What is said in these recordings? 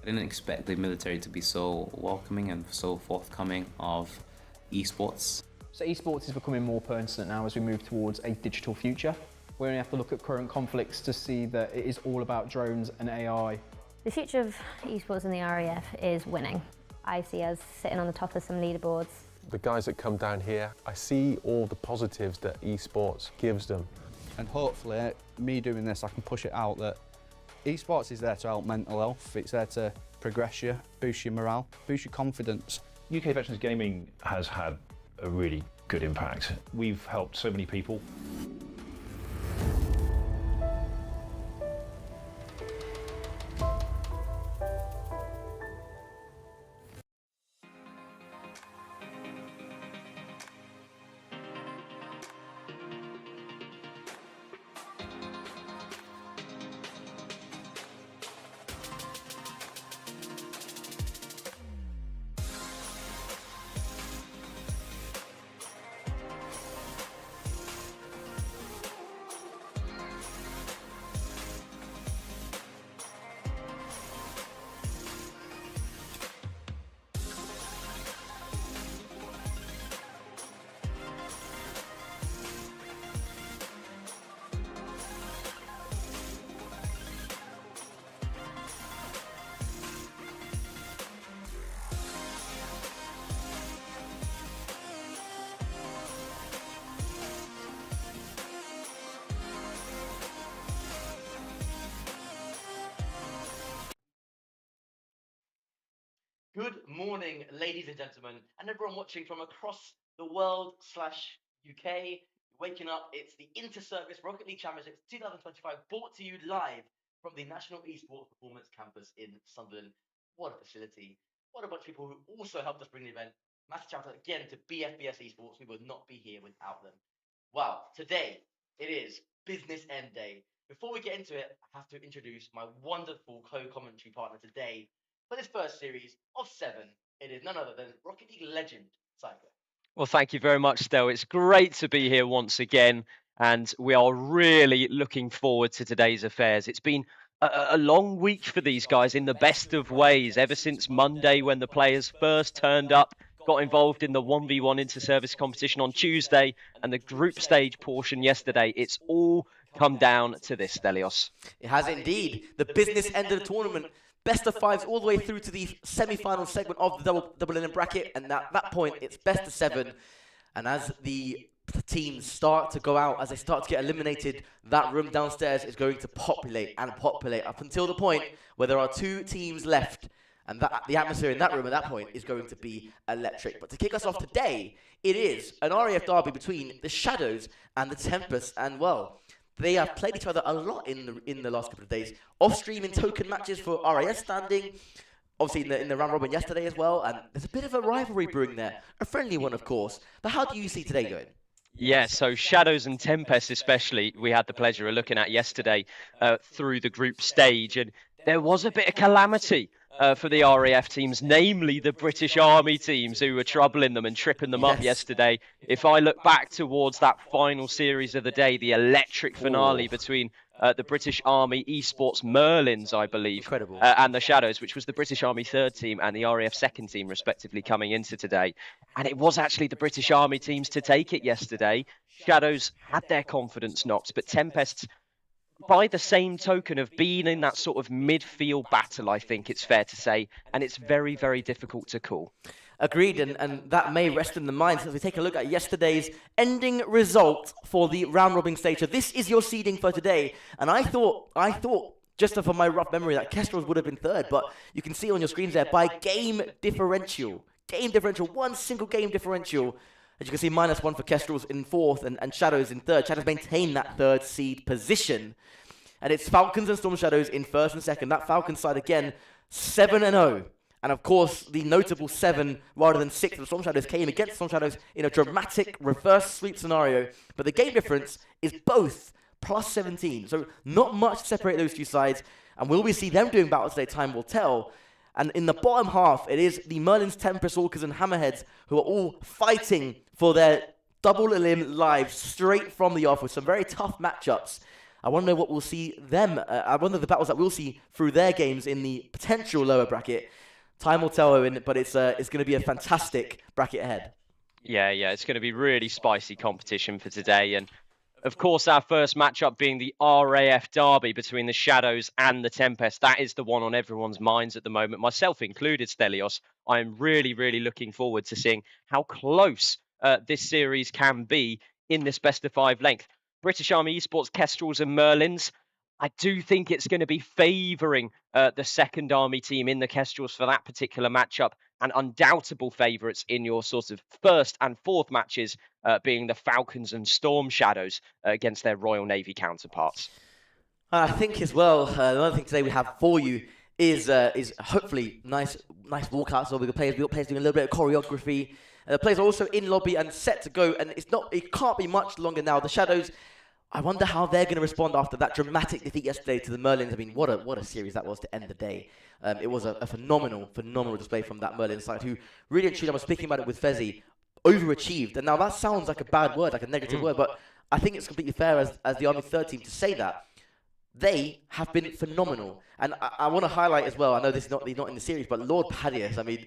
I didn't expect the military to be so welcoming and so forthcoming of esports. So esports is becoming more pertinent now as we move towards a digital future. We only have to look at current conflicts to see that it is all about drones and AI. The future of esports in the RAF is winning. I see us sitting on the top of some leaderboards. The guys that come down here, I see all the positives that esports gives them. And hopefully, me doing this, I can push it out that esports is there to help mental health. It's there to progress you, boost your morale, boost your confidence. UK Veterans Gaming has had a really good impact. We've helped so many people. Good morning, ladies and gentlemen, and everyone watching from across the world / UK. Waking up, it's the Interservice Rocket League Championships 2025, brought to you live from the National Esports Performance Campus in Sunderland. What a facility. What a bunch of people who also helped us bring the event. Massive shout out again to BFBS Esports. We would not be here without them. Wow, today it is Business End Day. Before we get into it, I have to introduce my wonderful co-commentary partner today. For this first series of 7, it is none other than Rocket League legend, Cypher. Well, thank you very much, Stel. It's great to be here once again, and we are really looking forward to today's affairs. It's been a long week for these guys in the best of ways, ever since Monday when the players first turned up, got involved in the 1v1 inter-service competition on Tuesday, and the group stage portion yesterday. It's all come down to this, Stelios. It has indeed. The business end of the tournament. Best of 5s all the way through to the semi-final segment of the double in bracket, and at that point it's best of 7. And as the teams start to go out, as they start to get eliminated, that room downstairs is going to populate and populate up until the point where there are 2 teams left, and that the atmosphere in that room at that point is going to be electric. But to kick us off today, it is an RAF derby between the Shadows and the Tempest, and well, they have played each other a lot in the last couple of days. Off-stream in token matches for RAS standing, obviously in the round robin yesterday as well. And there's a bit of a rivalry brewing there, a friendly one, of course. But how do you see today going? Yeah, so Shadows and Tempest especially, we had the pleasure of looking at yesterday through the group stage. And there was a bit of calamity for the RAF teams, namely the British Army teams who were troubling them and tripping them up yesterday. If I look back towards that final series of the day, the electric finale between the British Army Esports Merlins, I believe, and the Shadows, which was the British Army 3rd team and the RAF 2nd team, respectively, coming into today. And it was actually the British Army teams to take it yesterday. Shadows had their confidence knocked, but Tempests, by the same token, of being in that sort of midfield battle, I think it's fair to say, and it's very, very difficult to call. Agreed, and that may rest in the minds as we take a look at yesterday's ending result for the round-robin stage. So this is your seeding for today, and I thought, just from my rough memory, that Kestrels would have been 3rd, but you can see on your screens there, by game differential, one single game differential. As you can see, -1 for Kestrels in 4th and Shadows in 3rd. Shadows maintain that 3rd seed position. And it's Falcons and Storm Shadows in 1st and 2nd. That Falcons side again, 7-0. And of course, the notable 7 rather than 6 of the Storm Shadows came against Storm Shadows in a dramatic reverse sweep scenario. But the game difference is both +17. So not much to separate those two sides. And will we see them doing battle today? Time will tell. And in the bottom half, it is the Merlins, Tempest, Orcas, and Hammerheads who are all fighting for their double elim lives straight from the off with some very tough matchups. I wonder what we'll see them. I wonder the battles that we'll see through their games in the potential lower bracket. Time will tell, Owen, but it's going to be a fantastic bracket ahead. Yeah, it's going to be really spicy competition for today. And of course, our first matchup being the RAF derby between the Shadows and the Tempest. That is the one on everyone's minds at the moment, myself included, Stelios. I'm really, really looking forward to seeing how close this series can be in this best-of-5 length. British Army Esports, Kestrels and Merlins. I do think it's going to be favouring the second Army team in the Kestrels for that particular matchup, and undoubtable favourites in your sort of first and fourth matches being the Falcons and Storm Shadows against their Royal Navy counterparts. I think as well, another thing today we have for you is hopefully nice walkouts. So we've got players doing a little bit of choreography. The players are also in lobby and set to go, and it can't be much longer now. The Shadows, I wonder how they're going to respond after that dramatic defeat yesterday to the Merlins. I mean, what a series that was to end the day. It was a phenomenal display from that Merlin side, who really and truly, I was speaking about it with Fezzi, overachieved. And now that sounds like a bad word, like a negative word, but I think it's completely fair as the Army 3rd team to say that. They have been phenomenal. And I want to highlight as well, I know this is not in the series, but Lord Padius, I mean,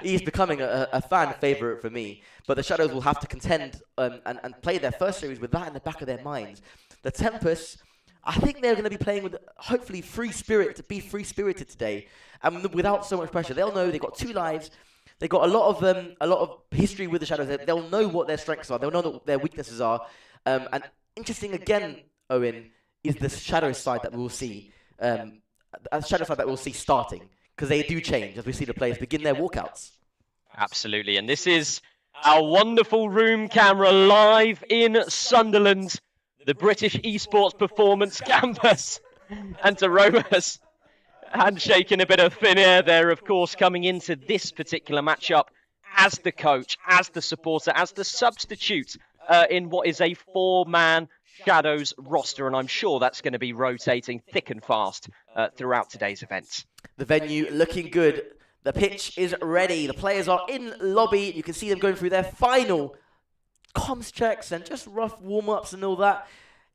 he's becoming a fan favourite for me. But the Shadows will have to contend and play their first series with that in the back of their minds. The Tempest, I think they're going to be playing with, hopefully, free spirit, to be free-spirited today. And without so much pressure. They'll know they've got 2 lives. They've got a lot of history with the Shadows. They'll know what their strengths are. They'll know what their weaknesses are. And interesting again, Owen, is the Shadow side that we'll see. A Shadow side that we'll see starting, because they do change as we see the players begin their walkouts. Absolutely, and this is our wonderful room camera live in Sunderland, the British Esports Performance Campus. And to Romas, handshaking a bit of thin air there, of course, coming into this particular matchup as the coach, as the supporter, as the substitute in what is a 4-man Shadows roster, and I'm sure that's going to be rotating thick and fast throughout today's events. The venue looking good. The pitch is ready. The players are in lobby. You can see them going through their final comms checks and just rough warm-ups and all that.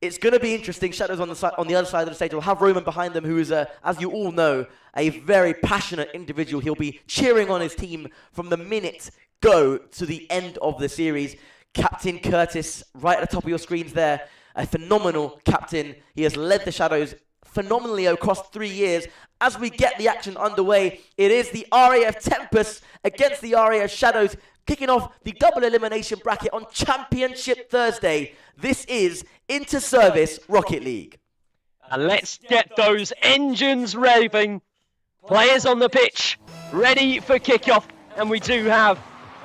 It's going to be interesting. Shadows on the other side of the stage. We'll have Roman behind them, who is, as you all know, a very passionate individual. He'll be cheering on his team from the minute go to the end of the series. Captain Curtis, right at the top of your screens there. A phenomenal captain. He has led the Shadows phenomenally across 3 years. As we get the action underway, it is the RAF Tempest against the RAF Shadows, kicking off the double elimination bracket on Championship Thursday. This is Interservice Rocket League. And let's get those engines revving. Players on the pitch, ready for kickoff. And we do have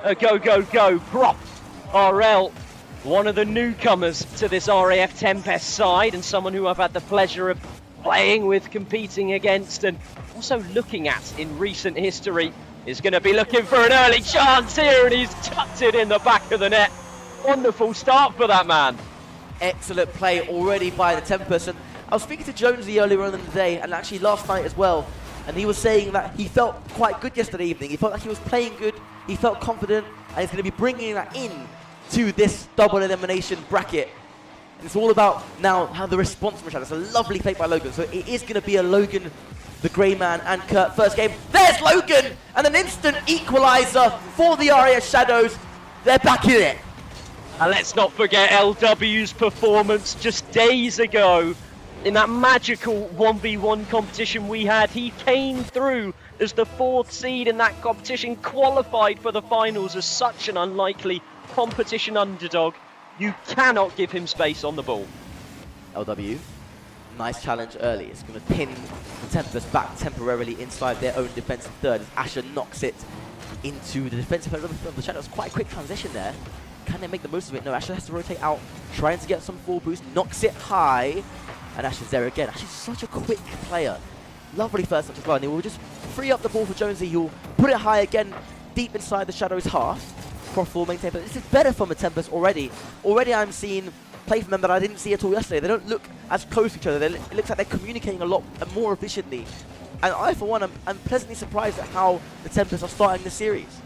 a go, Prop RL. One of the newcomers to this RAF Tempest side, and someone who I've had the pleasure of playing with, competing against, and also looking at in recent history, is going to be looking for an early chance here, and he's tucked it in the back of the net. Wonderful start for that man. Excellent play already by the Tempest. And I was speaking to Jonesy earlier on in the day, and actually last night as well, and he was saying that he felt quite good yesterday evening. He felt like he was playing good, he felt confident, and he's going to be bringing that in to this double elimination bracket. It's all about now how the response from Shadows. It's a lovely fake by Logan. So it is going to be a Logan, the Grey Man, and Kurt first game. There's Logan! And an instant equaliser for the RAF Shadows. They're back in it. And let's not forget LW's performance just days ago in that magical 1v1 competition we had. He came through as the 4th seed in that competition, qualified for the finals as such an unlikely competition underdog. You cannot give him space on the ball. LW, nice challenge early. It's going to pin the Tempest back temporarily inside their own defensive third as Asher knocks it into the defensive third of the Shadows. Quite a quick transition there. Can they make the most of it? No, Asher has to rotate out, trying to get some full boost, knocks it high, and Asher's there again. Asher's such a quick player. Lovely first touch as well, and he will just free up the ball for Jonesy. He'll put it high again, deep inside the Shadows' half. Cross will maintain, but this is better from the Tempest already. Already I'm seeing play from them that I didn't see at all yesterday. They don't look as close to each other. It looks like they're communicating a lot and more efficiently. And I, for one, I'm pleasantly surprised at how the Tempest are starting the series.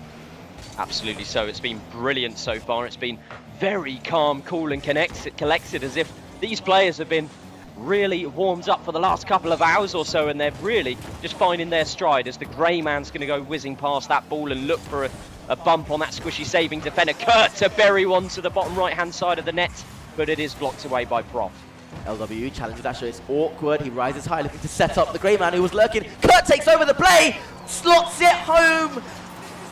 Absolutely so. It's been brilliant so far. It's been very calm, cool and collected, as if these players have been really warmed up for the last couple of hours or so, and they're really just finding their stride as the grey man's going to go whizzing past that ball and look for a bump on that squishy saving defender. Kurt to bury one to the bottom right-hand side of the net, but it is blocked away by Prof. LW challenges Asher. It's awkward. He rises high, looking to set up the grey man who was lurking. Kurt takes over the play, slots it home.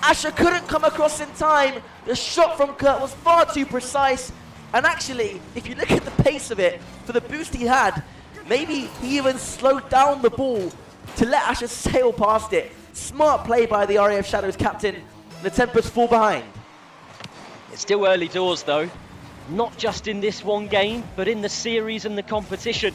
Asher couldn't come across in time. The shot from Kurt was far too precise. And actually, if you look at the pace of it, for the boost he had, maybe he even slowed down the ball to let Asher sail past it. Smart play by the RAF Shadows captain. The Tempest fall behind. It's still early doors though. Not just in this one game, but in the series and the competition.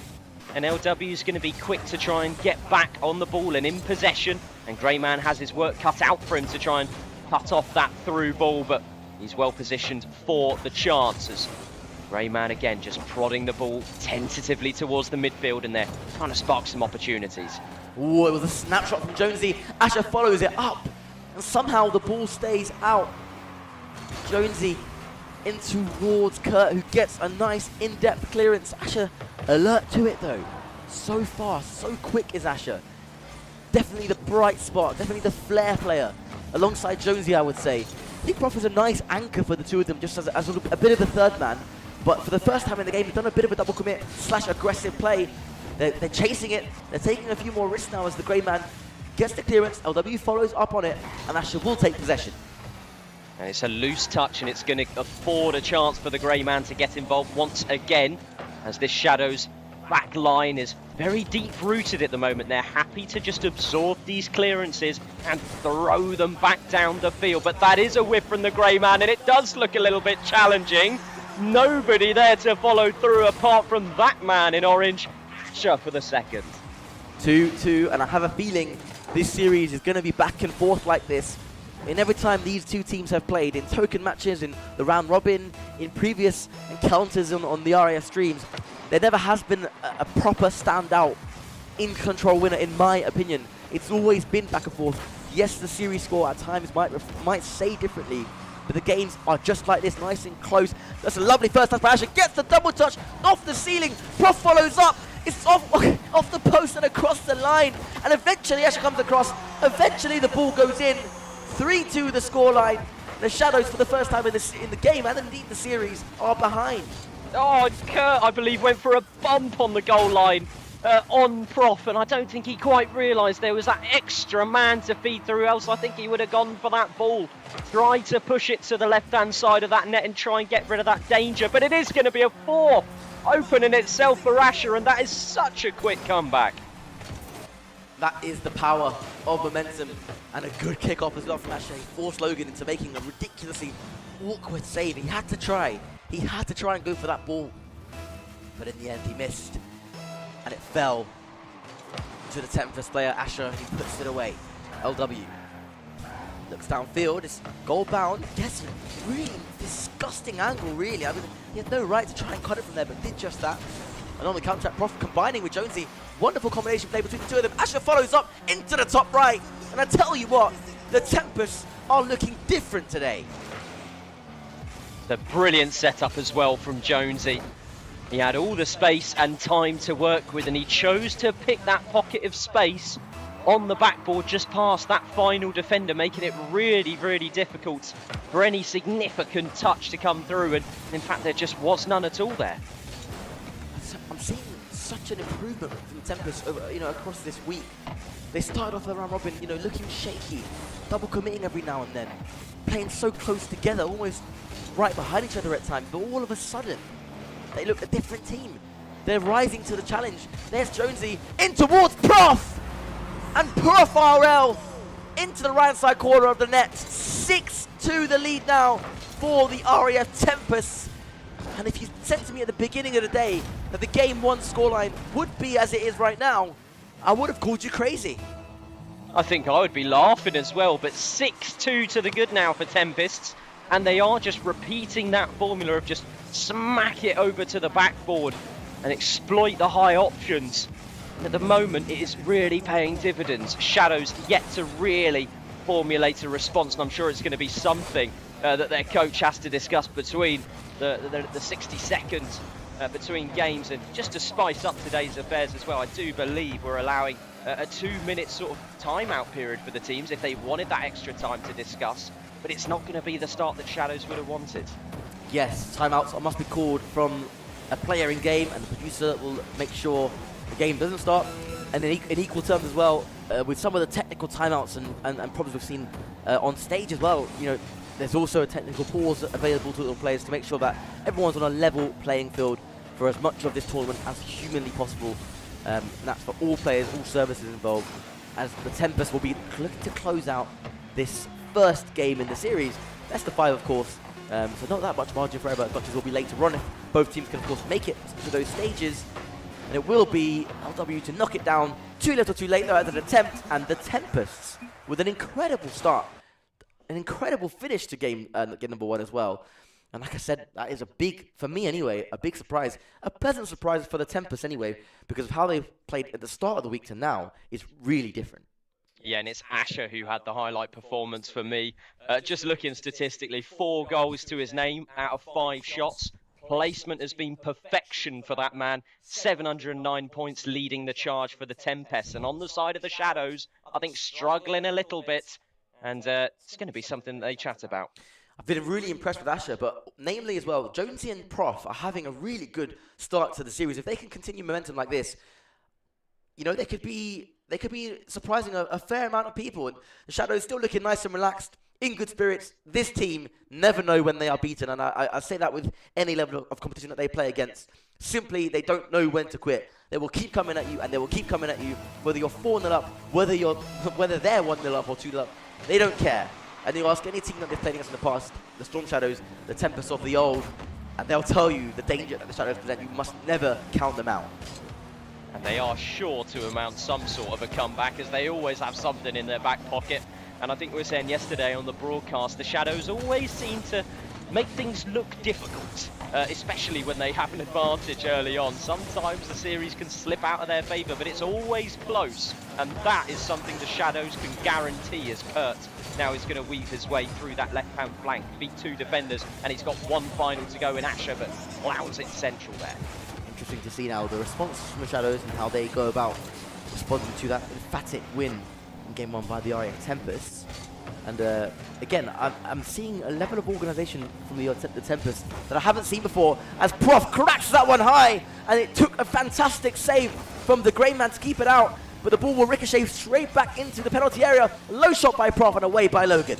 And LW is going to be quick to try and get back on the ball and in possession. And Greyman has his work cut out for him to try and cut off that through ball, but he's well positioned for the chances. Greyman again just prodding the ball tentatively towards the midfield, and they're trying to spark some opportunities. Ooh, it was a snapshot from Jonesy. Asher follows it up, and somehow the ball stays out. Jonesy in towards Kurt, who gets a nice in-depth clearance. Asher alert to it though. So fast, so quick is Asher. Definitely the bright spot, definitely the flair player. Alongside Jonesy, I would say. I think Prof is a nice anchor for the two of them, just as a bit of the third man. But for the first time in the game, they've done a bit of a double commit / aggressive play. They're chasing it. They're taking a few more risks now as the grey man gets the clearance. LW follows up on it, and Asher will take possession. And it's a loose touch, and it's going to afford a chance for the grey man to get involved once again, as this Shadows back line is very deep-rooted at the moment. They're happy to just absorb these clearances and throw them back down the field. But that is a whiff from the grey man, and it does look a little bit challenging. Nobody there to follow through apart from that man in orange. Asher for the second. 2-2, and I have a feeling this series is going to be back and forth like this. And every time these two teams have played, in token matches, in the round robin, in previous encounters on the RAF streams, there never has been a proper standout in-control winner, in my opinion. It's always been back and forth. Yes, the series score at times might say differently, but the games are just like this, nice and close. That's a lovely first touch by Asher. Gets the double touch off the ceiling. Prof follows up. It's off the post and across the line. And eventually Asher comes across. Eventually the ball goes in. 3-2 the scoreline. The Shadows, for the first time in the game and indeed the series, are behind. Oh, Kurt, I believe, went for a bump on the goal line on Prof, and I don't think he quite realised there was that extra man to feed through, else I think he would have gone for that ball. Try to push it to the left-hand side of that net and try and get rid of that danger, but it is going to be a 4 open in itself for Asher, and that is such a quick comeback. That is the power of momentum, and a good kick-off as well from Asher. He forced Logan into making a ridiculously awkward save. He had to try. He had to try and go for that ball. But in the end, he missed. And it fell to the Tempest player, Asher. He puts it away. LW looks downfield. It's goal bound. Gets a really disgusting angle, really. I mean, he had no right to try and cut it from there, but did just that. And on the counter, Prof combining with Jonesy. Wonderful combination play between the two of them. Asher follows up into the top right. And I tell you what, the Tempests are looking different today. The brilliant setup as well from Jonesy. He had all the space and time to work with, and he chose to pick that pocket of space on the backboard just past that final defender, making it really, really difficult for any significant touch to come through. And in fact, there just was none at all there. I'm seeing such an improvement from Tempest, across this week. They started off around Robin, looking shaky, double committing every now and then, playing so close together, almost right behind each other at times. But all of a sudden, they look a different team. They're rising to the challenge. There's Jonesy in towards Prof, and Prof RL into the right side corner of the net. 6-2 the lead now for the RAF Tempests. And if you said to me at the beginning of the day that the game 1 scoreline would be as it is right now, I would have called you crazy. I think I would be laughing as well, but 6-2 to the good now for Tempests, and they are just repeating that formula of just smack it over to the backboard and exploit the high options. And at the moment, it is really paying dividends. Shadows yet to really formulate a response, and I'm sure it's going to be something that their coach has to discuss between the 60 seconds between games. And just to spice up today's affairs as well, I do believe we're allowing a 2-minute sort of timeout period for the teams if they wanted that extra time to discuss. But it's not going to be the start that Shadows would have wanted. Yes, timeouts must be called from a player in game, and the producer will make sure the game doesn't start. And in equal terms as well, with some of the technical timeouts and problems we've seen on stage as well, you know, there's also a technical pause available to all players to make sure that everyone's on a level playing field for as much of this tournament as humanly possible. And that's for all players, all services involved, as the Tempest will be looking to close out this first game in the series. Best of 5, of course, so not that much margin for error, as much as will be later on if both teams can, of course, make it to those stages. And it will be LW to knock it down too little too late, though, as an attempt, and the Tempests with an incredible start, an incredible finish to game number 1 as well. And like I said, that is a big, for me anyway, a big surprise. A pleasant surprise for the Tempests anyway, because of how they've played at the start of the week to now is really different. Yeah, and it's Asher who had the highlight performance for me. Just looking statistically, 4 goals to his name out of 5 shots. Placement has been perfection for that man. 709 points leading the charge for the Tempests. And on the side of the Shadows, I think struggling a little bit. And it's going to be something they chat about. I've been really impressed with Asher, but namely as well, Jonesy and Prof are having a really good start to the series. If they can continue momentum like this, you know, they could be surprising a fair amount of people. And the Shadows still looking nice and relaxed, in good spirits. This team never know when they are beaten, and I say that with any level of competition that they play against. Simply, they don't know when to quit. They will keep coming at you, and they will keep coming at you, whether you're 4-0 up, whether they're 1-0 up or 2-0 up. They don't care. And you ask any team that they've played against in the past, the Storm Shadows, the Tempests of the old, and they'll tell you the danger that the Shadows present. You must never count them out. And they are sure to amount some sort of a comeback, as they always have something in their back pocket. And I think we were saying yesterday on the broadcast, the Shadows always seem to make things look difficult, especially when they have an advantage early on. Sometimes the series can slip out of their favour, but it's always close. And that is something the Shadows can guarantee, as Kurt now is going to weave his way through that left-hand flank, beat 2 defenders, and he's got 1 final to go in Asher, but allows it central there. Interesting to see now the response from the Shadows and how they go about responding to that emphatic win in Game 1 by the RF Tempests. And again, I'm seeing a level of organisation from the Tempests that I haven't seen before, as Prof cracks that one high, and it took a fantastic save from the Grey Man to keep it out, but the ball will ricochet straight back into the penalty area. Low shot by Prof and away by Logan.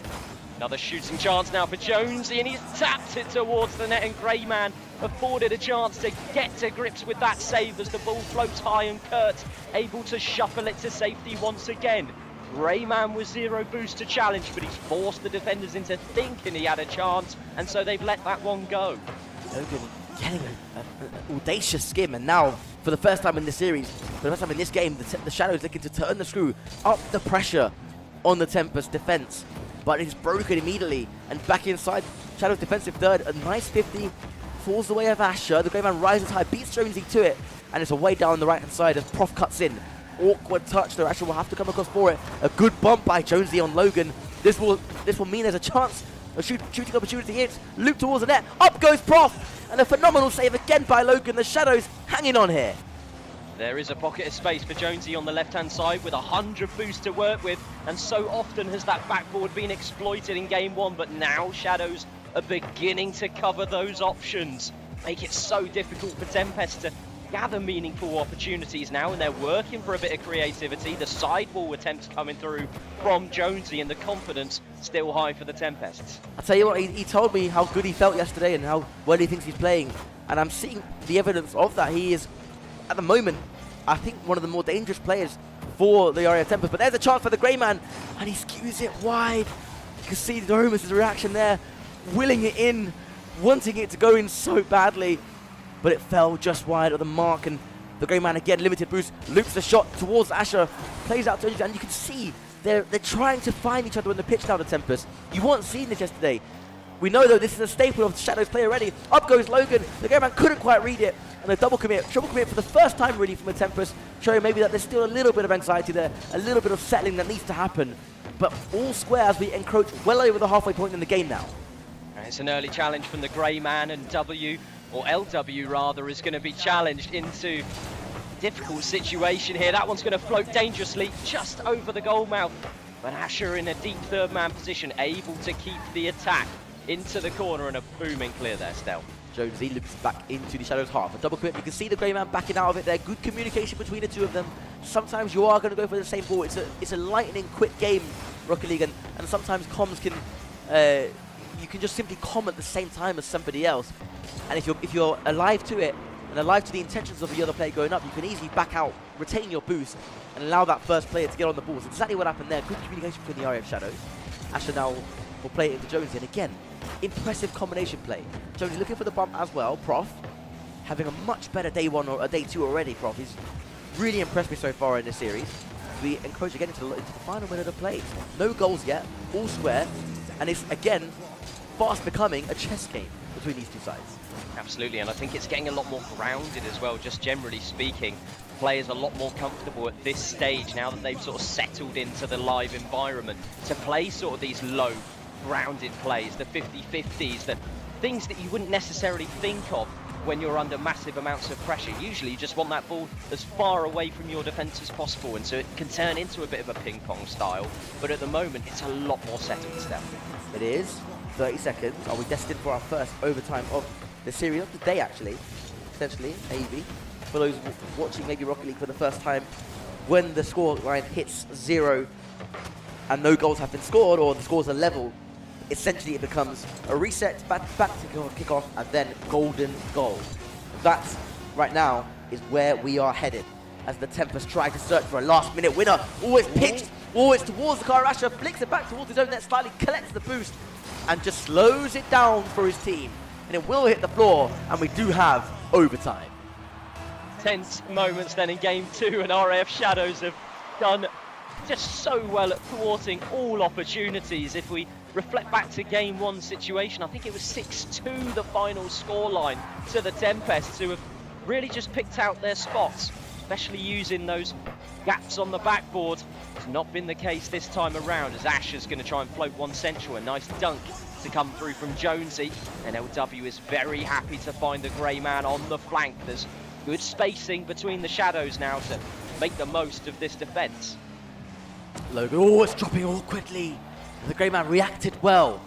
Another shooting chance now for Jonesy, and he's tapped it towards the net, and Grey Man afforded a chance to get to grips with that save as the ball floats high, and Kurt able to shuffle it to safety once again. Grey Man was 0 boost to challenge, but he's forced the defenders into thinking he had a chance, and so they've let that one go. Logan getting an audacious skim, and now, for the first time in this series, for the first time in this game, the Shadows looking to turn the screw, up the pressure on the Tempest defense. But it's broken immediately, and back inside Shadow's defensive third, a nice 50, falls the way of Asher. The Grey Man rises high, beats Jonesy to it, and it's away down the right-hand side as Prof cuts in. Awkward touch, though. Asher will have to come across for it. A good bump by Jonesy on Logan. This will mean there's a chance. A shooting opportunity here. Loop towards the net. Up goes Prof, and a phenomenal save again by Logan. The Shadows hanging on here. There is a pocket of space for Jonesy on the left-hand side with 100 boost to work with, and so often has that backboard been exploited in Game 1, but now Shadows are beginning to cover those options. Make it so difficult for Tempest to gather meaningful opportunities now, and they're working for a bit of creativity. The sidewall attempts coming through from Jonesy, and the confidence still high for the Tempests. I'll tell you what, he told me how good he felt yesterday and how well he thinks he's playing, and I'm seeing the evidence of that. He is, at the moment, I think one of the more dangerous players for the RF Tempest. But there's a chance for the Grey Man, and he skews it wide. You can see Domus' reaction there, willing it in, wanting it to go in so badly, but it fell just wide of the mark, and the Grey Man again, limited boost, loops the shot towards Asher, plays out to Jonesy, and you can see they're trying to find each other on the pitch now, the Tempest. You weren't seeing this yesterday. We know, though, this is a staple of the Shadows play already. Up goes Logan. The Grey Man couldn't quite read it. And a triple commit for the first time, really, from a Tempest, showing maybe that there's still a little bit of anxiety there, a little bit of settling that needs to happen. But all square as we encroach well over the halfway point in the game now. It's an early challenge from the Grey Man, and W or LW rather, is going to be challenged into a difficult situation here. That one's going to float dangerously just over the goal mouth. But Asher in a deep third man position, able to keep the attack into the corner, and a booming clear there, Stel. Jonesy looks back into the Shadows' half. A double commit. You can see the Grey Man backing out of it there. Good communication between the two of them. Sometimes you are going to go for the same ball. It's a lightning quick game, Rocket League, and sometimes comms can you can just simply comm at the same time as somebody else. And if you're alive to it and alive to the intentions of the other player going up, you can easily back out, retain your boost, and allow that first player to get on the ball. It's exactly what happened there. Good communication between the RF Shadows. Asher now will play it into Jonesy, and again, impressive combination play. Jonesy looking for the bump as well. Prof having a much better day one or a day two already. Prof, he's really impressed me so far in this series. We encourage again into the final minute of play. No goals yet, all square, and it's again fast becoming a chess game between these two sides. Absolutely, and I think it's getting a lot more grounded as well, just generally speaking. Players are a lot more comfortable at this stage now that they've sort of settled into the live environment to play sort of these low grounded plays, the 50-50s, the things that you wouldn't necessarily think of when you're under massive amounts of pressure. Usually you just want that ball as far away from your defence as possible, and so it can turn into a bit of a ping pong style, but at the moment it's a lot more settled step. It is 30 seconds. Are we destined for our first overtime of the series of the day, actually? Potentially, maybe. For those watching maybe Rocket League for the first time, when the score line hits 0 and no goals have been scored, or the scores are level, essentially it becomes a reset, back to kick off, and then golden goal. That, right now, is where we are headed, as the Tempest try to search for a last-minute winner. Always pitched, always towards the car. Asher flicks it back towards his own net slightly, collects the boost, and just slows it down for his team. And it will hit the floor, and we do have overtime. Tense moments then in game 2, and RAF Shadows have done just so well at thwarting all opportunities. If we reflect back to game 1 situation, I think it was 6-2 the final scoreline to the Tempests, who have really just picked out their spots, especially using those gaps on the backboard. It's not been the case this time around, as Asher's going to try and float one central. A nice dunk to come through from Jonesy, and LW is very happy to find the Grey Man on the flank. There's good spacing between the Shadows now to make the most of this defence. Logan, oh, it's dropping all quickly. The Grey Man reacted well.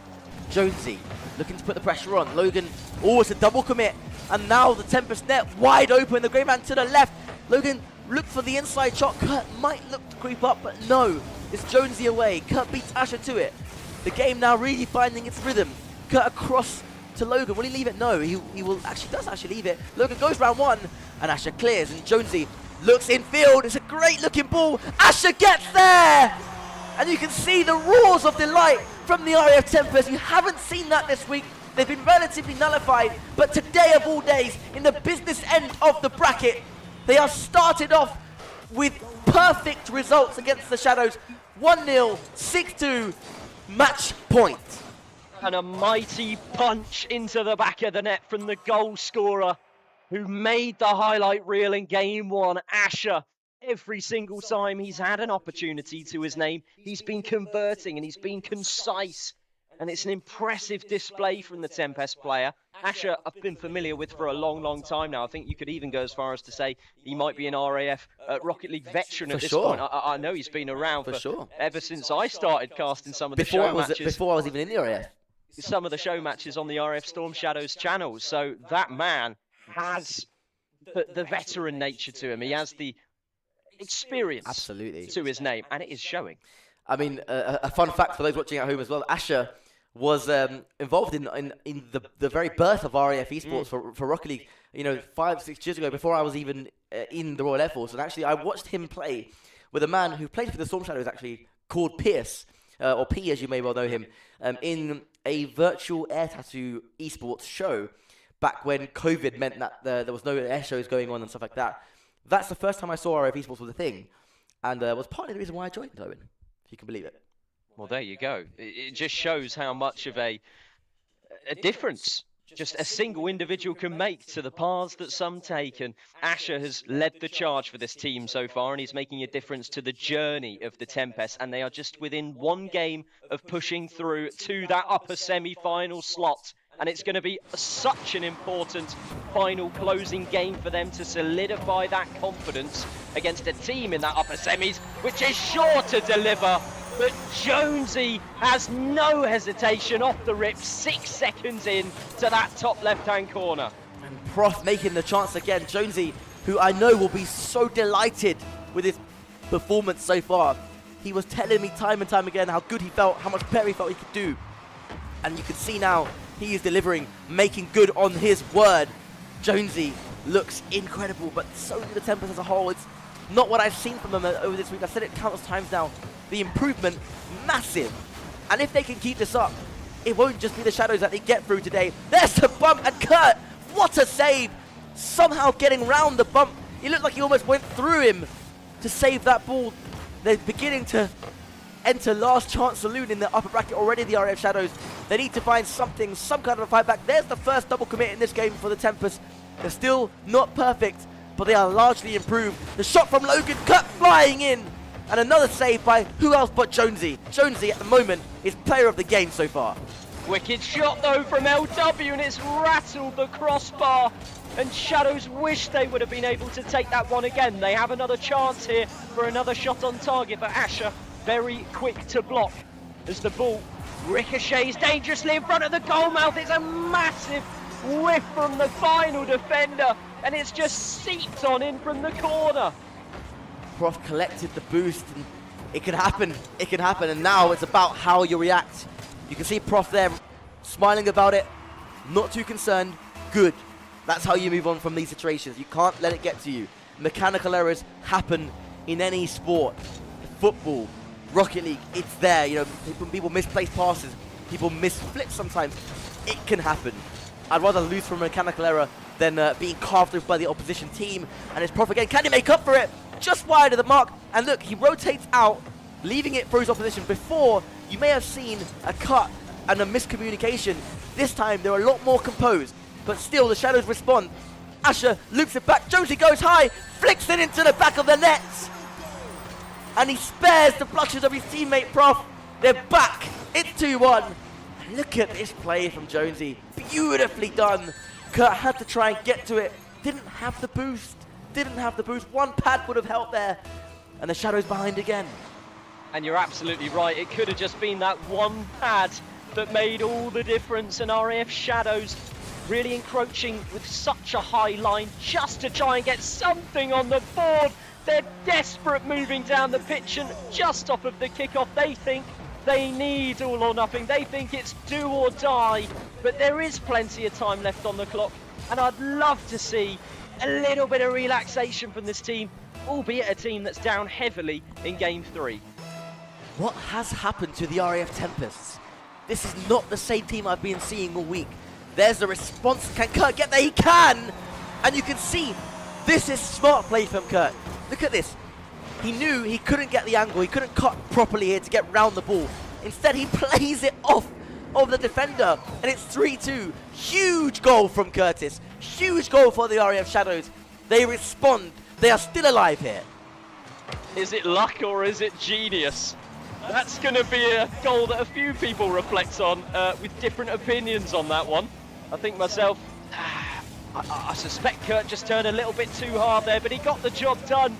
Jonesy looking to put the pressure on. Logan, oh, it's a double commit. And now the Tempest net wide open. The Grey Man to the left. Logan looked for the inside shot. Kurt might look to creep up, but no. It's Jonesy away. Kurt beats Asher to it. The game now really finding its rhythm. Kurt across to Logan. Will he leave it? No, he does actually leave it. Logan goes round one, and Asher clears. And Jonesy looks in field. It's a great looking ball. Asher gets there! And you can see the roars of delight from the RAF Tempest. You haven't seen that this week. They've been relatively nullified. But today of all days, in the business end of the bracket, they are started off with perfect results against the Shadows. 1-0, 6-2, match point. And a mighty punch into the back of the net from the goal scorer, who made the highlight reel in game 1, Asher. Every single time he's had an opportunity to his name, he's been converting, and he's been concise. And it's an impressive display from the Tempest player. Asher, I've been familiar with for a long, long time now. I think you could even go as far as to say he might be an RAF Rocket League veteran at this point. I know he's been around for sure, ever since I started casting some of the show matches. Before I was even in the RAF. Some of the show matches on the RF Storm Shadows channels. So that man has the veteran nature to him. He has the experience to his name, and it is showing. I mean, a fun fact for those watching at home as well, Asher was involved in the very birth of RAF esports for Rocket League, 5-6 years ago, before I was even in the Royal Air Force. And actually I watched him play with a man who played for the Storm Shadows, actually, called Pierce, or P as you may well know him, in a virtual air tattoo esports show back when COVID meant that there was no air shows going on and stuff like that. That's the first time I saw RF esports was a thing, and was partly the reason why I joined, Owen, if you can believe it. Well, there you go. It just shows how much of a difference just a single individual can make to the paths that some take. And Asher has led the charge for this team so far, and he's making a difference to the journey of the Tempest. And they are just within one game of pushing through to that upper semi-final slot. and it's going to be such an important final closing game for them to solidify that confidence against a team in that upper semis, which is sure to deliver. But Jonesy has no hesitation off the rip, 6 seconds in to that top left-hand corner. And Prof making the chance again. Jonesy, who I know will be so delighted with his performance so far. He was telling me time and time again how good he felt, how much better he felt he could do. And you can see now he is delivering, making good on his word. Jonesy looks incredible, but so do the Tempest as a whole. It's not what I've seen from them over this week. I've said it countless times now. The improvement, massive. And if they can keep this up, it won't just be the Shadows that they get through today. There's the bump, and Kurt, what a save! Somehow getting round the bump. It looked like he almost went through him to save that ball. They're beginning to enter last chance saloon in the upper bracket already, the RF Shadows. They need to find something, some kind of a fight back. There's the first double commit in this game for the Tempest. They're still not perfect, but they are largely improved. The shot from Logan, Kurt flying in. And another save by who else but Jonesy. Jonesy at the moment is player of the game so far. Wicked shot though from LW, and it's rattled the crossbar. And Shadows wish they would have been able to take that one again. They have another chance here for another shot on target, but Asher very quick to block as the ball ricochets dangerously in front of the goal mouth. It's a massive whiff from the final defender, and it's just seeped on in from the corner. Prof collected the boost, and it can happen, and now it's about how you react. You can see Prof there smiling about it, not too concerned, good. That's how you move on from these situations. You can't let it get to you. Mechanical errors happen in any sport. Football, Rocket League, it's there. You know, people misplace passes, people miss flips sometimes. It can happen. I'd rather lose from a mechanical error than being carved over by the opposition team. And it's Prof again. Can he make up for it? Just wide of the mark. And look, he rotates out, leaving it for his opposition. Before, you may have seen a cut and a miscommunication. This time, they're a lot more composed. But still, the Shadows respond. Asher loops it back. Jonesy goes high, flicks it into the back of the net. And he spares the blushes of his teammate, Prof. They're back. It's 2-1. Look at this play from Jonesy. Beautifully done. Kurt had to try and get to it. Didn't have the boost. One pad would have helped there. And the Shadows behind again. And you're absolutely right. It could have just been that one pad that made all the difference. And RAF Shadows really encroaching with such a high line just to try and get something on the board. They're desperate moving down the pitch, and just off of the kickoff, they think they need all or nothing. They think it's do or die, but there is plenty of time left on the clock, and I'd love to see a little bit of relaxation from this team, albeit a team that's down heavily in Game 3. What has happened to the RAF Tempests? This is not the same team I've been seeing all week. There's the response. Can Kurt get there? He can! And you can see, this is smart play from Kurt. Look at this. He knew he couldn't get the angle. He couldn't cut properly here to get round the ball. Instead, he plays it off of the defender. And it's 3-2. Huge goal from Curtis. Huge goal for the RAF Shadows. They respond. They are still alive here. Is it luck or is it genius? That's going to be a goal that a few people reflect on with different opinions on that one. I think myself, I suspect Kurt just turned a little bit too hard there, but he got the job done.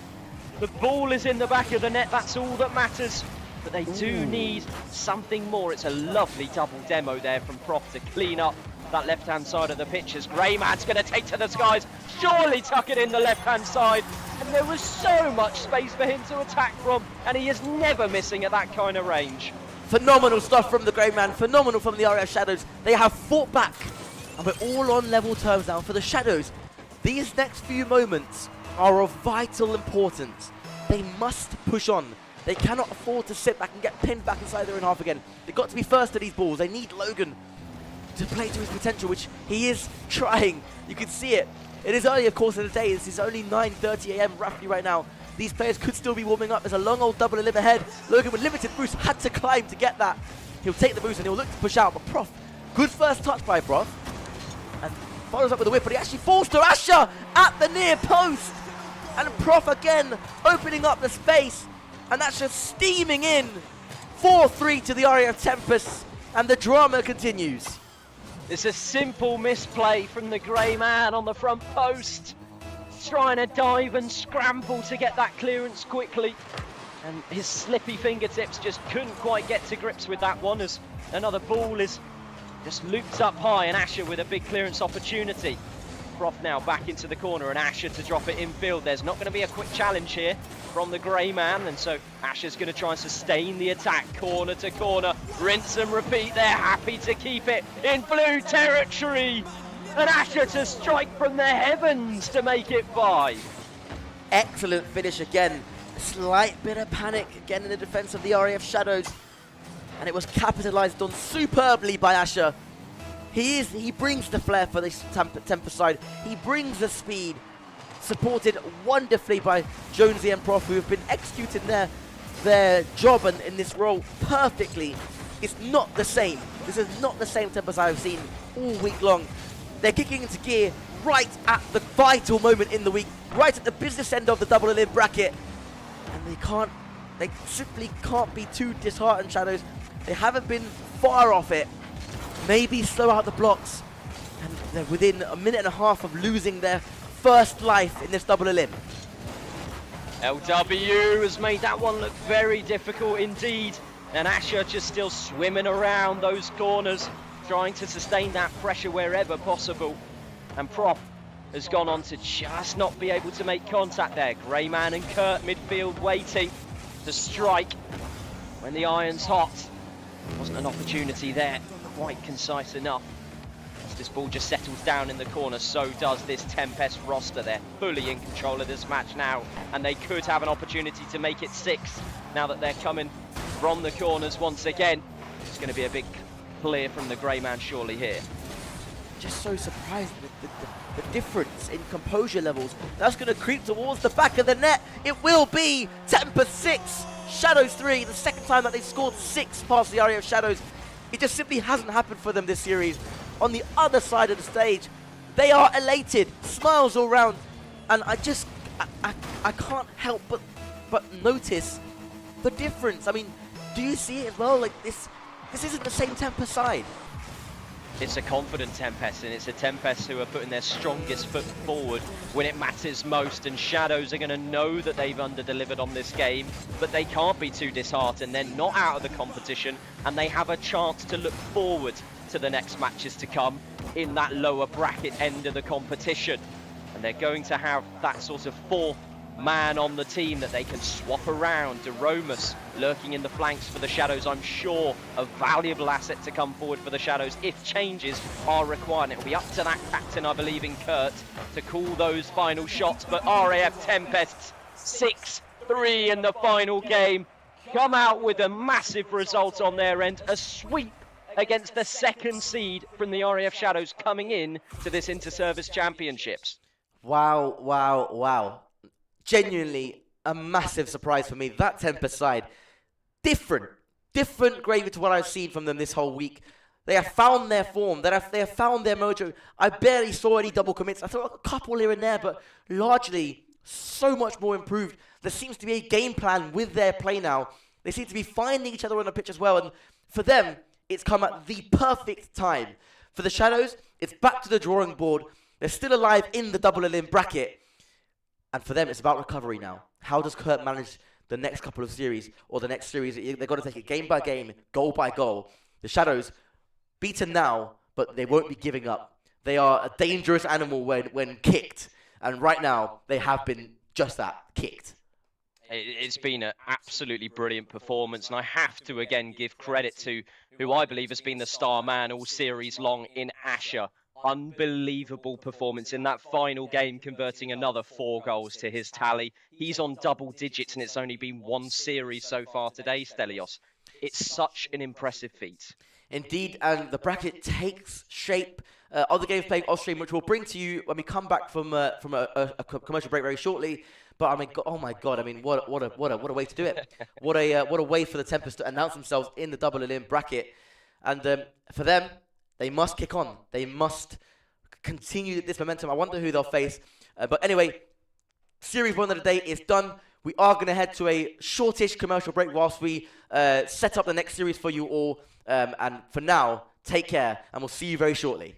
The ball is in the back of the net, that's all that matters. But they do need something more. It's a lovely double demo there from Prof to clean up that left-hand side of the pitch as Greyman's going to take to the skies, surely tuck it in the left-hand side. And there was so much space for him to attack from, and he is never missing at that kind of range. Phenomenal stuff from the Greyman, phenomenal from the RF Shadows. They have fought back, and we're all on level terms now for the Shadows. These next few moments are of vital importance. They must push on. They cannot afford to sit back and get pinned back inside their own half again. They've got to be first to these balls. They need Logan to play to his potential, which he is trying. You can see it. It is early, of course, in the day. This is only 9:30 a.m. roughly right now. These players could still be warming up. There's a long old double limb ahead. Logan with limited boost had to climb to get that. He'll take the boost and he'll look to push out. But Prof, good first touch by Prof. And follows up with a whip, but he actually falls to Asher at the near post. And Prof again opening up the space. And Asher steaming in. 4-3 to the RAF Tempest. And the drama continues. It's a simple misplay from the grey man on the front post. Trying to dive and scramble to get that clearance quickly. And his slippy fingertips just couldn't quite get to grips with that one, as another ball is just looped up high, and Asher with a big clearance opportunity. Prof now back into the corner, and Asher to drop it in field. There's not going to be a quick challenge here from the grey man, and so Asher's going to try and sustain the attack corner to corner. Rinse and repeat. They're happy to keep it in blue territory. And Asher to strike from the heavens to make it 5. Excellent finish again. A slight bit of panic again in the defense of the RAF Shadows. And it was capitalized on superbly by Asher. He brings the flair for this Temper side. He brings the speed, supported wonderfully by Jonesy and Prof, who have been executing their job in this role perfectly. It's not the same. This is not the same Temper side I've seen all week long. They're kicking into gear right at the vital moment in the week, right at the business end of the double elim bracket. And they simply can't be too disheartened, Shadows. They haven't been far off it. Maybe slow out the blocks. And they're within a minute and a half of losing their first life in this double elim. LW has made that one look very difficult indeed. And Asher just still swimming around those corners, trying to sustain that pressure wherever possible. And Prof has gone on to just not be able to make contact there. Greyman and Kurt midfield waiting to strike when the iron's hot. Wasn't an opportunity there, quite concise enough. As this ball just settles down in the corner, so does this Tempest roster. They're fully in control of this match now, and they could have an opportunity to make it 6 now that they're coming from the corners once again. It's going to be a big clear from the grey man surely here. Just so surprised with the difference in composure levels. That's going to creep towards the back of the net. It will be Temper 6, Shadows 3. The second time that they've scored 6 past the RAF Shadows. It just simply hasn't happened for them this series. On the other side of the stage, they are elated, smiles all round, and I can't help but notice the difference. I mean, do you see it as well? Like this isn't the same Temper side. It's a confident Tempest, and it's a Tempest who are putting their strongest foot forward when it matters most, and Shadows are going to know that they've under-delivered on this game, but they can't be too disheartened. They're not out of the competition, and they have a chance to look forward to the next matches to come in that lower bracket end of the competition. And they're going to have that sort of fourth man on the team that they can swap around. DeRomus lurking in the flanks for the Shadows, I'm sure a valuable asset to come forward for the Shadows if changes are required. It'll be up to that captain, I believe in Kurt, to call those final shots. But RAF Tempests 6-3 in the final game, come out with a massive result on their end, a sweep against the second seed from the RAF Shadows coming in to this Interservice Championships. Wow, wow, wow. Genuinely a massive surprise for me. That Tempest side, different gravy to what I've seen from them this whole week. They have found their form. They have found their mojo. I barely saw any double commits. I saw a couple here and there, but largely so much more improved. There seems to be a game plan with their play now. They seem to be finding each other on the pitch as well, and for them, it's come at the perfect time. For the Shadows, it's back to the drawing board. They're still alive in the double elim bracket. And for them, it's about recovery now. How does Kurt manage the next couple of series, or the next series? They've got to take it game by game, goal by goal. The Shadows, beaten now, but they won't be giving up. They are a dangerous animal when kicked. And right now, they have been just that, kicked. It's been an absolutely brilliant performance, and I have to again give credit to who I believe has been the star man all series long in Asher. Unbelievable performance in that final game, converting another 4 goals to his tally. He's on double digits, and it's only been 1 series so far today, Stelios. It's such an impressive feat. Indeed, and the bracket takes shape. Other games playing off stream, which we'll bring to you when we come back from a commercial break very shortly. But I mean, oh my God! I mean, what a way to do it! What a way for the Tempest to announce themselves in the double elim bracket. And for them, they must kick on. They must continue this momentum. I wonder who they'll face. But anyway, Series 1 of the day is done. We are going to head to a shortish commercial break whilst we set up the next series for you all. And for now, take care, and we'll see you very shortly.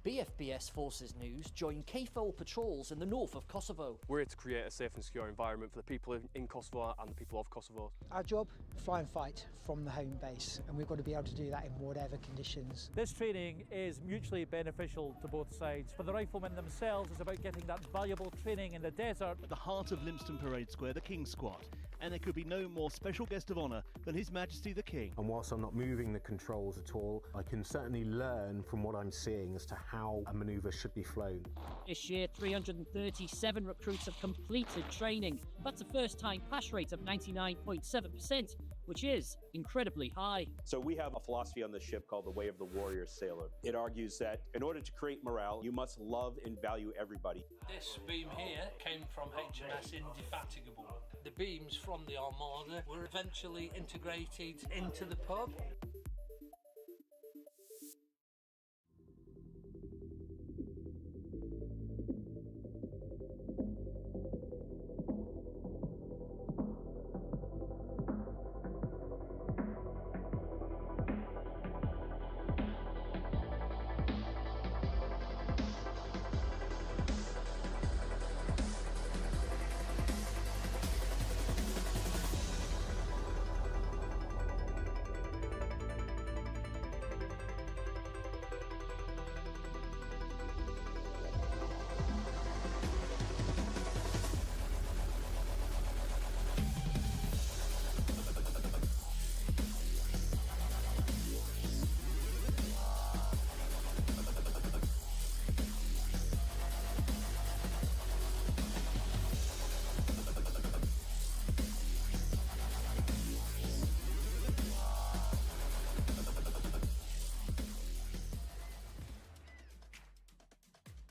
BFBS Forces News join KFOR patrols in the north of Kosovo. We're here to create a safe and secure environment for the people in Kosovo and the people of Kosovo. Our job, fly and fight from the home base, and we've got to be able to do that in whatever conditions. This training is mutually beneficial to both sides. For the riflemen themselves, it's about getting that valuable training in the desert. At the heart of Lympstone Parade Square, the King's Squad, and there could be no more special guest of honour than His Majesty the King. And whilst I'm not moving the controls at all, I can certainly learn from what I'm seeing as to how a manoeuvre should be flown. This year, 337 recruits have completed training. That's a first-time pass rate of 99.7%, which is incredibly high. So we have a philosophy on this ship called the Way of the Warrior Sailor. It argues that in order to create morale, you must love and value everybody. This beam here came from HMS Indefatigable. The beams from the Armada were eventually integrated into the pub.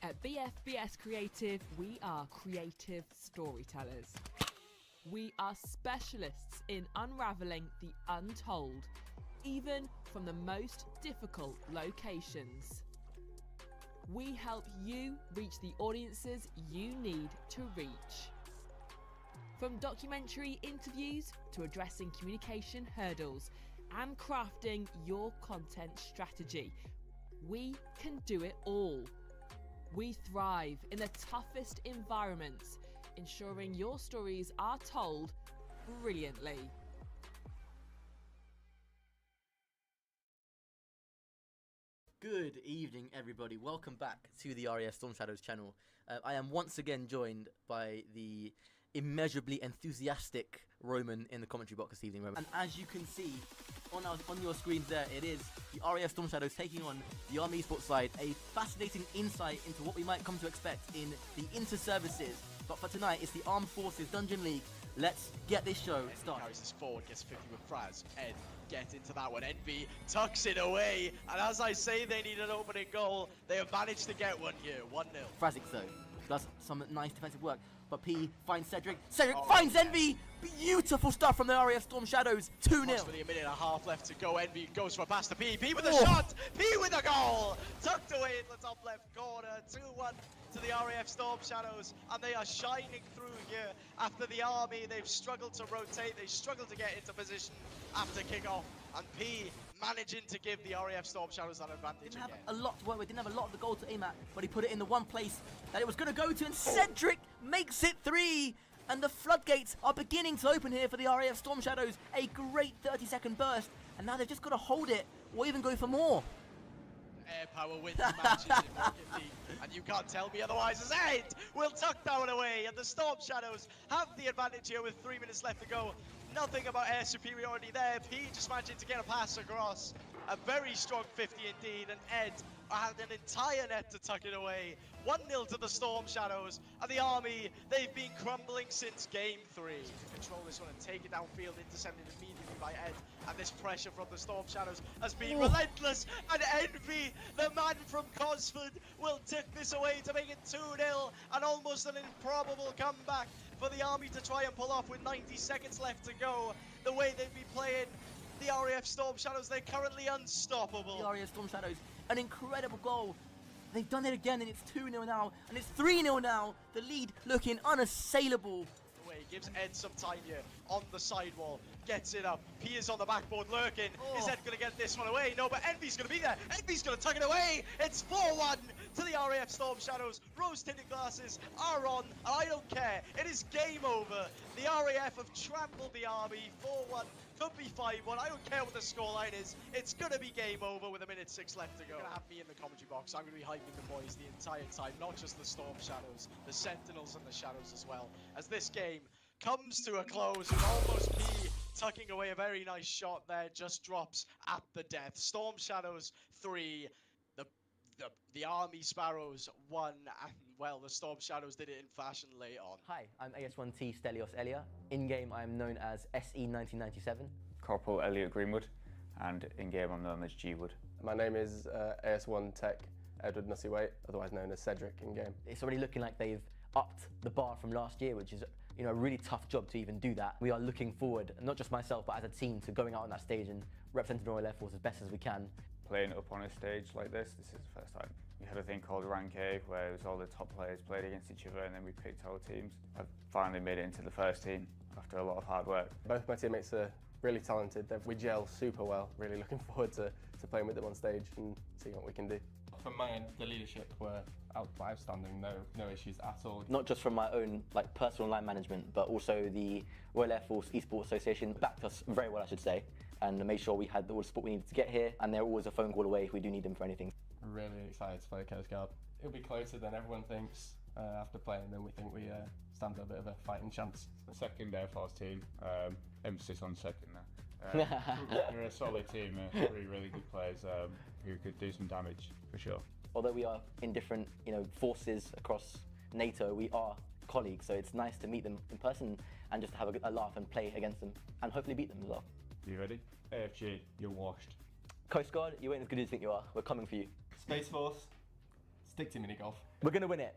At BFBS Creative, we are creative storytellers. We are specialists in unravelling the untold, even from the most difficult locations. We help you reach the audiences you need to reach. From documentary interviews to addressing communication hurdles and crafting your content strategy, we can do it all. We thrive in the toughest environments, ensuring your stories are told brilliantly. Good evening, everybody. Welcome back to the RAF Storm Shadows channel. I am once again joined by the immeasurably enthusiastic Roman in the commentary box this evening, Roman. And as you can see on your screens there, it is the RAF Storm Shadows taking on the Army Esports side. A fascinating insight into what we might come to expect in the Interservices. But for tonight, it's the Armed Forces Dungeon League. Let's get this show started. Carries this forward, gets 50 with Fraz. Ed, get into that one. NB tucks it away. And as I say, they need an opening goal. They have managed to get one here, 1-0. Frazic, though, does some nice defensive work. But P finds Cedric. Cedric finds Envy. Beautiful stuff from the RAF Storm Shadows. 2-0. Approximately a minute and a half left to go. Envy goes for a pass to P. P with a shot. P with a goal. Tucked away in the top left corner. 2-1 to the RAF Storm Shadows. And they are shining through here after the Army. They've struggled to rotate. They struggled to get into position after kickoff. And P managing to give the RAF Storm Shadows that advantage Didn't again. have a lot to work with, didn't have a lot of the goal to aim at, but he put it in the one place that it was going to go to, and Cedric makes it 3! And the floodgates are beginning to open here for the RAF Storm Shadows. A great 30-second burst, and now they've just got to hold it, or even go for more. Air power wins the matches in Rocket League, and you can't tell me otherwise. As Ed will tuck that one away, and the Storm Shadows have the advantage here with 3 minutes left to go. Nothing about air superiority there. P just managing to get a pass across. A very strong 50 indeed, and Ed had an entire net to tuck it away. 1-0 to the Storm Shadows, and the Army, they've been crumbling since game 3. Control this one and take it downfield, intercepted immediately by Ed, and this pressure from the Storm Shadows has been relentless, and Envy, the man from Cosford, will tuck this away to make it 2-0, and almost an improbable comeback for the Army to try and pull off with 90 seconds left to go. The way they've been playing, the RAF Storm Shadows, they're currently unstoppable. The RAF Storm Shadows, an incredible goal. They've done it again, and it's 2-0 now, and it's 3-0 now. The lead looking unassailable. Gives Ed some time here on the sidewall, gets it up. P is on the backboard lurking. Is Ed going to get this one away? No, but Envy's going to be there. Envy's going to tuck it away. It's 4-1 to the RAF Storm Shadows. Rose-tinted glasses are on, and I don't care. It is game over. The RAF have trampled the Army. 4-1, could be 5-1. I don't care what the scoreline is. It's going to be game over with 1:06 left to go. You're going to have me in the commentary box. I'm going to be hyping the boys the entire time, not just the Storm Shadows, the Sentinels and the Shadows as well, as this game comes to a close with almost P tucking away a very nice shot there, just drops at the death. Storm Shadows 3, the Army Sparrows 1, and well, the Storm Shadows did it in fashion late on. Hi, I'm AS1T Stelios Elia. In-game, I am known as SE1997. Corporal Elliot Greenwood, and in-game I'm known as G-Wood. My name is AS1 Tech Edward Nussey-Waite, otherwise known as Cedric in-game. It's already looking like they've upped the bar from last year, which is a really tough job to even do that. We are looking forward, not just myself, but as a team, to going out on that stage and representing the Royal Air Force as best as we can. Playing up on a stage like this is the first time. We had a thing called Rank A, where it was all the top players played against each other, and then we picked our teams. I've finally made it into the first team after a lot of hard work. Both my teammates are really talented. We gel super well. Really looking forward to playing with them on stage and seeing what we can do. From my end, the leadership were outstanding, no issues at all. Not just from my own personal line management, but also the Royal Air Force Esports Association backed us very well, I should say, and made sure we had all the support we needed to get here, and they're always a phone call away if we do need them for anything. Really excited to play Coast Guard. It'll be closer than everyone thinks after playing them. We think we stand a bit of a fighting chance. The second Air Force team, emphasis on second there. We're a solid team, three really good players who could do some damage for sure. Although we are in different forces across NATO, we are colleagues, so it's nice to meet them in person and just to have a laugh and play against them and hopefully beat them as well. You ready? AFG, you're washed. Coast Guard, you ain't as good as you think you are. We're coming for you. Space Force, stick to mini golf. We're going to win it.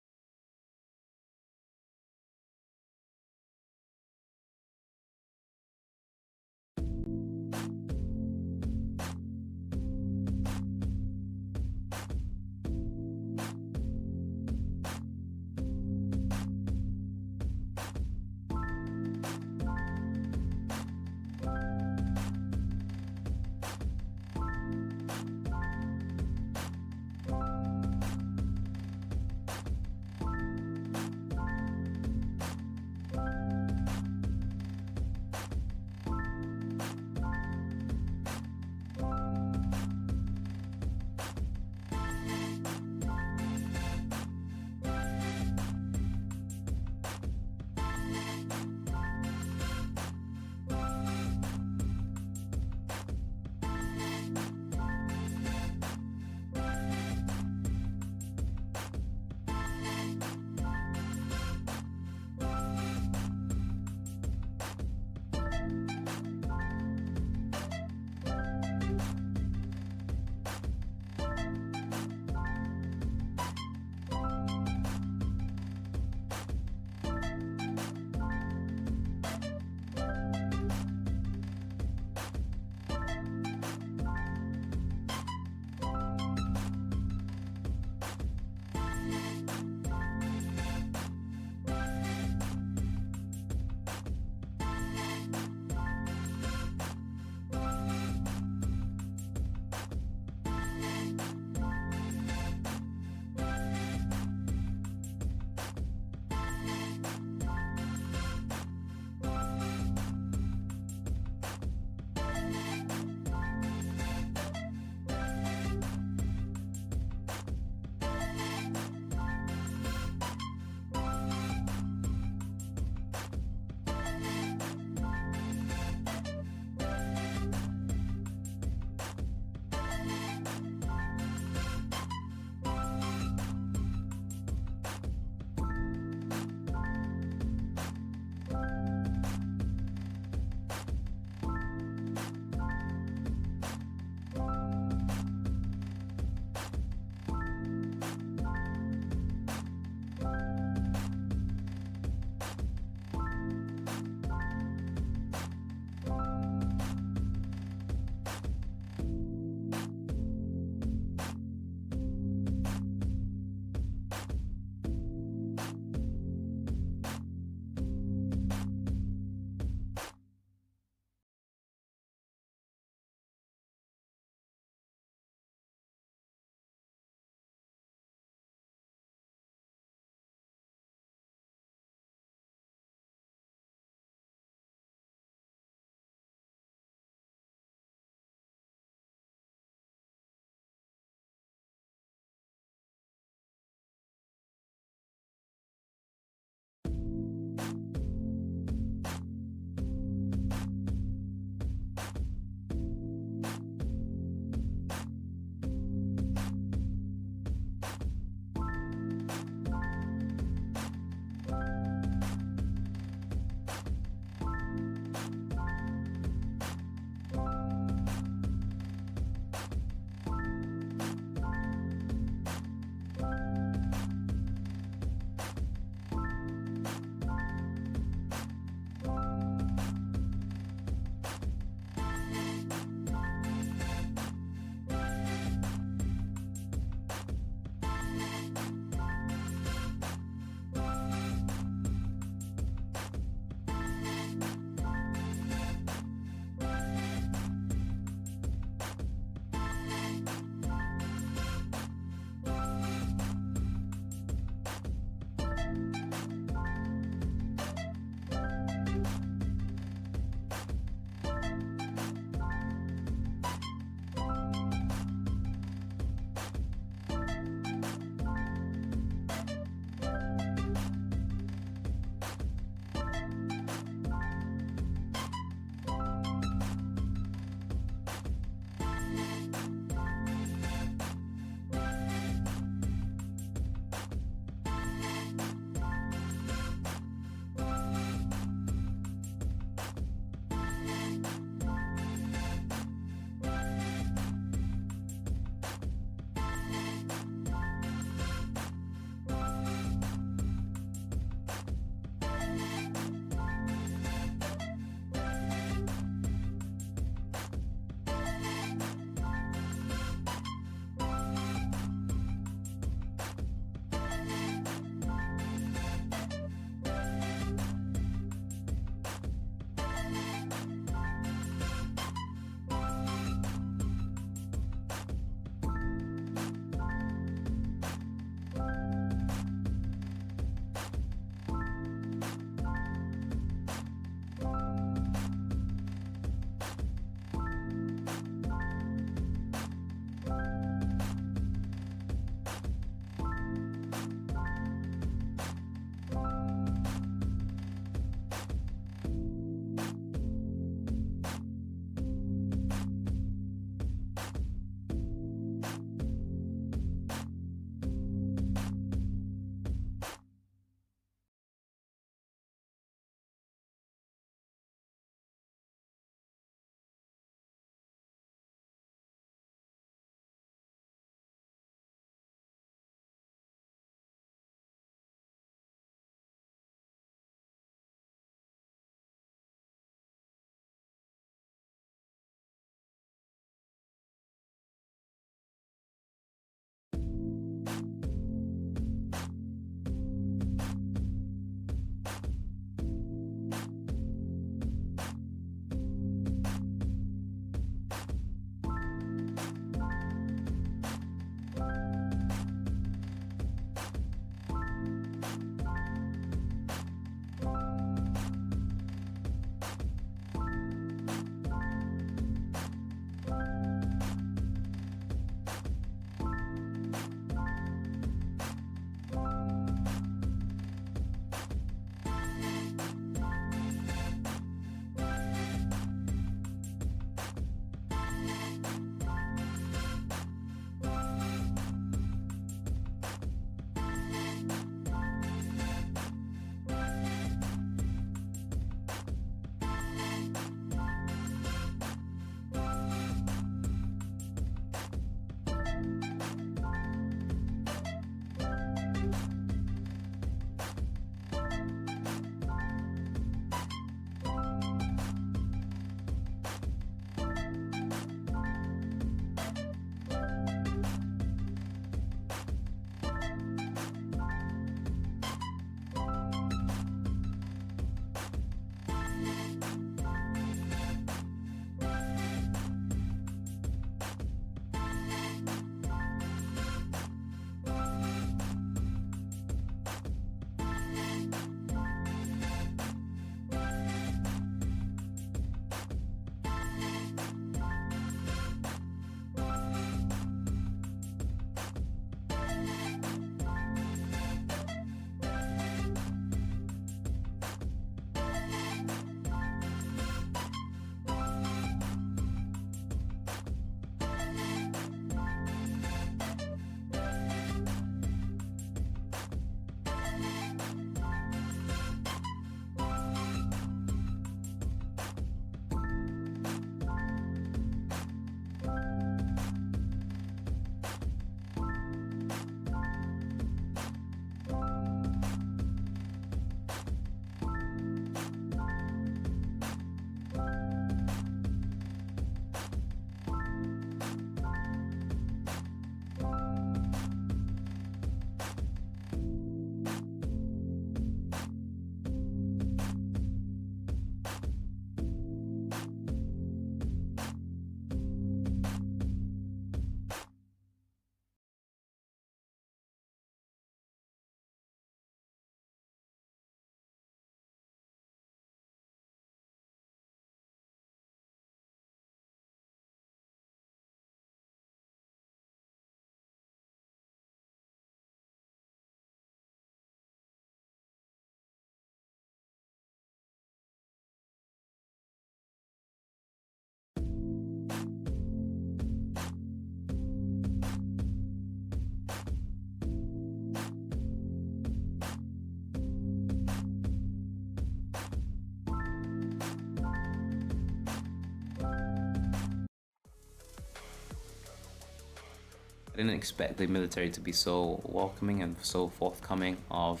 I didn't expect the military to be so welcoming and so forthcoming of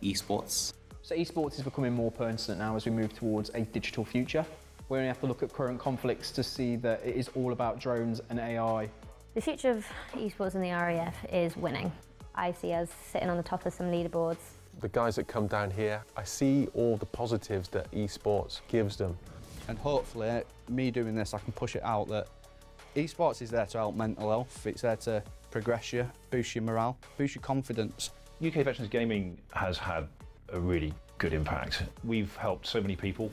esports. So esports is becoming more pertinent now as we move towards a digital future. We only have to look at current conflicts to see that it is all about drones and AI. The future of esports in the RAF is winning. I see us sitting on the top of some leaderboards. The guys that come down here, I see all the positives that esports gives them. And hopefully, me doing this, I can push it out that esports is there to help mental health. It's there to progress you, boost your morale, boost your confidence. UK Veterans Gaming has had a really good impact. We've helped so many people.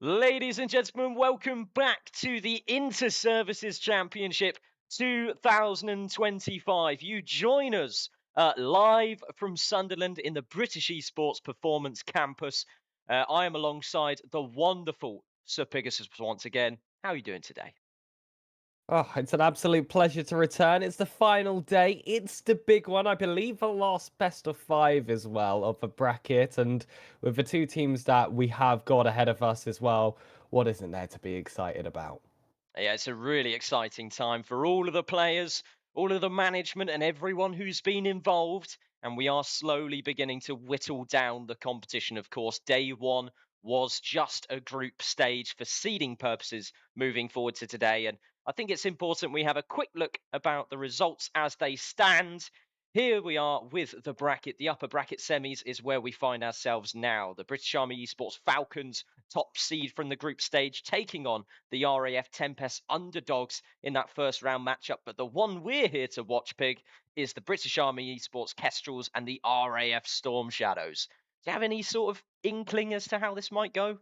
Ladies and gentlemen, welcome back to the Interservices Championship 2025. You join us live from Sunderland in the British Esports Performance Campus. I am alongside the wonderful Sir Pegasus once again. How are you doing today? Oh, it's an absolute pleasure to return. It's the final day. It's the big one. I believe the last best of 5 as well of the bracket. And with the 2 teams that we have got ahead of us as well, what isn't there to be excited about? Yeah, it's a really exciting time for all of the players, all of the management, and everyone who's been involved. And we are slowly beginning to whittle down the competition. Of course, day 1 was just a group stage for seeding purposes moving forward to today. And I think it's important we have a quick look about the results as they stand. Here we are with the bracket. The upper bracket semis is where we find ourselves now. The British Army Esports Falcons, top seed from the group stage, taking on the RAF Tempest underdogs in that first round matchup. But the one we're here to watch, Pig, is the British Army Esports Kestrels and the RAF Storm Shadows. Do you have any sort of inkling as to how this might go?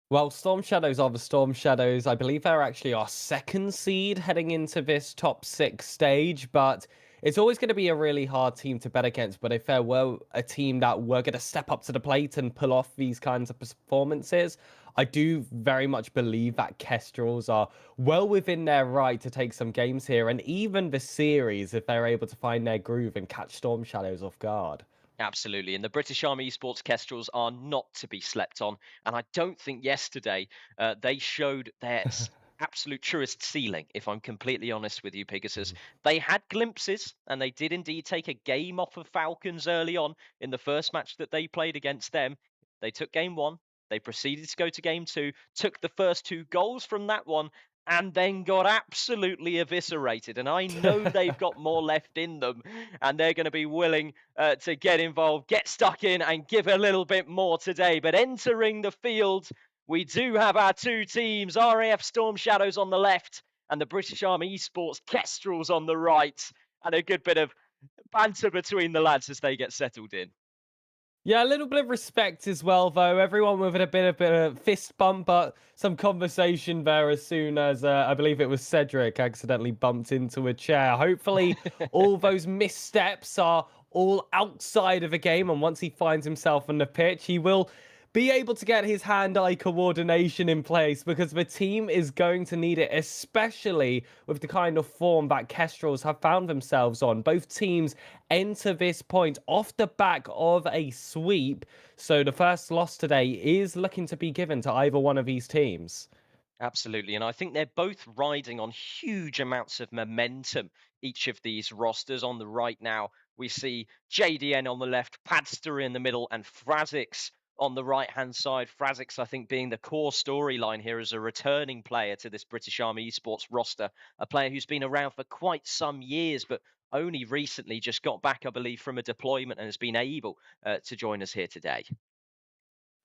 Well, Storm Shadows are the Storm Shadows. I believe they're actually our 2nd seed heading into this top 6 stage, but it's always going to be a really hard team to bet against. But if there were a team that were going to step up to the plate and pull off these kinds of performances, I do very much believe that Kestrels are well within their right to take some games here, and even the series if they're able to find their groove and catch Storm Shadows off guard. Absolutely. And the British Army Esports Kestrels are not to be slept on. And I don't think yesterday they showed their absolute truest ceiling, if I'm completely honest with you, Pegasus. They had glimpses, and they did indeed take a game off of Falcons early on in the first match that they played against them. They took game 1. They proceeded to go to game 2, took the first 2 goals from that one, and then got absolutely eviscerated. And I know they've got more left in them, and they're going to be willing to get involved, get stuck in, and give a little bit more today. But entering the field, we do have our 2 teams, RAF Storm Shadows on the left, and the British Army Esports Kestrels on the right, and a good bit of banter between the lads as they get settled in. Yeah, a little bit of respect as well, though. Everyone with a bit of fist bump, but some conversation there as soon as, I believe it was Cedric, accidentally bumped into a chair. Hopefully, all those missteps are all outside of the game, and once he finds himself on the pitch, he will be able to get his hand-eye coordination in place, because the team is going to need it, especially with the kind of form that Kestrels have found themselves on. Both teams enter this point off the back of a sweep, so the first loss today is looking to be given to either one of these teams. Absolutely, and I think they're both riding on huge amounts of momentum, each of these rosters. On the right now, we see JDN on the left, Padster in the middle, and Frazix on the right-hand side. Frazix, I think, being the core storyline here as a returning player to this British Army Esports roster, a player who's been around for quite some years, but only recently just got back, I believe, from a deployment and has been able to join us here today.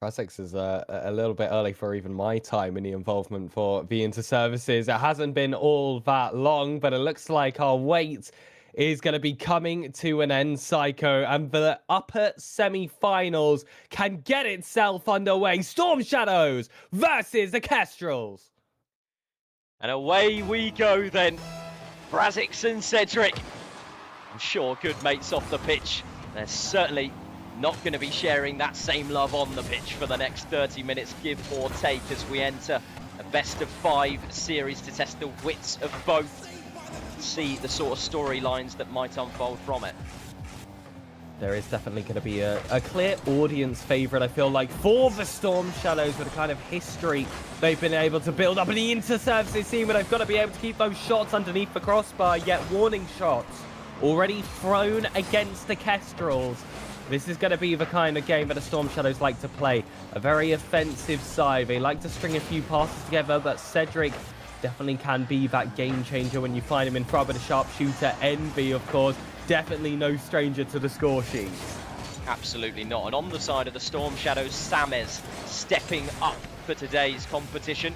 Frazix is a little bit early for even my time in the involvement for the Interservices. It hasn't been all that long, but it looks like our wait is going to be coming to an end, Psycho, and the upper semi-finals can get itself underway. Storm Shadows versus the Kestrels. And away we go then. Frazix and Cedric, I'm sure good mates off the pitch. They're certainly not going to be sharing that same love on the pitch for the next 30 minutes, give or take, as we enter a best-of-5 series to test the wits of both. See the sort of storylines that might unfold from it. There is definitely going to be a clear audience favourite, I feel like, for the Storm Shadows, with the kind of history they've been able to build up in the Interservices team, but they've got to be able to keep those shots underneath the crossbar, yet warning shots already thrown against the Kestrels. This is going to be the kind of game that the Storm Shadows like to play. A very offensive side. They like to string a few passes together, but Cedric definitely can be that game changer when you find him in front of the sharpshooter. Envy, of course, definitely no stranger to the score sheet. Absolutely not. And on the side of the Storm Shadows, Samez stepping up for today's competition,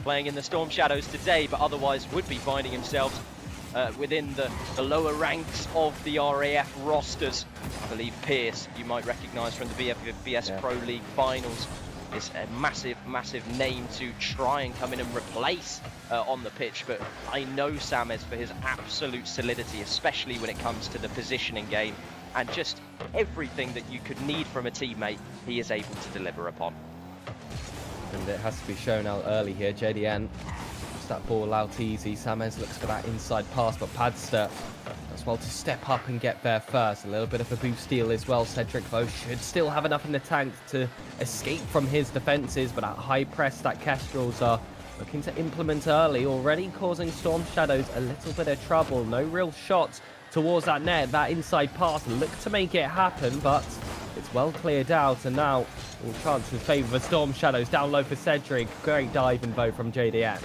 playing in the Storm Shadows today, but otherwise would be finding himself within the lower ranks of the RAF rosters. I believe Pierce, you might recognise from the BFBS Pro League finals is a massive, massive name to try and come in and replace on the pitch. But I know Sames for his absolute solidity, especially when it comes to the positioning game and just everything that you could need from a teammate, he is able to deliver upon. And it has to be shown out early here. JDN puts that ball out easy. Sames looks for that inside pass, but Padster does well to step up and get there first. A little bit of a boost steal as well. Cedric, though, should still have enough in the tank to escape from his defences, but that high press that Kestrels are looking to implement early, already causing Storm Shadows a little bit of trouble. No real shots towards that net. That inside pass looked to make it happen, but it's well cleared out, and now all chances favour the Storm Shadows. Down low for Cedric. Great dive and bow from JDN.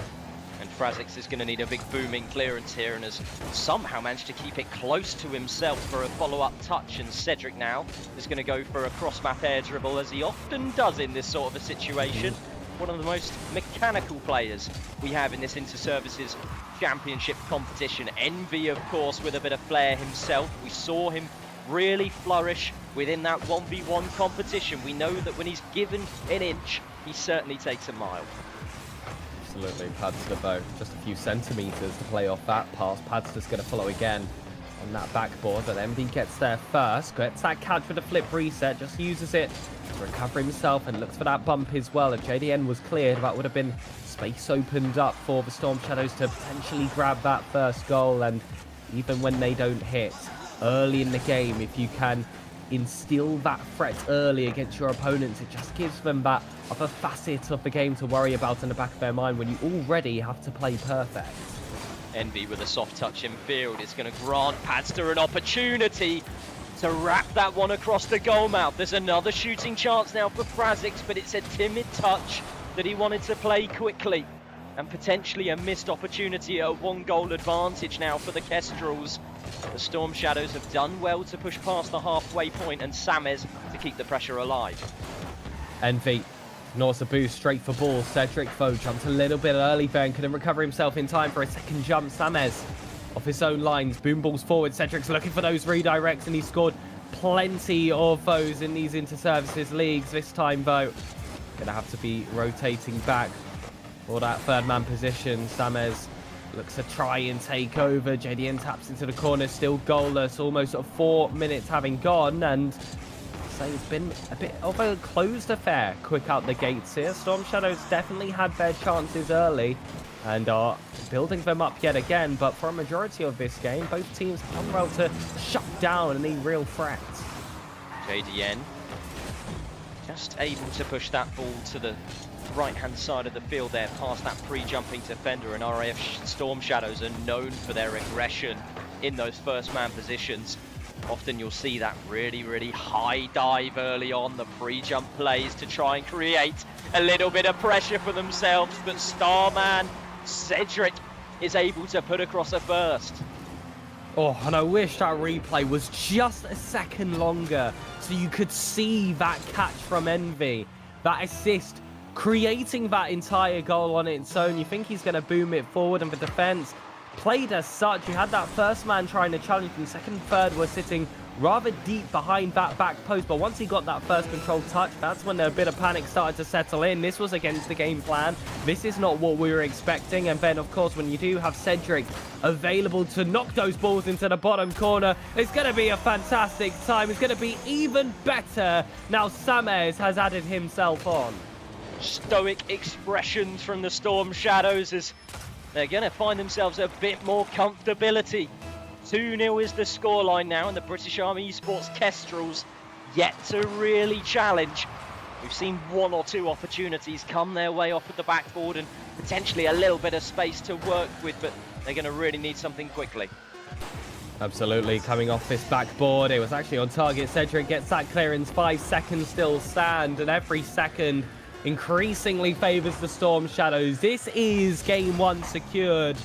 And Frazix is going to need a big booming clearance here and has somehow managed to keep it close to himself for a follow-up touch. And Cedric now is going to go for a cross-map air dribble, as he often does in this sort of a situation. One of the most mechanical players we have in this Interservices Championship competition. Envy, of course, with a bit of flair himself. We saw him really flourish within that 1v1 competition. We know that when he's given an inch, he certainly takes a mile. Absolutely, Padster though, just a few centimetres to play off that pass. Padster's going to follow again on that backboard, but Envy gets there first, gets that catch with a flip reset, just uses it to recover himself and looks for that bump as well. If JDN was cleared, that would have been space opened up for the Storm Shadows to potentially grab that first goal. And even when they don't hit early in the game, if you can instill that threat early against your opponents, it just gives them that other facet of the game to worry about in the back of their mind when you already have to play perfect. Envy with a soft touch in field is going to grant Padster an opportunity to wrap that one across the goal mouth. There's another shooting chance now for Frazix, but it's a timid touch that he wanted to play quickly, and potentially a missed opportunity at a 1-goal advantage now for the Kestrels. The Storm Shadows have done well to push past the halfway point, and Sames to keep the pressure alive. Envy ignores the boost, straight for ball. Cedric, though, jumped a little bit early there and couldn't recover himself in time for a second jump. Sames off his own lines, boom balls forward. Cedric's looking for those redirects, and he scored plenty of those in these Interservices leagues. This time, though, gonna have to be rotating back for that third man position. Sames looks to try and take over. JDN taps into the corner, still goalless, almost 4 minutes having gone, and say it's been a bit of a closed affair quick out the gates here. Storm Shadows definitely had their chances early and are building them up yet again, but for a majority of this game, both teams have done well to shut down any real threats. JDN just able to push that ball to the right-hand side of the field there, past that pre-jumping defender, and RAF Storm Shadows are known for their aggression in those first-man positions. Often you'll see that really, really high dive early on, the pre-jump plays to try and create a little bit of pressure for themselves, but Starman Cedric is able to put across a burst. Oh, and I wish that replay was just a second longer so you could see that catch from Envy, that assist, creating that entire goal on its own. You think he's going to boom it forward, and the defense played as such. You had that first man trying to challenge, and second and third were sitting rather deep behind that back post. But once he got that first control touch, that's when a bit of panic started to settle in. This was against the game plan. This is not what we were expecting. And then, of course, when you do have Cedric available to knock those balls into the bottom corner, it's going to be a fantastic time. It's going to be even better now Sames has added himself on. Stoic expressions from the Storm Shadows as they're going to find themselves a bit more comfortability. 2-0 is the scoreline now, and the British Army Esports Kestrels yet to really challenge. We've seen 1 or 2 opportunities come their way off of the backboard and potentially a little bit of space to work with, but they're going to really need something quickly. Absolutely, coming off this backboard, it was actually on target. Cedric gets that clearance, 5 seconds still stand, and every second increasingly favours the Storm Shadows. This is game 1 secured,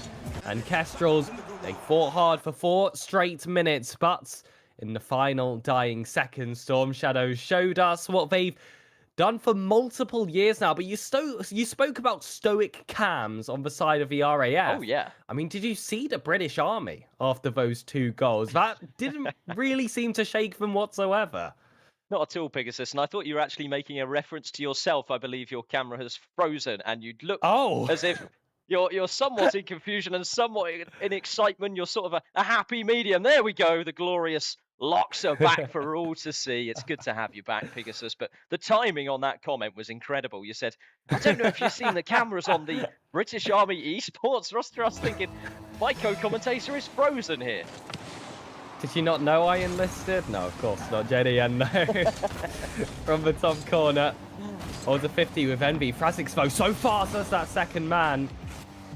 and Kestrels, they fought hard for 4 straight minutes, but in the final dying seconds, Storm Shadows showed us what they've done for multiple years now. But you spoke about stoic cams on the side of the RAF. Oh, yeah. I mean, did you see the British Army after those 2 goals? That didn't really seem to shake them whatsoever. Not at all, Pegasus. And I thought you were actually making a reference to yourself. I believe your camera has frozen and you'd look as if you're somewhat in confusion and somewhat in excitement. You're sort of a happy medium. There we go. The glorious locks are back for all to see. It's good to have you back, Pegasus. But the timing on that comment was incredible. You said, I don't know if you've seen the cameras on the British Army esports roster. I was thinking, my co-commentator is frozen here. Did you not know I enlisted? No, of course not. JDN, no. From the top corner. Order 50 with Envy. Frazixvo so fast as that second man.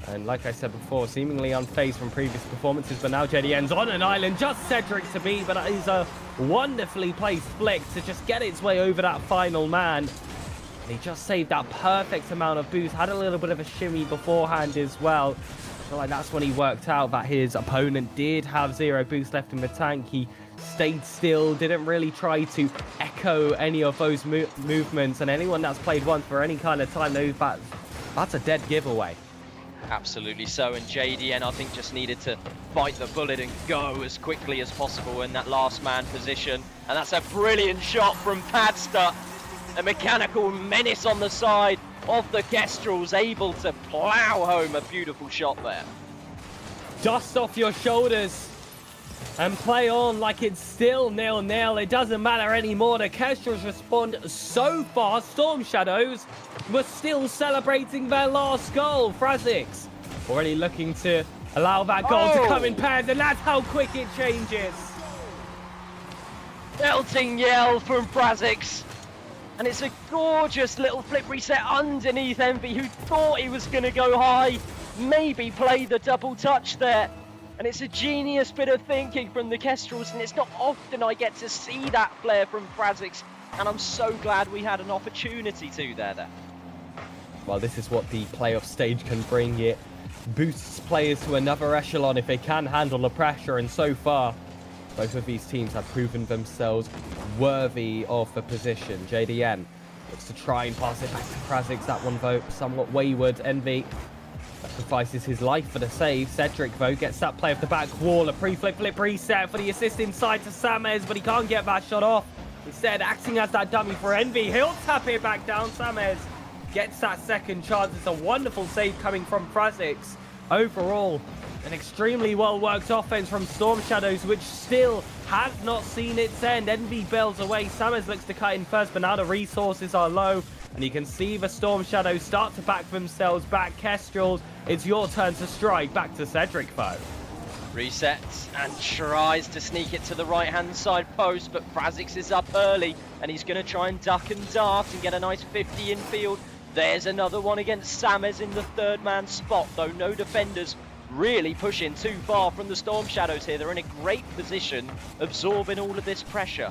And like I said before, seemingly unfazed from previous performances, but now JDN's on an island, just Cedric to beat, but that is a wonderfully placed flick to just get its way over that final man. And he just saved that perfect amount of boost, had a little bit of a shimmy beforehand as well. I feel like that's when he worked out that his opponent did have 0 boost left in the tank. He stayed still, didn't really try to echo any of those movements, and anyone that's played once for any kind of time knows that's a dead giveaway. Absolutely so, and JDN I think just needed to bite the bullet and go as quickly as possible in that last man position, and that's a brilliant shot from Padster. A mechanical menace on the side of the Kestrels, able to plough home a beautiful shot there. Dust off your shoulders and play on like it's still 0-0. It doesn't matter anymore. The Kestrels respond so fast. Storm Shadows were still celebrating their last goal. Frazix already looking to allow that goal to come in pairs, and that's how quick it changes. Belting yell from Frazix. And it's a gorgeous little flip reset underneath Envy, who thought he was going to go high, maybe play the double touch there. And it's a genius bit of thinking from the Kestrels, and it's not often I get to see that flair from Frazix, and I'm so glad we had an opportunity to there. Well, this is what the playoff stage can bring. It boosts players to another echelon if they can handle the pressure, and so far, both of these teams have proven themselves worthy of the position. JDN looks to try and pass it back to Frazix. That one, though, somewhat wayward. Envy sacrifices his life for the save. Cedric, though, gets that play off the back wall. A pre-flip reset for the assist inside to Samez, but he can't get that shot off. Instead, acting as that dummy for Envy. He'll tap it back down. Samez gets that second chance. It's a wonderful save coming from Frazix. Overall, an extremely well-worked offense from Storm Shadows, which still has not seen its end. Envy bails away. Samez looks to cut in first, but now the resources are low, and you can see the Storm Shadows start to back themselves back. Kestrels, it's your turn to strike. Back to Cedric, though. Resets and tries to sneak it to the right-hand side post, but Frazix is up early, and he's going to try and duck and dart and get a nice 50 infield. There's another one against Samez in the third man spot, though no defenders really pushing too far from the Storm Shadows here. They're in a great position, absorbing all of this pressure.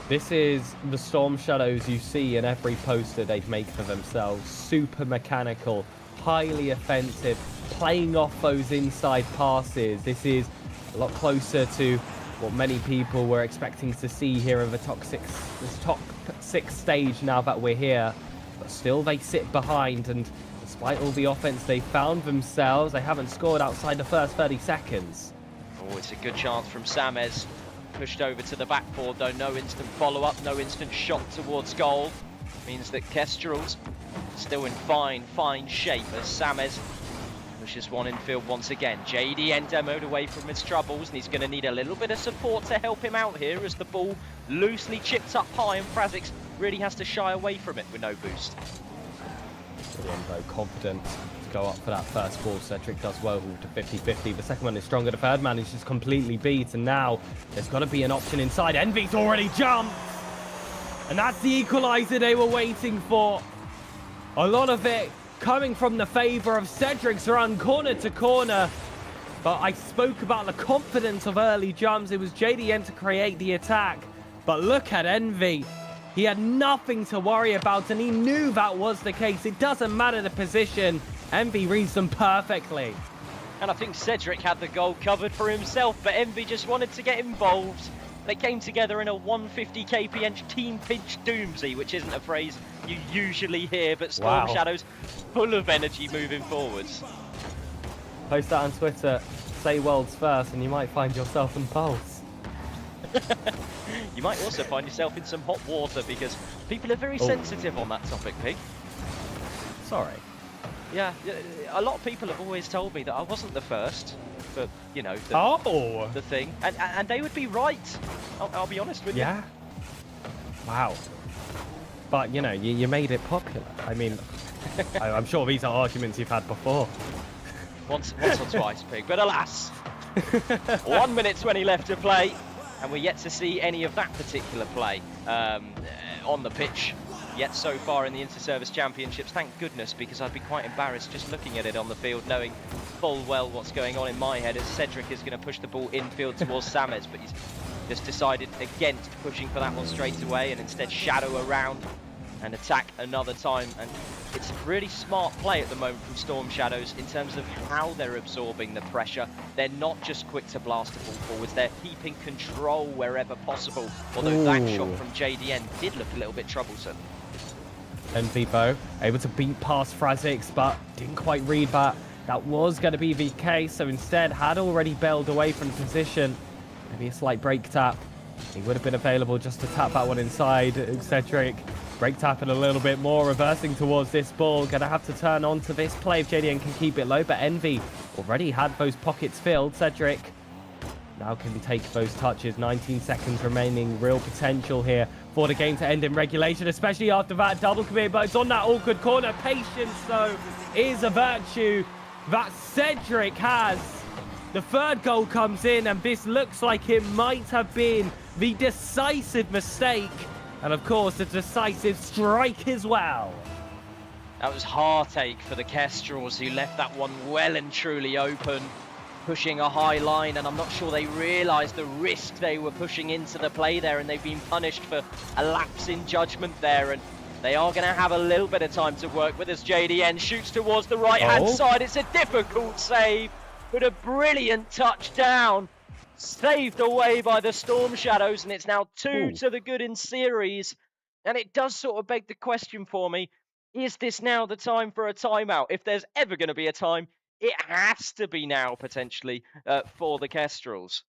This is the Storm Shadows you see in every poster they make for themselves. Super mechanical, highly offensive, playing off those inside passes. This is a lot closer to what many people were expecting to see here in the top six stage now that we're here. But still they sit behind, and despite all the offense they found themselves, they haven't scored outside the first 30 seconds. Oh, it's a good chance from Samez. Pushed over to the backboard, though no instant follow-up, no instant shot towards goal. Means that Kestrels still in fine shape as Samez pushes one infield once again. JDN demoed away from his troubles, and he's going to need a little bit of support to help him out here as the ball loosely chipped up high, and Frazix really has to shy away from it with no boost. JDN very confident to go up for that first ball. Cedric does well to 50-50. The second one is stronger. The third man is just completely beat, and now there's got to be an option inside. Envy's already jumped, and that's the equalizer they were waiting for. A lot of it coming from the favour of Cedric's run corner to corner. But I spoke about the confidence of early jumps. It was JDN to create the attack. But look at Envy. He had nothing to worry about, and he knew that was the case. It doesn't matter the position. Envy reads them perfectly. And I think Cedric had the goal covered for himself, but Envy just wanted to get involved. They came together in a 150 kph team pinch doomsy, which isn't a phrase you usually hear, but Storm Shadows full of energy moving forwards. Post that on Twitter, say worlds first, and you might find yourself in Pulse. You might also find yourself in some hot water because people are very sensitive on that topic, Pig. Sorry. Yeah, a lot of people have always told me that I wasn't the first for, you know, the thing. And they would be right. I'll be honest with you. Yeah. Wow. But, you know, you made it popular. I mean, I'm sure these are arguments you've had before. Once or twice, Pig. But alas, 1 minute 20 left to play. And we're yet to see any of that particular play on the pitch yet so far in the Interservice Championships. Thank goodness, because I'd be quite embarrassed just looking at it on the field, knowing full well what's going on in my head as Cedric is going to push the ball infield towards Sames, but he's just decided against pushing for that one straight away and instead shadow around and attack another time. And it's really smart play at the moment from Storm Shadows in terms of how they're absorbing the pressure. They're not just quick to blast the ball forwards, they're keeping control wherever possible. Although that shot from JDN did look a little bit troublesome. And Vivo able to beat past Frazix, but didn't quite read that. That was going to be the case, so instead had already bailed away from the position. Maybe a slight break tap. He would have been available just to tap that one inside. Cedric break tapping a little bit more, reversing towards this ball. Gonna have to turn on to this play if JDN can keep it low, but Envy already had those pockets filled. Cedric now can take those touches. 19 seconds remaining. Real potential here for the game to end in regulation, especially after that double commit, but it's on that awkward corner. Patience, though, is a virtue that Cedric has. The third goal comes in, and this looks like it might have been the decisive mistake. And of course, the decisive strike as well. That was heartache for the Kestrels, who left that one well and truly open, pushing a high line, and I'm not sure they realised the risk they were pushing into the play there, and they've been punished for a lapse in judgment there, and they are going to have a little bit of time to work with as JDN shoots towards the right-hand side. It's a difficult save, but a brilliant touchdown. Saved away by the Storm Shadows, and it's now 2 to the good in series. And it does sort of beg the question for me, is this now the time for a timeout? If there's ever going to be a time, it has to be now, potentially, for the Kestrels.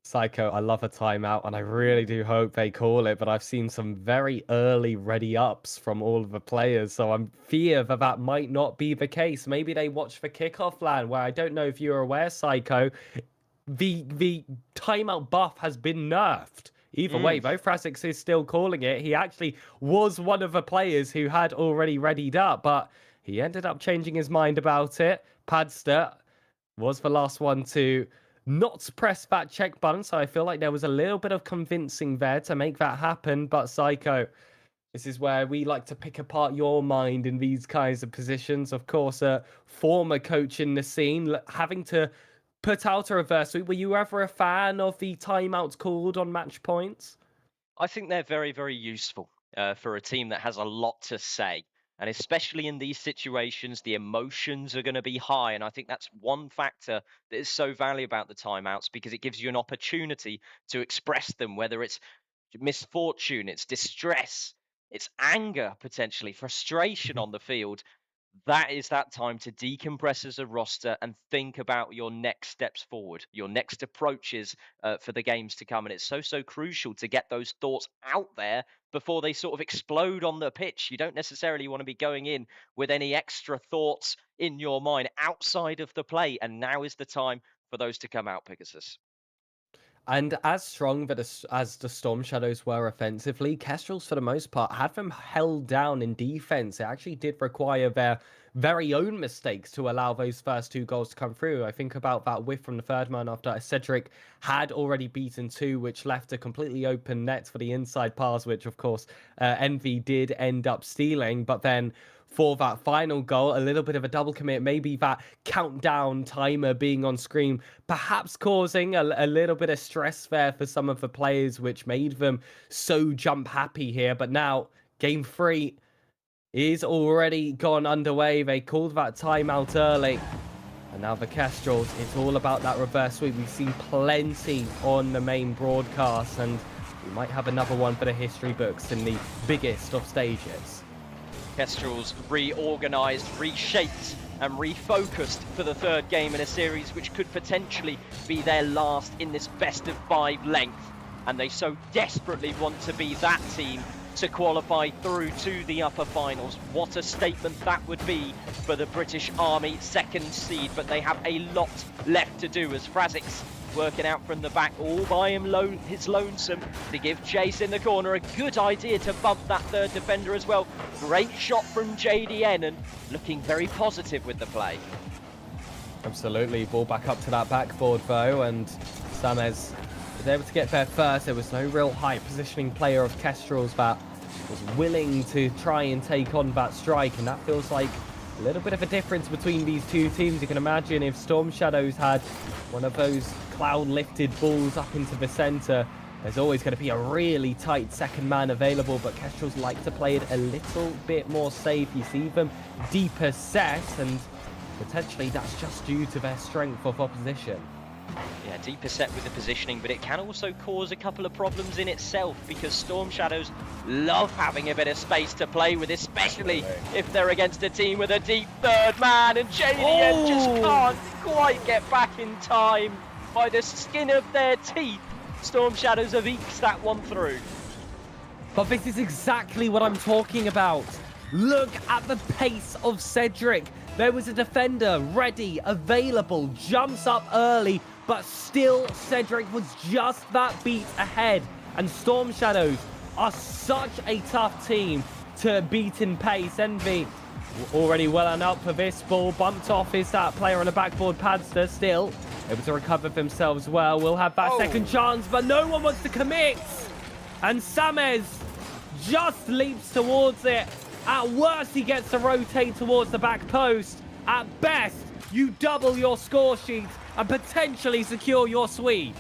Psycho, I love a timeout, and I really do hope they call it, but I've seen some very early ready-ups from all of the players, so I'm fear that that might not be the case. Maybe they watch the kickoff land, where I don't know if you're aware, Psycho, the timeout buff has been nerfed. Either way, though, Frazix is still calling it. He actually was one of the players who had already readied up, but he ended up changing his mind about it. Padster was the last one to not press that check button, so I feel like there was a little bit of convincing there to make that happen. But Psycho, this is where we like to pick apart your mind in these kinds of positions. Of course, a former coach in the scene, having to put out a reverse sweep. Were you ever a fan of the timeouts called on match points? I think they're very, very useful for a team that has a lot to say. And especially in these situations, the emotions are going to be high. And I think that's one factor that is so valuable about the timeouts, because it gives you an opportunity to express them, whether it's misfortune, it's distress, it's anger, potentially frustration on the field. That is that time to decompress as a roster and think about your next steps forward, your next approaches for the games to come. And it's so crucial to get those thoughts out there before they sort of explode on the pitch. You don't necessarily want to be going in with any extra thoughts in your mind outside of the play. And now is the time for those to come out, Pegasus. And as strong as the Storm Shadows were offensively, Kestrels, for the most part, had them held down in defense. It actually did require their very own mistakes to allow those first 2 goals to come through. I think about that whiff from the third man after Cedric had already beaten 2, which left a completely open net for the inside pass, which, of course, Envy did end up stealing. But then for that final goal, a little bit of a double commit, maybe that countdown timer being on screen, perhaps causing a little bit of stress there for some of the players, which made them so jump happy here. But now, game 3 is already gone underway. They called that timeout early. And now the Kestrels, it's all about that reverse sweep. We've seen plenty on the main broadcast, and we might have another one for the history books in the biggest of stages. Kestrels reorganised, reshaped and refocused for the third game in a series which could potentially be their last in this best-of-5 length. And they so desperately want to be that team to qualify through to the upper finals. What a statement that would be for the British Army second seed, but they have a lot left to do as Frazix working out from the back all by his lonesome to give chase in the corner. A good idea to bump that third defender as well. Great shot from JDN and looking very positive with the play. Absolutely, ball back up to that backboard though, and Samez was able to get there first. There was no real high positioning player of Kestrel's that was willing to try and take on that strike, and that feels like a little bit of a difference between these two teams. You can imagine if Storm Shadows had one of those cloud-lifted balls up into the centre, there's always going to be a really tight second man available, but Kestrel's like to play it a little bit more safe. You see them deeper set, and potentially that's just due to their strength of opposition. Yeah, deeper set with the positioning, but it can also cause a couple of problems in itself because Storm Shadows love having a bit of space to play with, especially if they're against a team with a deep third man, and JDN just can't quite get back in time. By the skin of their teeth, Storm Shadows have eked that one through. But this is exactly what I'm talking about. Look at the pace of Cedric. There was a defender ready, available, jumps up early, but still Cedric was just that beat ahead. And Storm Shadows are such a tough team to beat in pace. Envy already well and up for this ball. Bumped off is that player on the backboard, Padster, still able to recover themselves well. We'll have that second chance, but no one wants to commit. And Samez just leaps towards it. At worst, he gets to rotate towards the back post. At best, you double your score sheet and potentially secure your sweep.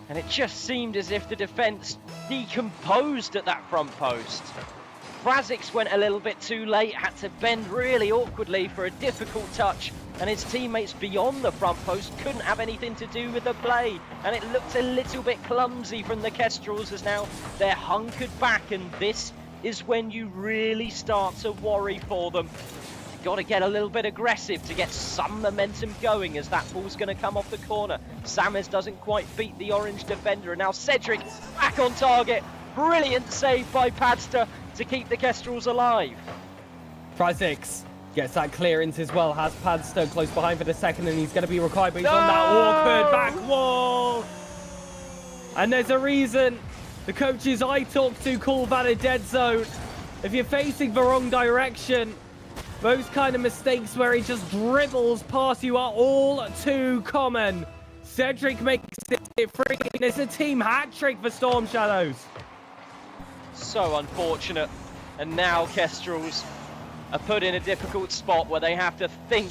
And it just seemed as if the defence decomposed at that front post. Frazix went a little bit too late, had to bend really awkwardly for a difficult touch, and his teammates beyond the front post couldn't have anything to do with the play. And it looked a little bit clumsy from the Kestrels as now they're hunkered back, and this is when you really start to worry for them. You've got to get a little bit aggressive to get some momentum going as that ball's going to come off the corner. Samez doesn't quite beat the orange defender, and now Cedric back on target. Brilliant save by Padster to keep the Kestrels alive. Frazix gets that clearance as well, has Padster close behind for the second, and he's going to be required, but he's on that awkward back wall. And there's a reason the coaches I talk to call that a dead zone. If you're facing the wrong direction, those kind of mistakes where he just dribbles past you are all too common. Cedric makes it free, and it's a team hat-trick for Storm Shadows. So unfortunate. And now Kestrels are put in a difficult spot where they have to think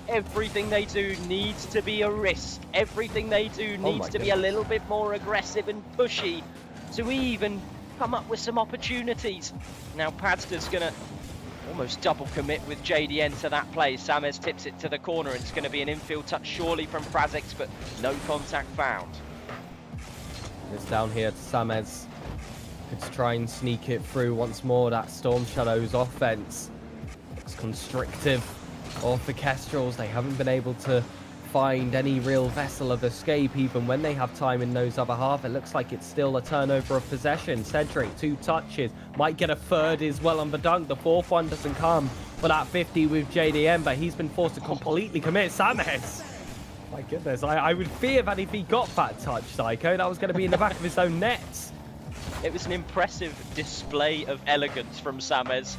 everything they do needs to be a risk. Everything they do needs to be a little bit more aggressive and pushy to even come up with some opportunities. Now Padster's going to almost double commit with JDN to that play. Samez tips it to the corner, and it's going to be an infield touch surely from Frazix, but no contact found. It's down here to Samez. Let's try and sneak it through once more. That Storm Shadows offense looks constrictive of the Kestrels. They haven't been able to find any real vessel of escape even when they have time in those other half. It looks like it's still a turnover of possession. Cedric, 2 touches, might get a third as well on the dunk. The fourth one doesn't come for that 50 with JDM, but he's been forced to completely commit. Samez, my goodness, I would fear that if he got that touch, Psycho, that was going to be in the back of his own nets. It was an impressive display of elegance from Samez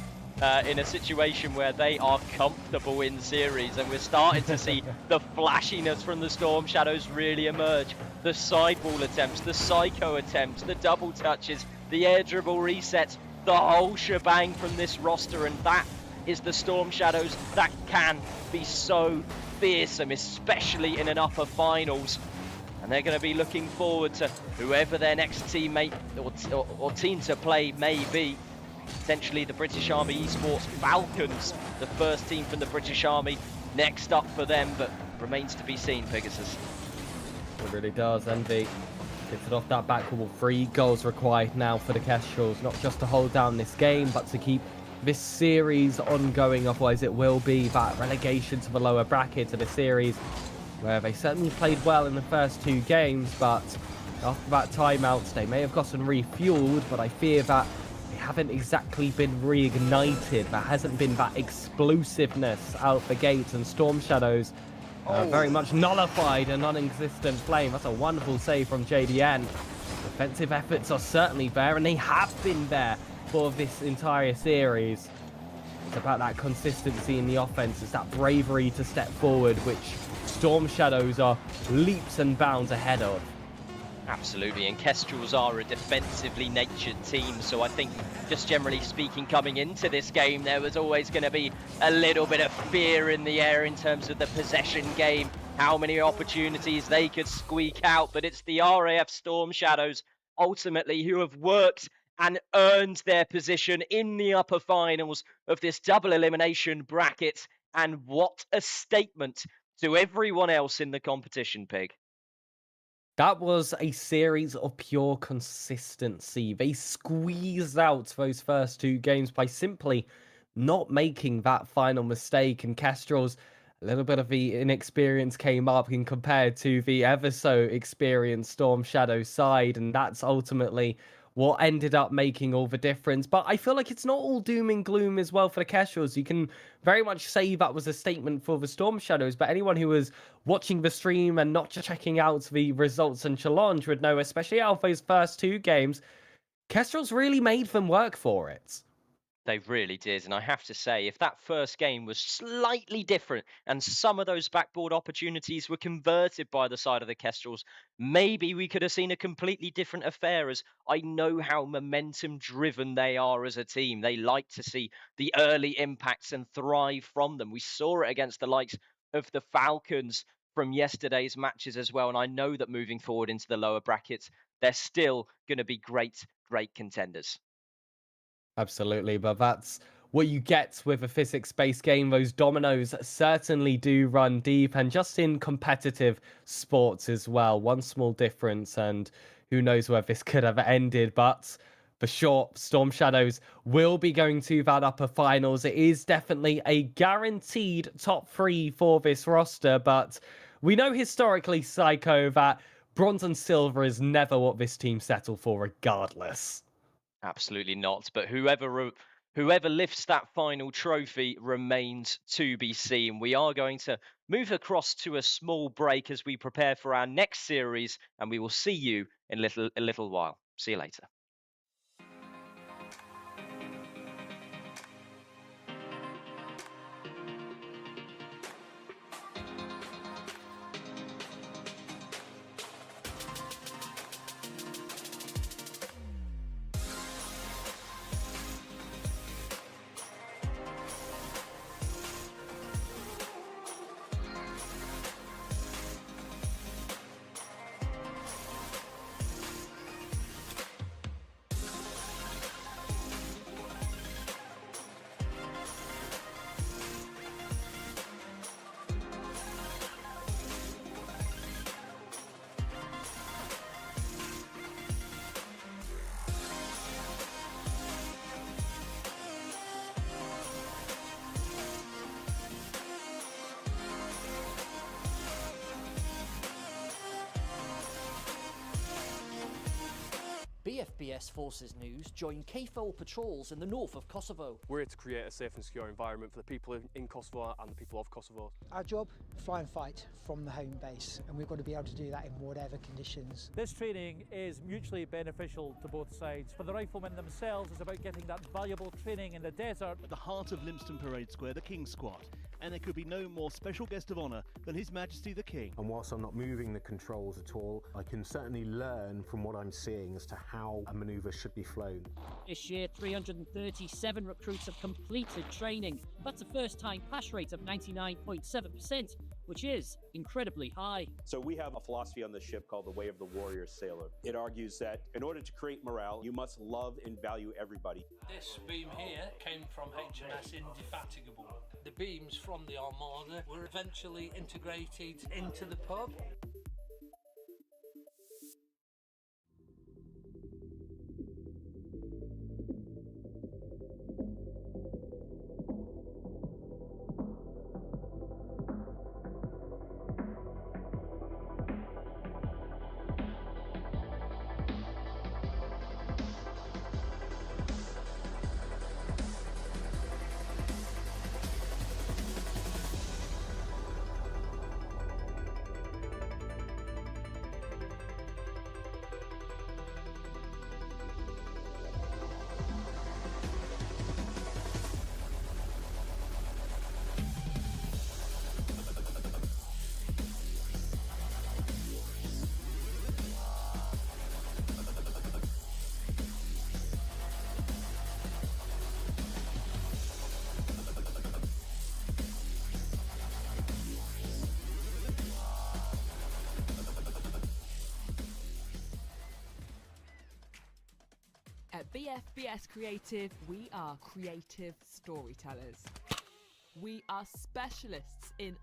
in a situation where they are comfortable in series, and we're starting to see the flashiness from the Storm Shadows really emerge. The sideball attempts, the psycho attempts, the double touches, the air dribble resets, the whole shebang from this roster, and that is the Storm Shadows that can be so fearsome, especially in an upper finals. And they're going to be looking forward to whoever their next teammate or team to play may be. Potentially the British Army Esports Falcons, the first team from the British Army, next up for them, but remains to be seen, Pegasus. It really does. Envy gets it off that back wall. 3 goals required now for the Kestrels, not just to hold down this game, but to keep this series ongoing, otherwise it will be that relegation to the lower bracket of the series, where they certainly played well in the first 2 games, but after that timeout, they may have gotten refueled, but I fear that they haven't exactly been reignited. There hasn't been that explosiveness out the gate, and Storm Shadows very much nullified a non-existent flame. That's a wonderful save from JDN. Defensive efforts are certainly there, and they have been there for this entire series. It's about that consistency in the offense. It's that bravery to step forward, which Storm Shadows are leaps and bounds ahead of. Absolutely, and Kestrels are a defensively natured team, so I think, just generally speaking, coming into this game, there was always going to be a little bit of fear in the air in terms of the possession game, how many opportunities they could squeak out, but it's the RAF Storm Shadows, ultimately, who have worked and earned their position in the upper finals of this double elimination bracket, and what a statement to everyone else in the competition, Pig. That was a series of pure consistency. They squeezed out those first 2 games by simply not making that final mistake. And Kestrels, a little bit of the inexperience came up in compared to the ever so experienced Storm Shadow side. And that's ultimately what ended up making all the difference. But I feel like it's not all doom and gloom as well for the Kestrels. You can very much say that was a statement for the Storm Shadows, but anyone who was watching the stream and not just checking out the results and challenge would know, especially out of those first 2 games, Kestrels really made them work for it. They really did, and I have to say, if that first game was slightly different and some of those backboard opportunities were converted by the side of the Kestrels, maybe we could have seen a completely different affair, as I know how momentum-driven they are as a team. They like to see the early impacts and thrive from them. We saw it against the likes of the Falcons from yesterday's matches as well, and I know that moving forward into the lower brackets, they're still going to be great contenders. Absolutely, but that's what you get with a physics-based game. Those dominoes certainly do run deep, and just in competitive sports as well. One small difference, and who knows where this could have ended, but for sure, Storm Shadows will be going to that upper finals. It is definitely a guaranteed top 3 for this roster, but we know historically, Psycho, that bronze and silver is never what this team settle for regardless. Absolutely not. But whoever lifts that final trophy remains to be seen. We are going to move across to a small break as we prepare for our next series, and we will see you in a little while. See you later. BFBS Forces News join KFOR patrols in the north of Kosovo. We're here to create a safe and secure environment for the people in Kosovo and the people of Kosovo. Our job, fly and fight from the home base, and we've got to be able to do that in whatever conditions. This training is mutually beneficial to both sides. For the riflemen themselves, it's about getting that valuable training in the desert. At the heart of Lympstone Parade Square, the King's Squad. And there could be no more special guest of honour than His Majesty the King. And whilst I'm not moving the controls at all, I can certainly learn from what I'm seeing as to how a manoeuvre should be flown. This year, 337 recruits have completed training. That's a first-time pass rate of 99.7%, which is incredibly high. So we have a philosophy on the ship called the Way of the Warrior Sailor. It argues that in order to create morale, you must love and value everybody. This beam here came from HMS Indefatigable. The beams from the Armada were eventually integrated into the pub. EFBS Creative, we are creative storytellers. We are specialists in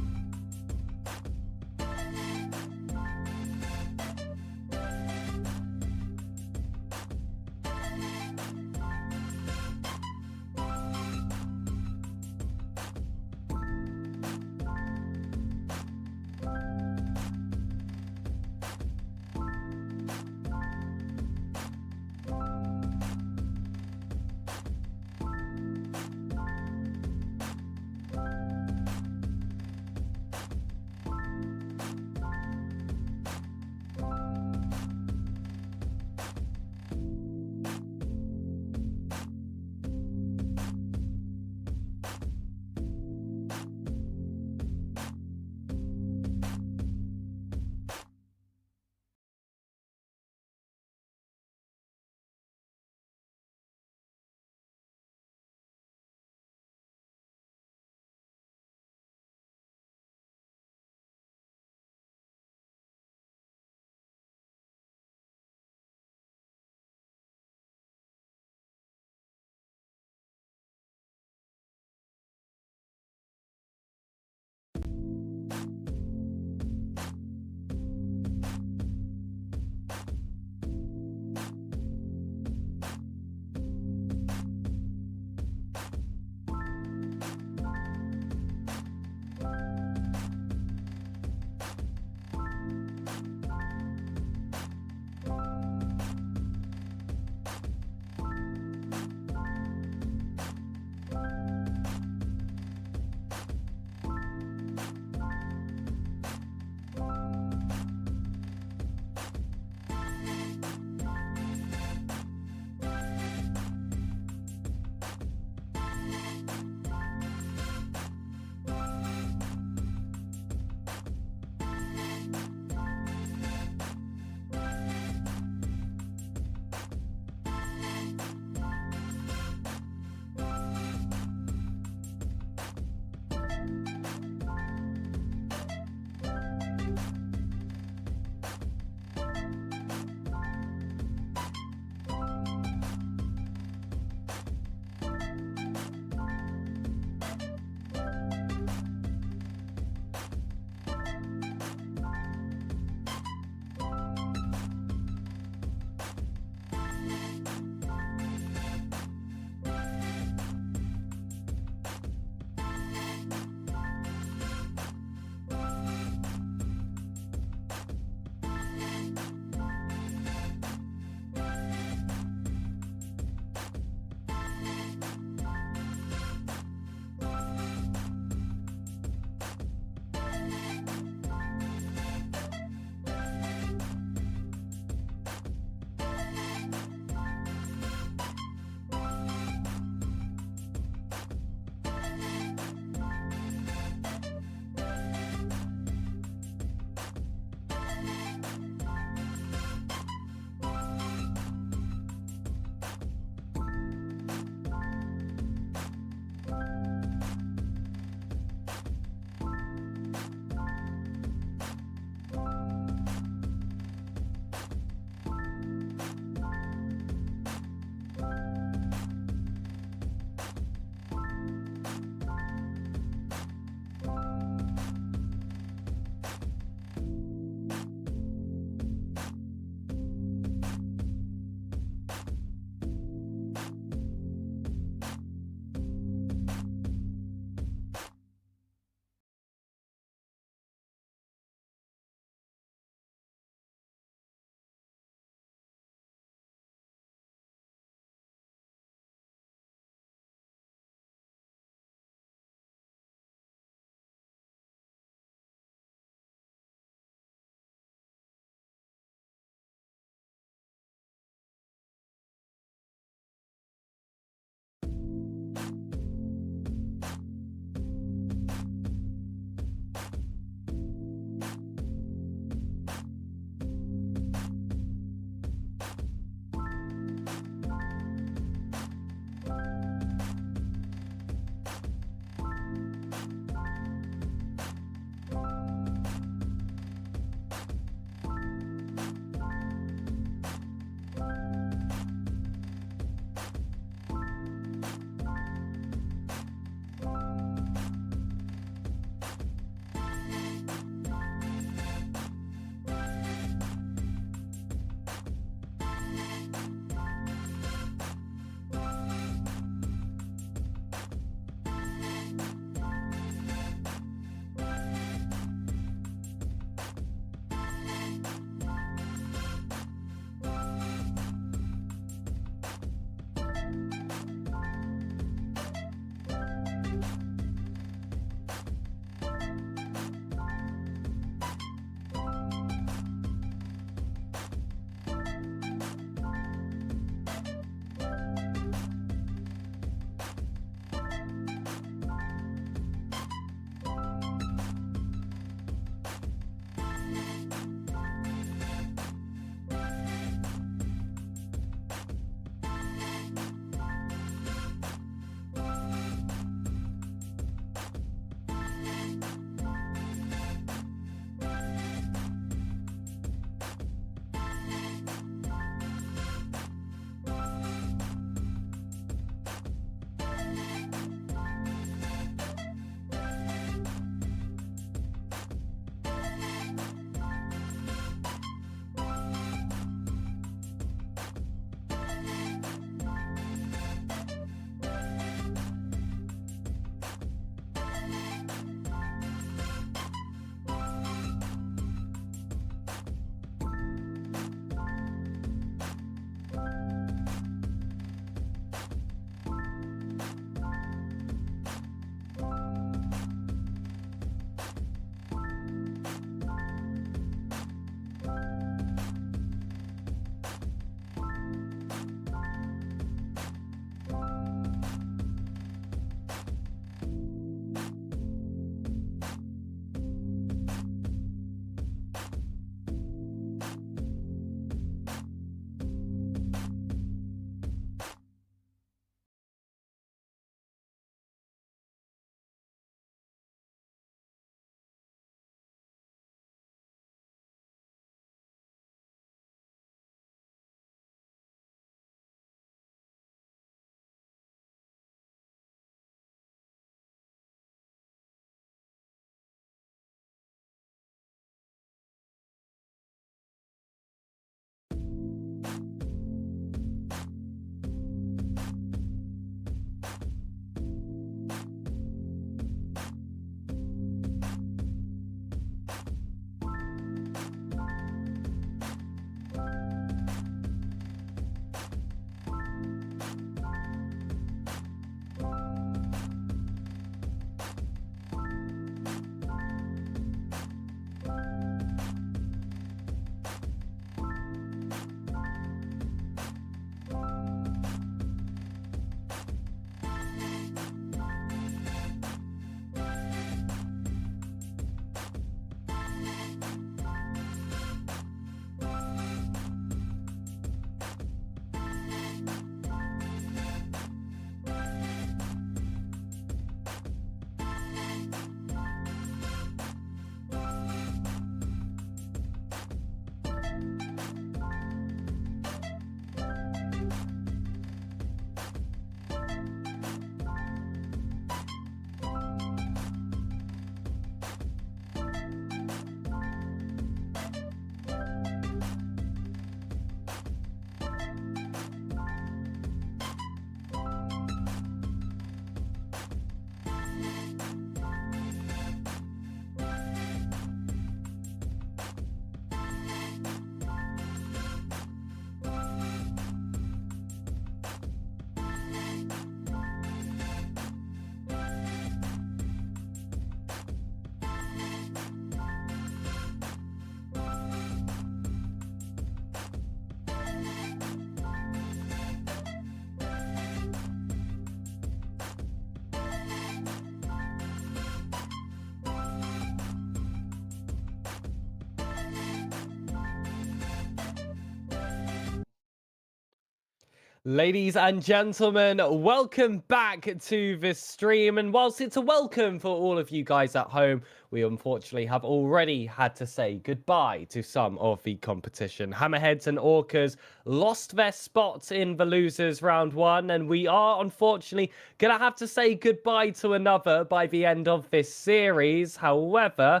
Ladies and gentlemen, welcome back to this stream. And whilst it's a welcome for all of you guys at home, we unfortunately have already had to say goodbye to some of the competition. Hammerheads and Orcas lost their spots in the losers round 1, and we are unfortunately going to have to say goodbye to another by the end of this series. However,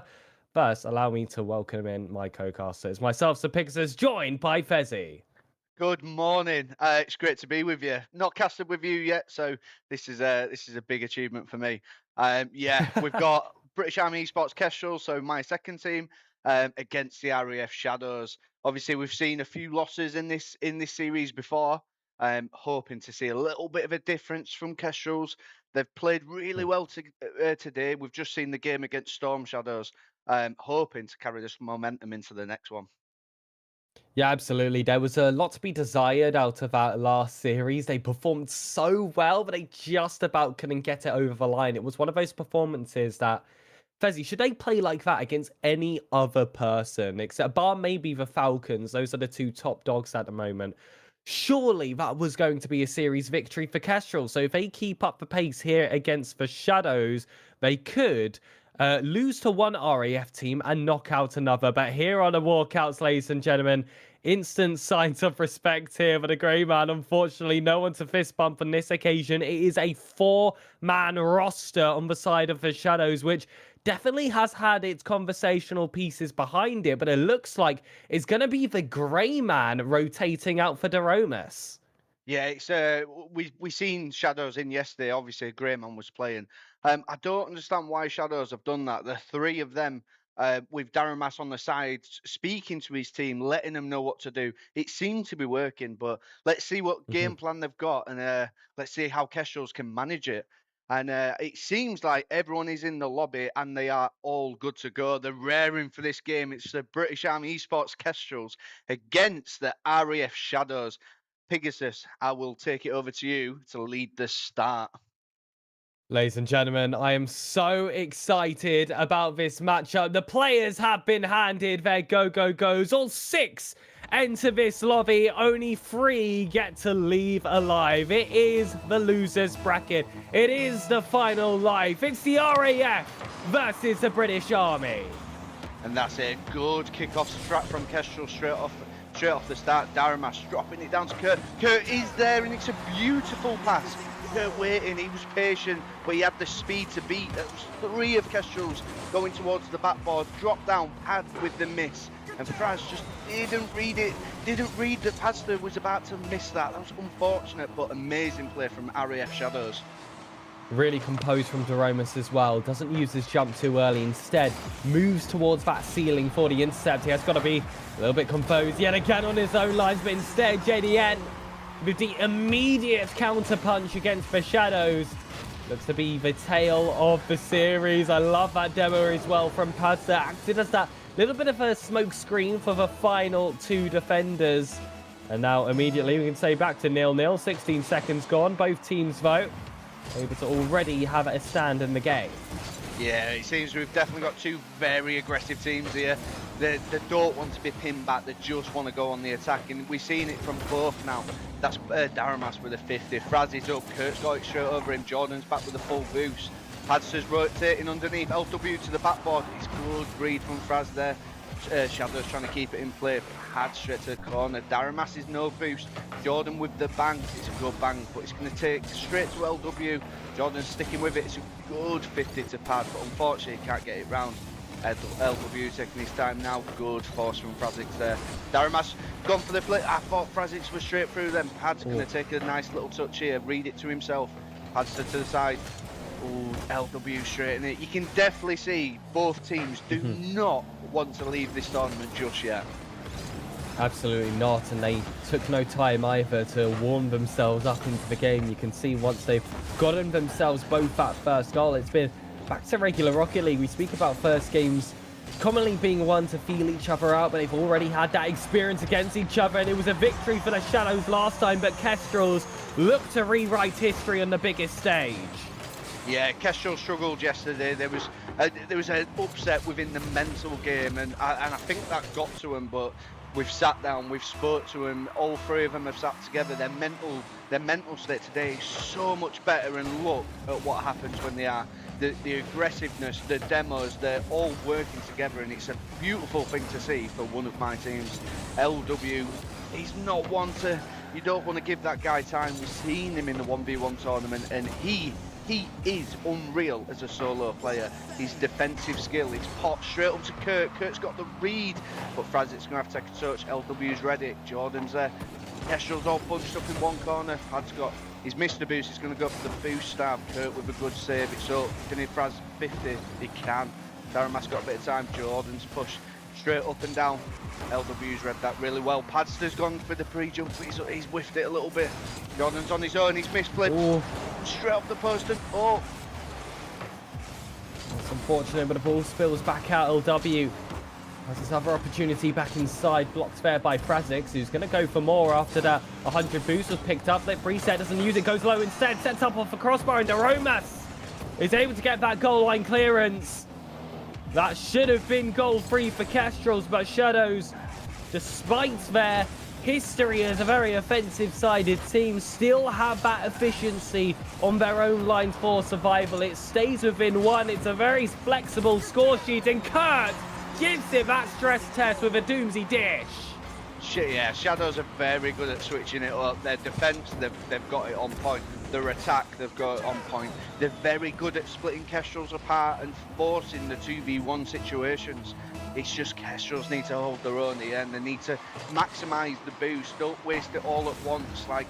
first, allow me to welcome in my co-casters. Myself, Sir Pixels, joined by Fezzy. Good morning. It's great to be with you. Not casted with you yet, so this is a big achievement for me. Yeah, we've got British Army Esports Kestrel, so my second team, against the RAF Shadows. Obviously, we've seen a few losses in this series before. Hoping to see a little bit of a difference from Kestrel's. They've played really well today. We've just seen the game against Storm Shadows. Hoping to carry this momentum into the next one. Yeah, absolutely. There was a lot to be desired out of that last series. They performed so well, but they just about couldn't get it over the line. It was one of those performances that, Fezzy, should they play like that against any other person, except bar maybe the Falcons? Those are the two top dogs at the moment. Surely that was going to be a series victory for Kestrel. So if they keep up the pace here against the Shadows, they could lose to one RAF team and knock out another. But here are the walkouts, ladies and gentlemen. Instant signs of respect here for the Grey Man. Unfortunately, no one to fist bump on this occasion. It is a 4-man roster on the side of the Shadows, which definitely has had its conversational pieces behind it. But it looks like it's going to be the Grey Man rotating out for Daromas. Yeah, it's we seen Shadows in yesterday. Obviously, Greyman was playing. I don't understand why Shadows have done that. The three of them, with Darren Mass on the side, speaking to his team, letting them know what to do. It seemed to be working, but let's see what game plan they've got, and let's see how Kestrels can manage it. And it seems like everyone is in the lobby and they are all good to go. They're raring for this game. It's the British Army Esports Kestrels against the RAF Shadows. Pegasus, I will take it over to you to lead the start. Ladies and gentlemen, I am so excited about this matchup. The players have been handed their go-go-goes. All 6 enter this lobby. Only 3 get to leave alive. It is the losers bracket. It is the final life. It's the RAF versus the British Army. And that's a good kick-off strat from Kestrel straight off the start. Daramas dropping it down to Kurt. Kurt is there, and it's a beautiful pass. Kurt waiting, he was patient, but he had the speed to beat. It was 3 of Kestrels going towards the backboard. Drop down, pad with the miss. And Fraz just didn't read it. Didn't read that Padster was about to miss that. That was unfortunate, but amazing play from RAF Shadows. Really composed from Daromas as well. Doesn't use his jump too early. Instead, moves towards that ceiling for the intercept. He has got to be a little bit composed yet again on his own lines. But instead, JDN, with the immediate counter punch against the Shadows, looks to be the tail of the series. I love that demo as well from Padster. Acted as that little bit of a smoke screen for the final 2 defenders. And now immediately we can say back to 0-0. 16 seconds gone. Both teams vote. Able to already have a stand in the game. Yeah, it seems we've definitely got 2 very aggressive teams here. They don't want to be pinned back, they just want to go on the attack, and we've seen it from both now. That's Daramas with a 50, Fraz is up, Kurt's got it straight over him, Jordan's back with a full boost. Padster's rotating underneath, LW to the backboard, it's good read from Fraz there. Shadow's trying to keep it in play. Had straight to the corner. Daramas is no boost. Jordan with the bang. It's a good bang, but it's going to take straight to LW. Jordan's sticking with it. It's a good 50 to pad, but unfortunately he can't get it round. LW taking his time now. Good force from Frazix there. Daramas gone for the flick. I thought Frazix was straight through them. Pad's going to take a nice little touch here. Read it to himself. Padster to the side. Ooh, LW straight in it. You can definitely see both teams do not want to leave this tournament just yet. Absolutely not, and they took no time either to warm themselves up into the game. You can see once they've gotten themselves both that first goal, it's been back to regular Rocket League. We speak about first games commonly being one to feel each other out, but they've already had that experience against each other, and it was a victory for the Shadows last time, but Kestrels look to rewrite history on the biggest stage. Yeah, Kestrel struggled yesterday. There was an upset within the mental game, and I think that got to him. But We've sat down, we've spoke to them, all three of them have sat together. Their mental state today is so much better, and look at what happens when they are. The aggressiveness, the demos, they're all working together, and it's a beautiful thing to see for one of my teams. LW, he's not one to, you don't want to give that guy time. We've seen him in the 1v1 tournament, and he is unreal as a solo player. His defensive skill, it's popped straight up to Kurt. Kurt's got the read, but Frazik's going to have to take a touch. LW's ready, Jordan's there. Kestrel's all bunched up in one corner. Pad's got, he's missed the boost, he's going to go for the boost stab. Kurt with a good save, it's up. Can he Fraz 50? He can. Daramas got a bit of time, Jordan's pushed straight up and down. LW's read that really well. Padster's gone for the pre-jump, but he's whiffed it a little bit. Jordan's on his own, he's misflipped. Straight off the post and That's unfortunate, but the ball spills back out. LW has this other opportunity back inside, blocked there by Frazix, who's going to go for more after that 100 boost was picked up. That preset doesn't use it, goes low instead, sets up off a crossbar, and Daromas is able to get that goal line clearance. That should have been goal free for Kestrels, but Shadows, despite their history as a very offensive-sided team, still have that efficiency on their own lines for survival. It stays within one. It's a very flexible score sheet, and Kurt gives it that stress test with a Doomsy dish. Yeah, Shadows are very good at switching it up. Their defense, they've got it on point. Their attack, they've got it on point. They're very good at splitting Kestrels apart and forcing the 2v1 situations. It's just Kestrels need to hold their own here, and they need to maximise the boost. Don't waste it all at once. Like,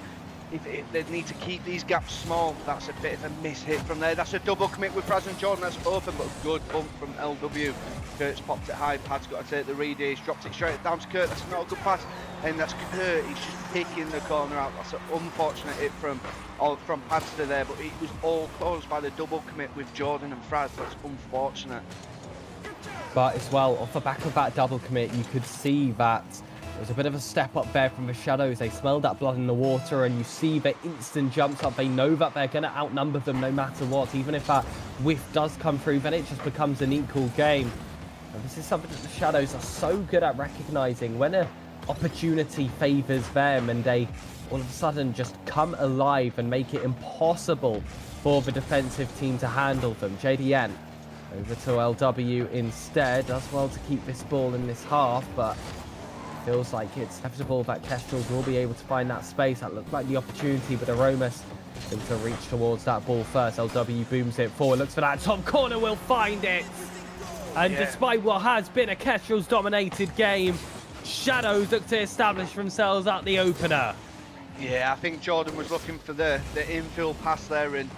if they need to keep these gaps small. That's a bit of a miss-hit from there. That's a double commit with Praz and Jordan. That's open, but a good bump from LW. Kurt's popped it high. Pad's got to take the read here. He's dropped it straight down to Kurt. That's not a good pass. And that's Kurt. He's just picking the corner out. That's an unfortunate hit from Padster there, but it was all closed by the double commit with Jordan and Fraz. That's unfortunate. But as well, off the back of that double commit, you could see that there was a bit of a step up there from the Shadows. They smelled that blood in the water, and you see the instant jumps up. They know that they're going to outnumber them no matter what. Even if that whiff does come through, then it just becomes an equal game. And this is something that the Shadows are so good at recognising. When an opportunity favours them and they all of a sudden just come alive and make it impossible for the defensive team to handle them. JDN over to LW instead. Does well to keep this ball in this half, but feels like it's inevitable that Kestrels will be able to find that space. That looked like the opportunity, but Aromas seems to reach towards that ball first. LW booms it forward, looks for that top corner, will find it. And despite what has been a Kestrels dominated game, Shadows look to establish themselves at the opener. Yeah, I think Jordan was looking for the infield pass there, and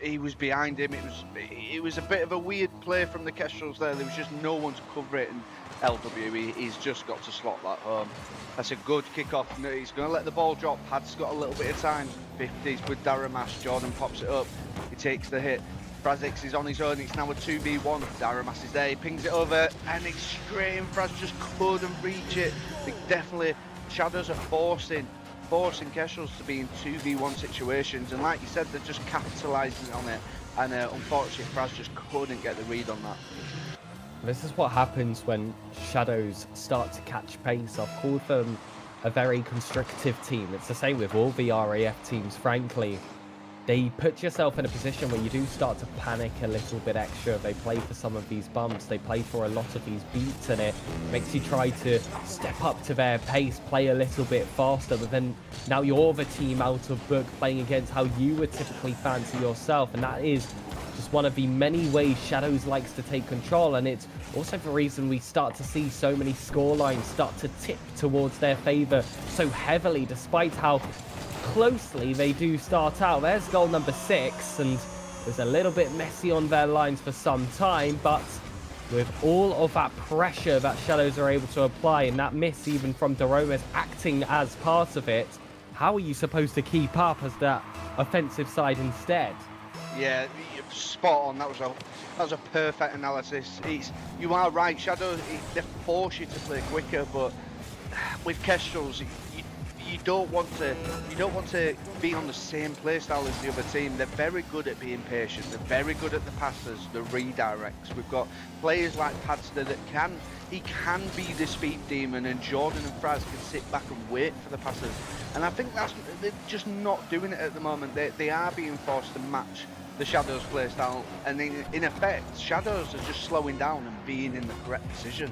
he was behind him. It was a bit of a weird play from the Kestrels there. There was just no one to cover it, and LW, he's just got to slot that home. That's a good kick-off. He's going to let the ball drop. Pad's got a little bit of time. 50s with Daramas. Jordan pops it up. He takes the hit. Frazix is on his own. It's now a 2v1. Daramas is there. He pings it over, and it's straight in. Fraz just couldn't reach it. Definitely, Shadows are forcing Kestrels to be in 2v1 situations, and like you said, they're just capitalising on it, and unfortunately Fraz just couldn't get the read on that. This is what happens when Shadows start to catch pace. I've called them a very constrictive team. It's the same with all the RAF teams, frankly. They put yourself in a position where you do start to panic a little bit extra. They play for some of these bumps. They play for a lot of these beats, and it makes you try to step up to their pace, play a little bit faster. But then now you're the team out of book, playing against how you would typically fancy yourself. And that is just one of the many ways Shadows likes to take control. And it's also the reason we start to see so many scorelines start to tip towards their favour so heavily, despite how closely they do start out. There's goal number 6, and it was a little bit messy on their lines for some time, but with all of that pressure that Shadows are able to apply, and that miss even from Daromas acting as part of it, how are you supposed to keep up as that offensive side instead? Yeah, spot on. That was a perfect analysis. You are right. Shadows, they force you to play quicker, but with Kestrels, you don't want to be on the same playstyle as the other team. They're very good at being patient. They're very good at the passes, the redirects. We've got players like Padster that can be the speed demon, and Jordan and Fraz can sit back and wait for the passes. And I think they're just not doing it at the moment. They are being forced to match the Shadows playstyle, and in effect, Shadows are just slowing down and being in the correct position.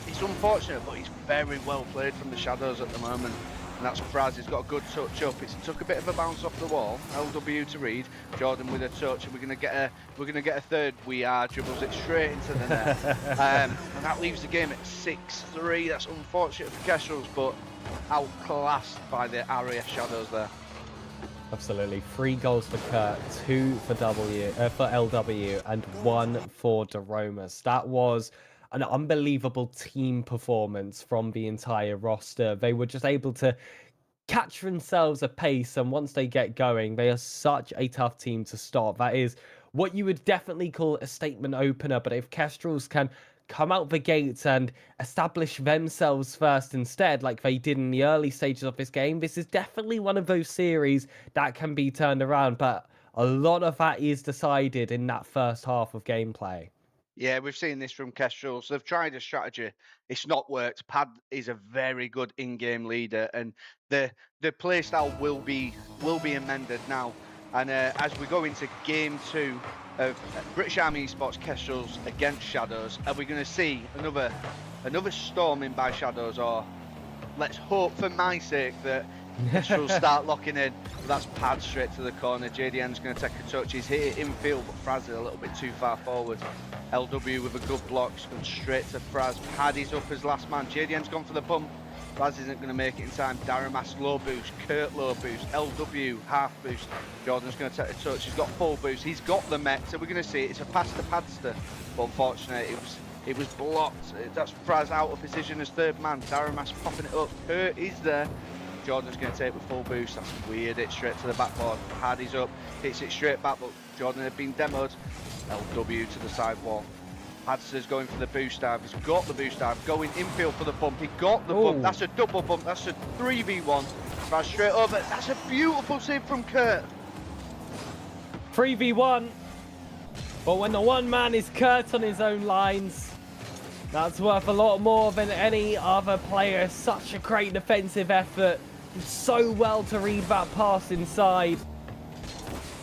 It's unfortunate, but it's very well played from the Shadows at the moment. And that's Fraz. He's got a good touch up. It took a bit of a bounce off the wall. LW to read. Jordan with a touch, and we're gonna get a third. We are dribbles it straight into the net, and that leaves the game at 6-3. That's unfortunate for Kestrels, but outclassed by the RAF Shadows there. Absolutely. 3 goals for Kurt, 2 for LW, and 1 for Daromas. That was an unbelievable team performance from the entire roster. They were just able to catch themselves a pace, and once they get going, they are such a tough team to stop. That is what you would definitely call a statement opener, but if Kestrels can come out the gates and establish themselves first instead, like they did in the early stages of this game, this is definitely one of those series that can be turned around, but a lot of that is decided in that first half of gameplay. Yeah, we've seen this from Kestrels. They've tried a strategy. It's not worked. Pad is a very good in-game leader, and the playstyle will be amended now. And as we go into Game 2 of British Army Esports Kestrels against Shadows, are we going to see another storming by Shadows, or let's hope for my sake that Kestrels start locking in? But that's Pad straight to the corner. JDN's going to take a touch. He's hit it infield, but Fraz is a little bit too far forward. LW with a good block, he's gone straight to Fraz. Pad is up as last man. JDN's gone for the bump. Fraz isn't going to make it in time. Daramas low boost, Kurt low boost, LW half boost. Jordan's going to take a touch. He's got full boost. He's got the mech, so we're going to see it. It's a pass to Padster, but unfortunately it was blocked. That's Fraz out of position as third man. Daramas popping it up. Kurt is there. Jordan's going to take with full boost. That's weird. It straight to the backboard. Pad is up, hits it straight back, but Jordan had been demoed. LW to the side wall. Padster's going for the boost dive. He's got the boost dive. Going infield for the bump. He got the bump. That's a double bump. That's a 3v1. Fraz straight over. That's a beautiful save from Kurt. 3v1. But when the one man is Kurt on his own lines, that's worth a lot more than any other player. Such a great defensive effort. So well to read that pass inside.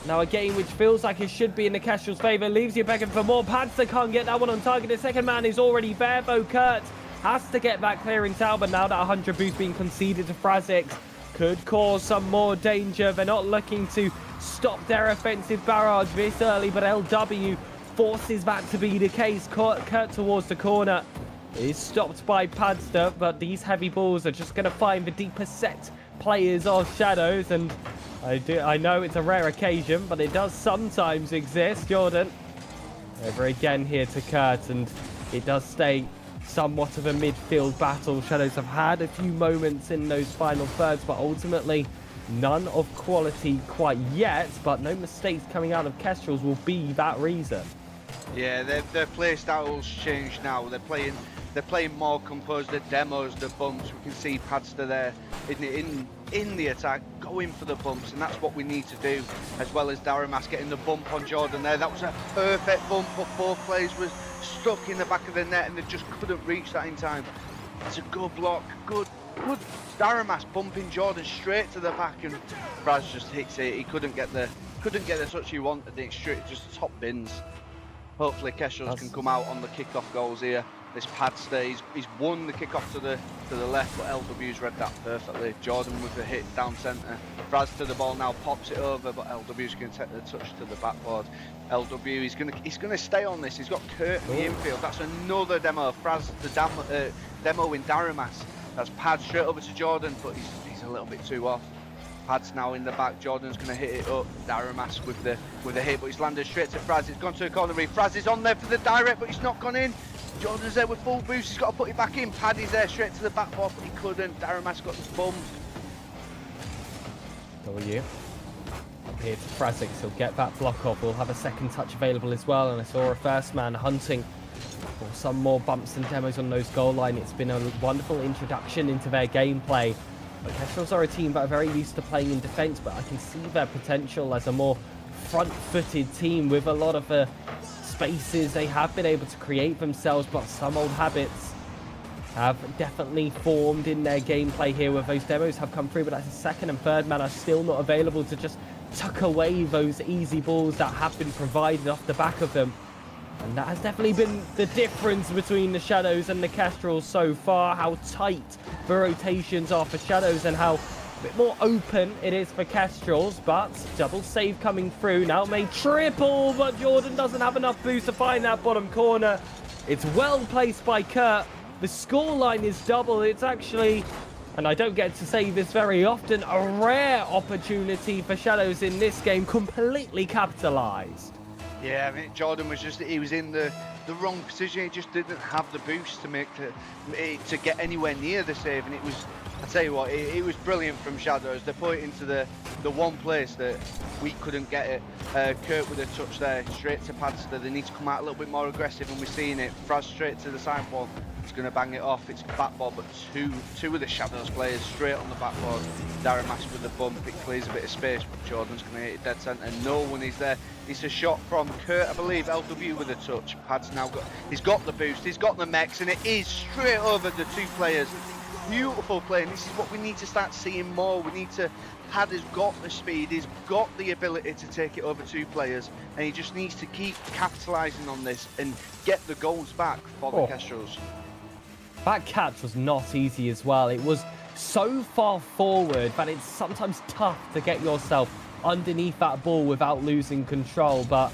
Now a game which feels like it should be in the Kestrels' favour. Leaves you begging for more. Padster can't get that one on target. The second man is already there, though. Kurt has to get that clearing tower, but now that 100 boost being conceded to Frazix could cause some more danger. They're not looking to stop their offensive barrage this early, but LW forces that to be the case. Kurt towards the corner is stopped by Padster, but these heavy balls are just going to find the deeper set players of Shadows, and I know it's a rare occasion, but it does sometimes exist. Jordan over again here to Kurt, and it does stay somewhat of a midfield battle. Shadows have had a few moments in those final thirds, but ultimately none of quality quite yet. But no mistakes coming out of Kestrels will be that reason. Yeah, their play styles changed now. They're playing more composed. The demos, the bumps. We can see Padster there in the attack, going for the bumps, and that's what we need to do, as well as Daramas getting the bump on Jordan there. That was a perfect bump, but both players were stuck in the back of the net, and they just couldn't reach that in time. It's a good block, good Daramas bumping Jordan straight to the back, and Fraz just hits it. He couldn't get the touch he wanted. It straight just top bins. Hopefully Kestrels can come out on the kickoff goals here. This Padster, he's won the kickoff to the left, but LW's read that perfectly. Jordan with the hit down centre. Fraz to the ball now, pops it over, but LW's going to take the touch to the backboard. LW, he's going to stay on this. He's got Kurt in the infield. That's another demo. Fraz the demo in Daramas. That's Pad straight over to Jordan, but he's a little bit too off. Pad's now in the back. Jordan's going to hit it up. Daramas with the hit, but he's landed straight to Fraz. It's gone to the corner. Fraz is on there for the direct, but he's not gone in. Jordan's there with full boost. He's got to put it back in. Paddy's there straight to the backboard, but he couldn't. Daramas got the bump. W up here to Frazix. He'll get that block off. We'll have a second touch available as well, and I saw a first man hunting for some more bumps and demos on those goal line. It's been a wonderful introduction into their gameplay. But Kestrels are a team that are very used to playing in defence, but I can see their potential as a more front-footed team with a lot of the spaces they have been able to create themselves, but some old habits have definitely formed in their gameplay here with those demos have come through, but as a second and third man are still not available to just tuck away those easy balls that have been provided off the back of them. And that has definitely been the difference between the Shadows and the Kestrels so far, how tight the rotations are for Shadows and how a bit more open it is for Kestrels, but double save coming through. Now made triple, but Jordan doesn't have enough boost to find that bottom corner. It's well placed by Kurt. The scoreline is double. It's actually, and I don't get to say this very often, a rare opportunity for Shadows in this game, completely capitalized. Yeah, I mean, Jordan was he was in the wrong position. He just didn't have the boost to get anywhere near the save, and it was, I tell you what, it was brilliant from Shadows. They put it into the one place that we couldn't get it. Kurt with a touch there, straight to Padster. They need to come out a little bit more aggressive, and we're seeing it. Fraz straight to the sideboard. It's going to bang it off. It's backboard, but two of the Shadows players straight on the backboard. Daramas with the bump. It clears a bit of space, but Jordan's going to hit it dead centre. No one is there. It's a shot from Kurt, I believe. LW with a touch. Pad's now he's got the boost. He's got the mechs, and it is straight over the two players. Beautiful play, and this is what we need to start seeing more. We need to. Pad has got the speed, he's got the ability to take it over two players, and he just needs to keep capitalising on this and get the goals back for the Kestrels. That catch was not easy as well. It was so far forward that it's sometimes tough to get yourself underneath that ball without losing control, but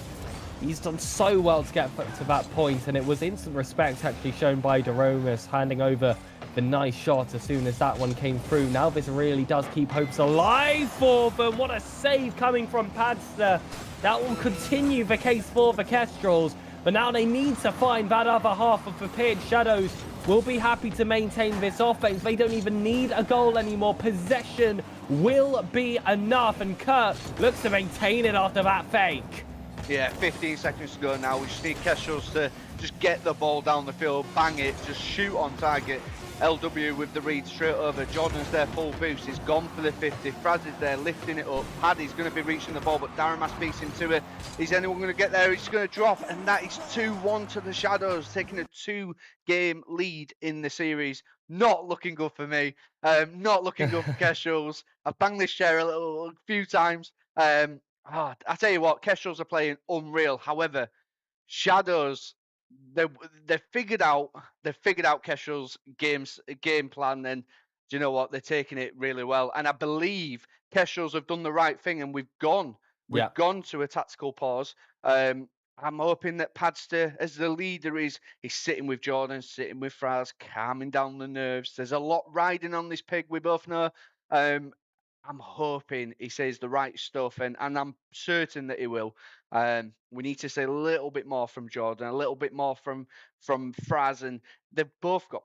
he's done so well to get to that point, and it was instant respect actually shown by Daromas, handing over the nice shot as soon as that one came through. Now this really does keep hopes alive for them. What a save coming from Padster. That will continue the case for the Kestrels, but now they need to find that other half of the pitch. Shadows will be happy to maintain this offense. They don't even need a goal anymore. Possession will be enough, and Kurt looks to maintain it after that fake. Yeah, 15 seconds to go now. We just need Kestrels to just get the ball down the field, bang it, just shoot on target. LW with the read straight over. Jordan's there full boost. He's gone for the 50. Fraz is there lifting it up. Paddy's going to be reaching the ball, but Daramas beats him to it. Is anyone going to get there? He's going to drop, and that is 2-1 to the Shadows, taking a 2-game lead in the series. Not looking good for me. Not looking good for Kestrels. I've banged this chair a few times. I tell you what, Kestrels are playing unreal. However, Shadows, they've figured out Kestrel's game plan, and do you know what? They're taking it really well. And I believe Kestrels have done the right thing, and we've gone to a tactical pause. I'm hoping that Padster, as the leader, he's sitting with Jordan, sitting with Fraz, calming down the nerves. There's a lot riding on this pig, we both know. I'm hoping he says the right stuff, and I'm certain that he will. We need to say a little bit more from Jordan, a little bit more from Fraz, and they've both got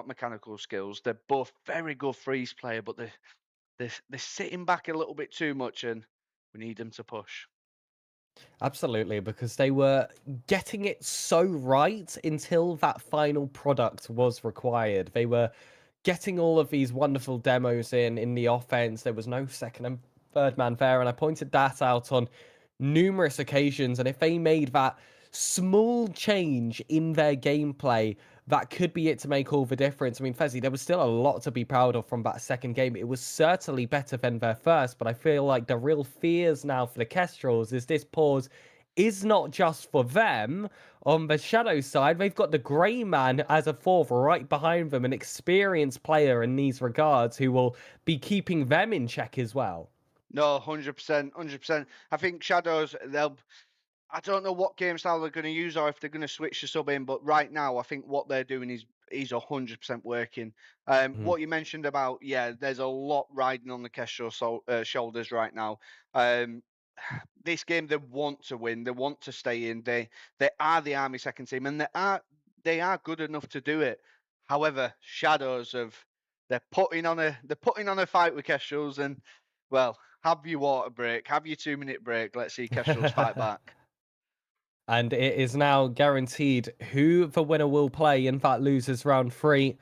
mechanical skills. They're both very good freeze player, but they're sitting back a little bit too much, and we need them to push. Absolutely, because they were getting it so right until that final product was required. They were getting all of these wonderful demos in the offense. There was no second and third man there, and I pointed that out on numerous occasions. And if they made that small change in their gameplay, that could be it to make all the difference. I mean, Fezzi, there was still a lot to be proud of from that second game. It was certainly better than their first, but I feel like the real fears now for the Kestrels is this pause is not just for them. On the Shadow side, they've got the Grey Man as a fourth right behind them, an experienced player in these regards who will be keeping them in check as well. No, 100%, 100%. I think Shadows, I don't know what game style they're going to use or if they're going to switch the sub in, but right now I think what they're doing is 100% working. What you mentioned about, there's a lot riding on the Kestrel shoulders right now. This game they want to win, they want to stay in. They are the Army second team, and they are good enough to do it. However, Shadows they're putting on a fight with Kestrels, and well, have your water break, have your 2-minute break. Let's see Kestrels fight back. And it is now guaranteed who the winner will play in that losers round 3.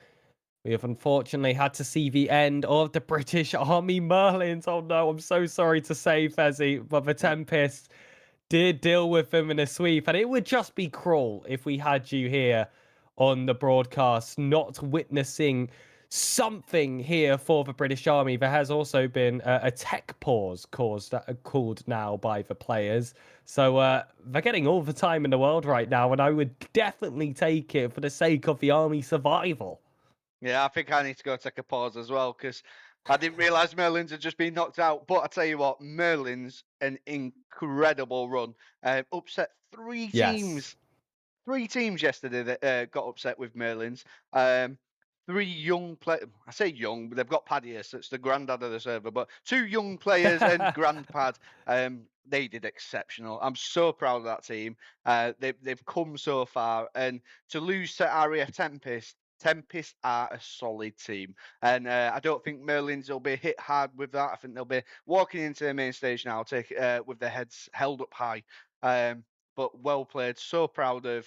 We have unfortunately had to see the end of the British Army Merlins. Oh no, I'm so sorry to say, Fezzy, but the Tempest did deal with them in a sweep. And it would just be cruel if we had you here on the broadcast not witnessing something here for the British Army. There has also been a tech pause called now by the players. So they're getting all the time in the world right now, and I would definitely take it for the sake of the Army survival. Yeah, I think I need to go take a pause as well, because I didn't realise Merlins had just been knocked out. But I tell you what, Merlins, an incredible run. Upset three teams. 3 teams yesterday that got upset with Merlins. 3 young players. I say young, but they've got Paddy here, so it's the granddad of the server. But 2 young players and grandpad. They did exceptional. I'm so proud of that team. They've come so far, and to lose to RAF Tempest. Tempest are a solid team, and I don't think Merlins will be hit hard with that. I think they'll be walking into the main stage now, with their heads held up high. But well played. So proud of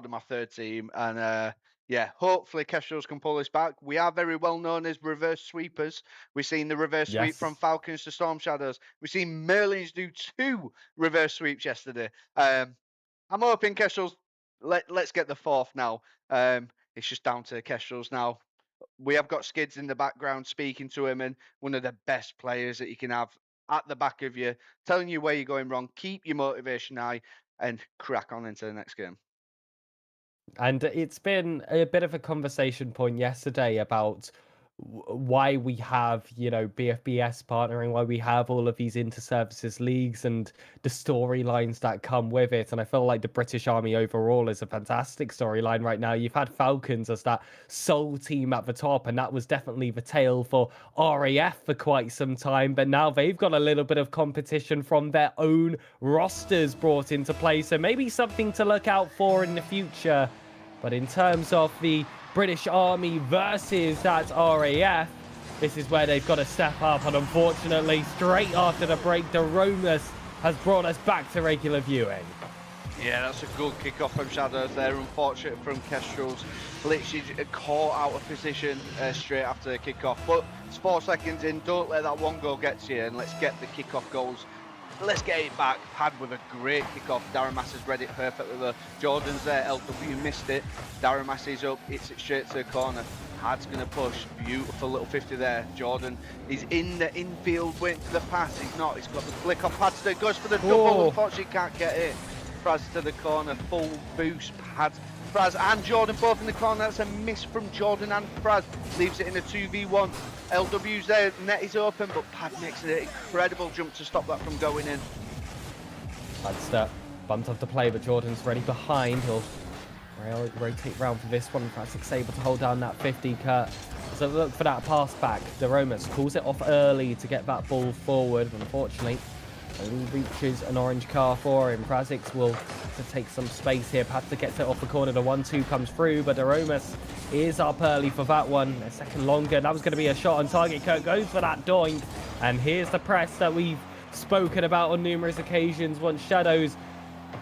my third team, and yeah, hopefully Kestrels can pull this back. We are very well known as reverse sweepers. We've seen the reverse sweep from Falcons to Storm Shadows. We've seen Merlins do 2 reverse sweeps yesterday. I'm hoping Kestrels, let's get the 4th now. It's just down to Kestrels now. We have got Skids in the background speaking to him, and one of the best players that you can have at the back of you, telling you where you're going wrong. Keep your motivation high and crack on into the next game. And it's been a bit of a conversation point yesterday about why we have, BFBS partnering, why we have all of these inter-services leagues and the storylines that come with it. And I feel like the British Army overall is a fantastic storyline right now. You've had Falcons as that sole team at the top, and that was definitely the tale for RAF for quite some time. But now they've got a little bit of competition from their own rosters brought into play. So maybe something to look out for in the future. But in terms of the British Army versus that RAF, this is where they've got to step up. And unfortunately, straight after the break, the Romus has brought us back to regular viewing. Yeah, that's a good kick-off from Shadows there. Unfortunate from Kestrels. Literally caught out of position straight after the kick-off. But it's 4 seconds in. Don't let that one goal get to you, and let's get the kick-off goals. Let's get it back. Pad with a great kick-off. Daramas has read it perfectly though. Jordan's there. LW missed it. Daramas is up. Hits it straight to the corner. Pad's going to push. Beautiful little 50 there. Jordan is in the infield waiting for the pass. He's not. He's got the flick off Pad. Still goes for the double. Unfortunately, can't get it. Fraz to the corner. Full boost. Pad. Fraz and Jordan both in the corner. That's a miss from Jordan and Fraz. Leaves it in a 2v1. LW's there, net is open, but Pad makes an incredible jump to stop that from going in. Pad's bumped off the play, but Jordan's ready behind. He'll rotate round for this one. Frazik's able to hold down that 50 cut. So look for that pass back. The Romus calls it off early to get that ball forward. Unfortunately, only reaches an orange car for him. Frazik's will to take some space here. Pasta gets it off the corner. The 1-2 comes through, but Aromas is up early for that one. A second longer. That was going to be a shot on target. Kurt goes for that doink. And here's the press that we've spoken about on numerous occasions. Once Shadows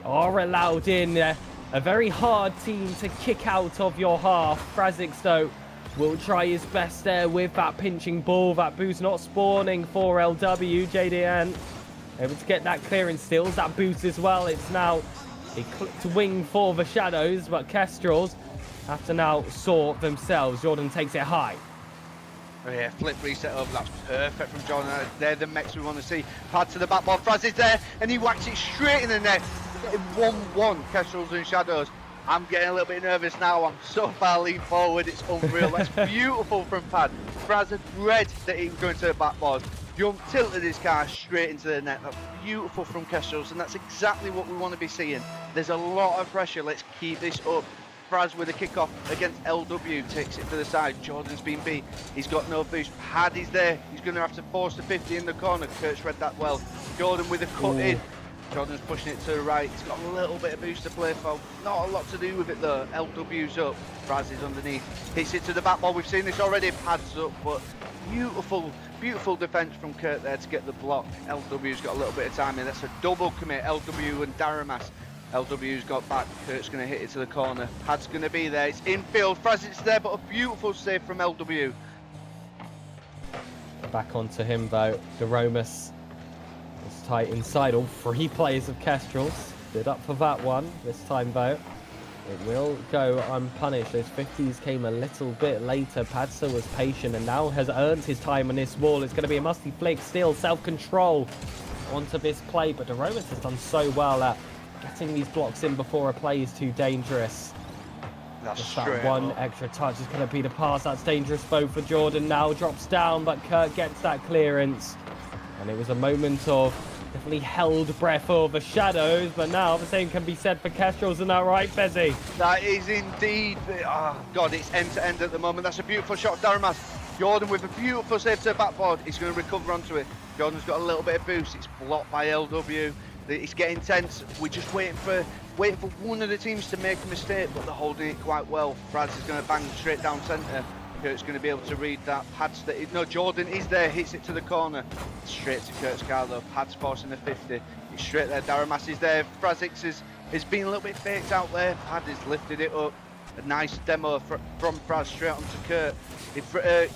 are allowed in, a very hard team to kick out of your half. Frazik's, though, will try his best there with that pinching ball. That boost not spawning for LW. JDN able to get that clearance, steals that boost as well. It's now a clipped wing for the Shadows, but Kestrels have to now sort themselves. Jordan takes it high. Oh yeah, flip reset over, that's perfect from Jordan. They're the mechs we want to see. Pad to the back ball, Fraz is there, and he whacks it straight in the net. 1-1, Kestrels and Shadows. I'm getting a little bit nervous now. I'm so far lean forward, it's unreal. That's beautiful from Pad. Fraz had read that he was going to the back ball. Jumped, tilted his car straight into the net. That's beautiful from Kestrels, and that's exactly what we want to be seeing. There's a lot of pressure. Let's keep this up. Fraz with a kickoff against LW, takes it to the side. Jordan's been beat. He's got no boost. Pad is there. He's going to have to force the 50 in the corner. Kurt's read that well. Jordan with a cut in. Jordan's pushing it to the right. He's got a little bit of boost to play for. Not a lot to do with it though. LW's up. Fraz is underneath. Hits it to the back ball. We've seen this already. Pad's up, but beautiful defence from Kurt there to get the block. LW's got a little bit of time in. That's a double commit. LW and Daramas LW's got back. Kurt's going to hit it to the corner. Pad's going to be there. It's infield. Frazic's there, but a beautiful save from LW. Back onto him though. DeRomus is tight inside. All three players of Kestrels stood up for that one. This time though, it will go unpunished. Those 50s came a little bit later. Padster was patient and now has earned his time on this wall. It's going to be a musty flick. Still self-control onto this play, but DeRomus has done so well at getting these blocks in before a play is too dangerous. That's that one extra touch is going to be the pass. That's dangerous both for Jordan. Now drops down, but Kurt gets that clearance. And it was a moment of definitely held breath for the Shadows, but now the same can be said for Kestrels. Isn't that right, Bezzy? That is indeed. Oh, God, it's end-to-end at the moment. That's a beautiful shot, Daramas. Jordan with a beautiful save to the backboard. He's going to recover onto it. Jordan's got a little bit of boost. It's blocked by LW. It's getting tense. We're just waiting for one of the teams to make a mistake, but they're holding it quite well. Fraz is going to bang straight down centre. Kurt's going to be able to read that. No, Jordan is there, hits it to the corner. Straight to Kurt's car though. Pad's forcing the 50. He's straight there. Daramas is there. Frazix has been a little bit faked out there. Pad has lifted it up. A nice demo from Fraz straight onto Kurt.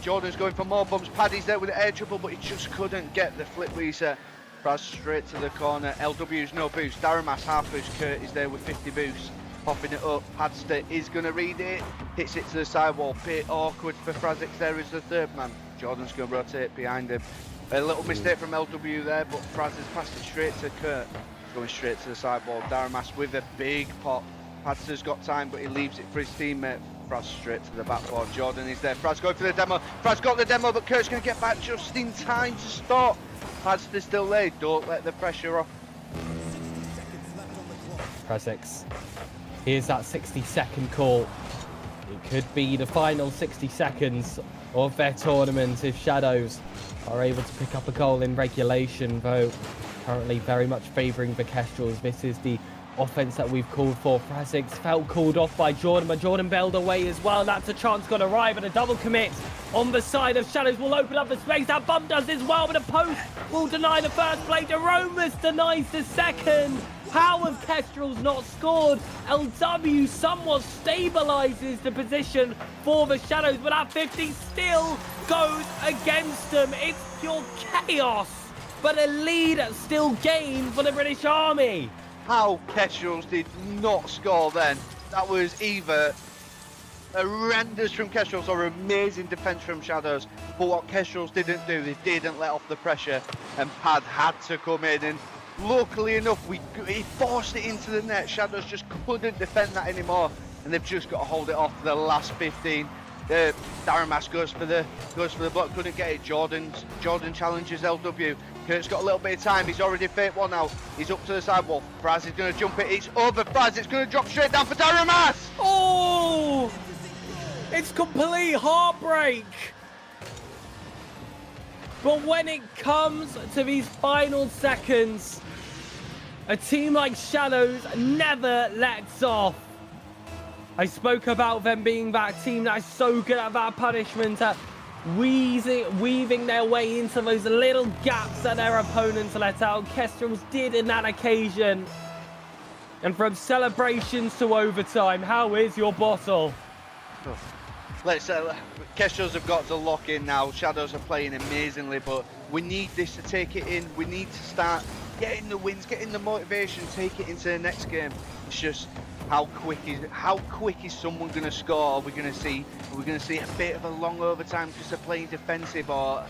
Jordan's going for more bumps. Paddy's there with the air trouble, but he just couldn't get the flip reset. Fraz straight to the corner. LW's no boost. Daramas half boost. Kurt is there with 50 boost. Popping it up. Padster is going to read it. Hits it to the sidewall. Bit awkward for Frazix there as the third man. Jordan's going to rotate behind him. A little mistake from LW there, but Fraz has passed it straight to Kurt. Going straight to the sidewall. Daramas with a big pop. Padster's got time, but he leaves it for his teammate. Fraz straight to the backboard. Jordan is there. Fraz going for the demo. Fraz got the demo, but Kurt's going to get back just in time to stop. Padster's still there. Don't let the pressure off. Frazix. Here's that 60-second call. It could be the final 60 seconds of their tournament if Shadows are able to pick up a goal in regulation, though currently very much favouring the Kestrels. This is the offense that we've called for. Frazix felt called off by Jordan, but Jordan bailed away as well. That's a chance gonna arrive, and a double commit on the side of Shadows will open up the space. That bump does as well, but a post will deny the first play. DeRomus denies the second. How have Kestrels not scored? LW somewhat stabilises the position for the Shadows, but that 50 still goes against them. It's pure chaos, but a lead still gained for the British Army. How Kestrels did not score then. That was either horrendous from Kestrels or amazing defence from Shadows. But what Kestrels didn't do, they didn't let off the pressure, and Pad had to come in. And luckily enough, he forced it into the net. Shadows just couldn't defend that anymore, and they've just got to hold it off for the last 15. Daramas goes for the block, couldn't get it. Jordan challenges LW. Kurt's got a little bit of time. He's already faked one out. He's up to the sidewall. Fraz is going to jump it. It's over Fraz. It's going to drop straight down for Daramas. Oh! It's complete heartbreak. But when it comes to these final seconds, a team like Shadows never lets off. I spoke about them being that team that is so good at that punishment, at weaving their way into those little gaps that their opponents let out. Kestrels did in that occasion. And from celebrations to overtime, how is your bottle? Kestrels have got to lock in now. Shadows are playing amazingly, but we need this to take it in. We need to start getting the wins, getting the motivation, take it into the next game. It's just how quick is someone going to score? Are we going to see a bit of a long overtime because they're playing defensive, or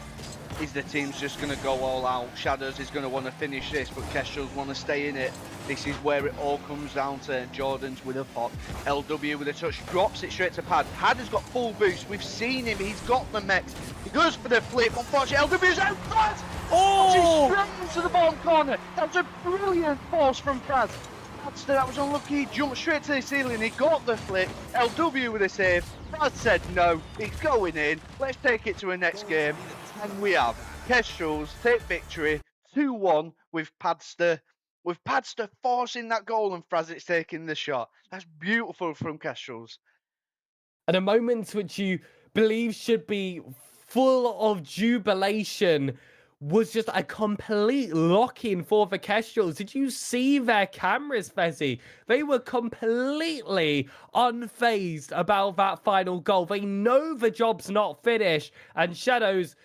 is the team's just going to go all out? Shadows is going to want to finish this, but Kestrels want to stay in it. This is where it all comes down to. Jordan's with a pop. LW with a touch, drops it straight to Pad. Pad has got full boost. We've seen him. He's got the mechs. He goes for the flip. Unfortunately, LW's out. Fraz! Oh! Straight into the bottom corner. That's a brilliant force from Fraz. That was unlucky. He jumped straight to the ceiling. He got the flip. LW with a save. Fraz said no. It's going in. Let's take it to a next game. And we have Kestrels take victory 2-1 with Padster. With Padster forcing that goal and Frazic's taking the shot. That's beautiful from Kestrels. And a moment which you believe should be full of jubilation was just a complete lock-in for the Kestrels. Did you see their cameras, Fezzy? They were completely unfazed about that final goal. They know the job's not finished, and Shadows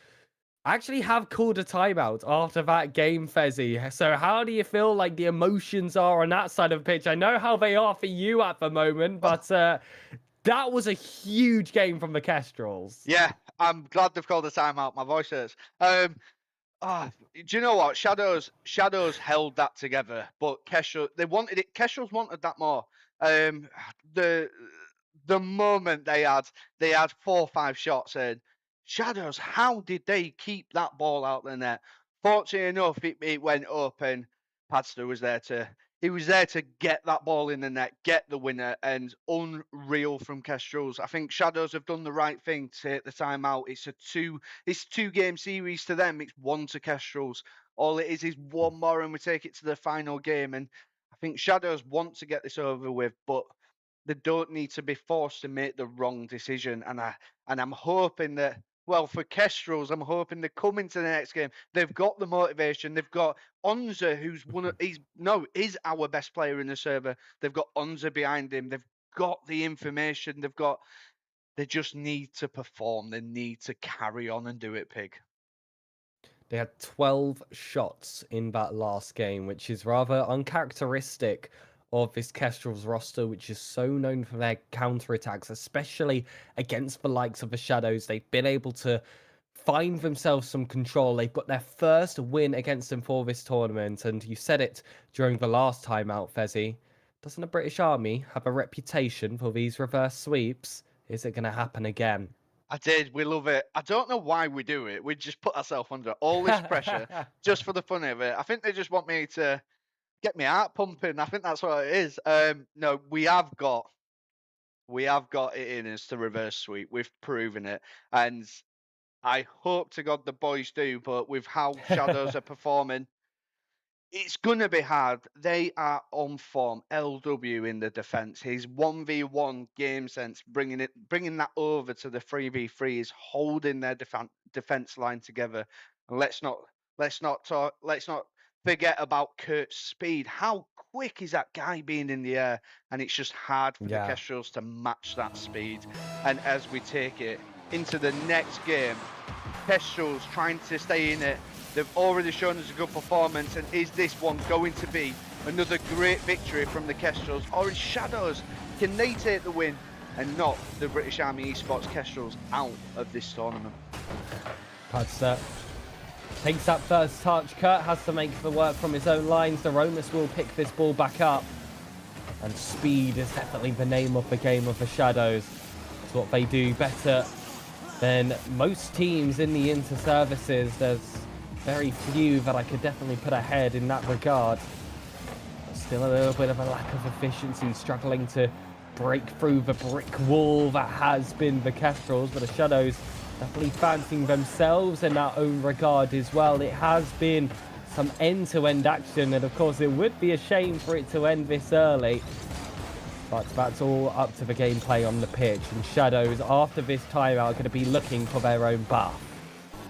actually have called a timeout after that game, Fezzy. So how do you feel like the emotions are on that side of the pitch? I know how they are for you at the moment, but that was a huge game from the Kestrels. Yeah, I'm glad they've called a timeout. My voice hurts. Do you know what? Shadows held that together, but Kestrel, they wanted it. Kestrels wanted that more. The moment they had 4 or 5 shots in, Shadows, how did they keep that ball out the net? Fortunately enough, it went up, and Padster was there to get that ball in the net, get the winner, and unreal from Kestrels. I think Shadows have done the right thing to take the time out. It's a 2-game series to them. It's 1 to Kestrels. All it is 1 more, and we take it to the final game. And I think Shadows want to get this over with, but they don't need to be forced to make the wrong decision. And I'm hoping that, well, for Kestrels, I'm hoping they come into the next game. They've got the motivation. They've got Onza, who's is our best player in the server. They've got Onza behind him. They've got the information. They just need to perform. They need to carry on and do it, Pig. They had 12 shots in that last game, which is rather uncharacteristic of this Kestrels roster, which is so known for their counterattacks, especially against the likes of the Shadows. They've been able to find themselves some control. They've got their first win against them for this tournament, and you said it during the last time out, Fezzy. Doesn't the British Army have a reputation for these reverse sweeps? Is it going to happen again? I did. We love it. I don't know why we do it. We just put ourselves under all this pressure just for the fun of it. I think they just want me to get my heart pumping. I think that's what it is. No, we have got it in us to reverse sweep. We've proven it, and I hope to God the boys do. But with how Shadows are performing, it's gonna be hard. They are on form. LW in the defense. His 1v1 game sense, bringing that over to the 3v3 is holding their defense line together. And let's not forget about Kurt's speed. How quick is that guy being in the air? And it's just hard for the Kestrels to match that speed. And as we take it into the next game, Kestrels trying to stay in it. They've already shown us a good performance, and is this one going to be another great victory from the Kestrels, or is Shadows, can they take the win and knock the British Army Esports Kestrels out of this tournament? Padster takes that first touch. Kurt has to make the work from his own lines. The Romus will pick this ball back up, and speed is definitely the name of the game of the Shadows. It's what they do better than most teams in the Interservices. There's very few that I could definitely put ahead in that regard. But still a little bit of a lack of efficiency, struggling to break through the brick wall that has been the Kestrels, but the Shadows definitely fancying themselves in that own regard as well. It has been some end-to-end action, and of course it would be a shame for it to end this early. But that's all up to the gameplay on the pitch, and Shadows, after this timeout, are going to be looking for their own buff.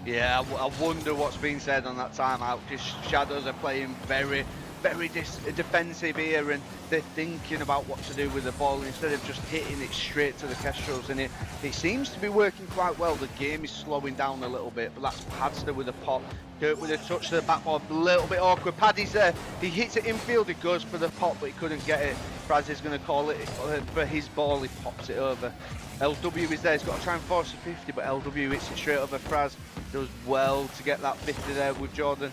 Yeah, I wonder what's being said on that timeout, because Shadows are playing very, very defensive here, and they're thinking about what to do with the ball instead of just hitting it straight to the Kestrels, and it seems to be working quite well. The game is slowing down a little bit, but that's Padster with a pop. Kurt with a touch to the backboard, a little bit awkward. Paddy's there, he hits it infield, he goes for the pop, but he couldn't get it. Fraz is going to call it for his ball, he pops it over. LW is there, he's got to try and force a 50, but LW hits it straight over Fraz. Does well to get that 50 there with Jordan.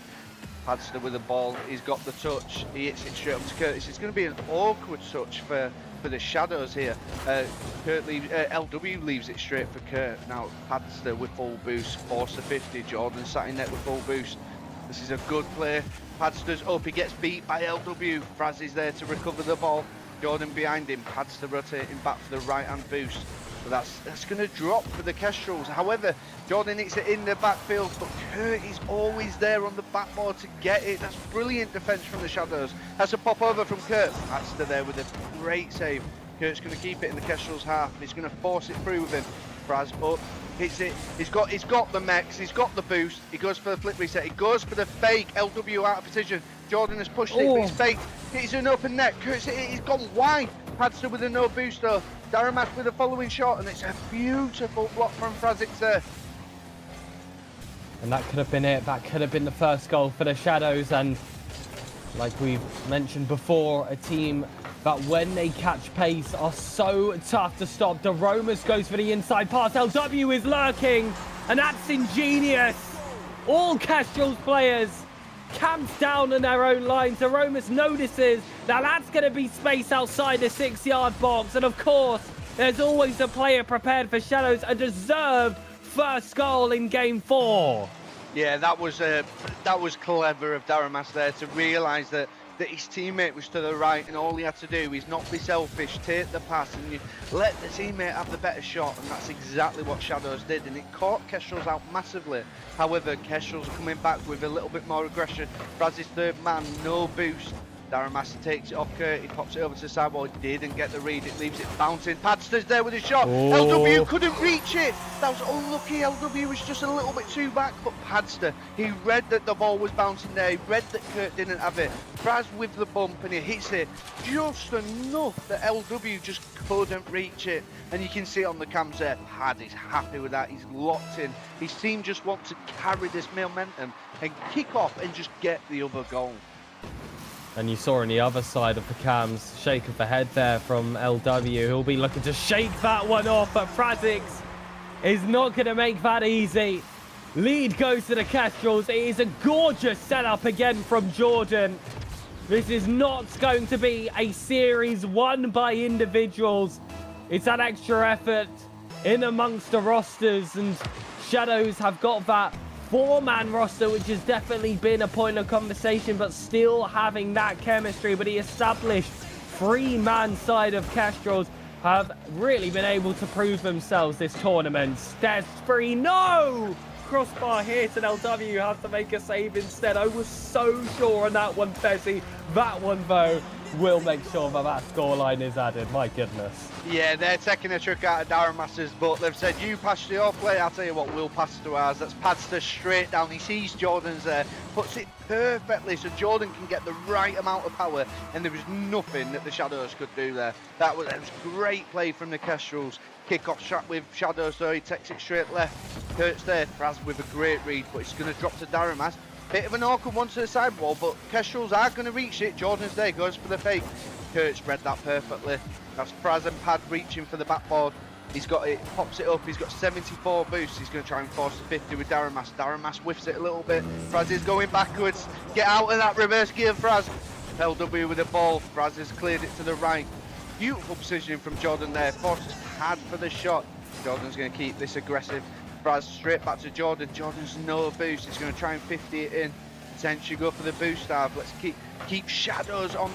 Padster with the ball, he's got the touch, he hits it straight up to Curtis. It's going to be an awkward touch for the Shadows here. LW leaves it straight for Kurt. Now Padster with full boost, force a 50. Jordan sat in net with full boost. This is a good play. Padster's up, he gets beat by LW. Fraz is there to recover the ball. Jordan behind him, Padster rotating back for the right hand boost. But that's going to drop for the Kestrels. However, Jordan hits it in the backfield, but Kurt is always there on the backboard to get it. That's brilliant defence from the Shadows. Has a pop over from Kurt. Padster there with a great save. Kurt's going to keep it in the Kestrels half. He's going to force it through with him. Fraz up, Hits it. He's got the mechs. He's got the boost. He goes for the flip reset. He goes for the fake. LW out of position. Jordan has pushed it, but he's faked. It's an open net. He's gone wide. Padster with a no boost though. Daramas with a following shot, and it's a beautiful block from Frazic there. And that could have been it. That could have been the first goal for the Shadows. And like we've mentioned before, a team that when they catch pace are so tough to stop. Daromas goes for the inside pass. LW is lurking, and that's ingenious. All Castrol's players camps down in their own line. Daromas notices that that's going to be space outside the 6-yard box. And of course, there's always a player prepared for Shadows. A deserved first goal in game 4. Yeah, that was clever of Daramas there to realise that his teammate was to the right, and all he had to do is not be selfish, take the pass, and you let the teammate have the better shot, and that's exactly what Shadows did, and it caught Kestrels out massively. However, Kestrels are coming back with a little bit more aggression. Braz's third man, no boost. Daramas takes it off Kurt, he pops it over to the sidewall, he didn't get the read, it leaves it bouncing. Padster's there with a shot, LW couldn't reach it, that was unlucky. LW was just a little bit too back, but Padster, he read that the ball was bouncing there, he read that Kurt didn't have it. Braz with the bump and he hits it just enough that LW just couldn't reach it. And you can see on the cams there, Pad is happy with that, he's locked in. His team just wants to carry this momentum and kick off and just get the other goal. And you saw on the other side of the cams, shake of the head there from LW. He'll be looking to shake that one off, but Frazic is not going to make that easy. Lead goes to the Castrals. It is a gorgeous setup again from Jordan. This is not going to be a series won by individuals. It's that extra effort in amongst the rosters, and Shadows have got that 4-man roster, which has definitely been a point of conversation, but still having that chemistry. But the established 3-man side of Castrals have really been able to prove themselves this tournament. Stes free, no! Crossbar hit, and LW have to make a save instead. I was so sure on that one, Fezzy. That one, though, will make sure that that scoreline is added. My goodness. Yeah, they're taking a trick out of Daramas's, but they've said, you pass to your play, I'll tell you what, we'll pass to ours. That's Padster straight down. He sees Jordan's there, puts it perfectly so Jordan can get the right amount of power, and there was nothing that the Shadows could do there. That was great play from the Kestrels. Kick-off shot with Shadows though, he takes it straight left. Kurt's there, Fraz with a great read, but it's going to drop to Daramas. Bit of an awkward one to the sidewall, but Kestrels are going to reach it. Jordan's there, goes for the fake. Kurt's read that perfectly. That's Fraz and Pad reaching for the backboard. He's got it, pops it up, he's got 74 boosts. He's going to try and force the 50 with Daramas. Daramas whiffs it a little bit. Fraz is going backwards. Get out of that reverse gear, Fraz. LW with the ball. Fraz has cleared it to the right. Beautiful positioning from Jordan there. Forces Pad for the shot. Jordan's going to keep this aggressive. Fraz straight back to Jordan. Jordan's no boost. He's going to try and 50 it in. Potentially go for the boost half. Let's keep Shadows on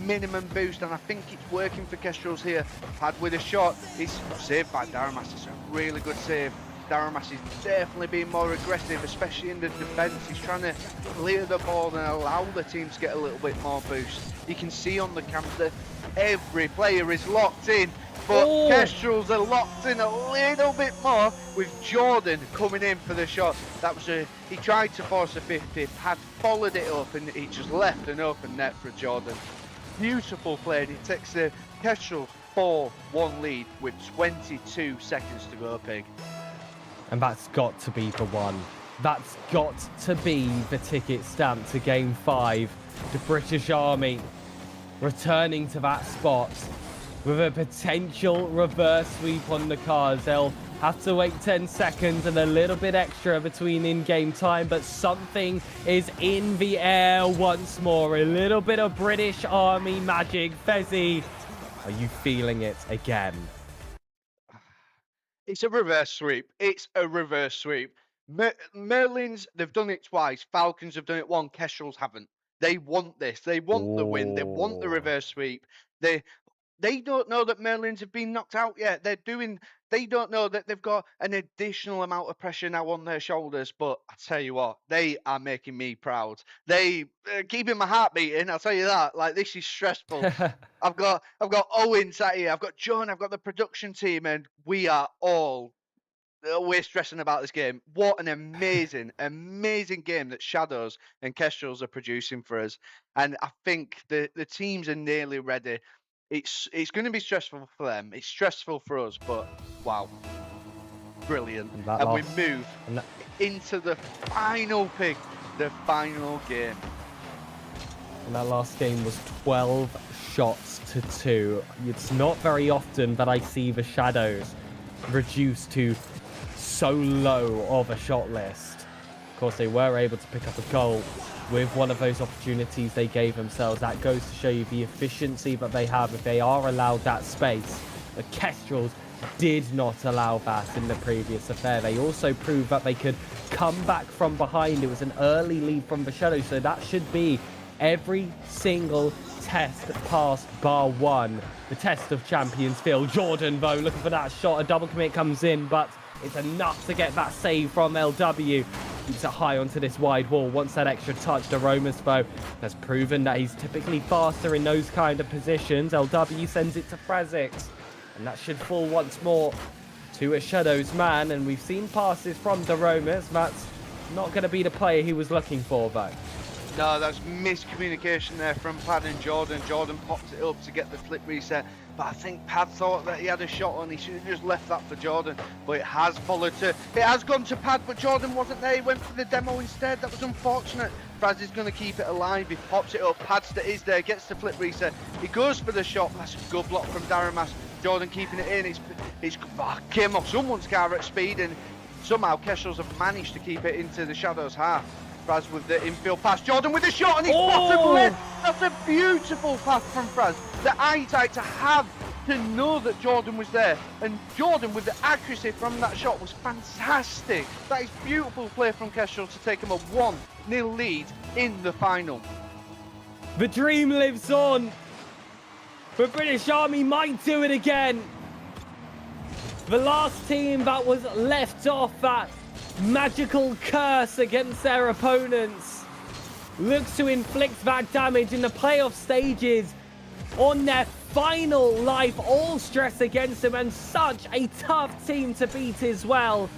minimum boost, and I think it's working for Kestrels here. Pad with a shot. It's saved by Daramas. It's a really good save. Daramas is definitely being more aggressive, especially in the defence. He's trying to clear the ball and allow the team to get a little bit more boost. You can see on the camera that every player is locked in, but Kestrels are locked in a little bit more with Jordan coming in for the shot. That was he tried to force a 50, had followed it up, and he just left an open net for Jordan. Beautiful play. He takes the Kestrels 4-1 lead with 22 seconds to go, Pig. And that's got to be the one. That's got to be the ticket stamp to Game 5. The British Army returning to that spot with a potential reverse sweep on the cards. They'll have to wait 10 seconds and a little bit extra between in-game time, but something is in the air once more. A little bit of British Army magic. Fezzy, are you feeling it again? It's a reverse sweep. It's a reverse sweep. Merlins, they've done it twice. Falcons have done it one. Kestrels haven't. They want this. They want the win. They want the reverse sweep. They don't know that Merlins have been knocked out yet. They don't know that they've got an additional amount of pressure now on their shoulders. But I tell you what, they are making me proud. They keeping my heart beating. I'll tell you that. Like, this is stressful. I've got Owen sat here. I've got John. I've got the production team, and we are all we're stressing about this game. What an amazing, amazing game that Shadows and Kestrels are producing for us. And I think the teams are nearly ready. It's going to be stressful for them. It's stressful for us, but wow. Brilliant. And we move into the final pick, the final game. And that last game was 12 shots to 2. It's not very often that I see the Shadows reduced to so low of a shot list. Of course, they were able to pick up a goal with one of those opportunities they gave themselves. That goes to show you the efficiency that they have if they are allowed that space. The Kestrels did not allow that in the previous affair. They also proved that they could come back from behind. It was an early lead from the Shadows, so that should be every single test passed bar one. The test of Champions Field. Jordan, though, looking for that shot. A double commit comes in, but it's enough to get that save from LW. Keeps it high onto this wide wall. Wants that extra touch. Aromas, though, has proven that he's typically faster in those kind of positions. LW sends it to Frazix, and that should fall once more to a Shadows man. And we've seen passes from Daromas. That's not going to be the player he was looking for, though. No, that's miscommunication there from Pad and Jordan. Jordan popped it up to get the flip reset, but I think Pad thought that he had a shot on. He should have just left that for Jordan, but it has followed to... It has gone to Pad, but Jordan wasn't there. He went for the demo instead. That was unfortunate. Fraz is going to keep it alive. He pops it up. Pad is there, gets the flip reset. He goes for the shot. That's a good block from Daramas. Jordan keeping it in. It's came off someone's car at speed, and somehow Kestrels have managed to keep it into the Shadows half. Fraz with the infield pass. Jordan with the shot, and he's bottom left. That's a beautiful pass from Fraz. The eyesight to have to know that Jordan was there, and Jordan with the accuracy from that shot was fantastic. That is beautiful play from Kestrel to take him a 1-0 lead in the final. The dream lives on. The British Army might do it again. The last team that was left off that magical curse against their opponents looks to inflict that damage in the playoff stages on their final life. All stress against them, and such a tough team to beat as well.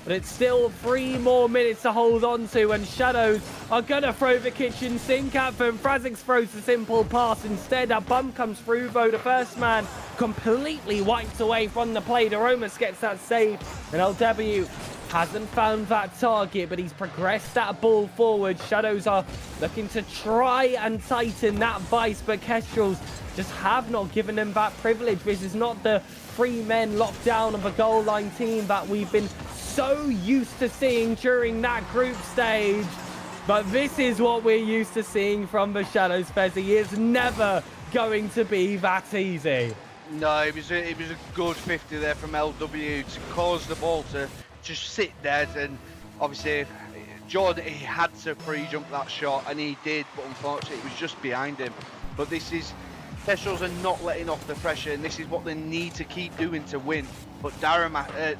But it's still 3 more minutes to hold on to, and Shadows are going to throw the kitchen sink at them. Frazix throws the simple pass instead. A bump comes through, though. The first man completely wiped away from the play. Daromas gets that save, and LW hasn't found that target, but he's progressed that ball forward. Shadows are looking to try and tighten that vice, but Kestrels just have not given them that privilege. This is not the 3 men locked down of a goal line team that we've been so used to seeing during that group stage. But this is what we're used to seeing from the Shadows, Fezzy. It's never going to be that easy. No, it was a good 50 there from LW to cause the ball to just sit dead, and obviously Jordan, he had to pre-jump that shot, and he did, but unfortunately it was just behind him. But this is, Kestrels are not letting off the pressure, and this is what they need to keep doing to win. But the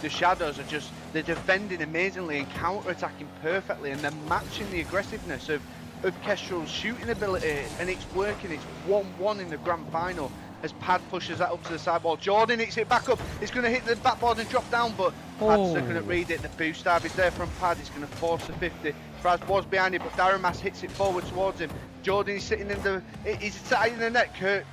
Shadows are just, they're defending amazingly and counter-attacking perfectly, and they're matching the aggressiveness of Kestrel's shooting ability, and it's working. It's 1-1 in the grand final as Pad pushes that up to the sideboard. Jordan hits it back up. It's going to hit the backboard and drop down, but Pad's couldn't read it. The boost dive is there from Pad. He's going to force the 50. Fraz was behind it, but Daramas hits it forward towards him. Jordan is sitting in the... He's sat in the net. Kurt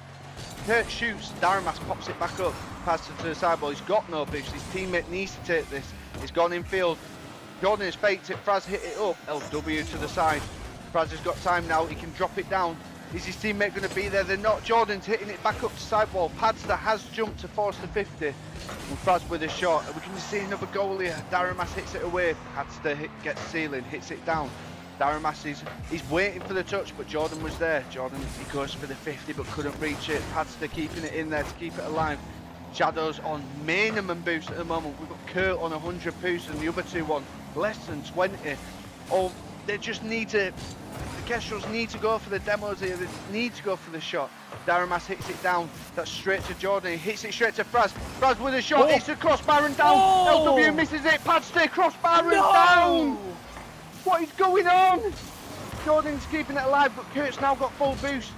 shoots. Daramas pops it back up. Passes to the sideboard. He's got no boost. His teammate needs to take this. He's gone in field. Jordan has faked it. Fraz hit it up. LW to the side. Fraz has got time now. He can drop it down. Is his teammate going to be there? They're not. Jordan's hitting it back up to sidewall. Padster has jumped to force the 50. And Fraz with a shot. We can see another goal here. Daramas hits it away. Padster gets ceiling, hits it down. Daramas he's waiting for the touch, but Jordan was there. Jordan, he goes for the 50 but couldn't reach it. Padster keeping it in there to keep it alive. Shadows on minimum boost at the moment. We've got Kurt on 100 boost and the other two on less than 20. Oh, they just need to... The Kestrels need to go for the demos here. They need to go for the shot. Daramas hits it down. That's straight to Jordan. He hits it straight to Fraz. Fraz with a shot. It's a crossbar and down. LW misses it. Padster crossbar and down. What is going on? Jordan's keeping it alive, but Kurt's now got full boost.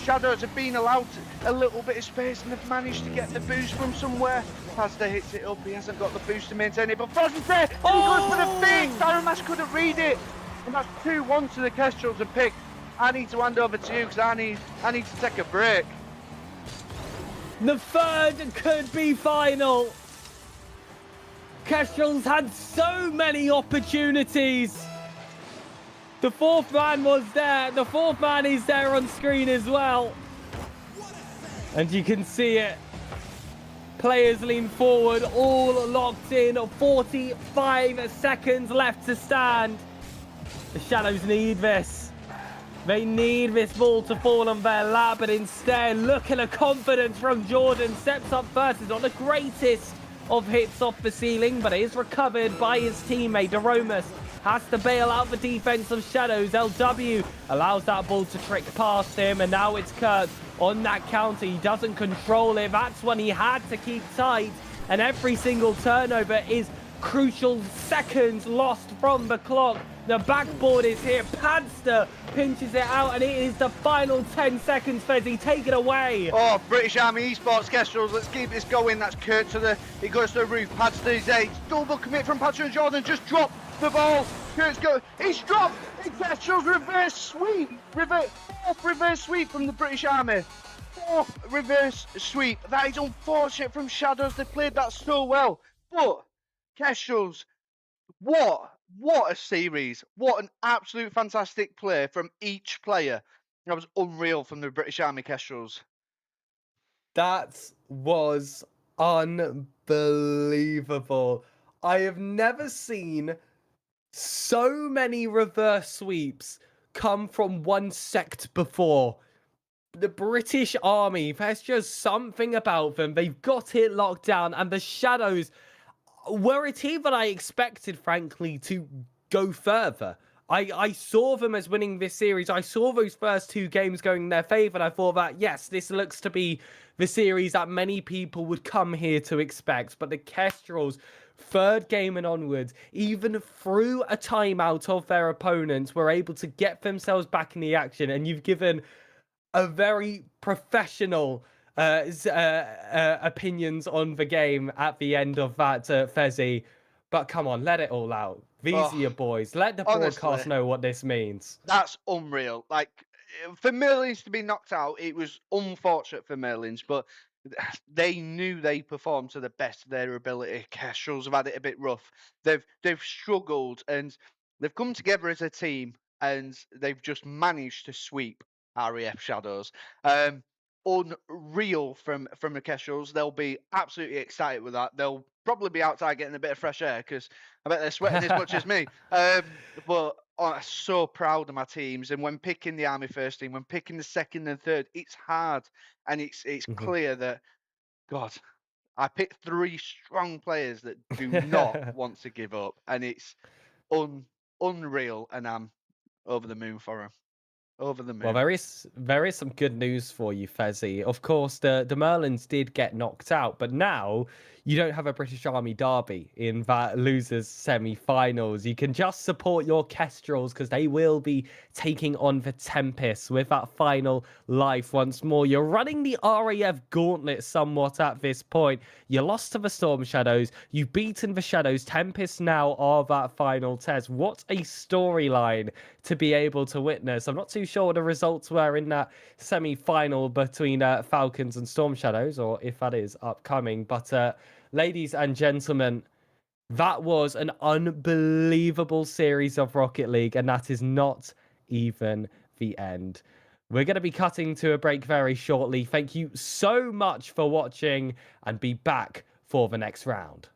Shadows have been allowed a little bit of space and they've managed to get the boost from somewhere. Pazda hits it up, he hasn't got the boost to maintain it, but Frozen's there, and he goes for the fake! Daramash couldn't read it! And that's 2-1 to the Kestrels, and Pick, I need to hand over to you because I need to take a break. The third could be final. Kestrels had so many opportunities. The fourth man was there. The fourth man is there on screen as well. And you can see it. Players lean forward, all locked in. 45 seconds left to stand. The Shadows need this. They need this ball to fall on their lap, but instead, look at the confidence from Jordan. Steps up first. It's not the greatest of hits off the ceiling, but it is recovered by his teammate. Aromas has to bail out the defense of Shadows. LW allows that ball to trick past him, and now it's Kurt on that counter. He doesn't control it. That's when he had to keep tight, and every single turnover is crucial seconds lost from the clock. The backboard is here. Padster pinches it out, and it is the final 10 seconds. Fezzy, take it away. Oh, British Army Esports Kestrels, let's keep this going. That's Kurt he goes to the roof. Padster is there. Double commit from Padster and Jordan. Just drop the ball. Kurt's go. He's dropped. Kestrels reverse sweep. Fourth reverse sweep from the British Army. Fourth reverse sweep. That is unfortunate from Shadows. They played that so well. But Kestrels, what a series. What an absolute fantastic play from each player. That was unreal from the British Army Kestrels. That was unbelievable. I have never seen so many reverse sweeps come from one sect before. The British Army, there's just something about them. They've got it locked down, and the Shadows were a team that I expected, frankly, to go further. I saw them as winning this series. I saw those first two games going in their favour, and I thought that, yes, this looks to be the series that many people would come here to expect. But the Kestrels, third game and onwards, even through a timeout of their opponents, were able to get themselves back in the action. And you've given a very professional opinions on the game at the end of that, Fezzy. But come on, let it all out. These are your boys. Let the broadcast honestly, know what this means. That's unreal. Like, for Merlins to be knocked out, it was unfortunate for Merlins, but they knew they performed to the best of their ability. Kestrels have had it a bit rough. They've struggled, and they've come together as a team, and they've just managed to sweep RAF Shadows. Unreal from the Kestrels. They'll be absolutely excited with that. They'll probably be outside getting a bit of fresh air because I bet they're sweating as much as me. But I'm so proud of my teams. And when picking the Army first team, when picking the second and third, it's hard, and it's clear that, God, I picked three strong players that do not want to give up, and it's unreal. And I'm over the moon for them. Over the moon. Well, there is some good news for you, Fezzy. Of course, the Merlins did get knocked out, but now you don't have a British Army derby in that losers semi-finals. You can just support your Kestrels because they will be taking on the Tempests with that final life once more. You're running the RAF gauntlet somewhat at this point. You lost to the Storm Shadows. You've beaten the Shadows. Tempests now are that final test. What a storyline to be able to witness. I'm not too sure what the results were in that semi-final between Falcons and Storm Shadows, or if that is upcoming. But ladies and gentlemen, that was an unbelievable series of Rocket League, and that is not even the end. We're going to be cutting to a break very shortly. Thank you so much for watching, and be back for the next round.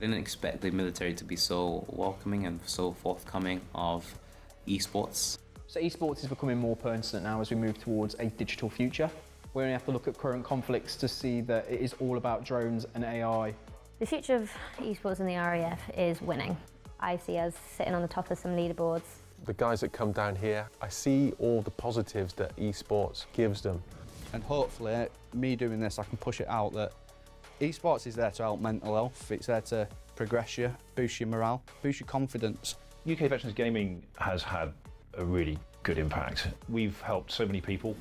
I didn't expect the military to be so welcoming and so forthcoming of esports. So esports is becoming more pertinent now as we move towards a digital future. We only have to look at current conflicts to see that it is all about drones and AI. The future of esports in the RAF is winning. I see us sitting on the top of some leaderboards. The guys that come down here, I see all the positives that esports gives them. And hopefully, me doing this, I can push it out that esports is there to help mental health. It's there to progress you, boost your morale, boost your confidence. UK Veterans Gaming has had a really good impact. We've helped so many people.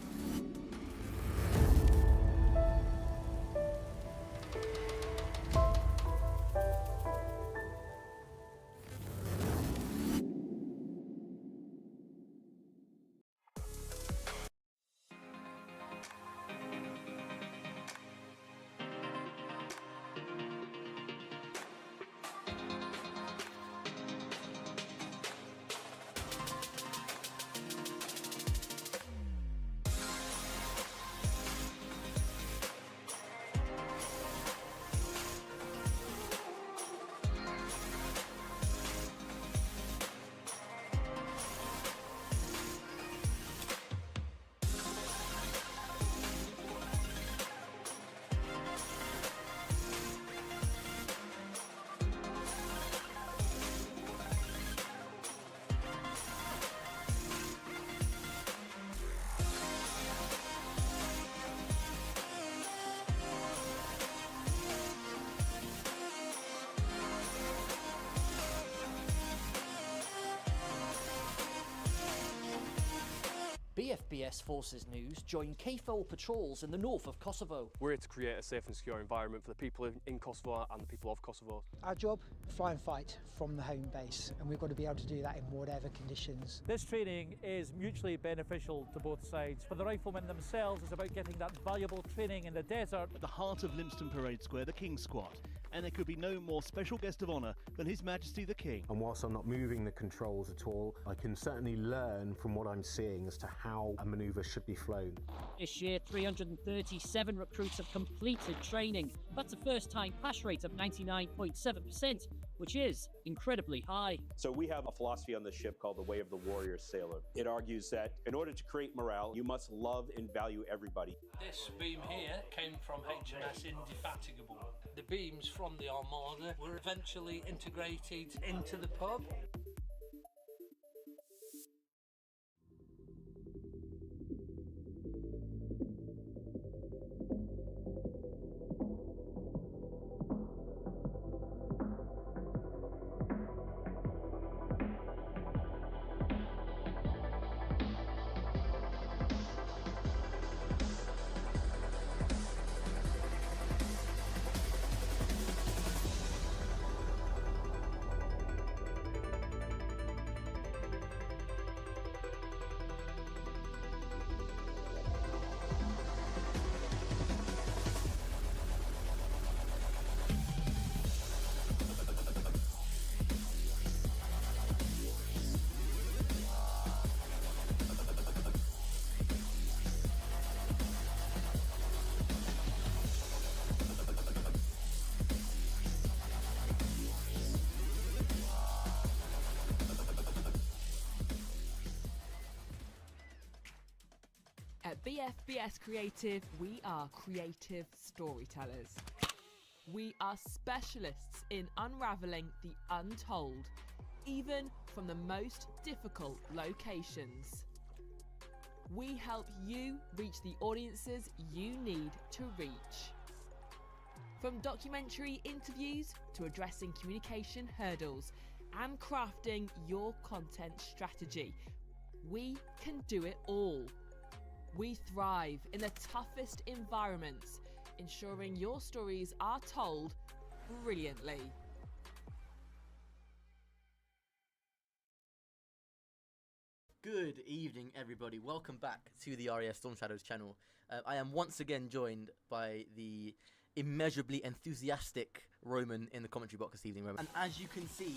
BFBS Forces News join KFOR patrols in the north of Kosovo. We're here to create a safe and secure environment for the people in Kosovo and the people of Kosovo. Our job, fly and fight from the home base, and we've got to be able to do that in whatever conditions. This training is mutually beneficial to both sides. For the riflemen themselves, it's about getting that valuable training in the desert. At the heart of Lympstone Parade Square, the King's Squad. And there could be no more special guest of honour than His Majesty the King. And whilst I'm not moving the controls at all, I can certainly learn from what I'm seeing as to how a manoeuvre should be flown. This year, 337 recruits have completed training. That's a first-time pass rate of 99.7%, which is incredibly high. So we have a philosophy on the ship called the Way of the Warrior Sailor. It argues that in order to create morale, you must love and value everybody. This beam here came from HMS Indefatigable. The beams from the Armada were eventually integrated into the pub. At BFBS Creative, we are creative storytellers. We are specialists in unravelling the untold, even from the most difficult locations. We help you reach the audiences you need to reach. From documentary interviews to addressing communication hurdles and crafting your content strategy, we can do it all. We thrive in the toughest environments, ensuring your stories are told brilliantly. Good evening, everybody. Welcome back to the RAF Storm Shadows channel. I am once again joined by the immeasurably enthusiastic Roman in the commentary box this evening, Roman. And as you can see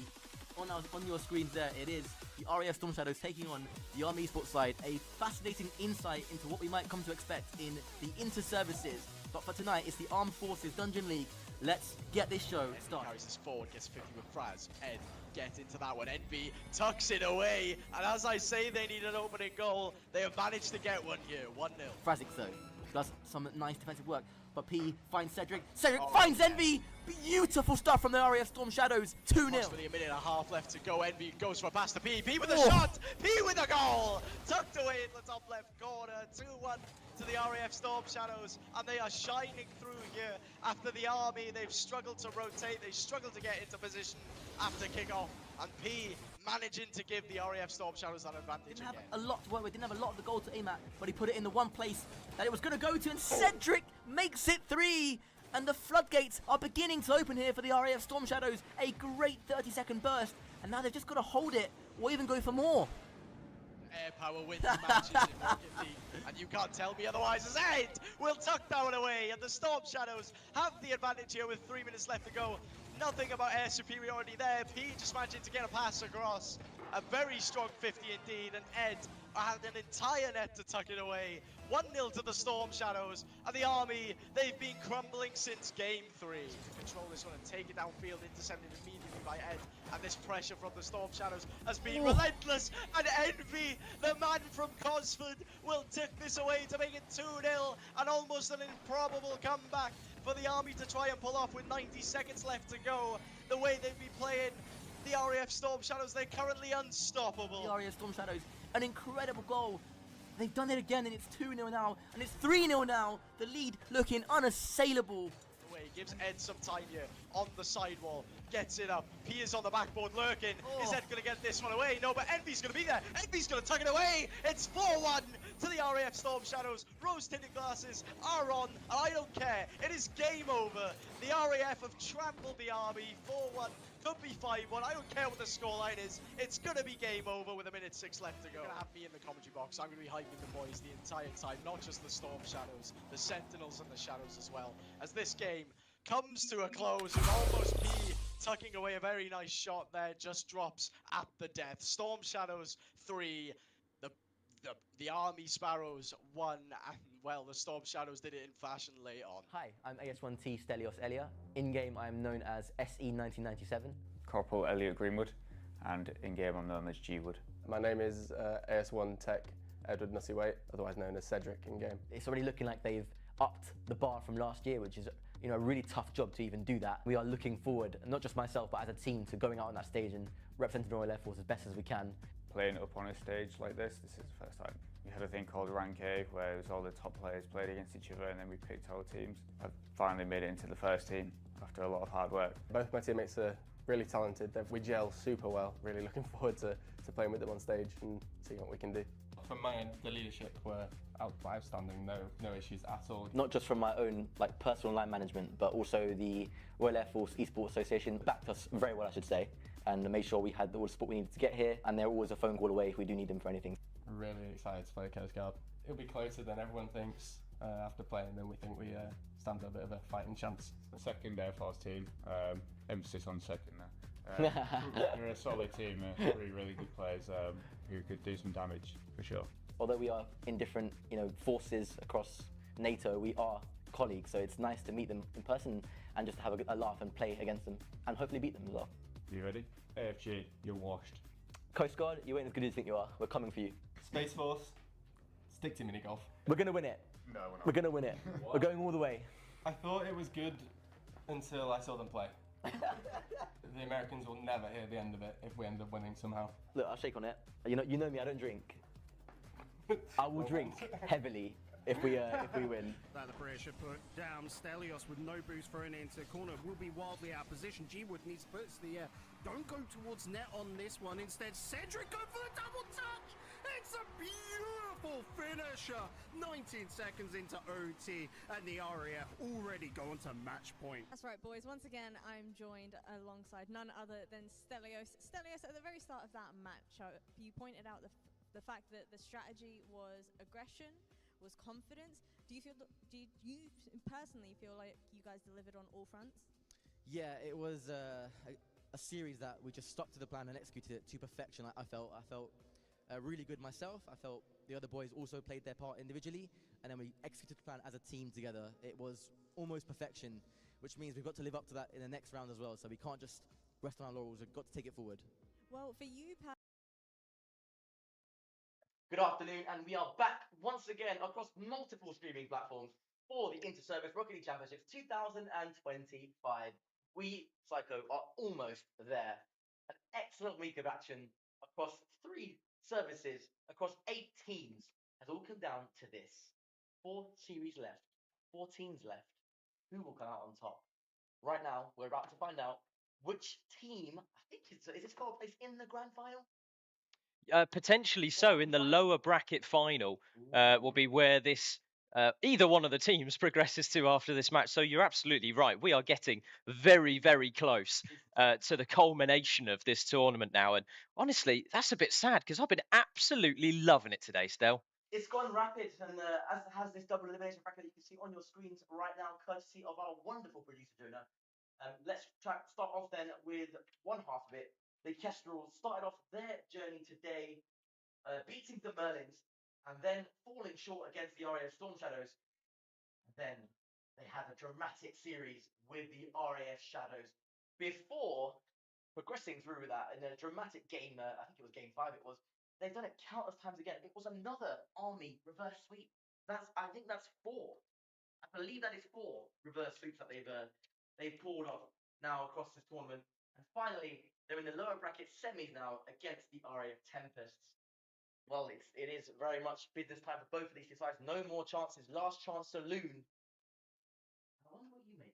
on your screens there, it is the RAF Storm Shadows taking on the Army Esports side, a fascinating insight into what we might come to expect in the Interservices. But for tonight, it's the Armed Forces Dungeon League Let's get this show started. Carries this forward, gets 50 with Fraz. Ed gets into that one. Envy tucks it away. And as I say, they need an opening goal. They have managed to get one here. 1-0. Frazic though does some nice defensive work, but P finds Cedric. Cedric finds Envy. Beautiful stuff from the RAF Storm Shadows. 2-0. Approximately a minute and a half left to go. Envy goes for a pass to P. P with a shot. P with a goal. Tucked away in the top left corner. 2-1 to the RAF Storm Shadows, and they are shining through here after the Army. They've struggled to rotate. They struggled to get into position after kickoff, and P managing to give the RAF Storm Shadows that advantage Didn't again. have a lot to work with, didn't have a lot of the goal to aim at, but he put it in the one place that it was going to go to, and Cedric makes it 3. And the floodgates are beginning to open here for the RAF Storm Shadows. A great 30-second burst, and now they've just got to hold it or even go for more. Air power wins matches in Rocket League, and you can't tell me otherwise, as Ed will tuck that one away, and the Storm Shadows have the advantage here with 3 minutes left to go. Nothing about air superiority there. P just managing to get a pass across. A very strong 50 indeed, and Ed had an entire net to tuck it away. 1-0 to the Storm Shadows, and the Army, they've been crumbling since game 3. To control this one and take it downfield, intercepted immediately by Ed, and this pressure from the Storm Shadows has been relentless, and Envy, the man from Cosford, will tip this away to make it 2-0, and almost an improbable comeback for the Army to try and pull off with 90 seconds left to go. The way they've been playing, the RAF Storm Shadows, they're currently unstoppable. The RAF Storm Shadows, an incredible goal. They've done it again, and it's 2-0 now, and it's 3-0 now. The lead looking unassailable. Away, gives Ed some time here on the sidewall, gets it up. P is on the backboard lurking. Is Ed going to get this one away? No, but Envy's going to be there. Envy's going to tuck it away. It's 4-1 to the RAF Storm Shadows. Rose-tinted glasses are on, and I don't care. It is game over. The RAF have trampled the Army. 4-1. Could be 5-1. I don't care what the scoreline is. It's going to be game over with 1:06 left to go. You're going to have me in the commentary box. I'm going to be hyping the boys the entire time, not just the Storm Shadows, the Sentinels and the Shadows as well. As this game comes to a close with almost P tucking away a very nice shot there, just drops at the death. Storm Shadows 3, the Army Sparrows 1, and well, the Storm Shadows did it in fashion late on. Hi, I'm AS1T Stelios Elia. In-game, I am known as SE1997. Corporal Elliot Greenwood, and in-game I'm known as G-Wood. My name is AS1 Tech Edward Nussyweight, otherwise known as Cedric in-game. It's already looking like they've upped the bar from last year, which is a really tough job to even do that. We are looking forward, not just myself, but as a team, to going out on that stage and representing the Royal Air Force as best as we can. Playing up on a stage like this is the first time. We had a thing called Rank A, where it was all the top players played against each other, and then we picked our teams. I've finally made it into the first team after a lot of hard work. Both my teammates are really talented. We gel super well. Really looking forward to playing with them on stage and seeing what we can do. For mine, the leadership were outstanding, no issues at all. Not just from my own personal line management, but also the Royal Air Force Esports Association backed us very well, I should say, and made sure we had all the support we needed to get here, and they're always a phone call away if we do need them for anything. Really excited to play Coast Guard. It'll be closer than everyone thinks after playing them. We think we stand a bit of a fighting chance. The second Air Force team, emphasis on second there. We're a solid team, 3 really good players who could do some damage for sure. Although we are in different forces across NATO, we are colleagues, so it's nice to meet them in person and just have a laugh and play against them and hopefully beat them as well. You ready? AFG, you're washed. Coast Guard, you ain't as good as you think you are. We're coming for you. Space Force, stick to mini golf. We're going to win it. No, we're not. We're going to win it. We're going all the way. I thought it was good until I saw them play. The Americans will never hear the end of it if we end up winning somehow. Look, I'll shake on it. You know me, I don't drink. I will drink heavily if we win. That the pressure put down. Stelios with no boost thrown into corner will be wildly out of position. G-Wood needs to put the don't go towards net on this one. Instead, Cedric go for the double touch. It's a beautiful finisher. 19 seconds into OT, and the RAF already going to match point. That's right, boys. Once again, I'm joined alongside none other than Stelios. Stelios, at the very start of that match, you pointed out the fact that the strategy was aggression, was confidence. Do you personally feel like you guys delivered on all fronts? Yeah, it was a series that we just stuck to the plan and executed it to perfection. I felt really good myself. I felt the other boys also played their part individually, and then we executed the plan as a team together. It was almost perfection. which means we've got to live up to that in the next round as well. So we can't just rest on our laurels. We've got to take it forward. Well, for you, Pat. Good afternoon, and we are back once again across multiple streaming platforms for the Interservice Rocket League Championships 2025. We, Psycho, are almost there. An excellent week of action across 3 services, across 8 teams, has all come down to this. 4 series left, 4 teams left. Who will come out on top? Right now, we're about to find out which team, I think is this for a place in the grand final? Potentially so. In the lower bracket final will be where this either one of the teams progresses to after this match. So you're absolutely right. We are getting very, very close to the culmination of this tournament now. And honestly, that's a bit sad because I've been absolutely loving it today, Stel. It's gone rapid, and as has this double elimination bracket that you can see on your screens right now, courtesy of our wonderful producer, Jonah. Let's start off then with one half of it. The Kestrels started off their journey today beating the Merlins and then falling short against the RAF Storm Shadows. And then they had a dramatic series with the RAF Shadows before progressing through that in a dramatic game. I think it was game 5 it was. They've done it countless times again. It was another Army reverse sweep. I think that's 4. I believe that is 4 reverse sweeps that they've pulled off now across this tournament. And finally, they're in the lower bracket semis now against the RAF Tempests. Well, it is very much business time for both of these two sides. No more chances. Last chance saloon. I wonder what you make.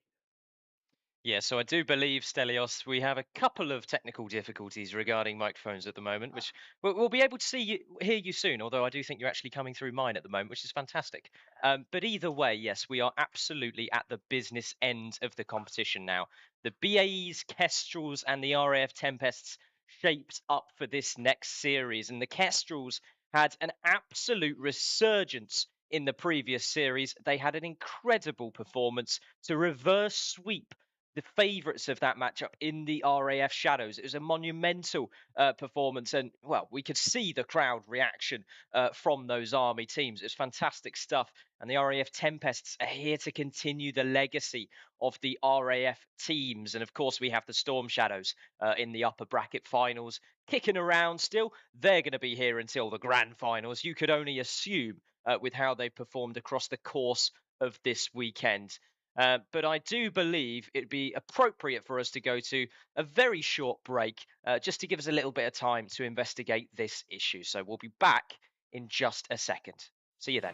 Yeah, so I do believe, Stelios, we have a couple of technical difficulties regarding microphones at the moment, which we'll be able to hear you soon, although I do think you're actually coming through mine at the moment, which is fantastic. But either way, yes, we are absolutely at the business end of the competition now. The BAEs, Kestrels, and the RAF Tempests shaped up for this next series, and the Kestrels had an absolute resurgence in the previous series. They had an incredible performance to reverse sweep the favourites of that matchup in the RAF Shadows. It was a monumental performance, and well, we could see the crowd reaction from those Army teams. It was fantastic stuff, and the RAF Tempests are here to continue the legacy of the RAF teams. And of course, we have the Storm Shadows in the upper bracket finals kicking around still. They're going to be here until the grand finals. You could only assume with how they performed across the course of this weekend. But I do believe it'd be appropriate for us to go to a very short break just to give us a little bit of time to investigate this issue. So we'll be back in just a second. See you then.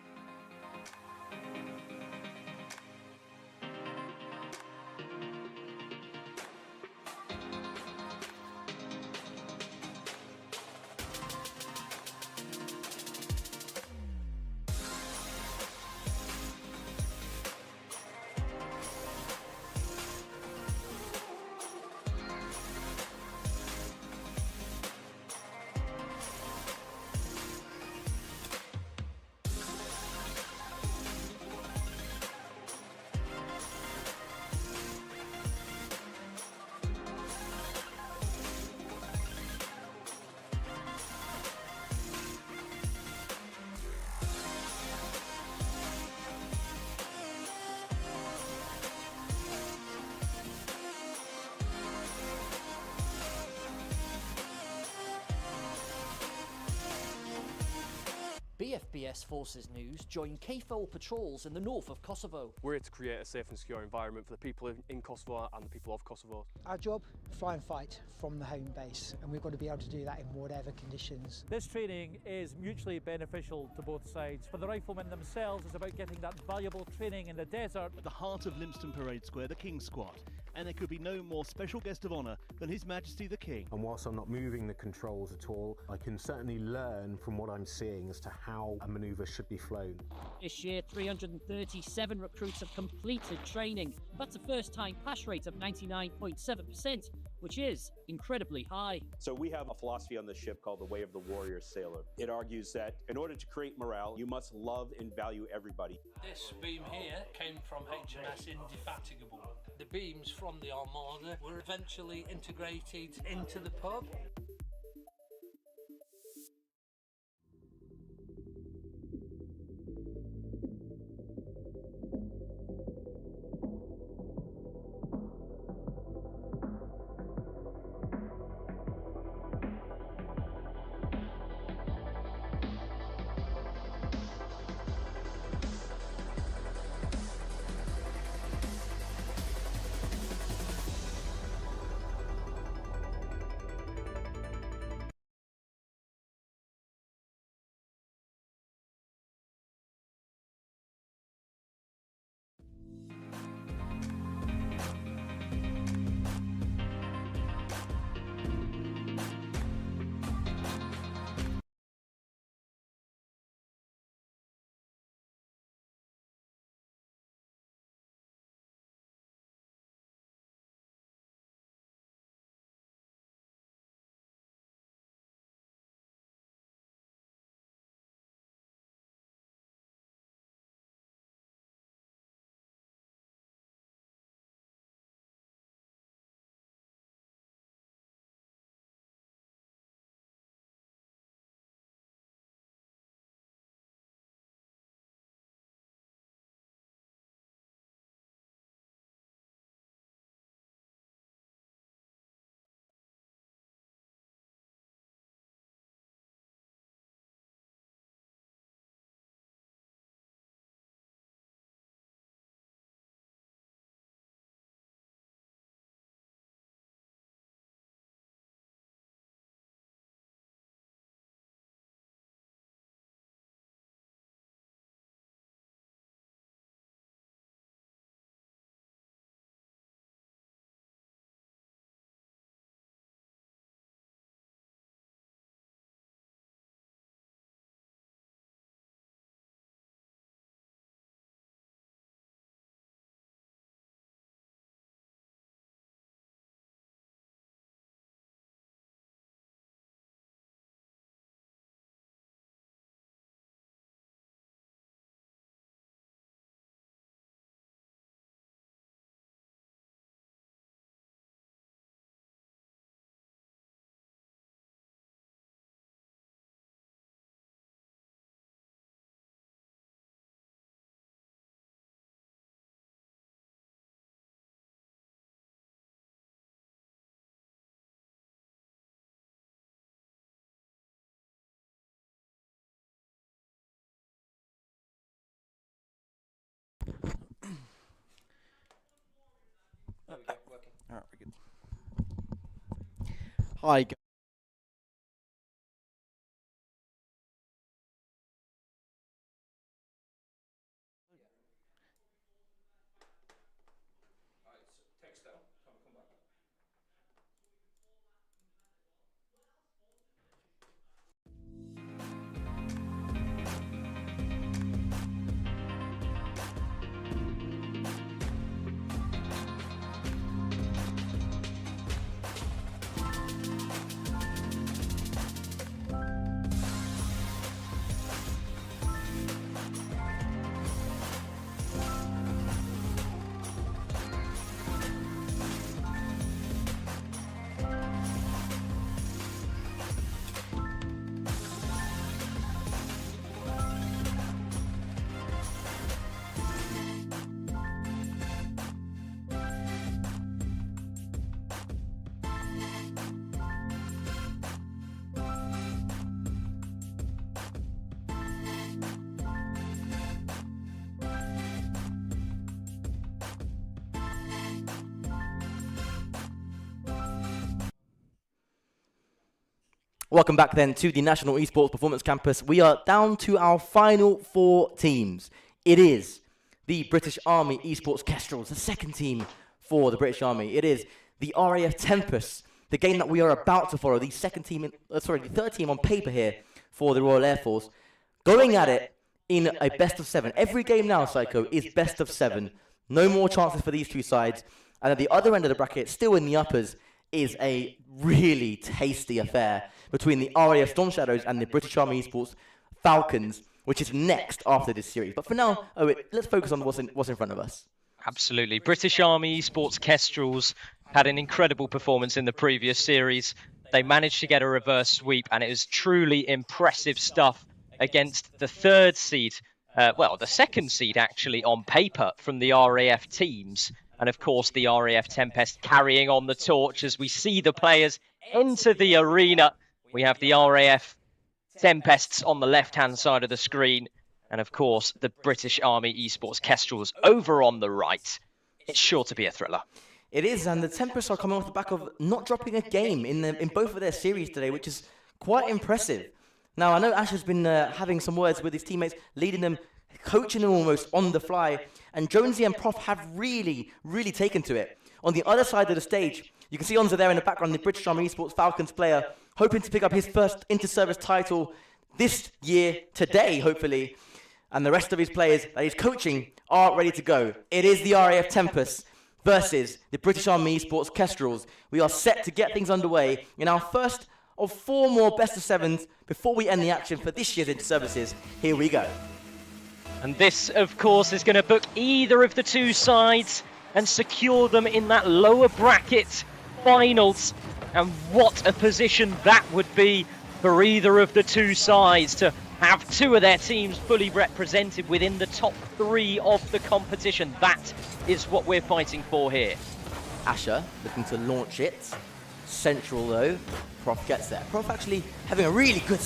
BFBS Forces News join KFOR patrols in the north of Kosovo. We're here to create a safe and secure environment for the people in Kosovo and the people of Kosovo. Our job, fly and fight from the home base, and we've got to be able to do that in whatever conditions. This training is mutually beneficial to both sides. For the riflemen themselves, it's about getting that valuable training in the desert. At the heart of Lympstone Parade Square, the King Squad. And there could be no more special guest of honour than His Majesty the King. And whilst I'm not moving the controls at all, I can certainly learn from what I'm seeing as to how a manoeuvre should be flown. This year, 337 recruits have completed training. That's a first-time pass rate of 99.7%, which is incredibly high. So we have a philosophy on the ship called the Way of the Warrior Sailor. It argues that in order to create morale, you must love and value everybody. This beam here came from HMS Indefatigable. The beams from the Armada were eventually integrated into the pub. Alright, we're good. Hi. Welcome back then to the National Esports Performance Campus. We are down to our final 4 teams. It is the British Army Esports Kestrels, the second team for the British Army. It is the RAF Tempest, the game that we are about to follow, the third team on paper here for the Royal Air Force, going at it in a best of 7. Every game now, Psycho, is best of 7. No more chances for these two sides. And at the other end of the bracket, still in the uppers, is a really tasty affair between the RAF Storm Shadows and the British Army Esports Falcons, which is next after this series. But for now, let's focus on what's in front of us. Absolutely. British Army Esports Kestrels had an incredible performance in the previous series. They managed to get a reverse sweep, and it was truly impressive stuff against the third seed, the second seed actually on paper from the RAF teams. And of course, the RAF Tempest carrying on the torch as we see the players enter the arena. We have the RAF Tempests on the left-hand side of the screen. And of course, the British Army Esports Kestrels over on the right. It's sure to be a thriller. It is, and the Tempests are coming off the back of not dropping a game in both of their series today, which is quite impressive. Now, I know Ash has been having some words with his teammates, leading them, coaching them almost on the fly. And Jonesy and Prof have really, really taken to it. On the other side of the stage, you can see Onza there in the background, the British Army Esports Falcons player, hoping to pick up his first Interservice title this year, today, hopefully. And the rest of his players that he's coaching are ready to go. It is the RAF Tempest versus the British Army Esports Kestrels. We are set to get things underway in our first of 4 more best of 7s before we end the action for this year's Interservices. Here we go. And this, of course, is going to book either of the two sides and secure them in that lower bracket finals. And what a position that would be for either of the two sides to have 2 of their teams fully represented within the top 3 of the competition. That is what we're fighting for here. Asher looking to launch it. Central though, Prof gets there. Prof actually having a really good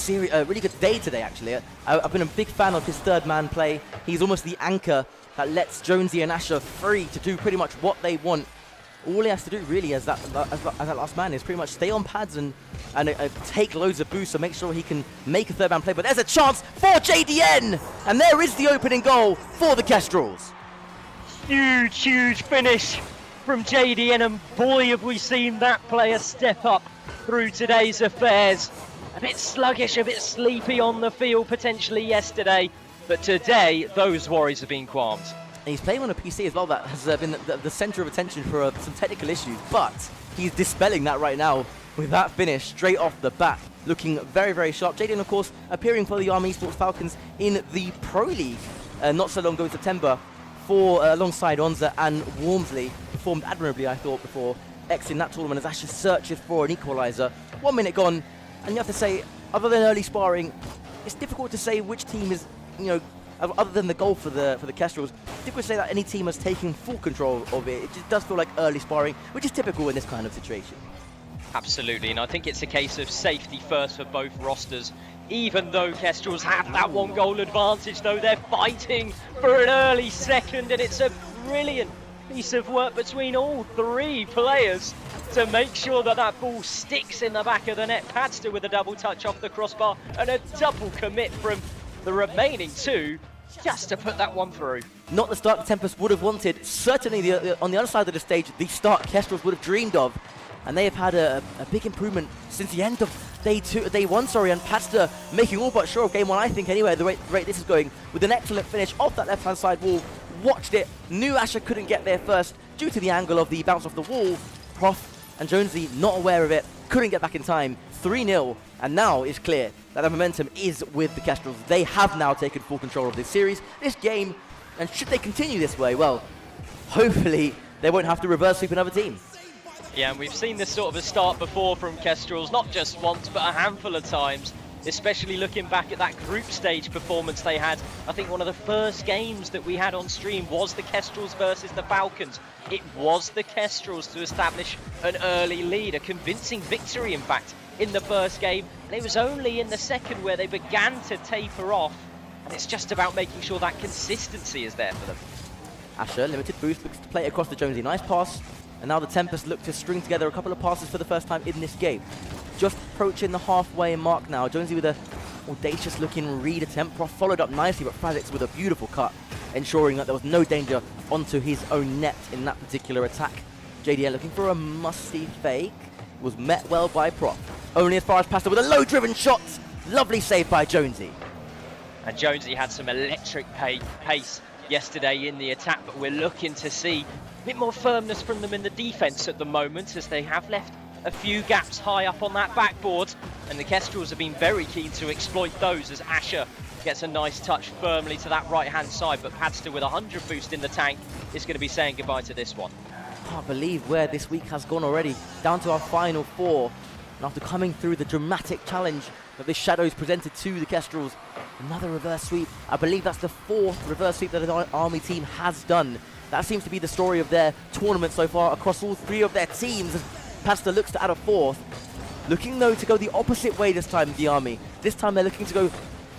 really good day today actually. I've been a big fan of his third man play. He's almost the anchor that lets Jonesy and Asher free to do pretty much what they want. All he has to do really as that last man is pretty much stay on pads and take loads of boosts and make sure he can make a third man play. But there's a chance for JDN! And there is the opening goal for the Kestrels. Huge, huge finish from JDN, and boy have we seen that player step up through today's affairs. A bit sluggish, a bit sleepy on the field potentially yesterday, but today those worries have been calmed. And he's playing on a PC as well that has been the centre of attention for some technical issues, but he's dispelling that right now with that finish straight off the bat, looking very, very sharp. JDN, of course, appearing for the Army Esports Falcons in the Pro League not so long ago in September alongside Onza and Wormsley. Performed admirably, I thought, before exiting that tournament as Asher searches for an equaliser. 1 minute gone, and you have to say, other than early sparring, it's difficult to say which team is, other than the goal for the Kestrels, it's difficult to say that any team has taken full control of it. It just does feel like early sparring, which is typical in this kind of situation. Absolutely, and I think it's a case of safety first for both rosters. Even though Kestrels have that 1 goal advantage, though, they're fighting for an early second, and it's a brilliant piece of work between all three players to make sure that that ball sticks in the back of the net. Padster with a double touch off the crossbar and a double commit from the remaining two just to put that one through. Not the start the Tempest would have wanted. Certainly on the other side of the stage, the start Kestrels would have dreamed of. And they have had a big improvement since the end of day one, and Padster making all but sure of game one, I think, anyway, the rate this is going, with an excellent finish off that left-hand side wall. Watched it, knew Asher couldn't get there first due to the angle of the bounce off the wall. Prof and Jonesy not aware of it, couldn't get back in time. 3-0, and now it's clear that the momentum is with the Kestrels. They have now taken full control of this series, this game, and should they continue this way, well, hopefully they won't have to reverse sweep another team. Yeah, and we've seen this sort of a start before from Kestrels, not just once, but a handful of times, especially looking back at that group stage performance they had. I think one of the first games that we had on stream was the Kestrels versus the Falcons. It was the Kestrels to establish an early lead, a convincing victory, in fact, in the first game. And it was only in the second where they began to taper off. And it's just about making sure that consistency is there for them. Asher, limited boost, looks to play across to Jonesy. Nice pass. And now the Tempest look to string together a couple of passes for the first time in this game. Just approaching the halfway mark now. Jonesy with a audacious looking read attempt. Prof followed up nicely, but Frazix with a beautiful cut, ensuring that there was no danger onto his own net in that particular attack. JDL looking for a musty fake. Was met well by Prof. Only as far as Pastor with a low driven shot. Lovely save by Jonesy. And Jonesy had some electric pace yesterday in the attack, but we're looking to see a bit more firmness from them in the defence at the moment, as they have left a few gaps high up on that backboard, and the Kestrels have been very keen to exploit those as Asher gets a nice touch firmly to that right-hand side, but Padster with 100 boost in the tank is going to be saying goodbye to this one. Can't believe where this week has gone already, down to our final four, and after coming through the dramatic challenge that this Shadows presented to the Kestrels, another reverse sweep. I believe that's the fourth reverse sweep that the Army team has done. That seems to be the story of their tournament so far across all three of their teams. Padster looks to add a fourth. Looking, though, to go the opposite way this time, the Army. This time they're looking to go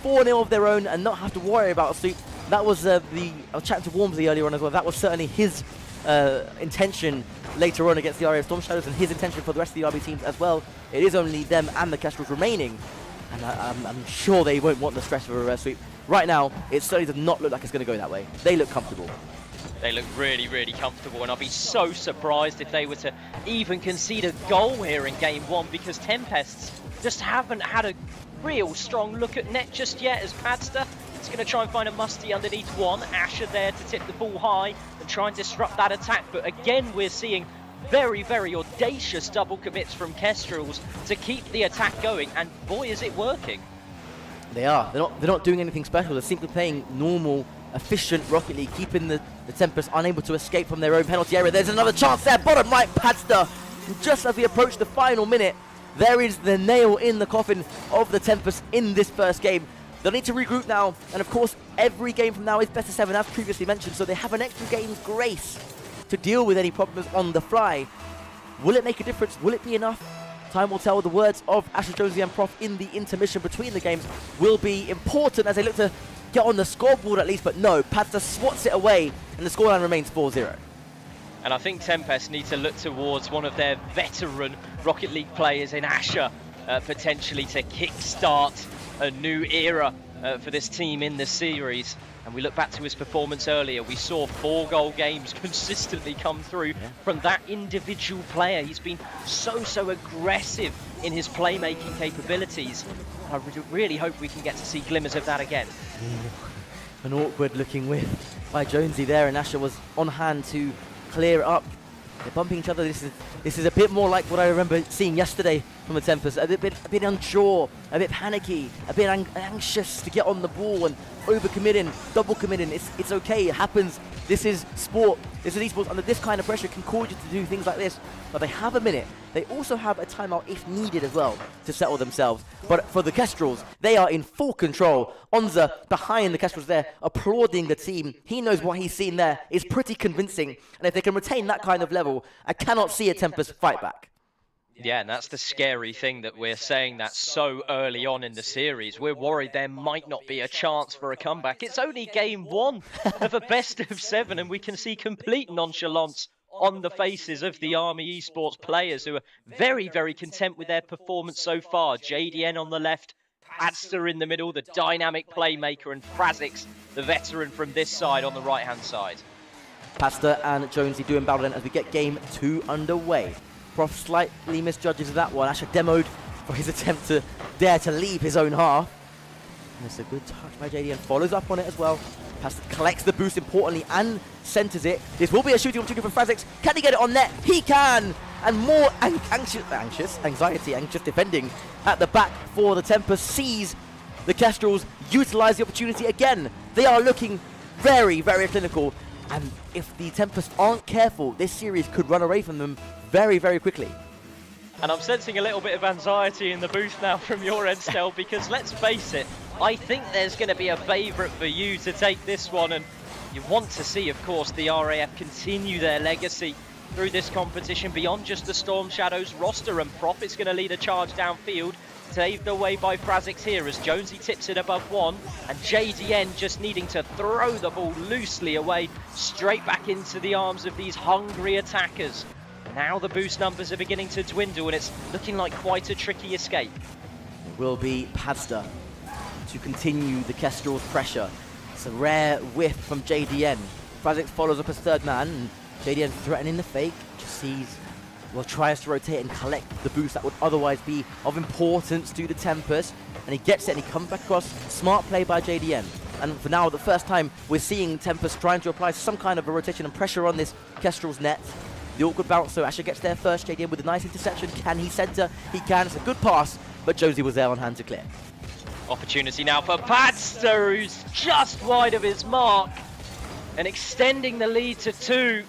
4-0 of their own and not have to worry about a sweep. That was I was chatting to Wormsley earlier on as well. That was certainly his intention later on against the RAF Storm Shadows, and his intention for the rest of the Army teams as well. It is only them and the Kestrels remaining, and I'm sure they won't want the stress of a reverse sweep. Right now, it certainly does not look like it's going to go that way. They look comfortable. They look really, really comfortable, and I'll be so surprised if they were to even concede a goal here in game one, because Tempests just haven't had a real strong look at net just yet, as Padster is going to try and find a musty underneath one. Asher there to tip the ball high and try and disrupt that attack, but again we're seeing very, very audacious double commits from Kestrels to keep the attack going, and boy is it working. They are. They're not doing anything special. They're simply playing normal, efficient Rocket League, keeping the Tempest unable to escape from their own penalty area. There's another chance there, bottom right, Padster. Just as we approach the final minute, there is the nail in the coffin of the Tempest in this first game. They'll need to regroup now, and of course, every game from now is best of 7, as previously mentioned, so they have an extra game's grace to deal with any problems on the fly. Will it make a difference? Will it be enough? Time will tell. The words of Asher, Jonesy and Prof in the intermission between the games will be important as they look to get on the scoreboard at least, but no, Padster swats it away and the scoreline remains 4-0. And I think Tempest need to look towards one of their veteran Rocket League players in Asher, potentially to kickstart a new era for this team in the series. And we look back to his performance earlier, we saw 4-goal games consistently come through from that individual player. He's been so aggressive in his playmaking capabilities. I really hope we can get to see glimmers of that again. An awkward looking whiff by Jonesy there, and Asher was on hand to clear it up. They're bumping each other. This is a bit more like what I remember seeing yesterday from the Tempest. A bit unsure, a bit panicky, a bit anxious to get on the ball and overcommitting, double committing. It's okay, it happens. This is sport. This is esports. Under this kind of pressure can cause you to do things like this. But they have a minute. They also have a timeout if needed as well to settle themselves. But for the Kestrels, they are in full control. Onza behind the Kestrels there, applauding the team. He knows what he's seen there is pretty convincing. And if they can retain that kind of level, I cannot see a Tempest fight back. Yeah, and that's the scary thing that we're saying that so early on in the series. We're worried there might not be a chance for a comeback. It's only game 1 of a best of 7, and we can see complete nonchalance on the faces of the Army Esports players who are very, very content with their performance so far. JDN on the left, Padster in the middle, the dynamic playmaker, and Frazix, the veteran from this side on the right-hand side. Pastor and Jonesy doing battle then as we get game 2 underway. Prof slightly misjudges that one. Asher demoed for his attempt to dare to leave his own half. And it's a good touch by JD and follows up on it as well. Pastor collects the boost importantly and centers it. This will be a shooting opportunity for Frazix. Can he get it on net? He can! And more anxious defending at the back for the Tempest. Sees the Kestrels utilize the opportunity again. They are looking very, very clinical. And if the Tempest aren't careful, this series could run away from them very, very quickly. And I'm sensing a little bit of anxiety in the booth now from your end, Stel, because let's face it, I think there's going to be a favourite for you to take this one, and you want to see, of course, the RAF continue their legacy through this competition beyond just the Storm Shadows roster, and Prop is going to lead a charge downfield, saved away by Frazix here as Jonesy tips it above 1, and JDN just needing to throw the ball loosely away, straight back into the arms of these hungry attackers. Now the boost numbers are beginning to dwindle, and it's looking like quite a tricky escape. It will be Padster to continue the Kestrel's pressure. It's a rare whiff from JDN. Frazix follows up as third man, and JDN threatening the fake, just sees, well, tries to rotate and collect the boost that would otherwise be of importance to the Tempest, and he gets it and he comes back across. Smart play by JDN. And for now, the first time we're seeing Tempest trying to apply some kind of a rotation and pressure on this Kestrel's net. The awkward bounce, so Asher gets there first. JDN with a nice interception. Can he center? He can. It's a good pass, but Jonesy was there on hand to clear. Opportunity now for Padster, who's just wide of his mark and extending the lead to 2.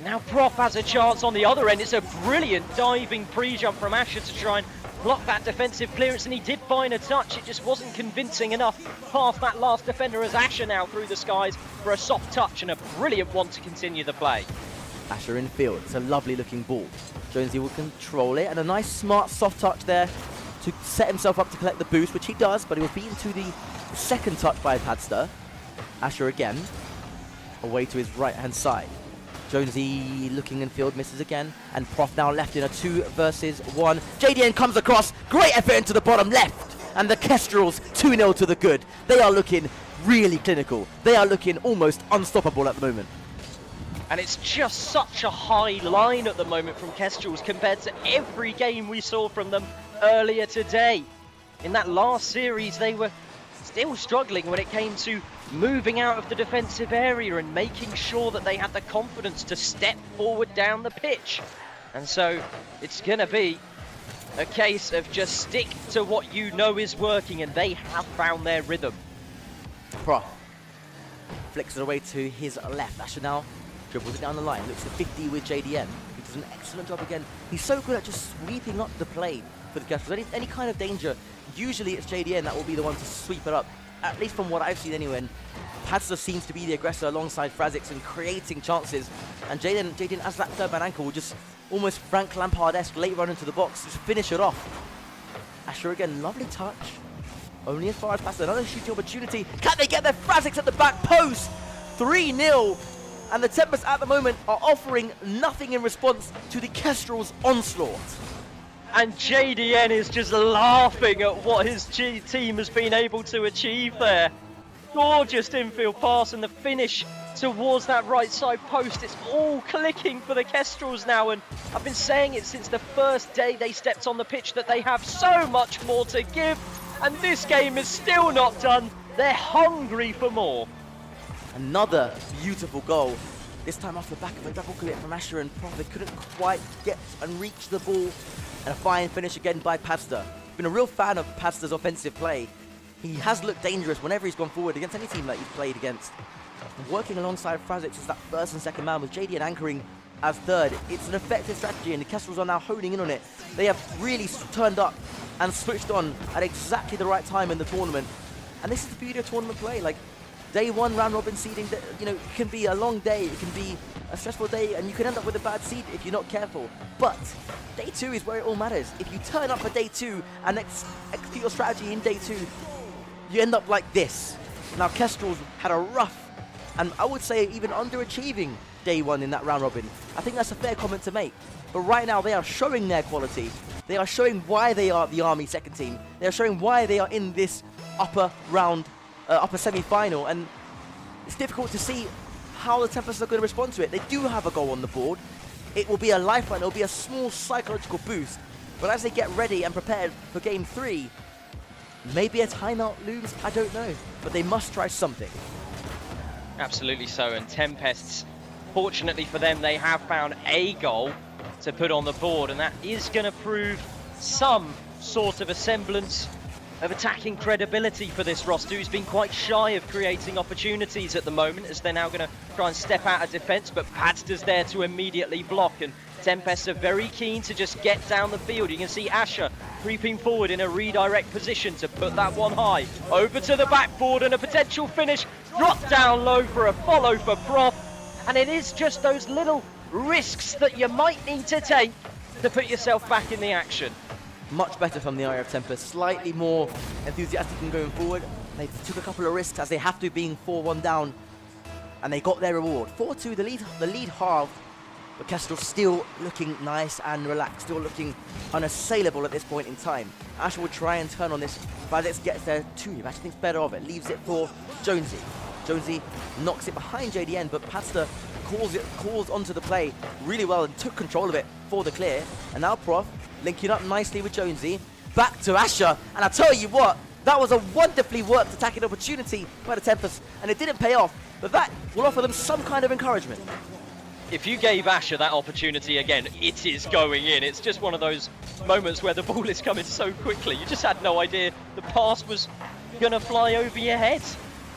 Now Prop has a chance on the other end. It's a brilliant diving pre-jump from Asher to try and block that defensive clearance, and he did find a touch. It just wasn't convincing enough past that last defender as Asher now through the skies for a soft touch and a brilliant one to continue the play. Asher in field. It's a lovely looking ball. Jonesy will control it, and a nice smart soft touch there to set himself up to collect the boost, which he does, but he was beaten to the second touch by Padster. Asher again, away to his right hand side. Jonesy looking in field, misses again, and Prof now left in a 2 versus 1. JDN comes across, great effort into the bottom left, and the Kestrels 2-0 to the good. They are looking really clinical. They are looking almost unstoppable at the moment. And it's just such a high line at the moment from Kestrels compared to every game we saw from them earlier today. In that last series, they were still struggling when it came to moving out of the defensive area and making sure that they had the confidence to step forward down the pitch. And so it's going to be a case of just stick to what you know is working, and they have found their rhythm. Prof flicks it away to his left. Asher now dribbles it down the line, looks at 50 with JDN. He does an excellent job again. He's so good at just sweeping up the play for the Kestrels. Any kind of danger, usually it's JDN that will be the one to sweep it up, at least from what I've seen anyway. And Padster seems to be the aggressor alongside Frazix and creating chances. And JDN as that third man anchor will just almost Frank Lampard-esque late run into the box, just finish it off. Asher again, lovely touch. Only as far as Padster, another shooting opportunity. Can they get their Frazix at the back post? 3-0. And the Tempest at the moment are offering nothing in response to the Kestrel's onslaught. And JDN is just laughing at what his team has been able to achieve there. Gorgeous infield pass and the finish towards that right side post. It's all clicking for the Kestrels now, and I've been saying it since the first day they stepped on the pitch that they have so much more to give, and this game is still not done. They're hungry for more. Another beautiful goal, this time off the back of a double commit from Asher and Prof. They couldn't quite get and reach the ball. And a fine finish again by Padster. Been a real fan of Padster's offensive play. He has looked dangerous whenever he's gone forward against any team that he's played against. And working alongside Frazix as that first and second man with JDN anchoring as third. It's an effective strategy, and the Kestrels are now honing in on it. They have really turned up and switched on at exactly the right time in the tournament. And this is the beauty of tournament play. Like, Day 1 round robin seeding, you know, it can be a long day, it can be a stressful day, and you can end up with a bad seed if you're not careful. But day 2 is where it all matters. If you turn up for day 2 and execute your strategy in day 2, you end up like this. Now, Kestrel's had a rough, and I would say even underachieving day 1 in that round robin. I think that's a fair comment to make. But right now, they are showing their quality. They are showing why they are the Army second team. They are showing why they are in this upper semi-final, and it's difficult to see how the Tempests are going to respond to it. They do have a goal on the board. It will be a lifeline. It will be a small psychological boost. But as they get ready and prepared for game 3, maybe a timeout looms. I don't know. But they must try something. Absolutely so. And Tempests, fortunately for them, they have found a goal to put on the board, and that is going to prove some sort of a semblance of attacking credibility for this roster, who's been quite shy of creating opportunities at the moment, as they're now going to try and step out of defence, but Padsta's there to immediately block, and Tempests are very keen to just get down the field. You can see Asher creeping forward in a redirect position to put that one high. Over to the backboard and a potential finish. Drop down low for a follow for Prof, and it is just those little risks that you might need to take to put yourself back in the action. Much better from the RF Tempest, slightly more enthusiastic in going forward. They took a couple of risks as they have to, being 4-1 down, and they got their reward. 4-2, the lead halved, but Kestrel still looking nice and relaxed, still looking unassailable at this point in time. Asher will try and turn on this. Frazix gets there too. Asher thinks better of it, leaves it for Jonesy. Jonesy knocks it behind JDN, but Padsta calls onto the play really well and took control of it for the clear. And now Prof linking up nicely with Jonesy. Back to Asher, and I tell you what, that was a wonderfully worked attacking opportunity by the Tempest, and it didn't pay off, but that will offer them some kind of encouragement. If you gave Asher that opportunity again, it is going in. It's just one of those moments where the ball is coming so quickly. You just had no idea the pass was going to fly over your head.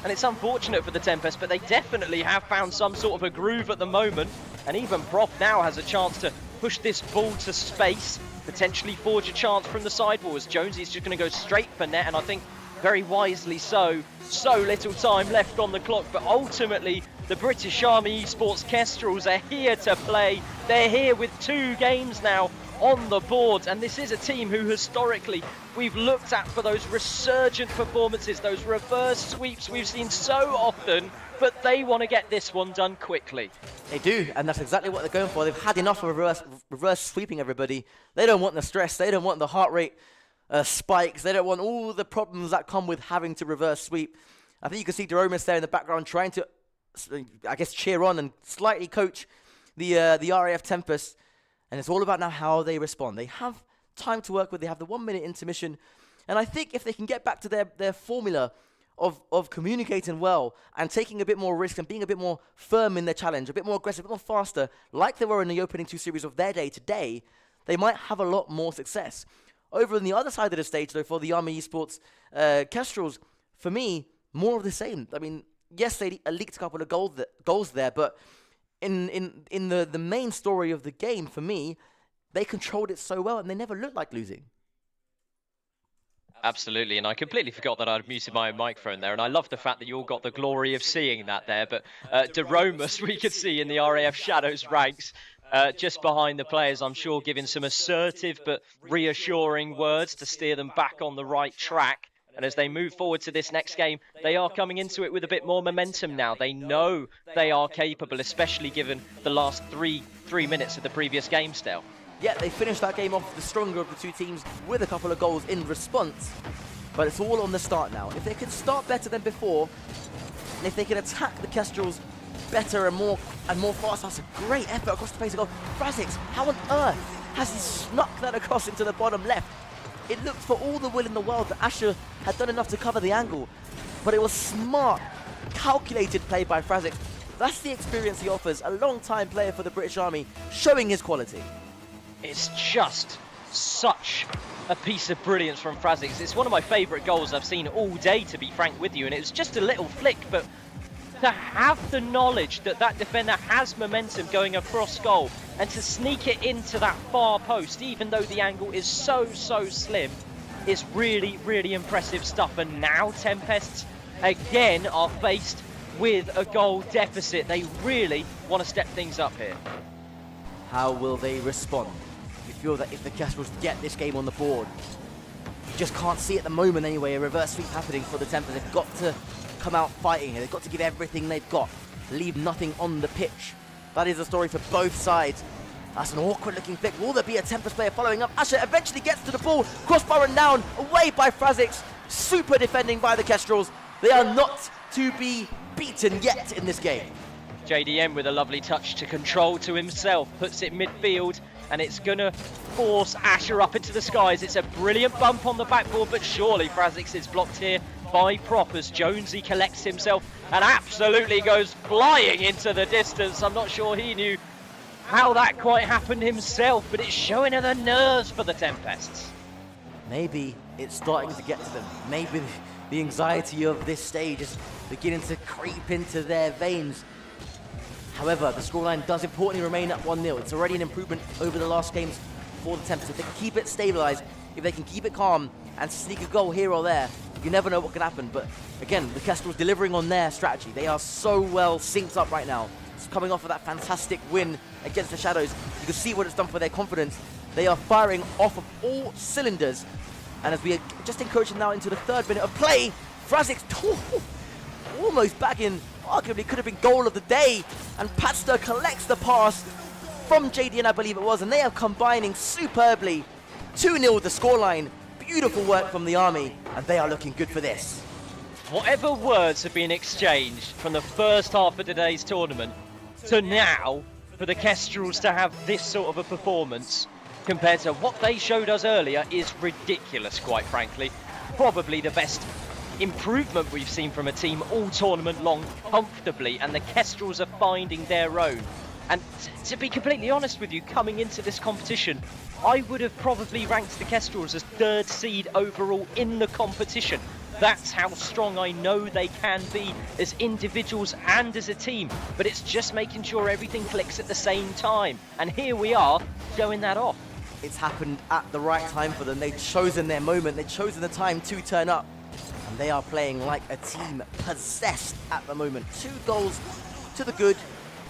And it's unfortunate for the Tempest, but they definitely have found some sort of a groove at the moment. And even Prof now has a chance to push this ball to space, potentially forge a chance from the sideball, as Jonesy's just going to go straight for net, and I think very wisely so. So little time left on the clock, but ultimately the British Army Esports Kestrels are here to play. They're here with 2 games now on the board, and this is a team who historically we've looked at for those resurgent performances, those reverse sweeps we've seen so often, but they want to get this one done quickly. They do, and that's exactly what they're going for. They've had enough of reverse sweeping everybody. They don't want the stress, they don't want the heart rate spikes, they don't want all the problems that come with having to reverse sweep. I think you can see Jeromus there in the background trying to, I guess, cheer on and slightly coach the RAF Tempest. And it's all about now how they respond. They have time to work with. They have the 1-minute intermission. And I think if they can get back to their formula of communicating well and taking a bit more risk and being a bit more firm in their challenge, a bit more aggressive, a bit more faster, like they were in the opening 2 series of their day today, they might have a lot more success. Over on the other side of the stage, though, for the Army Esports Kestrels, for me, more of the same. I mean, yes, they leaked a couple of goals there, but in the main story of the game, for me, they controlled it so well and they never looked like losing. Absolutely, and I completely forgot that I'd muted my microphone there, and I love the fact that you all got the glory of seeing that there, but Jeromus we could see in the RAF Shadows ranks, just behind the players, I'm sure, giving some assertive but reassuring words to steer them back on the right track. And as they move forward to this next game, they are coming into it with a bit more momentum now. They know they are capable, especially given the last three minutes of the previous game still. Yeah, they finished that game off the stronger of the 2 teams with a couple of goals in response. But it's all on the start now. If they can start better than before, and if they can attack the Kestrels better and more fast, that's a great effort across the face of goal. Frazix, how on earth has he snuck that across into the bottom left? It looked for all the will in the world that Asher had done enough to cover the angle, but it was smart, calculated play by Frazix. That's the experience he offers, a long-time player for the British Army, showing his quality. It's just such a piece of brilliance from Frazix. It's one of my favourite goals I've seen all day, to be frank with you, and it was just a little flick, but to have the knowledge that that defender has momentum going across goal and to sneak it into that far post, even though the angle is so slim, is really, really impressive stuff. And now Tempests, again are faced with a goal deficit. They really want to step things up here. How will they respond? You feel that if the Kestrels get this game on the board, you just can't see at the moment anyway a reverse sweep happening for the Tempest. They've got to come out fighting here. They've got to give everything they've got. Leave nothing on the pitch. That is the story for both sides. That's an awkward looking flick. Will there be a Tempest player following up? Asher eventually gets to the ball. Crossbar and down, away by Frazix. Super defending by the Kestrels. They are not to be beaten yet in this game. JDM with a lovely touch to control to himself, puts it midfield, and it's gonna force Asher up into the skies. It's a brilliant bump on the backboard, but surely Frazix is blocked here by Prop as Jonesy collects himself and absolutely goes flying into the distance. I'm not sure he knew how that quite happened himself, but it's showing her the nerves for the Tempests. Maybe it's starting to get to them. Maybe the anxiety of this stage is beginning to creep into their veins. However, the scoreline does importantly remain at 1-0. It's already an improvement over the last games for the Tempest. If they can keep it stabilized, if they can keep it calm and sneak a goal here or there, you never know what can happen. But again, the Kestrels delivering on their strategy. They are so well synced up right now. It's coming off of that fantastic win against the Shadows. You can see what it's done for their confidence. They are firing off of all cylinders. And as we are just encroaching now into the 3rd minute of play, Frazix almost back in, arguably could have been goal of the day. And Patster collects the pass from JDN, I believe it was, and they are combining superbly. 2-0 the scoreline. Beautiful work from the Army, and they are looking good for this. Whatever words have been exchanged from the first half of today's tournament to now, for the Kestrels to have this sort of a performance compared to what they showed us earlier is ridiculous, quite frankly. Probably the best improvement we've seen from a team all tournament long comfortably, and the Kestrels are finding their own. And to be completely honest with you, coming into this competition, I would have probably ranked the Kestrels as 3rd seed overall in the competition. That's how strong I know they can be as individuals and as a team, but it's just making sure everything clicks at the same time. And here we are, showing that off. It's happened at the right time for them. They've chosen their moment. They've chosen the time to turn up. And they are playing like a team possessed at the moment. 2 goals to the good.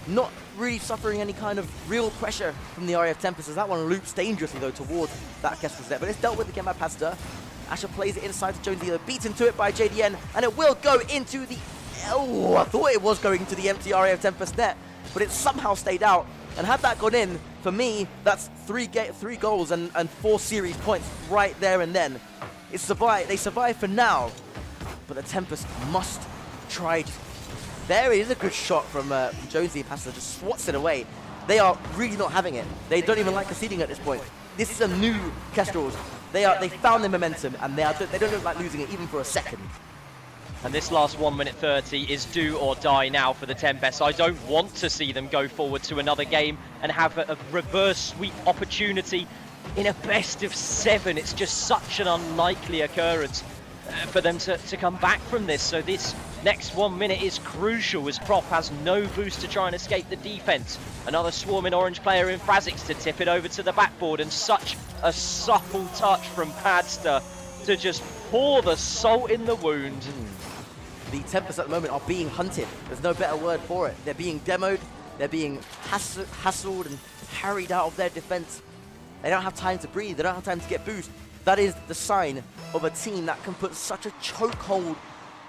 Not really suffering any kind of real pressure from the RAF Tempest, as that one loops dangerously though towards that Kestrel's there. But it's dealt with again by Pastor. Asher plays it inside to Jonesy, beaten to it by JDN, and it will go into the... Oh, I thought it was going to the empty RAF Tempest net, but it somehow stayed out. And had that gone in, for me, that's 3 goals and 4 series points right there and then. They survive for now, but the Tempest must try. There is a good shot from Jonesy. Pastor just swats it away. They are really not having it. They don't even like conceding at this point. This is a new Kestrels. They found their momentum, and they don't look like losing it even for a second. And this last 1 minute 30 is do or die now for the Tempest. I don't want to see them go forward to another game and have a reverse sweep opportunity in a best of 7. It's just such an unlikely occurrence for them to come back from this. So this next 1 minute is crucial as Prop has no boost to try and escape the defense. Another swarming orange player in Frazix to tip it over to the backboard, and such a supple touch from Padster to just pour the salt in the wound. The Tempest at the moment are being hunted. There's no better word for it. They're being demoed. They're being hassled and harried out of their defense. They don't have time to breathe. They don't have time to get boost. That is the sign of a team that can put such a chokehold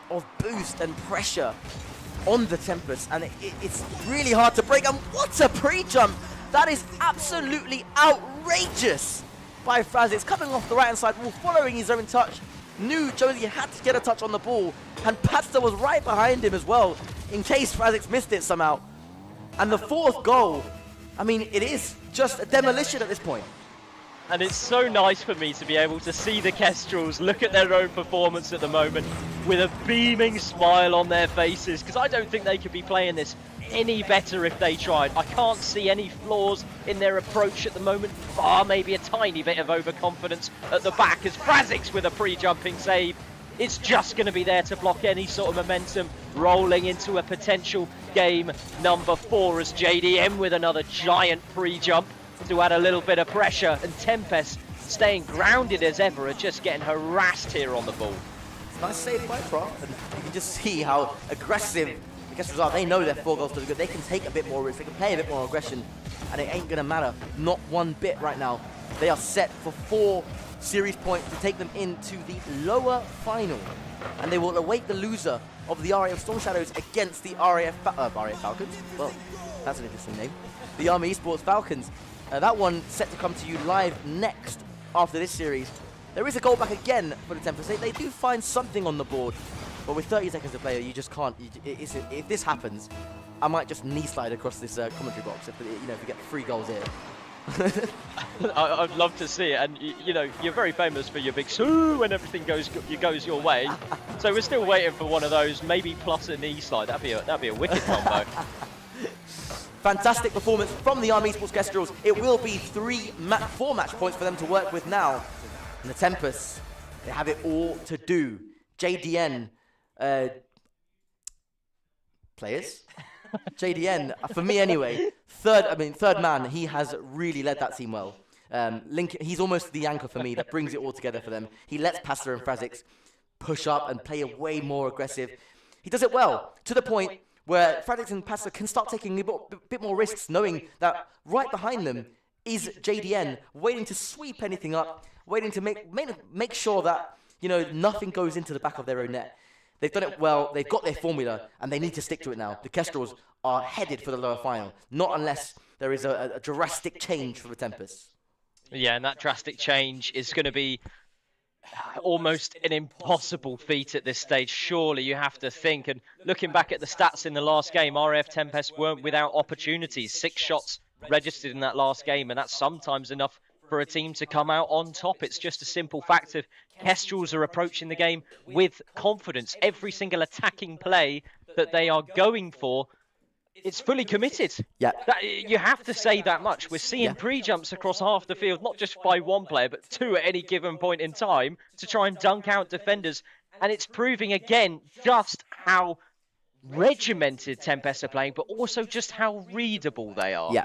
of boost and pressure on the Tempest, and it's really hard to break. And what a pre-jump! That is absolutely outrageous by Fraz. It's coming off the right-hand side wall, following his own touch. Knew Jonesy had to get a touch on the ball, and Patster was right behind him as well, in case Frazix missed it somehow. And the 4th goal, I mean, it is just a demolition at this point. And it's so nice for me to be able to see the Kestrels look at their own performance at the moment with a beaming smile on their faces, because I don't think they could be playing this any better if they tried. I can't see any flaws in their approach at the moment, bar maybe a tiny bit of overconfidence at the back as Frazix with a pre-jumping save. It's just going to be there to block any sort of momentum rolling into a potential game number 4 as JDM with another giant pre-jump to add a little bit of pressure, and Tempest staying grounded as ever are just getting harassed here on the ball. Nice save by Pro. And you can just see how aggressive the Kestrels are. They know they're 4 goals to the good. They can take a bit more risk. They can play a bit more aggression. And it ain't going to matter. Not one bit right now. They are set for 4 series points to take them into the lower final. And they will await the loser of the RAF Storm Shadows against the RAF Falcons. Well, that's an interesting name. The Army Esports Falcons. That one set to come to you live next after this series. There is a goal back again for the Tempest. They do find something on the board, but with 30 seconds to play, you just can't. If this happens, I might just knee slide across this commentary box if we get 3 goals here. I'd love to see it, and you're very famous for your big "soo" when everything goes your way. So we're still waiting for one of those, maybe plus a knee slide. That'd be a wicked combo. Fantastic performance from the Army Esports Kestrels. It will be 4 match points for them to work with now. And the Tempests, they have it all to do. JDN players. JDN, for me anyway, third man, he has really led that team well. He's almost the anchor for me that brings it all together for them. He lets Pasta and Frazix push up and play way more aggressive. He does it well, to the point where Frazix and Pasta can start taking a bit more risks, knowing that right behind them is JDN, waiting to sweep anything up, waiting to make sure that nothing goes into the back of their own net. They've done it well, they've got their formula, and they need to stick to it now. The Kestrels are headed for the lower final, not unless there is a drastic change for the Tempests. Yeah, and that drastic change is going to be almost an impossible feat at this stage. Surely you have to think, and looking back at the stats in the last game, RAF Tempest weren't without opportunities. 6 shots registered in that last game, and that's sometimes enough for a team to come out on top. It's just a simple fact of Kestrels are approaching the game with confidence. Every single attacking play that they are going for, it's fully committed. Yeah. You have to say that much. We're seeing pre-jumps across half the field, not just by one player, but 2 at any given point in time to try and dunk out defenders. And it's proving again just how regimented Tempest are playing, but also just how readable they are. Yeah.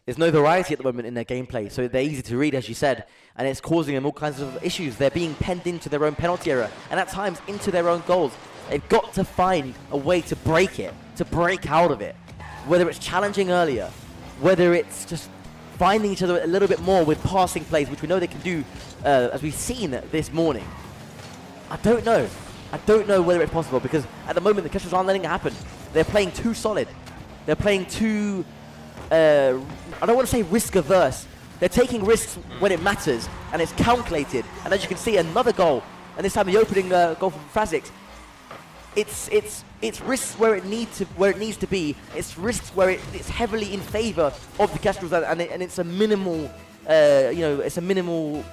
There's no variety at the moment in their gameplay, so they're easy to read, as you said, and it's causing them all kinds of issues. They're being penned into their own penalty area, and at times into their own goals. They've got to find a way to break it, to break out of it. Whether it's challenging earlier, whether it's just finding each other a little bit more with passing plays, which we know they can do, as we've seen this morning. I don't know. I don't know whether it's possible, because at the moment the Kestrels aren't letting it happen. They're playing too solid. They're playing too, I don't want to say risk-averse. They're taking risks when it matters, and it's calculated. And as you can see, another goal, and this time the opening goal from Frazix. It's risks where it needs to be. It's risks where it's heavily in favour of the Kestrels, and it's a minimal, it's a minimal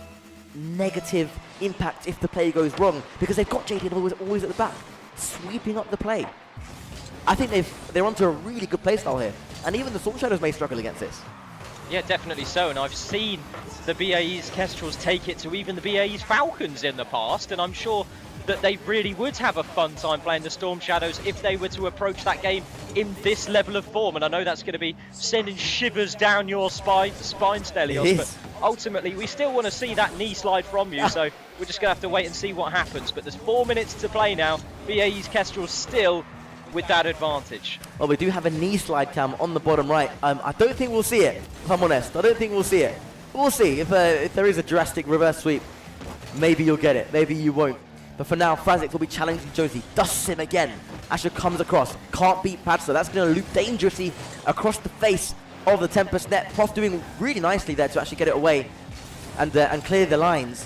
negative impact if the play goes wrong, because they've got JD always at the back, sweeping up the play. I think they're onto a really good play style here, and even the Storm Shadows may struggle against this. Yeah, definitely so, and I've seen the BAE's Kestrels take it to even the BAE's Falcons in the past, and I'm sure that they really would have a fun time playing the Storm Shadows if they were to approach that game in this level of form. And I know that's going to be sending shivers down your spine, Stelios, but ultimately we still want to see that knee slide from you, so we're just going to have to wait and see what happens. But there's 4 minutes to play now. BAE's Kestrels still with that advantage. Well, we do have a knee slide cam on the bottom right. I don't think we'll see it, if I'm honest. I don't think we'll see it. We'll see. If there is a drastic reverse sweep, maybe you'll get it, maybe you won't. But for now, Frazix will be challenging Josie. Dusts him again. Asher comes across. Can't beat Padster. That's going to loop dangerously across the face of the Tempest net. Prof doing really nicely there to actually get it away and clear the lines.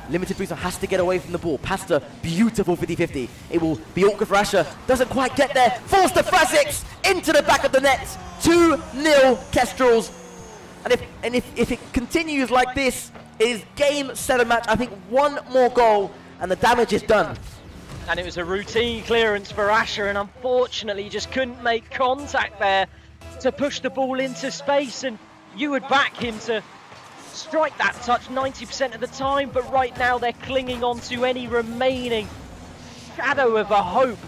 Limited Booster has to get away from the ball. Pasta, beautiful 50-50. It will be awkward for Asher. Doesn't quite get there. Falls to Frazix into the back of the net. 2-0 Kestrels. And if it continues like this, it is game, set, and match. I think one more goal and the damage is done. And it was a routine clearance for Asher, and unfortunately he just couldn't make contact there to push the ball into space, and you would back him to strike that touch 90% of the time, but right now they're clinging on to any remaining shadow of a hope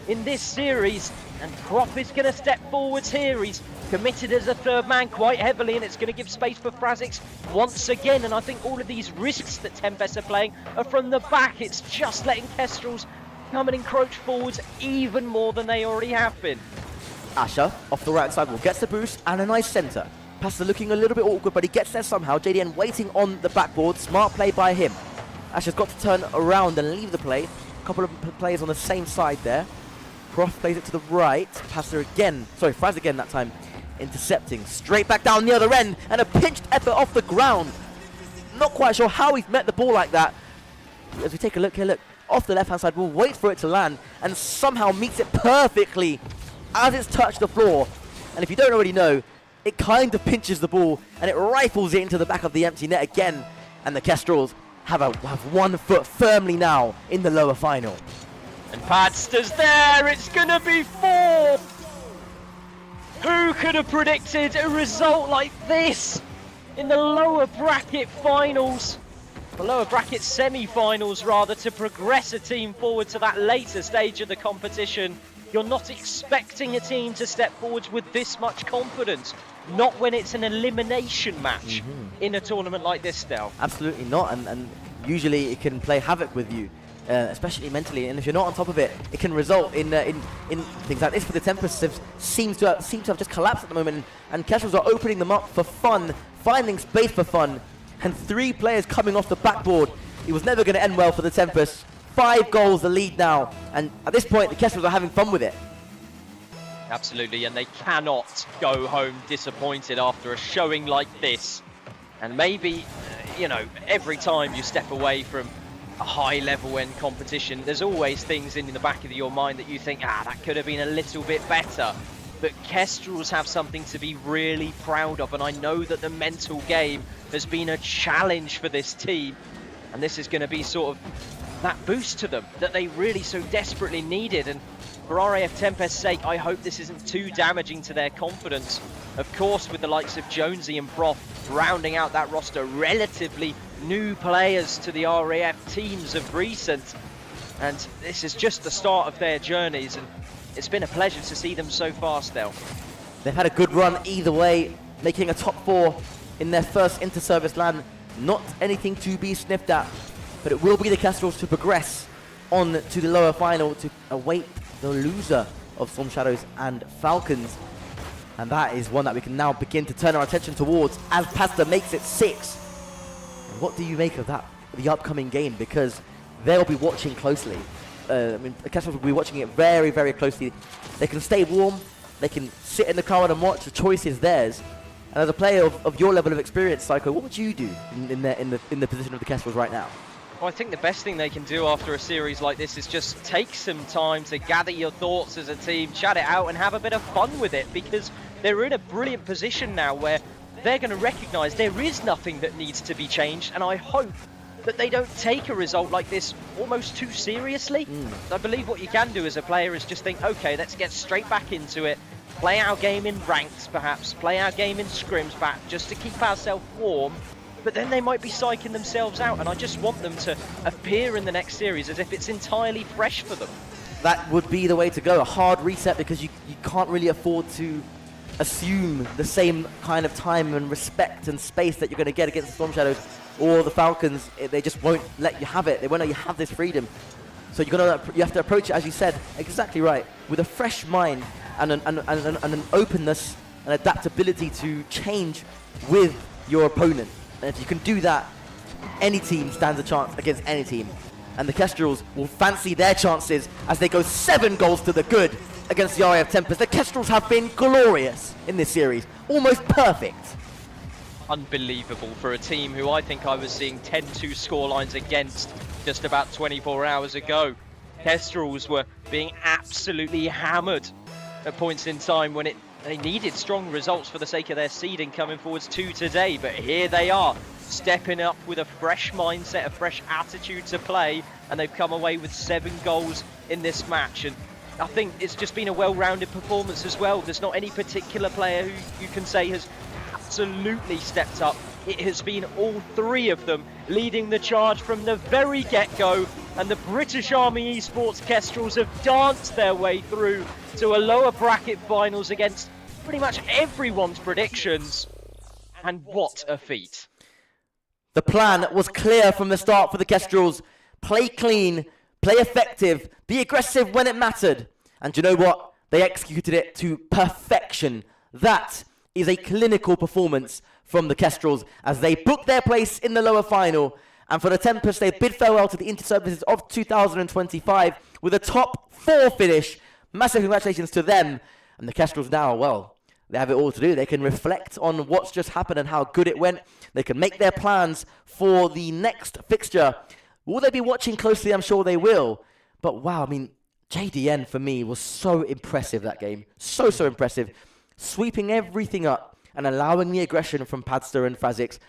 in this series, and Prof is going to step forwards here. He's committed as a third man quite heavily, and it's going to give space for Frazix once again. And I think all of these risks that Tempest are playing are from the back. It's just letting Kestrels come and encroach forwards even more than they already have been. Asher, off the right side, will get the boost and a nice centre. Passer looking a little bit awkward, but he gets there somehow. JDN waiting on the backboard. Smart play by him. Asher's got to turn around and leave the play. A couple of players on the same side there. Croft plays it to the right. Passer again. Sorry, Fraz again that time. Intercepting. Straight back down the other end. And a pinched effort off the ground. Not quite sure how he's met the ball like that. As we take a look here, look. Off the left-hand side, we'll wait for it to land. And somehow meets it perfectly as it's touched the floor. And if you don't already know, it kind of pinches the ball and it rifles it into the back of the empty net again. And the Kestrels have 1 foot firmly now in the lower final. And Padster's there, it's gonna be 4! Who could have predicted a result like this in the lower bracket finals? The lower bracket semi-finals rather, to progress a team forward to that later stage of the competition. You're not expecting a team to step forwards with this much confidence. Not when it's an elimination match in a tournament like this, Del. Absolutely not, and usually it can play havoc with you, especially mentally. And if you're not on top of it, it can result in things like this. For the Tempest seems to have just collapsed at the moment, and Kestrels are opening them up for fun, finding space for fun, and 3 players coming off the backboard. It was never going to end well for the Tempest. 5 goals the lead now, and at this point the Kestrels are having fun with it. Absolutely, and they cannot go home disappointed after a showing like this. And maybe, every time you step away from a high-level end competition, there's always things in the back of your mind that you think, that could have been a little bit better. But Kestrels have something to be really proud of, and I know that the mental game has been a challenge for this team. And this is going to be sort of that boost to them that they really so desperately needed. And for RAF Tempest's sake, I hope this isn't too damaging to their confidence. Of course, with the likes of Jonesy and Broth rounding out that roster, relatively new players to the RAF teams of recent. And this is just the start of their journeys, and it's been a pleasure to see them so far, Stel. They've had a good run either way, making a top 4 in their first inter-service land. Not anything to be sniffed at, but it will be the Kestrels to progress on to the lower final to await the loser of Storm Shadows and Falcons. And that is one that we can now begin to turn our attention towards as Pasta makes it 6. And what do you make of that, the upcoming game? Because they'll be watching closely. The Kestrels will be watching it very, very closely. They can stay warm, they can sit in the car and watch. The choice is theirs. And as a player of your level of experience, Psycho, what would you do in the position of the Kestrels right now? Well, I think the best thing they can do after a series like this is just take some time to gather your thoughts as a team, chat it out and have a bit of fun with it, because they're in a brilliant position now where they're going to recognise there is nothing that needs to be changed, and I hope that they don't take a result like this almost too seriously. I believe what you can do as a player is just think, okay, let's get straight back into it, play our game in ranks perhaps, play our game in scrims back just to keep ourselves warm. But then they might be psyching themselves out, and I just want them to appear in the next series as if it's entirely fresh for them. That would be the way to go, a hard reset, because you can't really afford to assume the same kind of time and respect and space that you're going to get against the Storm Shadows or the Falcons. They just won't let you have it. They won't let you have this freedom. So you have to approach it, as you said, exactly right, with a fresh mind and an openness and adaptability to change with your opponent. And if you can do that, any team stands a chance against any team. And the Kestrels will fancy their chances as they go 7 goals to the good against the RAF Tempest. The Kestrels have been glorious in this series, almost perfect. Unbelievable for a team who I think I was seeing 10-2 scorelines against just about 24 hours ago. Kestrels were being absolutely hammered at points in time when they needed strong results for the sake of their seeding coming forwards to today, but here they are, stepping up with a fresh mindset, a fresh attitude to play, and they've come away with 7 goals in this match. And I think it's just been a well-rounded performance as well. There's not any particular player who you can say has absolutely stepped up. It has been all 3 of them leading the charge from the very get-go, and the British Army Esports Kestrels have danced their way through to a lower bracket finals against pretty much everyone's predictions. And what a feat. The plan was clear from the start for the Kestrels. Play clean, play effective, be aggressive when it mattered. And do you know what? They executed it to perfection. That is a clinical performance from the Kestrels as they book their place in the lower final. And for the Tempest, they bid farewell to the Interservices of 2025 with a top 4 finish. Massive congratulations to them. And the Kestrels now, well, they have it all to do. They can reflect on what's just happened and how good it went. They can make their plans for the next fixture. Will they be watching closely? I'm sure they will. But wow, I mean, JDN for me was so impressive that game. So impressive. Sweeping everything up and allowing the aggression from Padster and Frazix.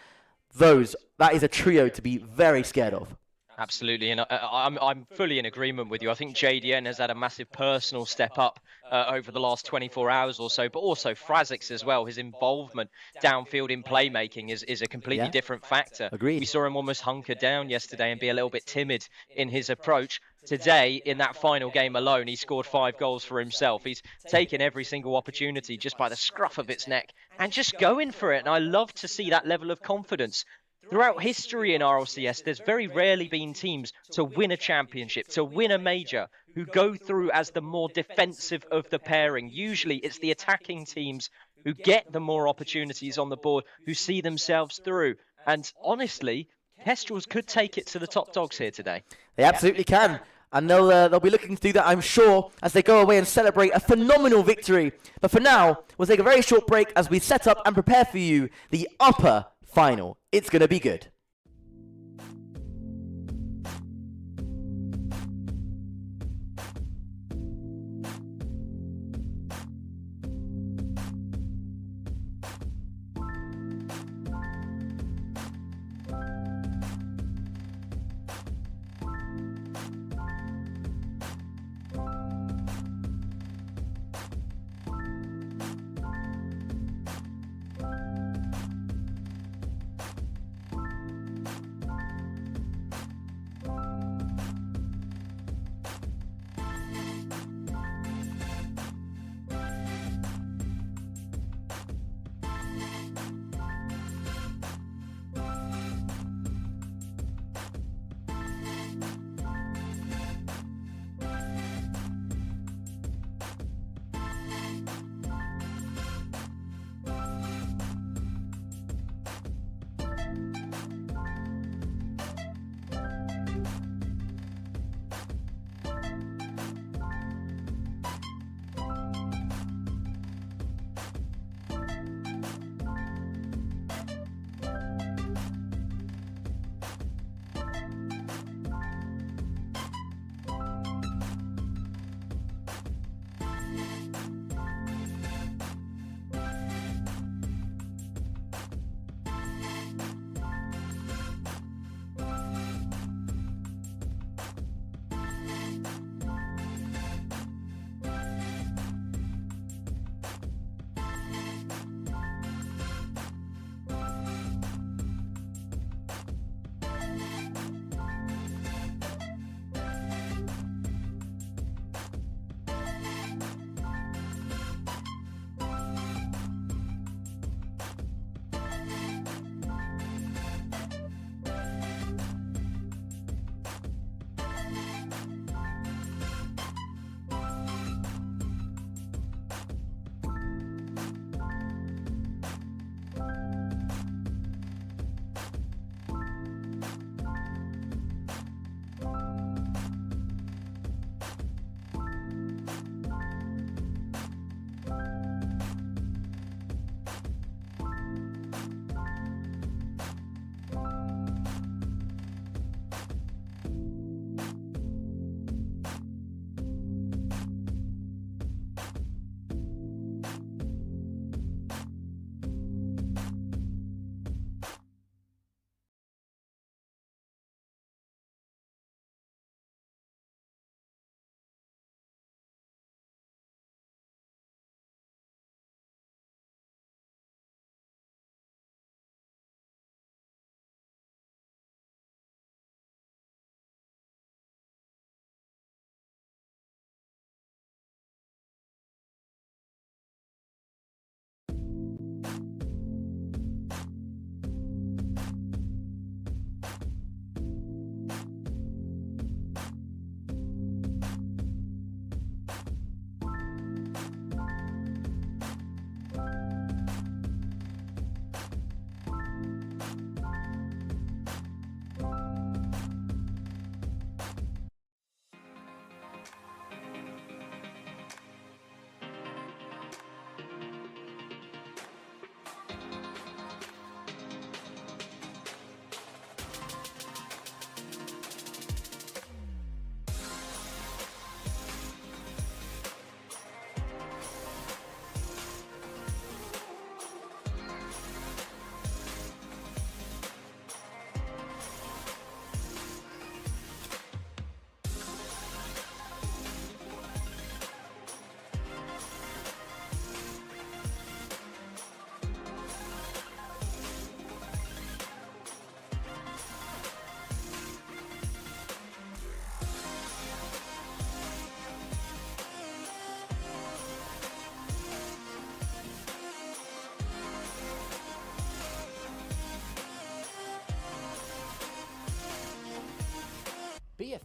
That is a trio to be very scared of. Absolutely, and I'm fully in agreement with you. I think JDN has had a massive personal step up over the last 24 hours or so, but also Frazix as well. His involvement downfield in playmaking is a completely different factor. Agreed. We saw him almost hunker down yesterday and be a little bit timid in his approach. Today, in that final game alone, he scored 5 goals for himself. He's taken every single opportunity just by the scruff of its neck and just going for it. And I love to see that level of confidence. Throughout history in RLCS, there's very rarely been teams to win a championship, to win a major, who go through as the more defensive of the pairing. Usually it's the attacking teams who get the more opportunities on the board, who see themselves through. And honestly, Kestrels could take it to the top dogs here today. They absolutely can. And they'll be looking to do that, I'm sure, as they go away and celebrate a phenomenal victory. But for now, we'll take a very short break as we set up and prepare for you the upper final. It's going to be good.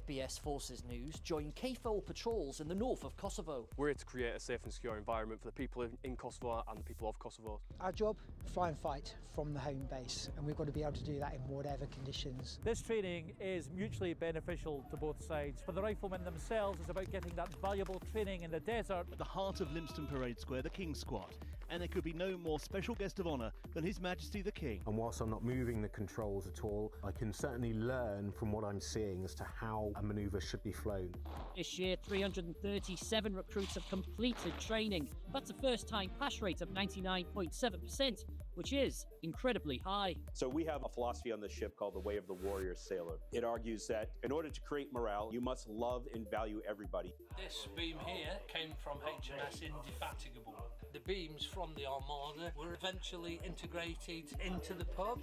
BFBS Forces news, join KFOR patrols in the north of Kosovo. We're here to create a safe and secure environment for the people in Kosovo and the people of Kosovo. Our job, fly and fight from the home base, and we've got to be able to do that in whatever conditions. This training is mutually beneficial to both sides. For the riflemen themselves, it's about getting that valuable training in the desert. At the heart of Lympstone Parade Square, the King's Squad, and there could be no more special guest of honour than His Majesty the King. And whilst I'm not moving the controls at all, I can certainly learn from what I'm seeing as to how a manoeuvre should be flown. This year, 337 recruits have completed training. That's a first-time pass rate of 99.7%, which is incredibly high. So we have a philosophy on the ship called the Way of the Warrior Sailor. It argues that in order to create morale, you must love and value everybody. This beam here came from HMS Indefatigable. The beams from the Armada were eventually integrated into the pub.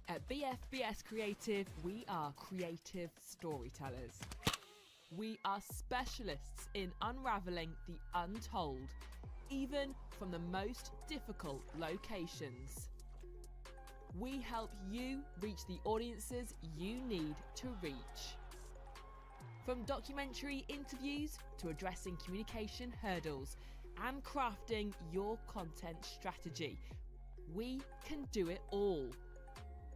At BFBS Creative, we are creative storytellers. We are specialists in unravelling the untold, even from the most difficult locations. We help you reach the audiences you need to reach. From documentary interviews to addressing communication hurdles and crafting your content strategy, we can do it all.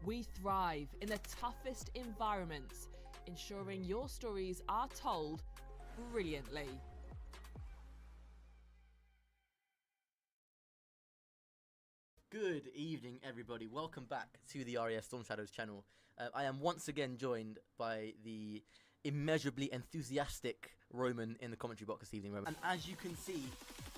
We thrive in the toughest environments, ensuring your stories are told brilliantly. Good evening, everybody. Welcome back to the RAF Storm Shadows channel. I am once again joined by the immeasurably enthusiastic Roman in the commentary box this evening, Roman. And as you can see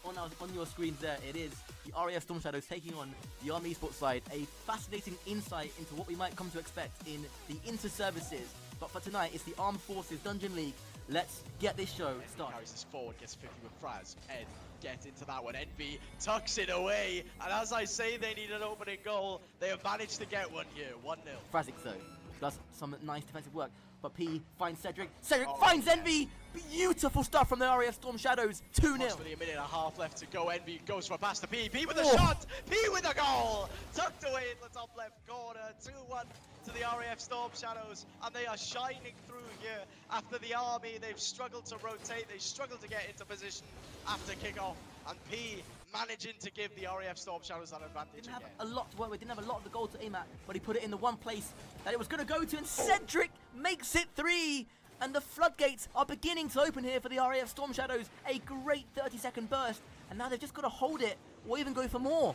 on your screens there, it is the RAF Storm Shadows taking on the Army Esports side. A fascinating insight into what we might come to expect in the Interservices. But for tonight, it's the Armed Forces Dungeon League. Let's get this show started. Carries this forward, gets 50 with Fraz. Ed, get into that one. NB tucks it away. And as I say, they need an opening goal. They have managed to get one here, 1-0. Frazic, though, does some nice defensive work. But P finds Cedric. Cedric finds Envy. Beautiful stuff from the RAF Storm Shadows. 2-0. Approximately a minute and a half left to go. Envy goes for a pass to P. P with a shot. P with a goal. Tucked away in the top left corner. 2-1 to the RAF Storm Shadows. And they are shining through here after the Army. They've struggled to rotate. They struggled to get into position after kickoff. And P managing to give the RAF Storm Shadows that advantage Didn't again. have a lot to work with, didn't have a lot of the goal to aim at, but he put it in the one place that it was going to go to, and Cedric makes it 3! And the floodgates are beginning to open here for the RAF Storm Shadows. A great 30-second burst, and now they've just got to hold it, or even go for more.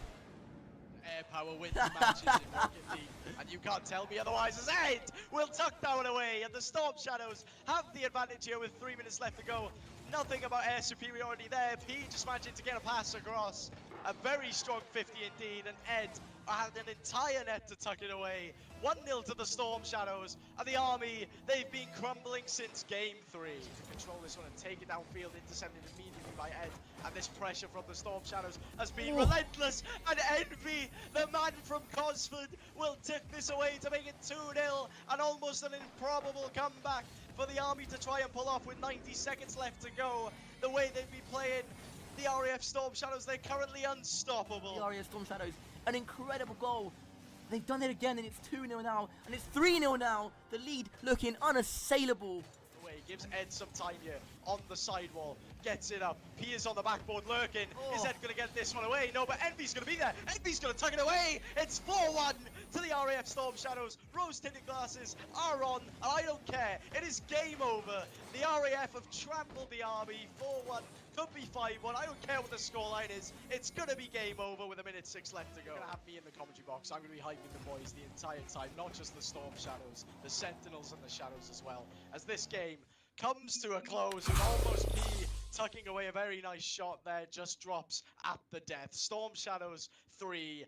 Air power wins the matches in Rocket League, and you can't tell me otherwise as Ed will tuck that one away, and the Storm Shadows have the advantage here with 3 minutes left to go. Nothing about air superiority there. P just managing to get a pass across. A very strong 50 indeed, and Ed had an entire net to tuck it away. 1-0 to the Storm Shadows, and the Army, they've been crumbling since game 3. To control this one and take it downfield, intercepted immediately by Ed, and this pressure from the Storm Shadows has been relentless, and Envy, the man from Cosford, will tuck this away to make it 2-0, and almost an improbable comeback for the Army to try and pull off with 90 seconds left to go. The way they've been playing, the RAF Storm Shadows, they're currently unstoppable. The RAF Storm Shadows, an incredible goal. They've done it again, and it's 2-0 now, and it's 3-0 now. The lead looking unassailable. Gives Ed some time here on the sidewall, gets it up. P is on the backboard lurking. Is Ed going to get this one away? No, but Envy's going to be there. Envy's going to tuck it away. It's 4-1 to the RAF Storm Shadows. Rose-tinted glasses are on, and I don't care. It is game over. The RAF have trampled the army 4-1. Could be 5-1. I don't care what the scoreline is. It's going to be game over with 1:06 left to go. You're going to have me in the commentary box. I'm going to be hyping the boys the entire time, not just the Storm Shadows, the Sentinels and the Shadows as well. As this game comes to a close with almost P tucking away a very nice shot there, just drops at the death. Storm Shadows 3.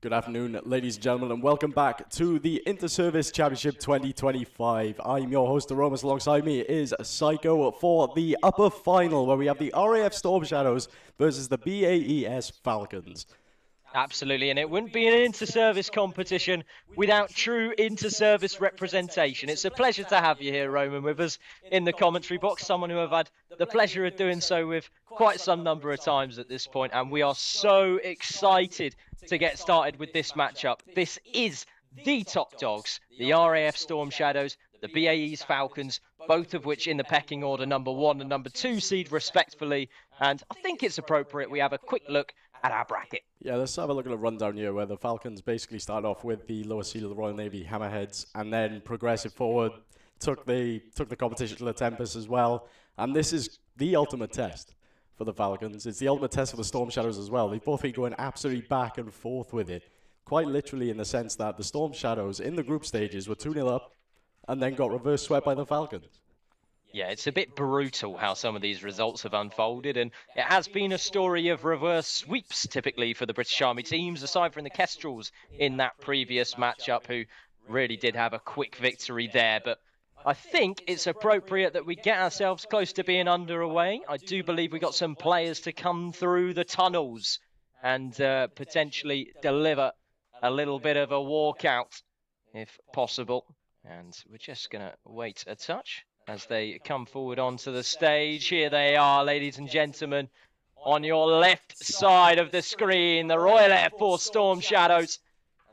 Good afternoon, ladies and gentlemen, and welcome back to the Interservice Championship 2025. I'm your host, Aromas. Alongside me is Psycho for the upper final, where we have the RAF Storm Shadows versus the BAES Falcons. Absolutely, and it wouldn't be an inter-service competition without true inter-service representation. It's a pleasure to have you here, Roman, with us in the commentary box, someone who I've had the pleasure of doing so with quite some number of times at this point, and we are so excited to get started with this matchup. This is the top dogs, the RAF Storm Shadows, the BAE's Falcons, both of which in the pecking order number 1 and number 2 seed respectfully, and I think it's appropriate we have a quick look at our bracket. Yeah, let's have a look at a rundown here where the Falcons basically start off with the lower seed of the Royal Navy Hammerheads and then progressive forward, took the competition to the Tempest as well. And this is the ultimate test for the Falcons. It's the ultimate test for the Storm Shadows as well. They've both been going absolutely back and forth with it, quite literally in the sense that the Storm Shadows in the group stages were 2-0 up and then got reverse swept by the Falcons. Yeah, it's a bit brutal how some of these results have unfolded, and it has been a story of reverse sweeps typically for the British Army teams, aside from the Kestrels in that previous matchup, who really did have a quick victory there. But I think it's appropriate that we get ourselves close to being underway. I do believe we got some players to come through the tunnels and potentially deliver a little bit of a walkout, if possible. And we're just going to wait a touch as they come forward onto the stage. Here they are, ladies and gentlemen. On your left side of the screen, the Royal Air Force Storm Shadows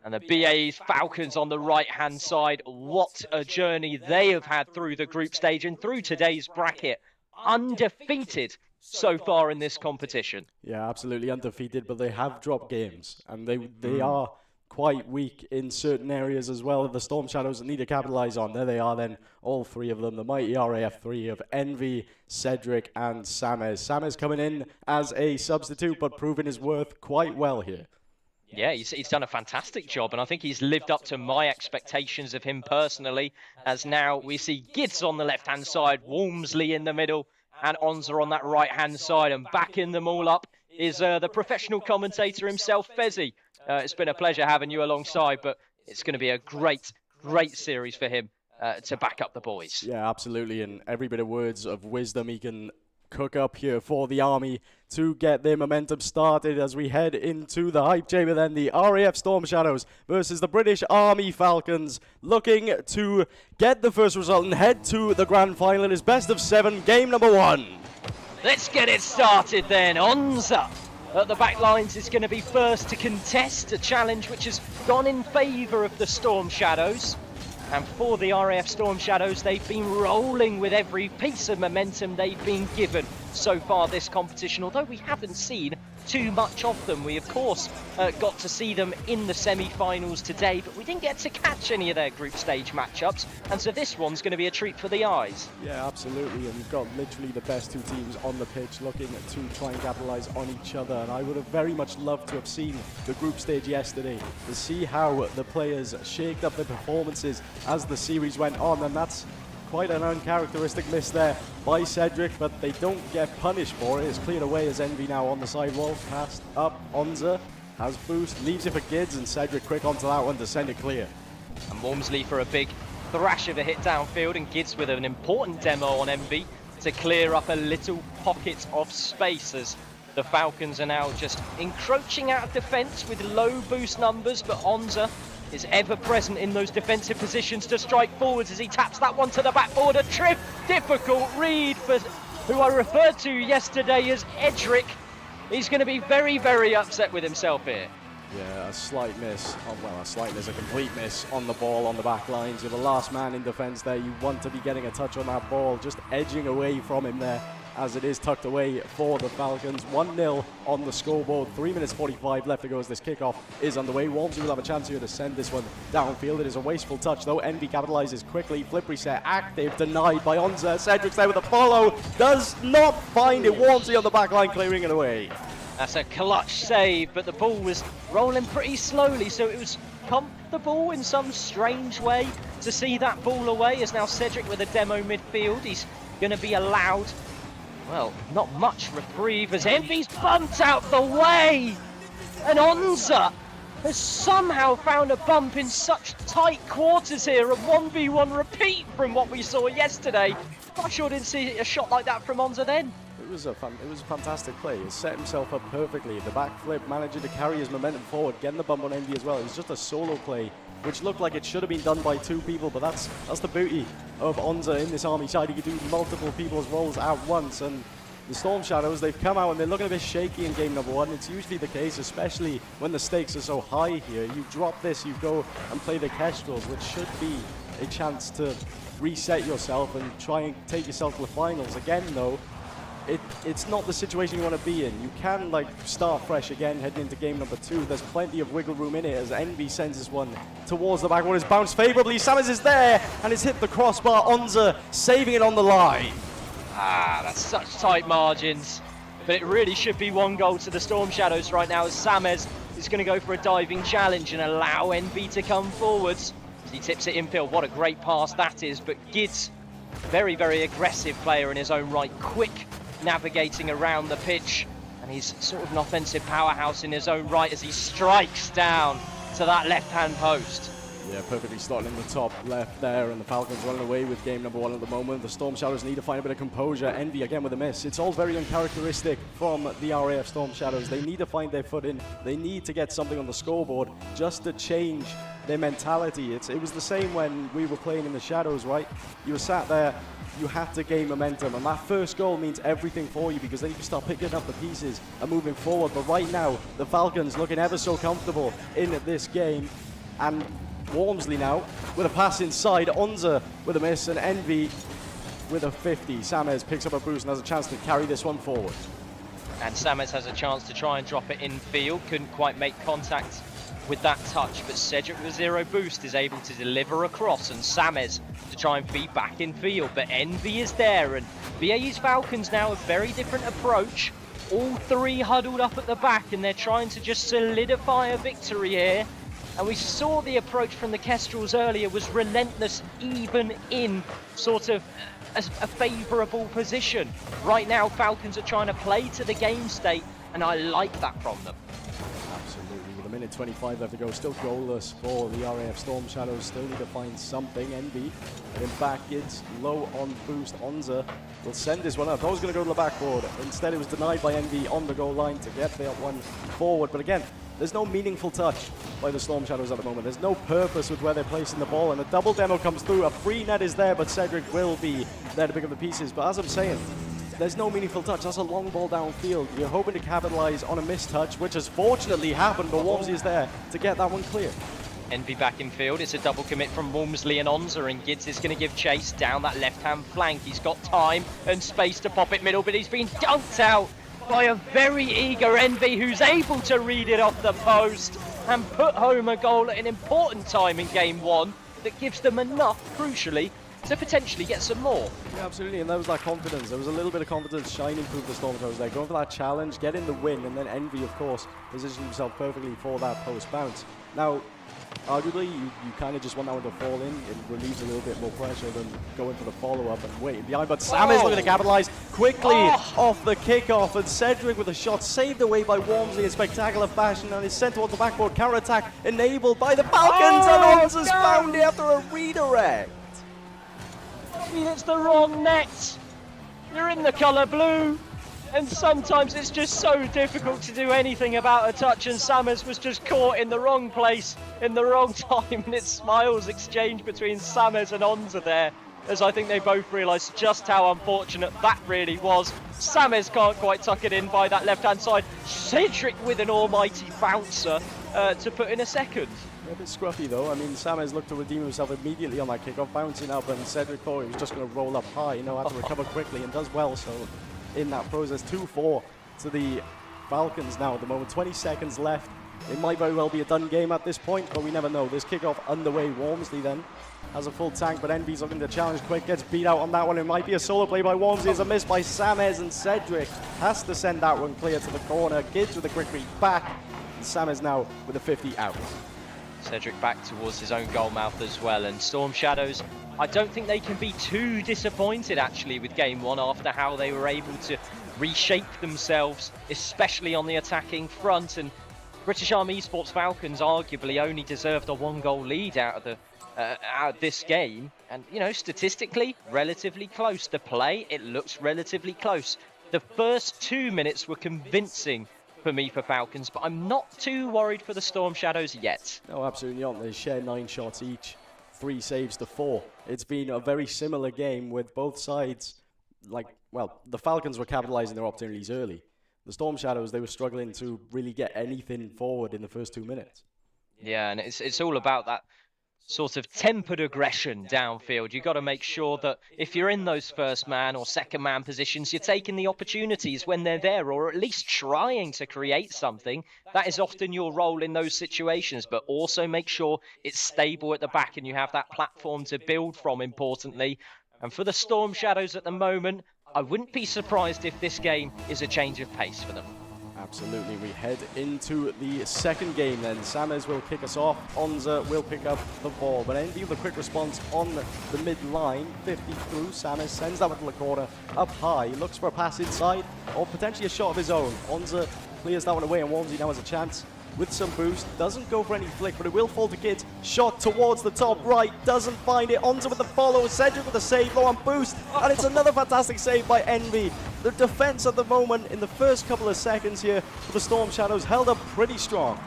and the BAE's Falcons on the right-hand side. What a journey they have had through the group stage and through today's bracket. Undefeated so far in this competition. Yeah, absolutely undefeated, but they have dropped games, and they are quite weak in certain areas as well. The Storm Shadows need to capitalise on. There they are then, all three of them, the mighty RAF3 of Envy, Cedric and Samez. Samez coming in as a substitute, but proving his worth quite well here. Yeah, he's done a fantastic job, and I think he's lived up to my expectations of him personally, as now we see Gids on the left-hand side, Walmsley in the middle, and Onza on that right-hand side, and backing them all up is the professional commentator himself, Fezzi. It's been a pleasure having you alongside, but it's going to be a great, great series for him to back up the boys. Yeah, absolutely, and every bit of words of wisdom he can cook up here for the Army to get their momentum started as we head into the hype chamber then. The RAF Storm Shadows versus the British Army Falcons, looking to get the first result and head to the grand final. It is best of 7, game number 1. Let's get it started then. Onza at the back lines is going to be first to contest a challenge which has gone in favour of the Storm Shadows. And for the RAF Storm Shadows, they've been rolling with every piece of momentum they've been given so far this competition, although we haven't seen too much of them. We, of course, got to see them in the semi-finals today, but we didn't get to catch any of their group stage matchups, and so this one's going to be a treat for the eyes. Yeah, absolutely, and you've got literally the best two teams on the pitch looking to try and capitalise on each other, and I would have very much loved to have seen the group stage yesterday to see how the players shaked up their performances as the series went on, and that's quite an uncharacteristic miss there by Cedric, but they don't get punished for it. It's cleared away as Envy now on the sidewall. Passed up, Onza has boost, leaves it for Gids, and Cedric quick onto that one to send it clear. And Walmsley for a big thrash of a hit downfield, and Gids with an important demo on Envy to clear up a little pocket of space as the Falcons are now just encroaching out of defence with low boost numbers, but Onza is ever present in those defensive positions to strike forwards as he taps that one to the backboard. A difficult read for who I referred to yesterday as Edric. He's going to be very, very upset with himself here. Yeah, a slight miss. Oh, well, a slight miss, a complete miss on the ball on the back lines. You're the last man in defence there. You want to be getting a touch on that ball, just edging away from him there as it is tucked away for the Falcons. 1-0 on the scoreboard. 3 minutes 45 left to go as this kickoff is underway. Walmsley will have a chance here to send this one downfield. It is a wasteful touch though. Envy capitalises quickly. Flip reset active, denied by Onza. Cedric's there with a follow. Does not find it. Walmsley on the back line clearing it away. That's a clutch save, but the ball was rolling pretty slowly, so it was comfortable in some strange way to see that ball away. As now Cedric with a demo midfield. He's going to be allowed, well, not much reprieve as Envy's bumped out the way. And Onza has somehow found a bump in such tight quarters here. A 1v1 repeat from what we saw yesterday. I sure didn't see a shot like that from Onza then. It was a fantastic play. He set himself up perfectly. The backflip, managing to carry his momentum forward, getting the bump on Envy as well. It was just a solo play, which looked like it should have been done by 2 people, but that's the beauty of Onza in this army side. He can do multiple people's roles at once, and the Storm Shadows, they've come out and they're looking a bit shaky in game number 1. It's usually the case, especially when the stakes are so high here. You drop this, you go and play the Kestrels, which should be a chance to reset yourself and try and take yourself to the finals. Again, though, it's not the situation you want to be in. You can start fresh again heading into game number 2. There's plenty of wiggle room in it as Envy sends this one towards the backboard. It's bounced favorably. Samus is there and it's hit the crossbar. Onza saving it on the line. That's such tight margins. But it really should be 1 goal to the Storm Shadows right now as Sames is going to go for a diving challenge and allow Envy to come forwards. As he tips it infield. What a great pass that is. But Gids, very, very aggressive player in his own right. Quick navigating around the pitch, and he's sort of an offensive powerhouse in his own right as he strikes down to that left-hand post. Yeah, perfectly slotted in the top left there, and the Falcons running away with game number 1 at the moment. The Storm Shadows need to find a bit of composure. Envy again with a miss. It's all very uncharacteristic from the RAF Storm Shadows. They need to find their footing. They need to get something on the scoreboard just to change their mentality. It was the same when we were playing in the Shadows, right? You were sat there, you have to gain momentum, and that first goal means everything for you because then you can start picking up the pieces and moving forward. But right now, the Falcons looking ever so comfortable in this game, and Wormsley now with a pass inside, Onza with a miss, and Envy with a 50. Sames picks up a boost and has a chance to carry this one forward. And Sames has a chance to try and drop it in field, couldn't quite make contact with that touch, but Cedric with 0 boost is able to deliver across, and Sames to try and feed back in field, but Envy is there, and BAE's Falcons now a very different approach. All 3 huddled up at the back, and they're trying to just solidify a victory here. And we saw the approach from the Kestrels earlier was relentless, even in sort of a favourable position. Right now, Falcons are trying to play to the game state, and I like that from them. Absolutely. With a minute 25 left to go, still goalless for the RAF Storm Shadows. Still need to find something. Envy getting back, it's low on boost. Onza will send this one up. That was going to go to the backboard. Instead, it was denied by Envy on the goal line to get that one forward. But again, there's no meaningful touch by the Storm Shadows at the moment. There's no purpose with where they're placing the ball, and a double demo comes through. A free net is there, but Cedric will be there to pick up the pieces. But as I'm saying, there's no meaningful touch. That's a long ball downfield. You're hoping to capitalize on a missed touch, which has fortunately happened, but Wormsley is there to get that one clear. Envy back in field. It's a double commit from Wormsley and Onza, and Gids is going to give chase down that left-hand flank. He's got time and space to pop it middle, but he's been dunked out by a very eager Envy who's able to read it off the post and put home a goal at an important time in game 1 that gives them enough, crucially, to potentially get some more. Yeah, absolutely, and there was that confidence. There was a little bit of confidence shining through the Storm Shadows there, going for that challenge, getting the win, and then Envy, of course, positioned himself perfectly for that post bounce. Now, arguably, you kind of just want that one to fall in. It relieves a little bit more pressure than going for the follow-up and waiting behind. But Sam is looking to capitalize quickly off the kickoff, and Cedric with a shot saved away by Wormsley in spectacular fashion, and is sent towards the backboard. Counter-attack enabled by the Falcons, and Onza's found it after a redirect. It's the wrong net. You're in the colour blue. And sometimes it's just so difficult to do anything about a touch, and Samus was just caught in the wrong place, in the wrong time, and it's smiles exchange between Samus and Onza there, as I think they both realised just how unfortunate that really was. Samus can't quite tuck it in by that left-hand side. Cedric with an almighty bouncer to put in a second. A bit scruffy though. I mean, Samus looked to redeem himself immediately on that kickoff, bouncing up, and Cedric thought he was just going to roll up high, had to recover quickly and does well, so in that process. 2-4 to the Falcons now at the moment. 20 seconds left. It might very well be a done game at this point, but we never know. This kickoff underway. Wormsley then has a full tank, but Envy's looking to challenge quick. Gets beat out on that one. It might be a solo play by Wormsley. It's a miss by Sames, and Cedric has to send that one clear to the corner. Gids with a quick read back, and Sames now with a 50 out. Cedric back towards his own goal mouth as well, and Storm Shadows, I don't think they can be too disappointed actually with game 1 after how they were able to reshape themselves, especially on the attacking front, and British Army Esports Falcons arguably only deserved a 1-goal lead out of this game, and you know, statistically relatively close. The play, it looks relatively close. The first 2 minutes were convincing for me for Falcons, but I'm not too worried for the Storm Shadows yet. No, absolutely not. They share 9 shots each, 3 saves to 4. It's been a very similar game with both sides. Well, the Falcons were capitalizing their opportunities early. The Storm Shadows, they were struggling to really get anything forward in the first 2 minutes. Yeah, and it's all about that sort of tempered aggression downfield. You've got to make sure that if you're in those first man or second man positions, you're taking the opportunities when they're there, or at least trying to create something. That is often your role in those situations, but also make sure it's stable at the back and you have that platform to build from, importantly. And for the Storm Shadows at the moment, I wouldn't be surprised if this game is a change of pace for them. Absolutely. We head into the second game then. Sammers will kick us off. Onza will pick up the ball. But Envy with a quick response on the mid-line. 50 through. Sammers sends that with the corner up high. Looks for a pass inside or potentially a shot of his own. Onza clears that one away and Walmsley now has a chance with some boost. Doesn't go for any flick, but it will fall to Kids. Shot towards the top right. Doesn't find it. Onza with the follow. Cedric with the save. Low on boost. And it's another fantastic save by Envy. The defense at the moment in the first couple of seconds here for the Storm Shadows held up pretty strong.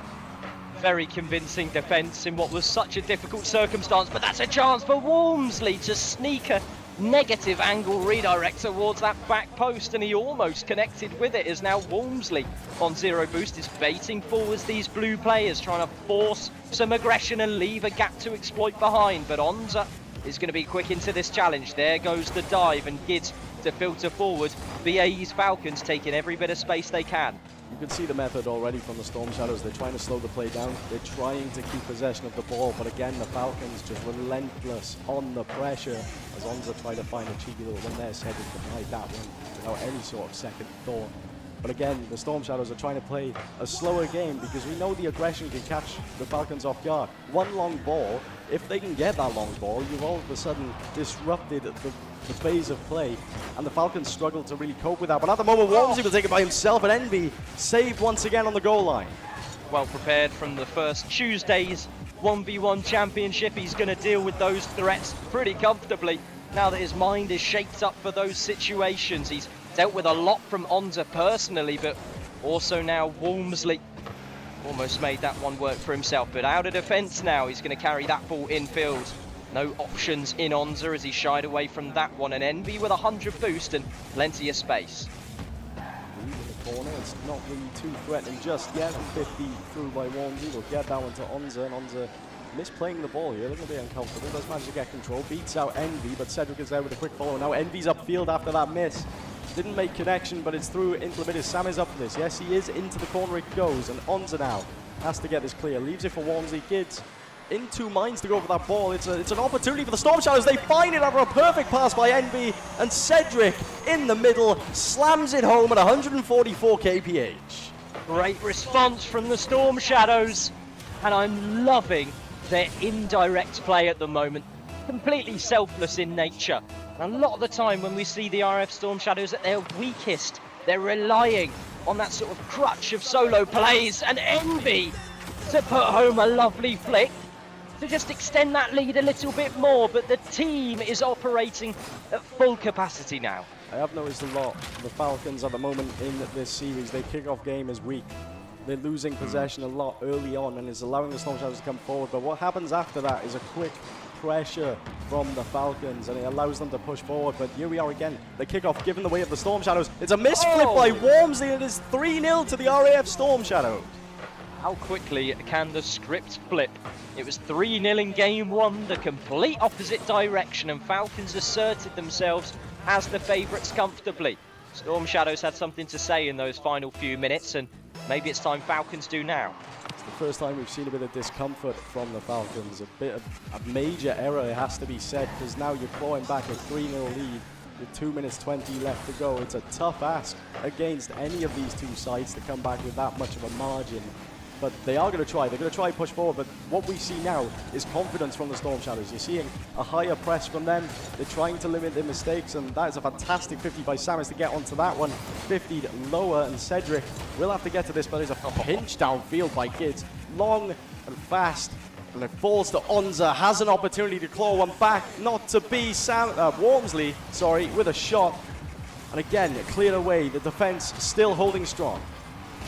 Very convincing defense in what was such a difficult circumstance, but that's a chance for Walmsley to sneak a negative angle redirect towards that back post, and he almost connected with it, as now Walmsley on 0 boost is baiting forwards these blue players, trying to force some aggression and leave a gap to exploit behind, but Onza is going to be quick into this challenge. There goes the dive, and Gids to filter forward. BAE's Falcons taking every bit of space they can. You can see the method already from the Storm Shadows. They're trying to slow the play down. They're trying to keep possession of the ball, but again, the Falcons just relentless on the pressure as Onza try to find a cheeky little one there. Cedric denied that one without any sort of second thought. But again, the Storm Shadows are trying to play a slower game because we know the aggression can catch the Falcons off guard. One long ball, if they can get that long ball, you've all of a sudden disrupted the phase of play, and the Falcons struggle to really cope with that. But at the moment, Walmsley will take it by himself, and Envy saved once again on the goal line. Well prepared from the first Tuesday's 1v1 championship. He's going to deal with those threats pretty comfortably now that his mind is shaped up for those situations. He's dealt with a lot from Onza personally, but also now Walmsley almost made that one work for himself. But out of defence now, he's going to carry that ball infield. No options in Onza as he shied away from that one, and Envy with 100 boost and plenty of space. In the corner, it's not really too threatening just yet. 50 through by Walmsley. We'll get that one to Onza, and Onza misplaying the ball here, a little bit uncomfortable. Does manage to get control, beats out Envy, but Cedric is there with a quick follow. Now Envy's upfield after that miss. Didn't make connection, but it's through into the middle. Sam is up for this. Yes, he is. Into the corner it goes, and Onza now has to get this clear. Leaves it for Walmsley. Gids in 2 minds to go for that ball. It's an opportunity for the Storm Shadows. They find it after a perfect pass by Envy, and Cedric in the middle slams it home at 144 kph. Great response from the Storm Shadows, and I'm loving their indirect play at the moment. Completely selfless in nature. And a lot of the time when we see the RF Storm Shadows at their weakest, they're relying on that sort of crutch of solo plays, and Envy to put home a lovely flick to just extend that lead a little bit more, but the team is operating at full capacity now. I have noticed a lot. The Falcons at the moment in this series, their kickoff game is weak. They're losing possession a lot early on, and it's allowing the Storm Shadows to come forward. But what happens after that is a quick pressure from the Falcons, and it allows them to push forward. But here we are again. The kickoff given the way of the Storm Shadows. It's a misflip by Walmsley, and it is 3-0 to the RAF Storm Shadows. How quickly can the script flip? It was 3-0 in game 1, the complete opposite direction, and Falcons asserted themselves as the favourites comfortably. Storm Shadows had something to say in those final few minutes, and maybe it's time Falcons do now. It's the first time we've seen a bit of discomfort from the Falcons, a bit of a major error, it has to be said, because now you're clawing back a 3-0 lead with 2 minutes 20 left to go. It's a tough ask against any of these two sides to come back with that much of a margin. but they are going to try. They're going to try and push forward, but what we see now is confidence from the Storm Shadows. You're seeing a higher press from them. They're trying to limit their mistakes, and that is a fantastic 50 by Samus to get onto that one. 50 lower, and Cedric will have to get to this, but there's a pinch downfield by Kids. Long and fast. And it falls to Onza, has an opportunity to claw one back, not to be Wormsley, with a shot. And again, cleared away, the defense still holding strong.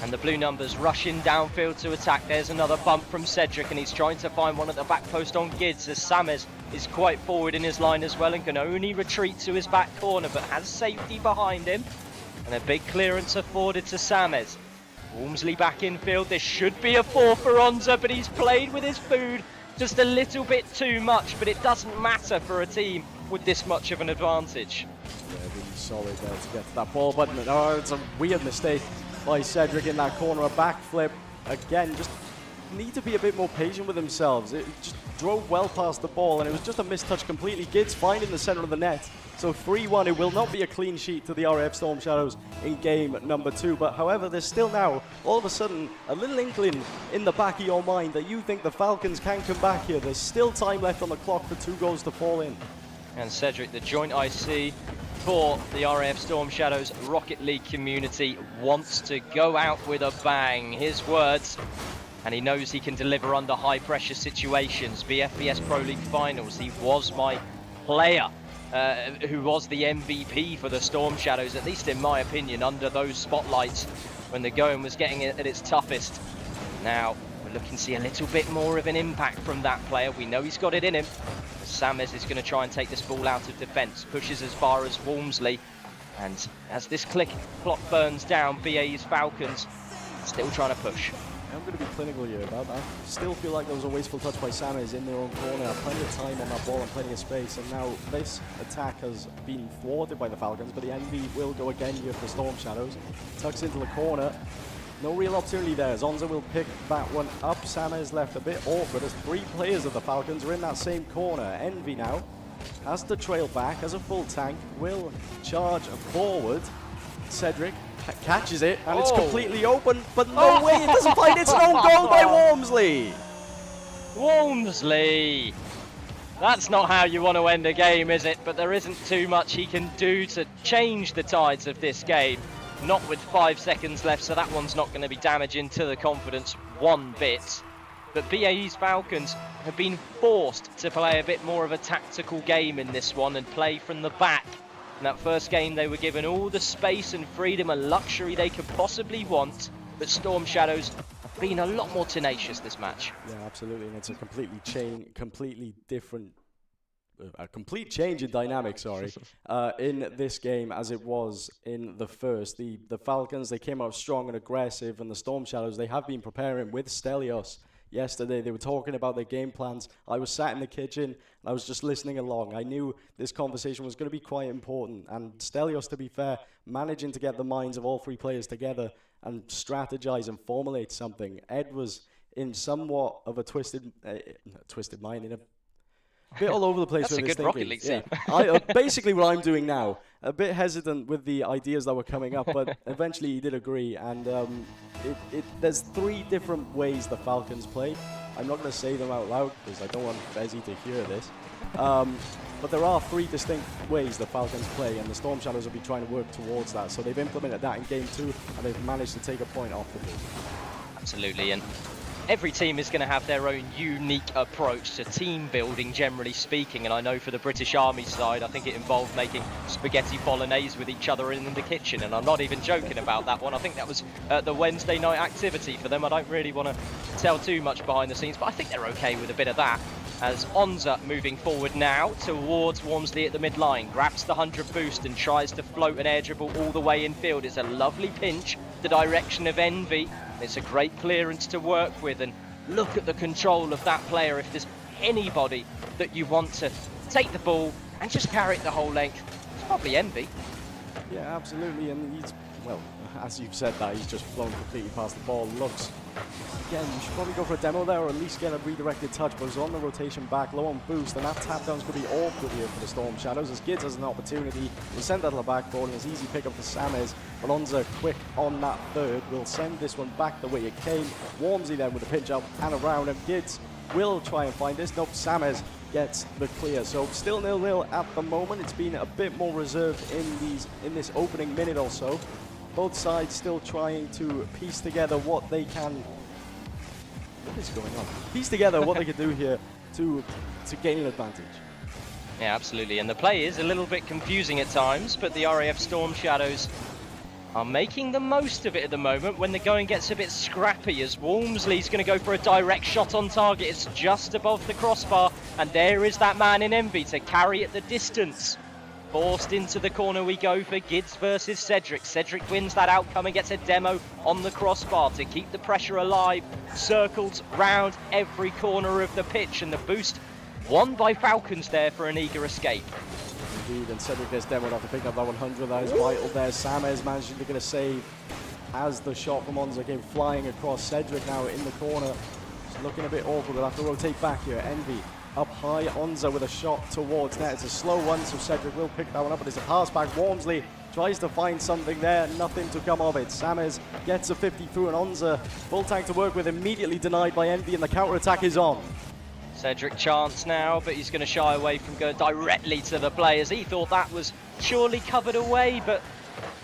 And the blue numbers rushing downfield to attack. There's another bump from Cedric, and he's trying to find one at the back post on Gids, as Sames is quite forward in his line as well and can only retreat to his back corner, but has safety behind him. And a big clearance afforded to Sames. Wormsley back in field. This should be a 4 for Onza, but he's played with his food just a little bit too much, but it doesn't matter for a team with this much of an advantage. Yeah, really solid there to get to that ball, but it's a weird mistake by Cedric in that corner. A backflip. Again, just need to be a bit more patient with themselves. It just drove well past the ball, and it was just a mistouch completely. Gids finding the center of the net. So 3-1, it will not be a clean sheet to the RF Storm Shadows in game number 2. But however, there's still now, all of a sudden, a little inkling in the back of your mind that you think the Falcons can come back here. There's still time left on the clock for 2 goals to fall in. And Cedric, the joint IC for the RAF Storm Shadows Rocket League community, wants to go out with a bang. His words, and he knows he can deliver under high pressure situations. BFBS Pro League Finals, he was my player. Who was the MVP for the Storm Shadows, at least in my opinion, under those spotlights when the going was getting at its toughest. Now, we're looking to see a little bit more of an impact from that player. We know he's got it in him. Sames is going to try and take this ball out of defence, pushes as far as Wormsley, and as this clock burns down, BAE's Falcons still trying to push. I'm going to be clinical here about that. Still feel like there was a wasteful touch by Sames in their own corner. Plenty of time on that ball and plenty of space. And now this attack has been thwarted by the Falcons, but the envy will go again here for Storm Shadows. Tucks into the corner. No real opportunity there. Zonza will pick that one up. Sames left a bit awkward as 3 players of the Falcons are in that same corner. Envy now has to trail back as a full tank. Will charge forward. Cedric catches it, and it's completely open, but no way, it doesn't find its own goal by Wormsley. Wormsley! That's not how you want to end a game, is it? But there isn't too much he can do to change the tides of this game. Not with 5 seconds left, so that one's not going to be damaging to the confidence one bit. But BAE's Falcons have been forced to play a bit more of a tactical game in this one and play from the back. In that first game, they were given all the space and freedom and luxury they could possibly want, but Storm Shadows have been a lot more tenacious this match. Yeah, absolutely, and it's a completely different, a complete change in dynamics, in this game as it was in the first. The Falcons, they came out strong and aggressive, and the Storm Shadows, they have been preparing with Stelios. Yesterday, they were talking about their game plans. I was sat in the kitchen, and I was just listening along. I knew this conversation was going to be quite important. And Stelios, to be fair, managing to get the minds of all 3 players together and strategize and formulate something. Ed was in somewhat of a twisted mind, in a bit all over the place with his thinking. Rocket League scene. Basically what I'm doing now. A bit hesitant with the ideas that were coming up, but eventually he did agree. And there's 3 different ways the Falcons play. I'm not going to say them out loud because I don't want Fezzy to hear this. But there are 3 distinct ways the Falcons play, and the Storm Shadows will be trying to work towards that. So they've implemented that in game 2, and they've managed to take a point off the board. Absolutely, and every team is going to have their own unique approach to team building, generally speaking. And I know for the British Army side, I think it involved making spaghetti bolognese with each other in the kitchen. And I'm not even joking about that one. I think that was the Wednesday night activity for them. I don't really want to tell too much behind the scenes, but I think they're okay with a bit of that. As Onza moving forward now towards Wormsley at the midline, grabs the 100 boost and tries to float an air dribble all the way in field. It's a lovely pinch, the direction of Envy. It's a great clearance to work with, and look at the control of that player. If there's anybody that you want to take the ball and just carry it the whole length, it's probably Envy. Yeah, absolutely, and he's, well, as you've said that, he's just flown completely past the ball. Looks Again, you should probably go for a demo there, or at least get a redirected touch, but it's on the rotation back, low on boost, and that tap down's going to be awkward here for the Storm Shadows, as Gids has an opportunity. We'll send that to the backboard, and it's easy pick up for Samez. Alonso quick on that third. We'll send this one back the way it came. Warmsy then with a pinch up and around, and Gids will try and find this. Nope, Samez gets the clear. So still 0-0 at the moment. It's been a bit more reserved in this opening minute or so. Both sides still trying to piece together what they can. What is going on? Piece together what they can do here to gain an advantage. Yeah, absolutely. And the play is a little bit confusing at times, but the RAF Storm Shadows are making the most of it at the moment when the going gets a bit scrappy, as Walmsley's going to go for a direct shot on target. It's just above the crossbar, and there is that man in Envy to carry at the distance. Forced into the corner we go for Gids versus Cedric. Cedric wins that outcome and gets a demo on the crossbar to keep the pressure alive. Circles round every corner of the pitch, and the boost won by Falcons there for an eager escape. Indeed, and Cedric gets demoed after picking up that 100. That is vital there. Samez managing to get a save as the shot from Onza came flying across. Cedric now in the corner. It's looking a bit awkward. We'll have to rotate back here. Envy up high. Onza with a shot towards net. It's a slow one, so Cedric will pick that one up, but it's a pass back. Walmsley tries to find something there. Nothing to come of it. Samez gets a 50 through, and Onza, full tank to work with, immediately denied by Envy, and the counter-attack is on. Cedric chance now, but he's going to shy away from going directly to the players. He thought that was surely covered away, but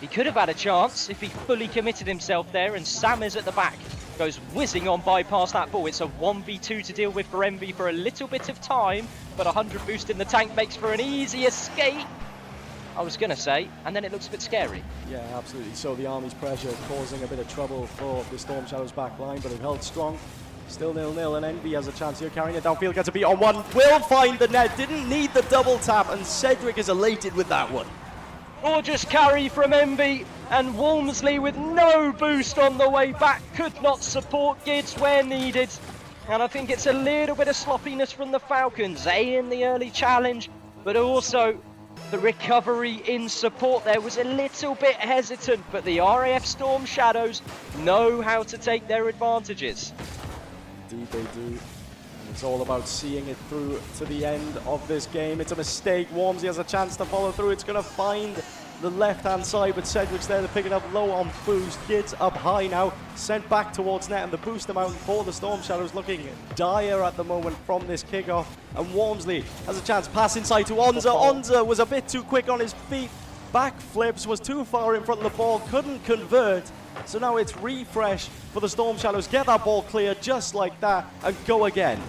he could have had a chance if he fully committed himself there. And Samez at the back goes whizzing on bypass that ball. It's a 1v2 to deal with for Envy for a little bit of time, but 100 boost in the tank makes for an easy escape, I was going to say, and then it looks a bit scary. Yeah, absolutely. So the Army's pressure causing a bit of trouble for the Storm Shadows back line, but they've held strong. Still 0-0, and Envy has a chance here, carrying it downfield, gets a beat on one, will find the net, didn't need the double tap, and Cedric is elated with that one. Gorgeous carry from Envy, and Walmsley with no boost on the way back could not support Gids where needed. And I think it's a little bit of sloppiness from the Falcons, in the early challenge, but also the recovery in support there was a little bit hesitant, but the RAF Storm Shadows know how to take their advantages. Indeed they do. And it's all about seeing it through to the end of this game. It's a mistake. Wormsy has a chance to follow through. It's going to find the left-hand side, but Cedric's there to pick it up low on boost. Gids up high now, sent back towards net, and the boost amount for the Storm Shadows looking dire at the moment from this kickoff. And Wormsley has a chance, pass inside to Onza. Onza was a bit too quick on his feet. Back flips, was too far in front of the ball, couldn't convert. So now it's refresh for the Storm Shadows. Get that ball clear just like that and go again.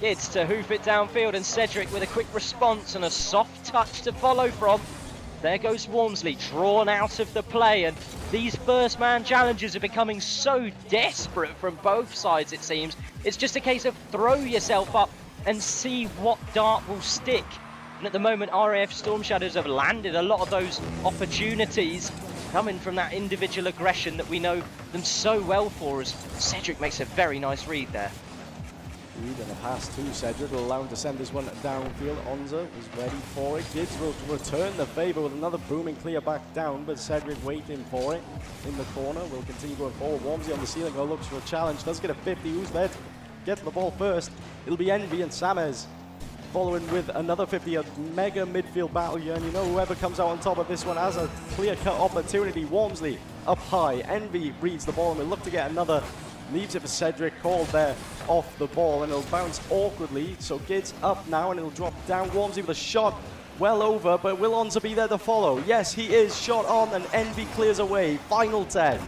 Gids to hoof it downfield, and Cedric with a quick response and a soft touch to follow from. There goes Wormsley, drawn out of the play, and these first man challenges are becoming so desperate from both sides, it seems. It's just a case of throw yourself up and see what dart will stick. And at the moment, RAF Storm Shadows have landed a lot of those opportunities coming from that individual aggression that we know them so well for, as Cedric makes a very nice read there. And a pass to Cedric will allow him to send this one downfield. Onza was ready for it. Gids will return the favour with another booming clear back down, but Cedric waiting for it in the corner. Will continue going forward. Wormsy on the ceiling, looks for a challenge. Does get a 50. Who's there to get the ball first? It'll be Envy and Samez following with another 50. A mega midfield battle here, and you know whoever comes out on top of this one has a clear-cut opportunity. Wormsley up high. Envy reads the ball and will look to get another. Leaves it for Cedric, called there off the ball, and it'll bounce awkwardly. So Gids up now, and it'll drop down. Wormsy with a shot well over, but will Onza be there to follow? Yes, he is. Shot on, and Envy clears away. Final 10.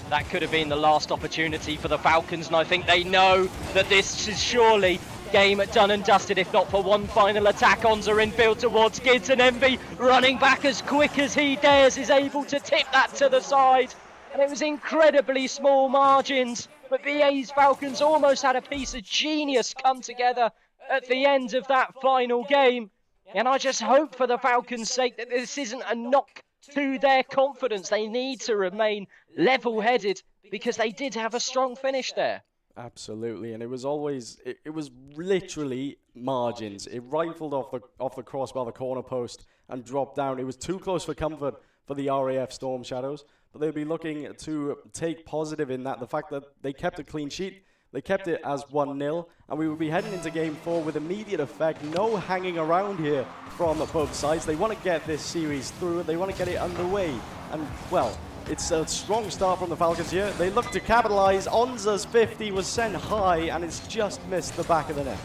That could have been the last opportunity for the Falcons, and I think they know that this is surely game done and dusted, if not for one final attack. Onza infield towards Gids, and Envy running back as quick as he dares is able to tip that to the side. And it was incredibly small margins, but BA's Falcons almost had a piece of genius come together at the end of that final game. And I just hope for the Falcons' sake that this isn't a knock to their confidence. They need to remain level-headed because they did have a strong finish there. Absolutely, and it was always, it was literally margins. It rifled off the crossbar, the corner post, and dropped down. It was too close for comfort for the RAF Storm Shadows, but they'll be looking to take positive in that. The fact that they kept a clean sheet, they kept it as 1-0, and we will be heading into Game 4 with immediate effect. No hanging around here from both sides. They want to get this series through, they want to get it underway, and, well, it's a strong start from the Falcons here. They look to capitalize. Onza's 50 was sent high, and it's just missed the back of the net.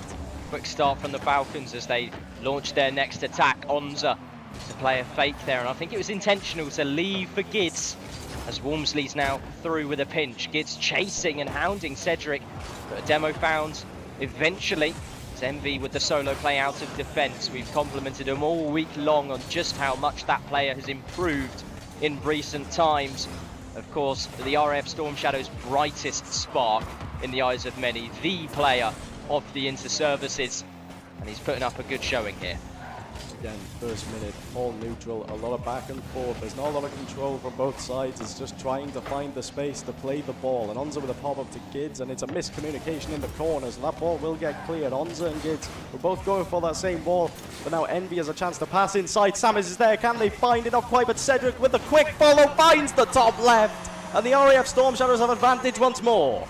Quick start from the Falcons as they launch their next attack. Onza to play a fake there, and I think it was intentional to leave for Gids, as Walmsley's now through with a pinch. Gids chasing and hounding Cedric, but a demo found eventually. It's Envy with the solo play out of defense. We've complimented him all week long on just how much that player has improved in recent times. Of course, the RAF Storm Shadows' brightest spark in the eyes of many, the player of the Interservices, and he's putting up a good showing here. Again, first minute, all neutral, a lot of back and forth. There's not a lot of control from both sides. It's just trying to find the space to play the ball. And Onza with a pop-up to Gids, and it's a miscommunication in the corners. That ball will get cleared. Onza and Gids were both going for that same ball, but now Envy has a chance to pass inside. Sammers is there. Can they find it? Not quite, but Cedric with the quick follow finds the top left. And the RAF Storm Shadows have advantage once more.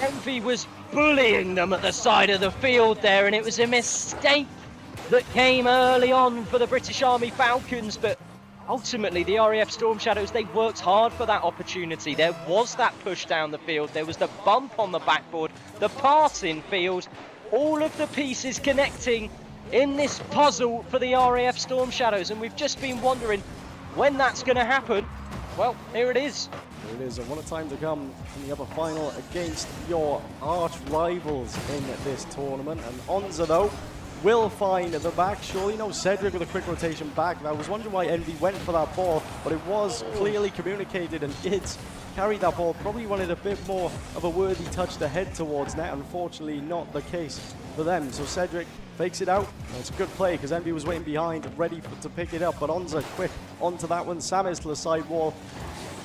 Envy was bullying them at the side of the field there, and it was a mistake that came early on for the British Army Falcons, but ultimately the RAF Storm Shadows, they worked hard for that opportunity. There was that push down the field, there was the bump on the backboard, the pass in field, all of the pieces connecting in this puzzle for the RAF Storm Shadows, and we've just been wondering when that's going to happen. Well, here it is. Here it is, and what a time to come in the upper final against your arch rivals in this tournament. And Onza, though, will find the back. Surely no Cedric with a quick rotation back. I was wondering why Envy went for that ball, but it was clearly communicated, and Gids carried that ball. Probably wanted a bit more of a worthy touch to head towards net. Unfortunately, not the case for them. So Cedric fakes it out. And it's a good play because Envy was waiting behind, ready to pick it up. But Onza quick onto that one. Sammers to the side wall.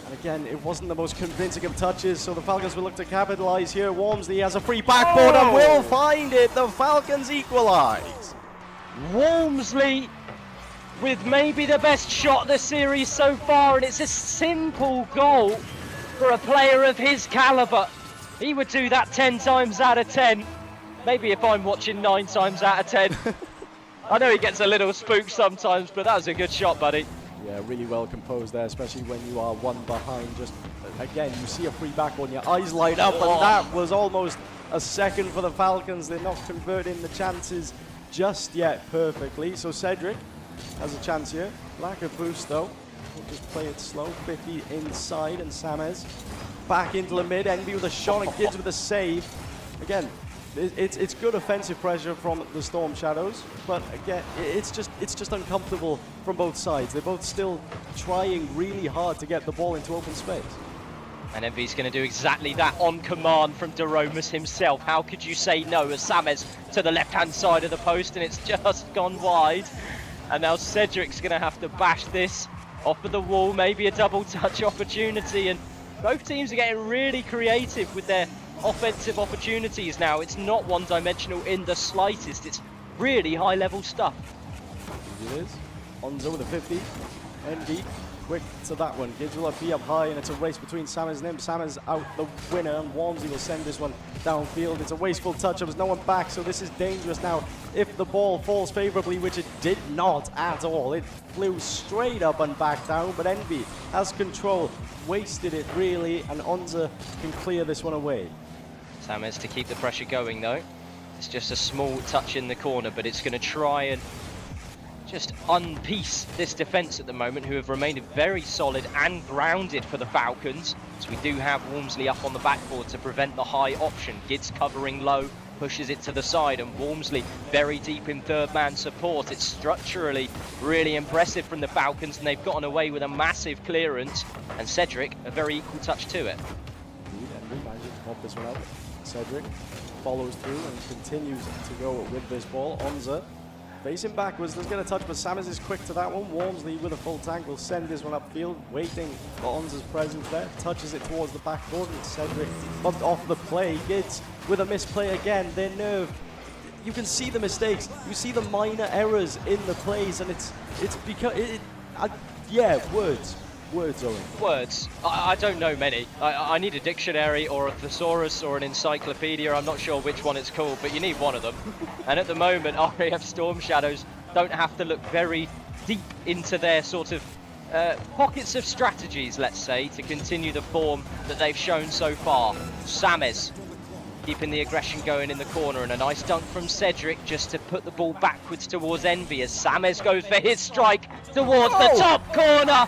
And again, it wasn't the most convincing of touches, so the Falcons will look to capitalize here. Walmsley has a free backboard and will find it. The Falcons equalize. Walmsley with maybe the best shot of the series so far, and it's a simple goal for a player of his caliber. He would do that 10 times out of 10. Maybe if I'm watching 9 times out of 10. I know he gets a little spooked sometimes, but that was a good shot, buddy. Yeah, really well composed there, especially when you are one behind. Just, again, you see a free backboard, your eyes light up, and that was almost a second for the Falcons. They're not converting the chances just yet perfectly. So Cedric has a chance here. Lack of boost, though. We'll just play it slow. 50 inside, and Sammers back into the mid. Envy with a shot, and Gids with a save. Again, it's good offensive pressure from the Storm Shadows, but again, it's just uncomfortable from both sides. They're both still trying really hard to get the ball into open space. And Envy's going to do exactly that on command from Doromus himself. How could you say no as Sammers to the left-hand side of the post, and it's just gone wide. And now Cedric's going to have to bash this off of the wall, maybe a double touch opportunity, and both teams are getting really creative with their offensive opportunities now. It's not one-dimensional in the slightest. It's really high-level stuff. It is. Onza with a 50. Envy quick to that one. Gids will be up high, and it's a race between Sammers and him. Sammers out the winner, and Walmsley will send this one downfield. It's a wasteful touch. There was no one back, so this is dangerous now. If the ball falls favorably, which it did not at all, it flew straight up and back down, but Envy has control. Wasted it, really, and Onza can clear this one away. Sammers to keep the pressure going, though. It's just a small touch in the corner, but it's going to try and just unpiece this defence at the moment, who have remained very solid and grounded for the Falcons. So we do have Walmsley up on the backboard to prevent the high option. Gids covering low, pushes it to the side, and Walmsley very deep in third man support. It's structurally really impressive from the Falcons, and they've gotten away with a massive clearance, and Cedric a very equal touch to it. Envy manages to pop this one up. Cedric follows through and continues to go with this ball. Onza facing backwards, does get a touch, but Sammers is quick to that one. Walmsley with a full tank will send this one upfield, waiting for Onza's presence there. Touches it towards the backboard, and Cedric bumped off the play. Gids with a misplay again. Their nerve, you can see the mistakes. You see the minor errors in the plays, and it's because Yeah, words. Words, Owen. Words. I don't know many. I need a dictionary or a thesaurus or an encyclopedia. I'm not sure which one it's called, but you need one of them. And at the moment, RAF Storm Shadows don't have to look very deep into their sort of pockets of strategies, let's say, to continue the form that they've shown so far. Sames keeping the aggression going in the corner, and a nice dunk from Cedric just to put the ball backwards towards Envy as Sames goes for his strike towards the top corner.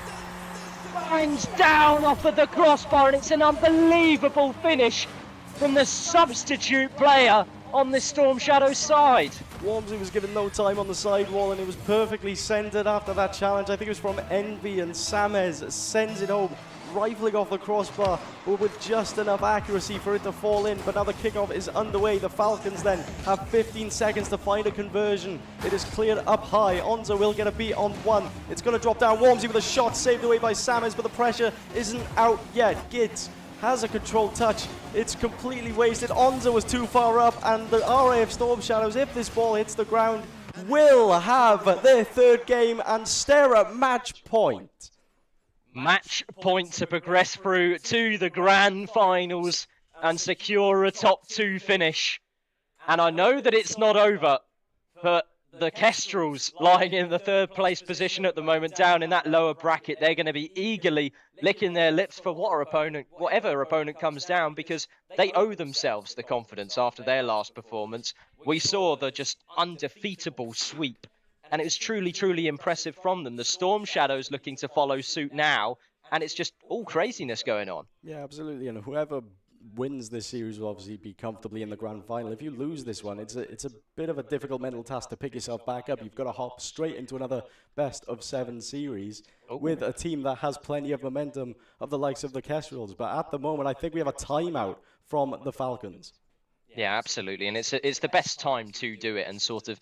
Bangs down off of the crossbar, and it's an unbelievable finish from the substitute player on the Storm Shadows side. Wormsley was given no time on the sidewall, and it was perfectly centered after that challenge. I think it was from Envy, and Sames sends it home, rifling off the crossbar, but with just enough accuracy for it to fall in. But now the kickoff is underway. The Falcons then have 15 seconds to find a conversion. It is cleared up high. Onza will get a beat on one. It's going to drop down. Wormsley with a shot saved away by Sames, but the pressure isn't out yet. Gids has a controlled touch. It's completely wasted. Onza was too far up, and the RAF Storm Shadows, if this ball hits the ground, will have their third game and stare at match point. Match point to progress through to the grand finals and secure a top 2 finish. And I know that it's not over, but the Kestrels lying in the 3rd place position at the moment, down in that lower bracket, they're going to be eagerly licking their lips for whatever opponent comes down, because they owe themselves the confidence after their last performance. We saw the just undefeatable sweep, and it was truly, truly impressive from them. The Storm Shadows looking to follow suit now, and it's just all craziness going on. Yeah, absolutely. And whoever wins this series will obviously be comfortably in the grand final. If you lose this one, it's a bit of a difficult mental task to pick yourself back up. You've got to hop straight into another best of 7 series with a team that has plenty of momentum of the likes of the Kestrels. But at the moment, I think we have a timeout from the Falcons. Yeah, absolutely. And it's the best time to do it and sort of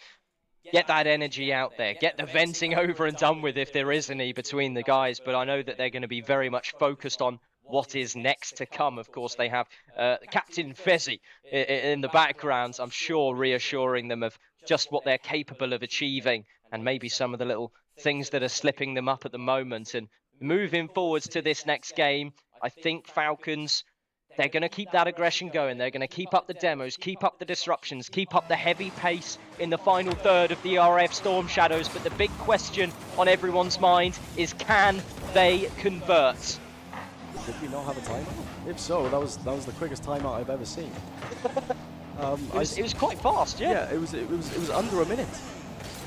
get that energy out there, get the venting over and done with if there is any between the guys. But I know that they're going to be very much focused on what is next to come. Of course, they have Captain Fezzi in the background, I'm sure, reassuring them of just what they're capable of achieving, and maybe some of the little things that are slipping them up at the moment. And moving forwards to this next game, I think Falcons, they're going to keep that aggression going. They're going to keep up the demos, keep up the disruptions, keep up the heavy pace in the final third of the RAF Storm Shadows. But the big question on everyone's mind is, can they convert? Did we not have a timeout? If so, that was the quickest timeout I've ever seen. It was quite fast, yeah. Yeah, it was under a minute.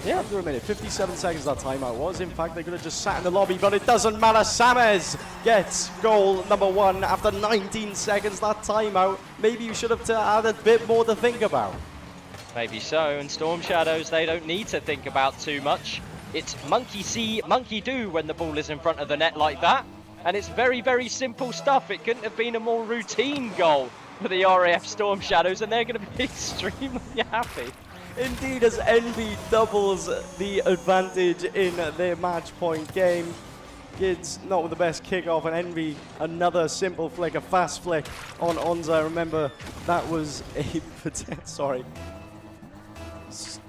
Yeah, under a minute. 57 seconds that timeout was. In fact, they could have just sat in the lobby, but it doesn't matter. Sames gets goal number 1 after 19 seconds. That timeout, maybe you should have had a bit more to think about. Maybe so. And Storm Shadows, they don't need to think about too much. It's monkey see, monkey do when the ball is in front of the net like that. And it's very, very simple stuff. It couldn't have been a more routine goal for the RAF Storm Shadows, and they're going to be extremely happy. Indeed, as Envy doubles the advantage in their match point game. Gids not with the best kickoff, and Envy another simple flick, a fast flick on Onza. Remember, that was a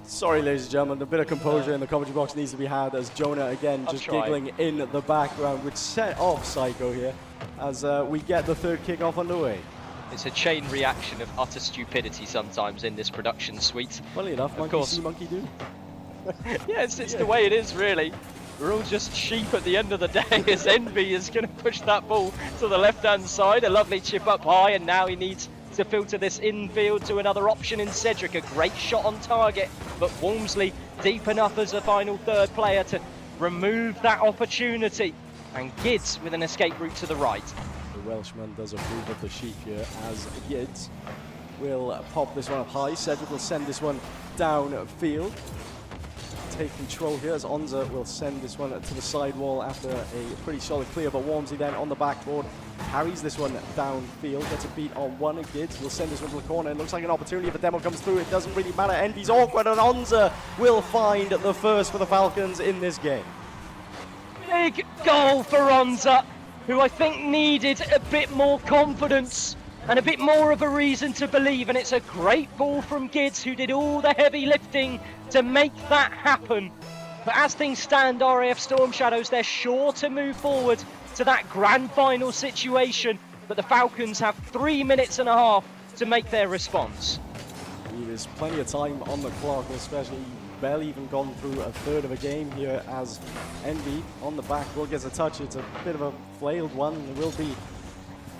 Sorry, ladies and gentlemen, a bit of composure in the commentary box needs to be had as Jonah again just giggling in the background, which set off Psycho here as we get the third kickoff underway. It's a chain reaction of utter stupidity sometimes in this production suite. Funny enough, monkey see, monkey do. Yeah, it's the way it is, really. We're all just sheep at the end of the day as Envy is going to push that ball to the left-hand side. A lovely chip up high, and now he needs to filter this infield to another option in Cedric. A great shot on target, but Wormsley deep enough as a final third player to remove that opportunity. And Gids with an escape route to the right. The Welshman does approve of the sheep here as Gids will pop this one up high. Cedric will send this one downfield. Take control here as Onza will send this one to the side wall after a pretty solid clear, but Wormsley then on the backboard carries this one downfield, gets a beat on one. Gids will send this one to the corner. It looks like an opportunity if a demo comes through. It doesn't really matter. Envy's awkward, and Onza will find the first for the Falcons in this game. Big goal for Onza, who I think needed a bit more confidence and a bit more of a reason to believe, and it's a great ball from Gids, who did all the heavy lifting to make that happen. But as things stand, RAF Storm Shadows, they're sure to move forward to that grand final situation. But the Falcons have 3 minutes and a half to make their response. There's plenty of time on the clock, especially barely even gone through a third of a game here as Envy on the back will get a touch. It's a bit of a flailed one. It will be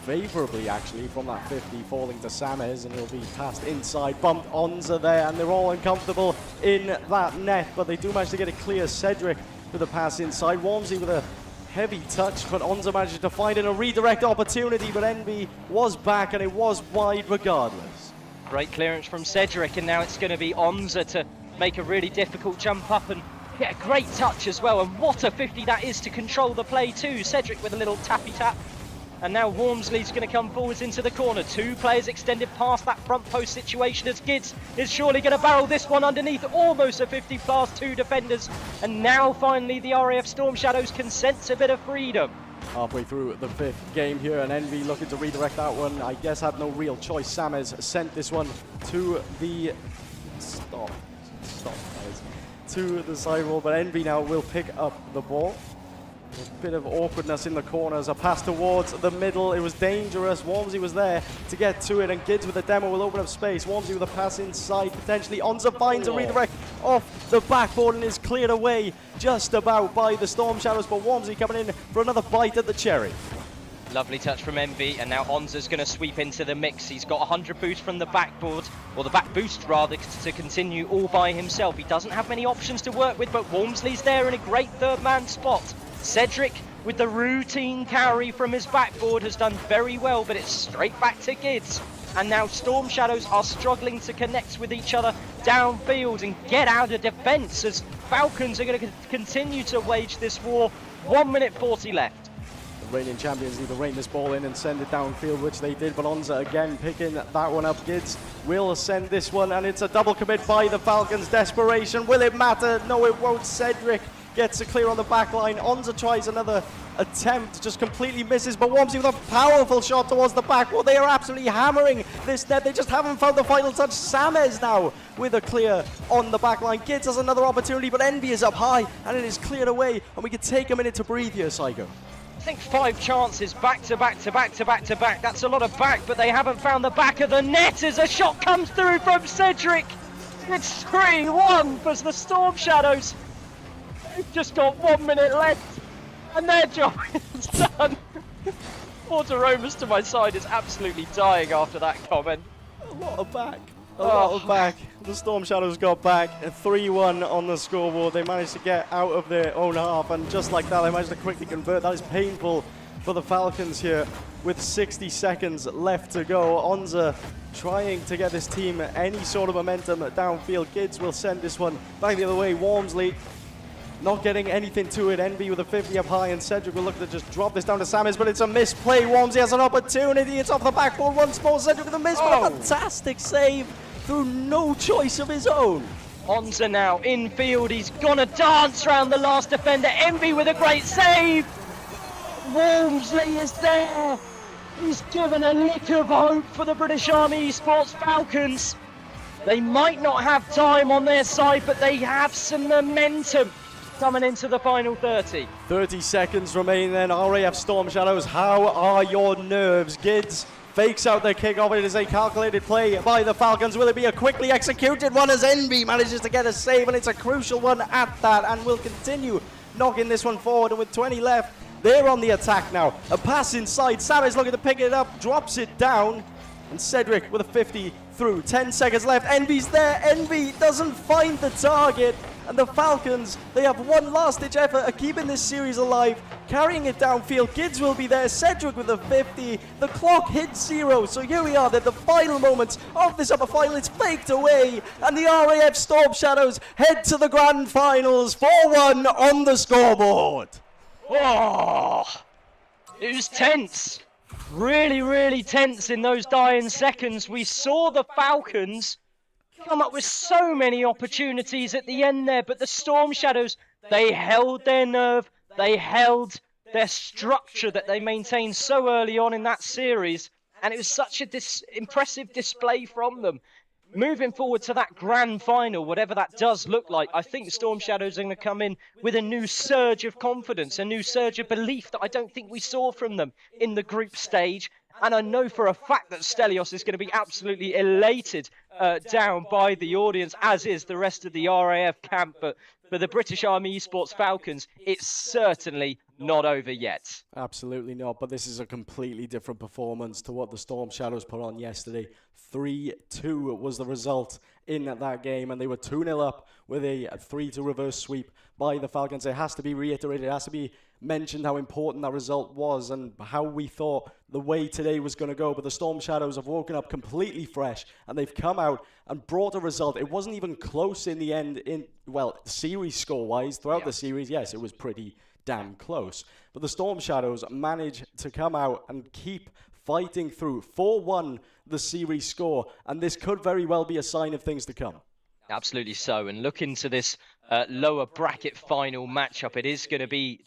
favorably actually from that 50 falling to Samez, and it'll be passed inside, bumped Onza there, and they're all uncomfortable in that net, but they do manage to get it clear. Cedric with a pass inside, Wormsy with a heavy touch, but Onza manages to find in a redirect opportunity, but Envy was back and it was wide regardless. Great clearance from Cedric, and now it's going to be Onza to make a really difficult jump up and get a great touch as well. And what a 50 that is to control the play too. Cedric with a little tappy tap. And now Wormsley's going to come forwards into the corner. 2 players extended past that front post situation as Gids is surely going to barrel this one underneath. Almost a 50 past 2 defenders. And now finally the RAF Storm Shadows can sense a bit of freedom. Halfway through the 5th game here, and Envy looking to redirect that one. I guess had no real choice. Samez sent this one to the to the sidewall, but Envy now will pick up the ball. A bit of awkwardness in the corners, a pass towards the middle, it was dangerous. Wormsy was there to get to it, and Gids with the demo will open up space. Wormsy with a pass inside, potentially. Onza finds a redirect off the backboard and is cleared away just about by the Storm Shadows, but Wormsy coming in for another bite at the cherry. Lovely touch from Envy, and now Onza's going to sweep into the mix. He's got 100 boost from the backboard, or the back boost rather, to continue all by himself. He doesn't have many options to work with, but Wormsley's there in a great third man spot. Cedric with the routine carry from his backboard has done very well, but it's straight back to Gids. And now Storm Shadows are struggling to connect with each other downfield and get out of defense as Falcons are going to continue to wage this war. 1 minute 40 left. The reigning champions need to rein this ball in and send it downfield, which they did, but Onza again picking that one up. Gids will send this one, and it's a double commit by the Falcons. Desperation, will it matter? No, it won't. Cedric gets it clear on the back line. Onza tries another attempt, just completely misses, but Wormsy with a powerful shot towards the back. Well, they are absolutely hammering this net. They just haven't found the final touch. Samez now with a clear on the back line. Gids has another opportunity, but Envy is up high, and it is cleared away, and we can take a minute to breathe here, Saigo. I think 5 chances back to back to back to back to back. That's a lot of back, but they haven't found the back of the net as a shot comes through from Cedric. It's 3-1 for the Storm Shadows. They've just got 1 minute left, and their job is done. Autoromus to my side is absolutely dying after that comment. A lot of back. A lot of back. The Storm Shadows got back. 3-1 on the scoreboard. They managed to get out of their own half, and just like that, they managed to quickly convert. That is painful for the Falcons here with 60 seconds left to go. Onza trying to get this team any sort of momentum downfield. Gids will send this one back the other way. Wormsley not getting anything to it. Envy with a 50 up high, and Cedric will look to just drop this down to Samez, but it's a misplay. Wormsy has an opportunity. It's off the backboard once more. Cedric with a miss, but a fantastic save through no choice of his own. Onza now infield. He's gonna dance around the last defender. Envy with a great save. Wormsley is there. He's given a lick of hope for the British Army Esports Falcons. They might not have time on their side, but they have some momentum coming into the final 30. 30 seconds remain then. RAF Storm Shadows, how are your nerves? Gids fakes out their kickoff. It is a calculated play by the Falcons. Will it be a quickly executed one as Envy manages to get a save, and it's a crucial one at that, and will continue knocking this one forward. And with 20 left, they're on the attack now. A pass inside. Samez looking to pick it up, drops it down, and Cedric with a 50 through. 10 seconds left. Envy's there. Envy doesn't find the target. And the Falcons, they have one last-ditch effort at keeping this series alive, carrying it downfield. Gids will be there. Cedric with a 50. The clock hits 0. So here we are at the final moments of this upper final. It's faked away. And the RAF Storm Shadows head to the grand finals. 4-1 on the scoreboard. Oh, it was tense. Really, really tense in those dying seconds. We saw the Falcons come up with so many opportunities at the end there, but the Storm Shadows, they held their nerve, they held their structure that they maintained so early on in that series, and it was such a impressive display from them. moving forward to that grand final, whatever that does look like, I think Storm Shadows are going to come in with a new surge of confidence, a new surge of belief that I don't think we saw from them in the group stage. And I know for a fact that Stelios is going to be absolutely elated down by the audience, as is the rest of the RAF camp. But for the British Army Esports Falcons, it's certainly not over yet. Absolutely not, but this is a completely different performance to what the Storm Shadows put on yesterday. 3-2 was the result in that game, and they were 2-0 up with a 3-2 reverse sweep by the Falcons. It has to be reiterated, it has to be mentioned how important that result was and how we thought the way today was going to go. But the Storm Shadows have woken up completely fresh, and they've come out and brought a result. It wasn't even close in the end, series score-wise. Throughout the series, yes, it was pretty damn close. But the Storm Shadows managed to come out and keep fighting through. 4-1 the series score, and this could very well be a sign of things to come. Absolutely so. And look into this lower bracket final matchup. It is going to be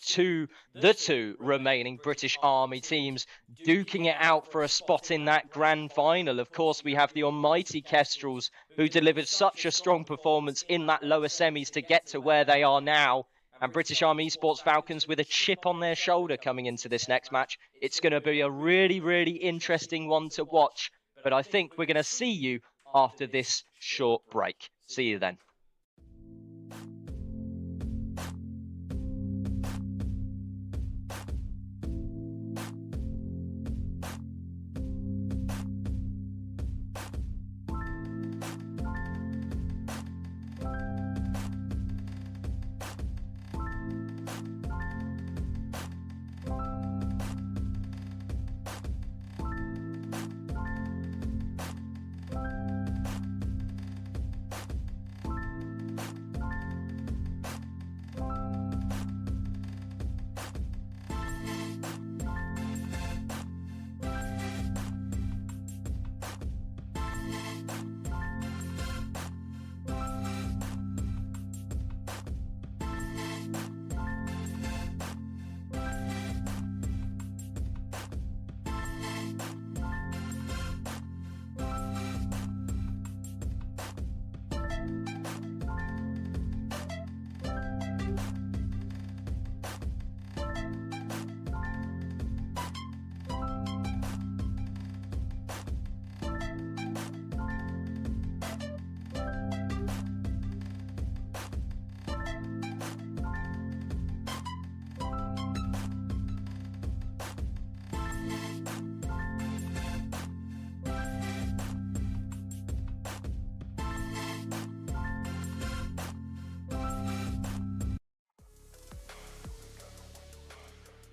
the two remaining British Army teams duking it out for a spot in that grand final. Of course, we have the almighty Kestrels, who delivered such a strong performance in that lower semis to get to where they are now. And British Army Esports Falcons with a chip on their shoulder coming into this next match. It's going to be a really, really interesting one to watch. But I think we're going to see you after this short break. See you then.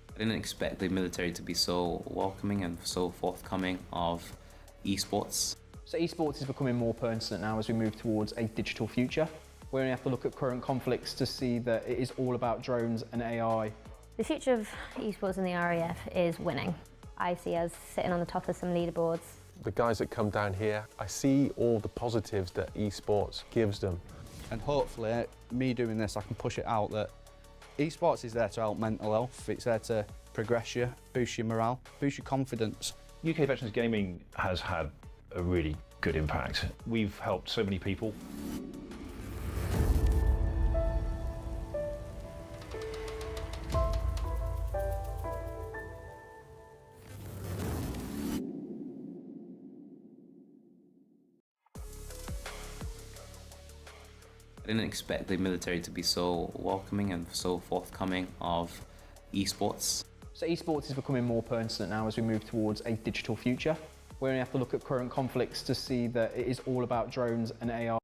I didn't expect the military to be so welcoming and so forthcoming of esports. So esports is becoming more pertinent now as we move towards a digital future. We only have to look at current conflicts to see that it is all about drones and AI. The future of esports in the RAF is winning. I see us sitting on the top of some leaderboards. The guys that come down here, I see all the positives that esports gives them. And hopefully, me doing this, I can push it out that esports is there to help mental health, it's there to progress you, boost your morale, boost your confidence. UK Veterans Gaming has had a really good impact. We've helped so many people. I didn't expect the military to be so welcoming and so forthcoming of esports. So esports is becoming more pertinent now as we move towards a digital future. We only have to look at current conflicts to see that it is all about drones and AI.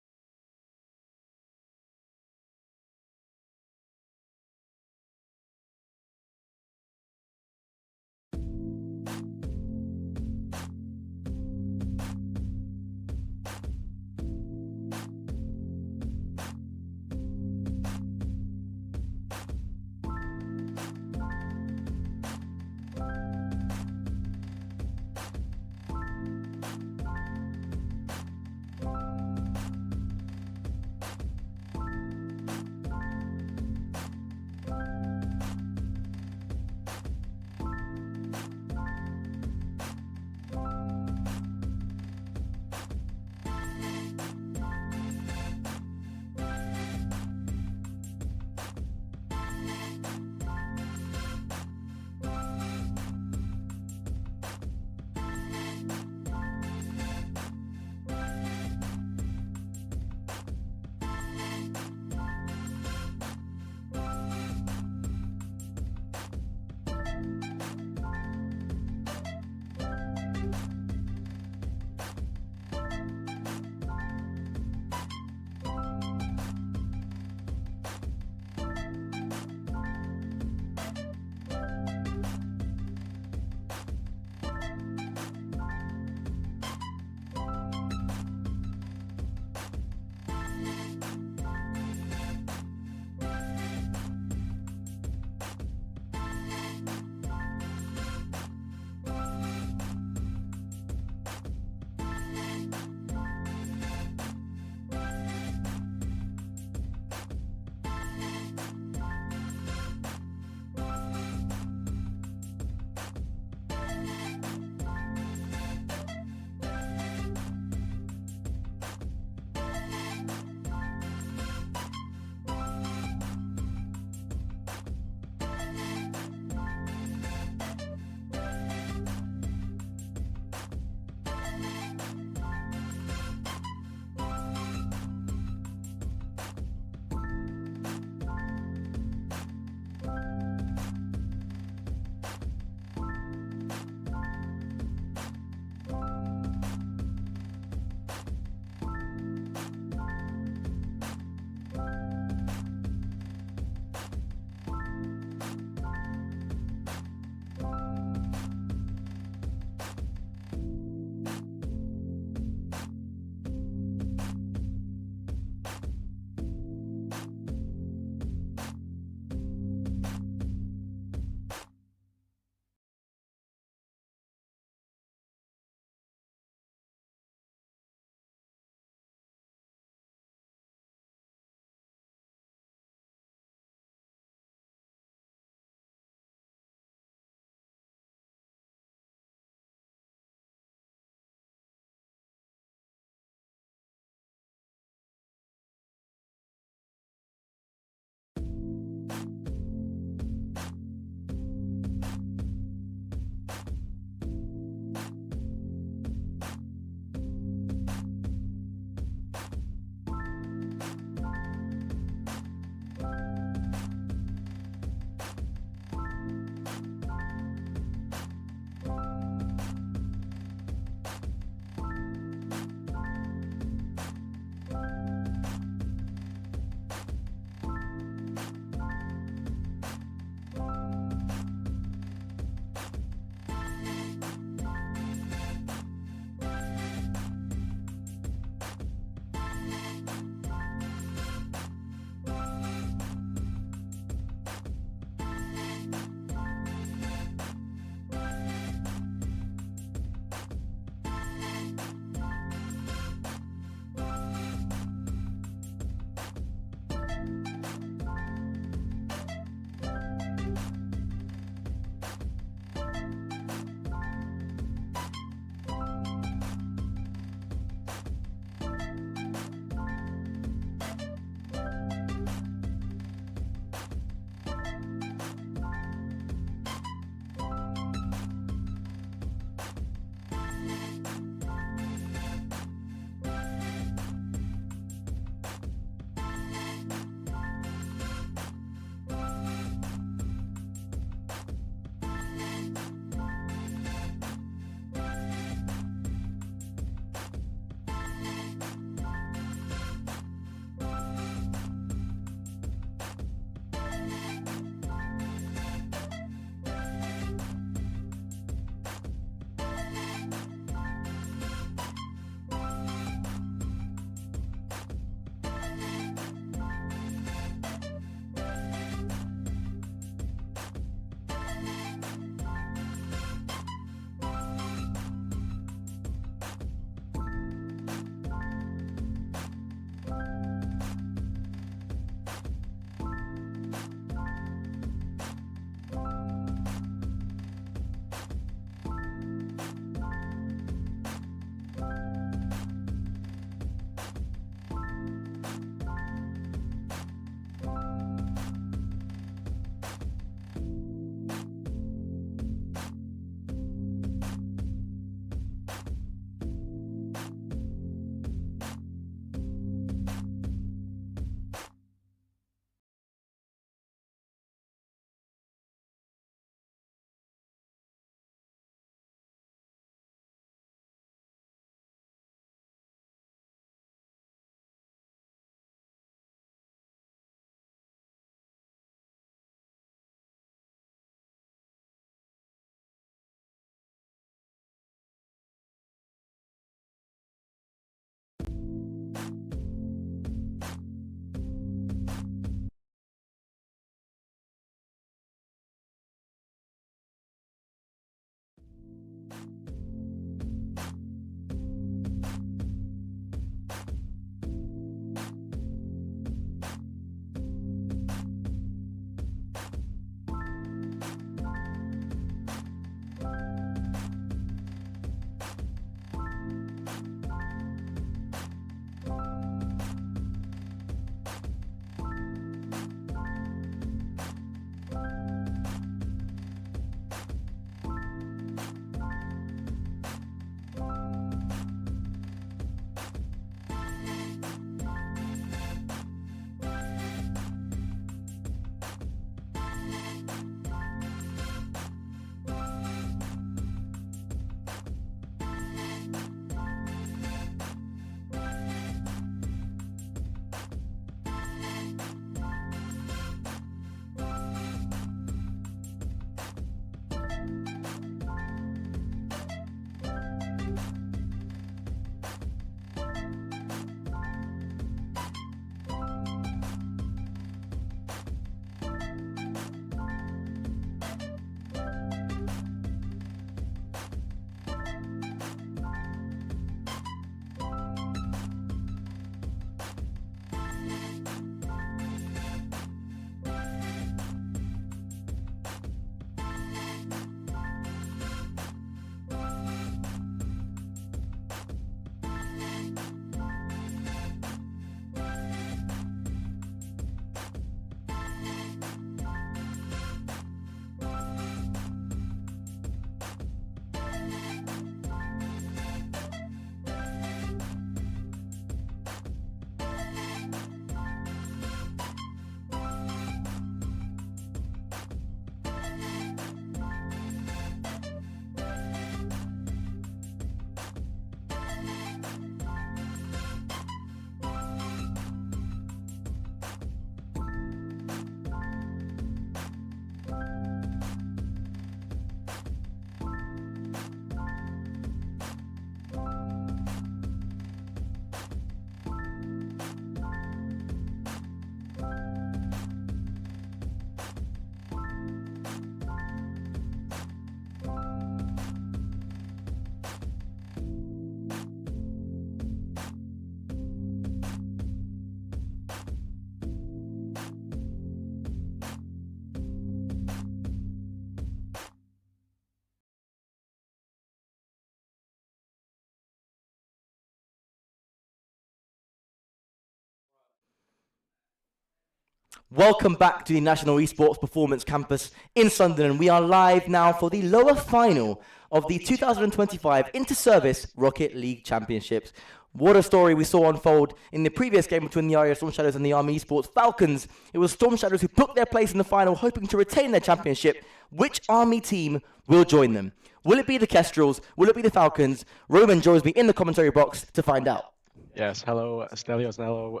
Welcome back to the National Esports Performance Campus in Sunderland. We are live now for the lower final of the 2025 Interservice Rocket League Championships. What a story we saw unfold in the previous game between the Aria Storm Shadows and the Army Esports Falcons. It was Storm Shadows who took their place in the final, hoping to retain their championship. Which Army team will join them? Will it be the Kestrels? Will it be the Falcons? Roman joins me in the commentary box to find out. Yes, hello, Stelios, and hello,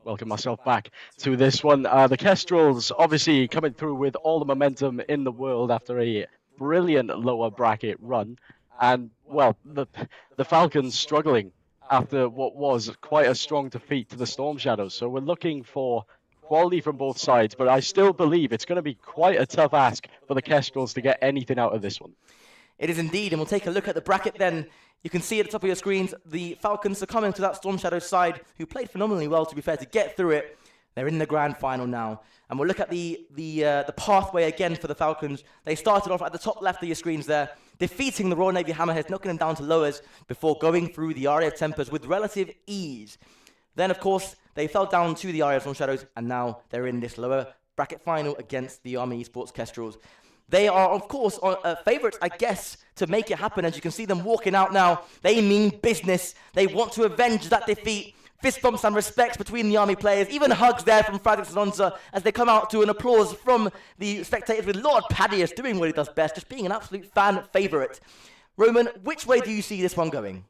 welcome myself back to this one. The Kestrels obviously coming through with all the momentum in the world after a brilliant lower bracket run, and well, the Falcons struggling after what was quite a strong defeat to the Storm Shadows. So we're looking for quality from both sides, but I still believe it's going to be quite a tough ask for the Kestrels to get anything out of this one. It is indeed, and we'll take a look at the bracket then. You can see at the top of your screens, the Falcons succumbing to that Storm Shadows side, who played phenomenally well, to be fair, to get through it. They're in the grand final now. And we'll look at the pathway again for the Falcons. They started off at the top left of your screens there, defeating the Royal Navy Hammerheads, knocking them down to lowers before going through the Aria Tempers with relative ease. Then, of course, they fell down to the Aria Storm Shadows, and now they're in this lower bracket final against the Army Esports Kestrels. They are, of course, favourites, I guess, to make it happen. As you can see them walking out now, they mean business. They want to avenge that defeat. Fist bumps and respects between the Army players. Even hugs there from Fradix and Onza as they come out to an applause from the spectators, with Lord Padius doing what he does best, just being an absolute fan favourite. Roman, which way do you see this one going?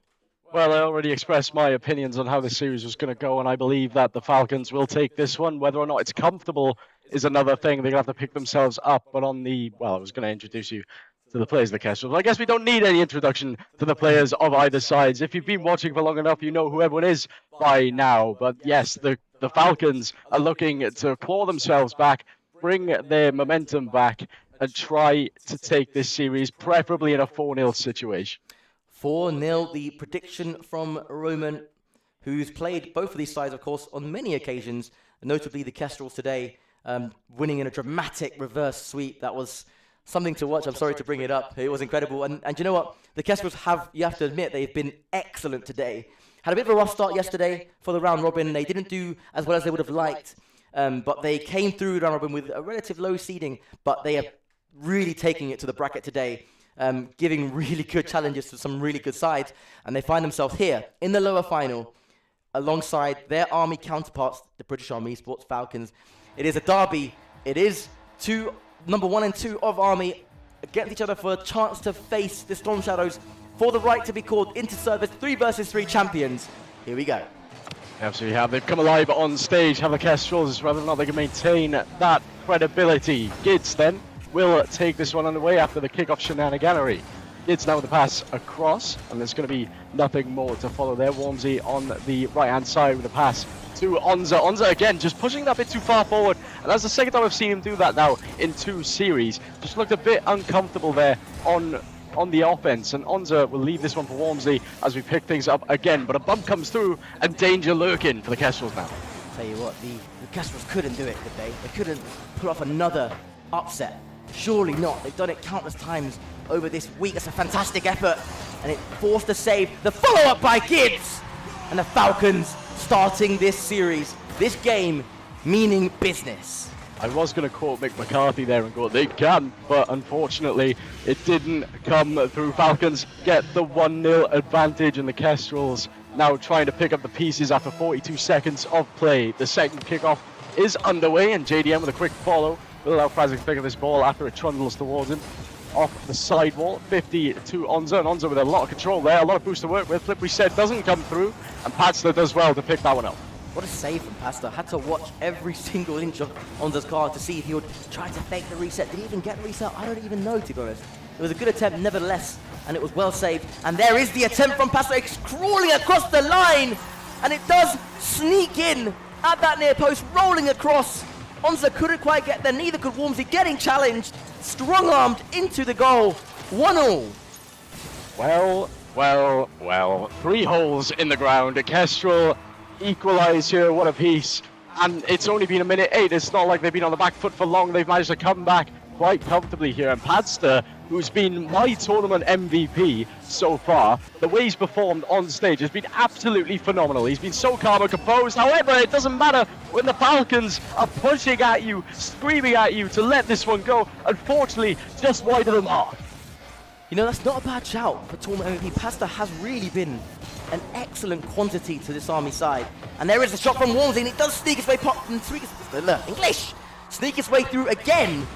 Well, I already expressed my opinions on how the series was going to go, and I believe that the Falcons will take this one. Whether or not it's comfortable is another thing. They're going to have to pick themselves up. But on the, well, I was going to introduce you to the players of the Kestrels. I guess we don't need any introduction to the players of either sides. If you've been watching for long enough, you know who everyone is by now. But yes, the Falcons are looking to claw themselves back, bring their momentum back, and try to take this series, preferably in a 4-0 situation. 4-0, the prediction from Roman, who's played both of these sides, of course, on many occasions, notably the Kestrels today, winning in a dramatic reverse sweep. That was something to watch. I'm sorry to bring it up. It was incredible. And you know what? The Kestrels have, you have to admit, they've been excellent today. Had a bit of a rough start yesterday for the round robin. They didn't do as well as they would have liked, but they came through the round robin with a relative low seeding, but they are really taking it to the bracket today. Giving really good challenges to some really good sides, and they find themselves here in the lower final alongside their Army counterparts, the British Army Esports Falcons. It is a derby. It is number 1 and 2 of Army against each other for a chance to face the Storm Shadows for the right to be called Interservice 3 vs 3 champions. Here we go. Absolutely have. They've come alive on stage, have the Kestrels, whether or not they can maintain that credibility. Gids then will take this one underway after the kickoff shenaniganery. It's now with the pass across, and there's going to be nothing more to follow there. Wormsy on the right-hand side with the pass to Onza. Onza again, just pushing that bit too far forward, and that's the second time I've seen him do that now in 2 series. Just looked a bit uncomfortable there on the offense, and Onza will leave this one for Wormsy as we pick things up again, but a bump comes through, and danger lurking for the Kestrels now. Tell you what, the Kestrels couldn't do it, could they? They couldn't pull off another upset. Surely not. They've done it countless times over this week. It's a fantastic effort, and it forced a save. The follow-up by Gids, and the Falcons starting this series, this game, meaning business. I was going to quote Mick McCarthy there and go, they can, but unfortunately it didn't come through. Falcons get the 1-0 advantage, and the Kestrels now trying to pick up the pieces after 42 seconds of play. The second kickoff is underway, and JDM with a quick follow will allow Frazik to pick up this ball after it trundles towards him off the sidewall. 50 to Onza, and Onza with a lot of control there, a lot of boost to work with. Flip reset doesn't come through, and Patster does well to pick that one up. What a save from Pastor. Had to watch every single inch of Onza's card to see if he would try to fake the reset. Did he even get the reset? I don't even know, to be honest. It was a good attempt nevertheless, and it was well saved. And there is the attempt from Pastor, crawling across the line, and it does sneak in at that near post, rolling across. Onza couldn't quite get there, neither could Wormsy, getting challenged, strong-armed into the goal. 1-1. Well. 3 holes in the ground. Kestrel equalise here, what a piece. And it's only been a minute 8. It's not like they've been on the back foot for long. They've managed to come back quite comfortably here. And Padster who's been my tournament MVP so far. The way he's performed on stage has been absolutely phenomenal. He's been so calm and composed. However, it doesn't matter when the Falcons are pushing at you, screaming at you to let this one go. Unfortunately, just wide of the mark. You know, that's not a bad shout for tournament MVP. Pasta has really been an excellent quantity to this Army side. And there is a shot from Walmsley, and it does sneak its way English! Sneak its way through again.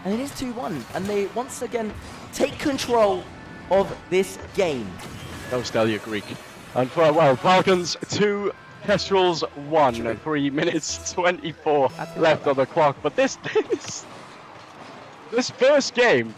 And it is 2-1. And they once again take control of this game. No Stelia Greek. And for, well, Falcons 2, Kestrels 1. 3 minutes 24 left on the clock. But this first game,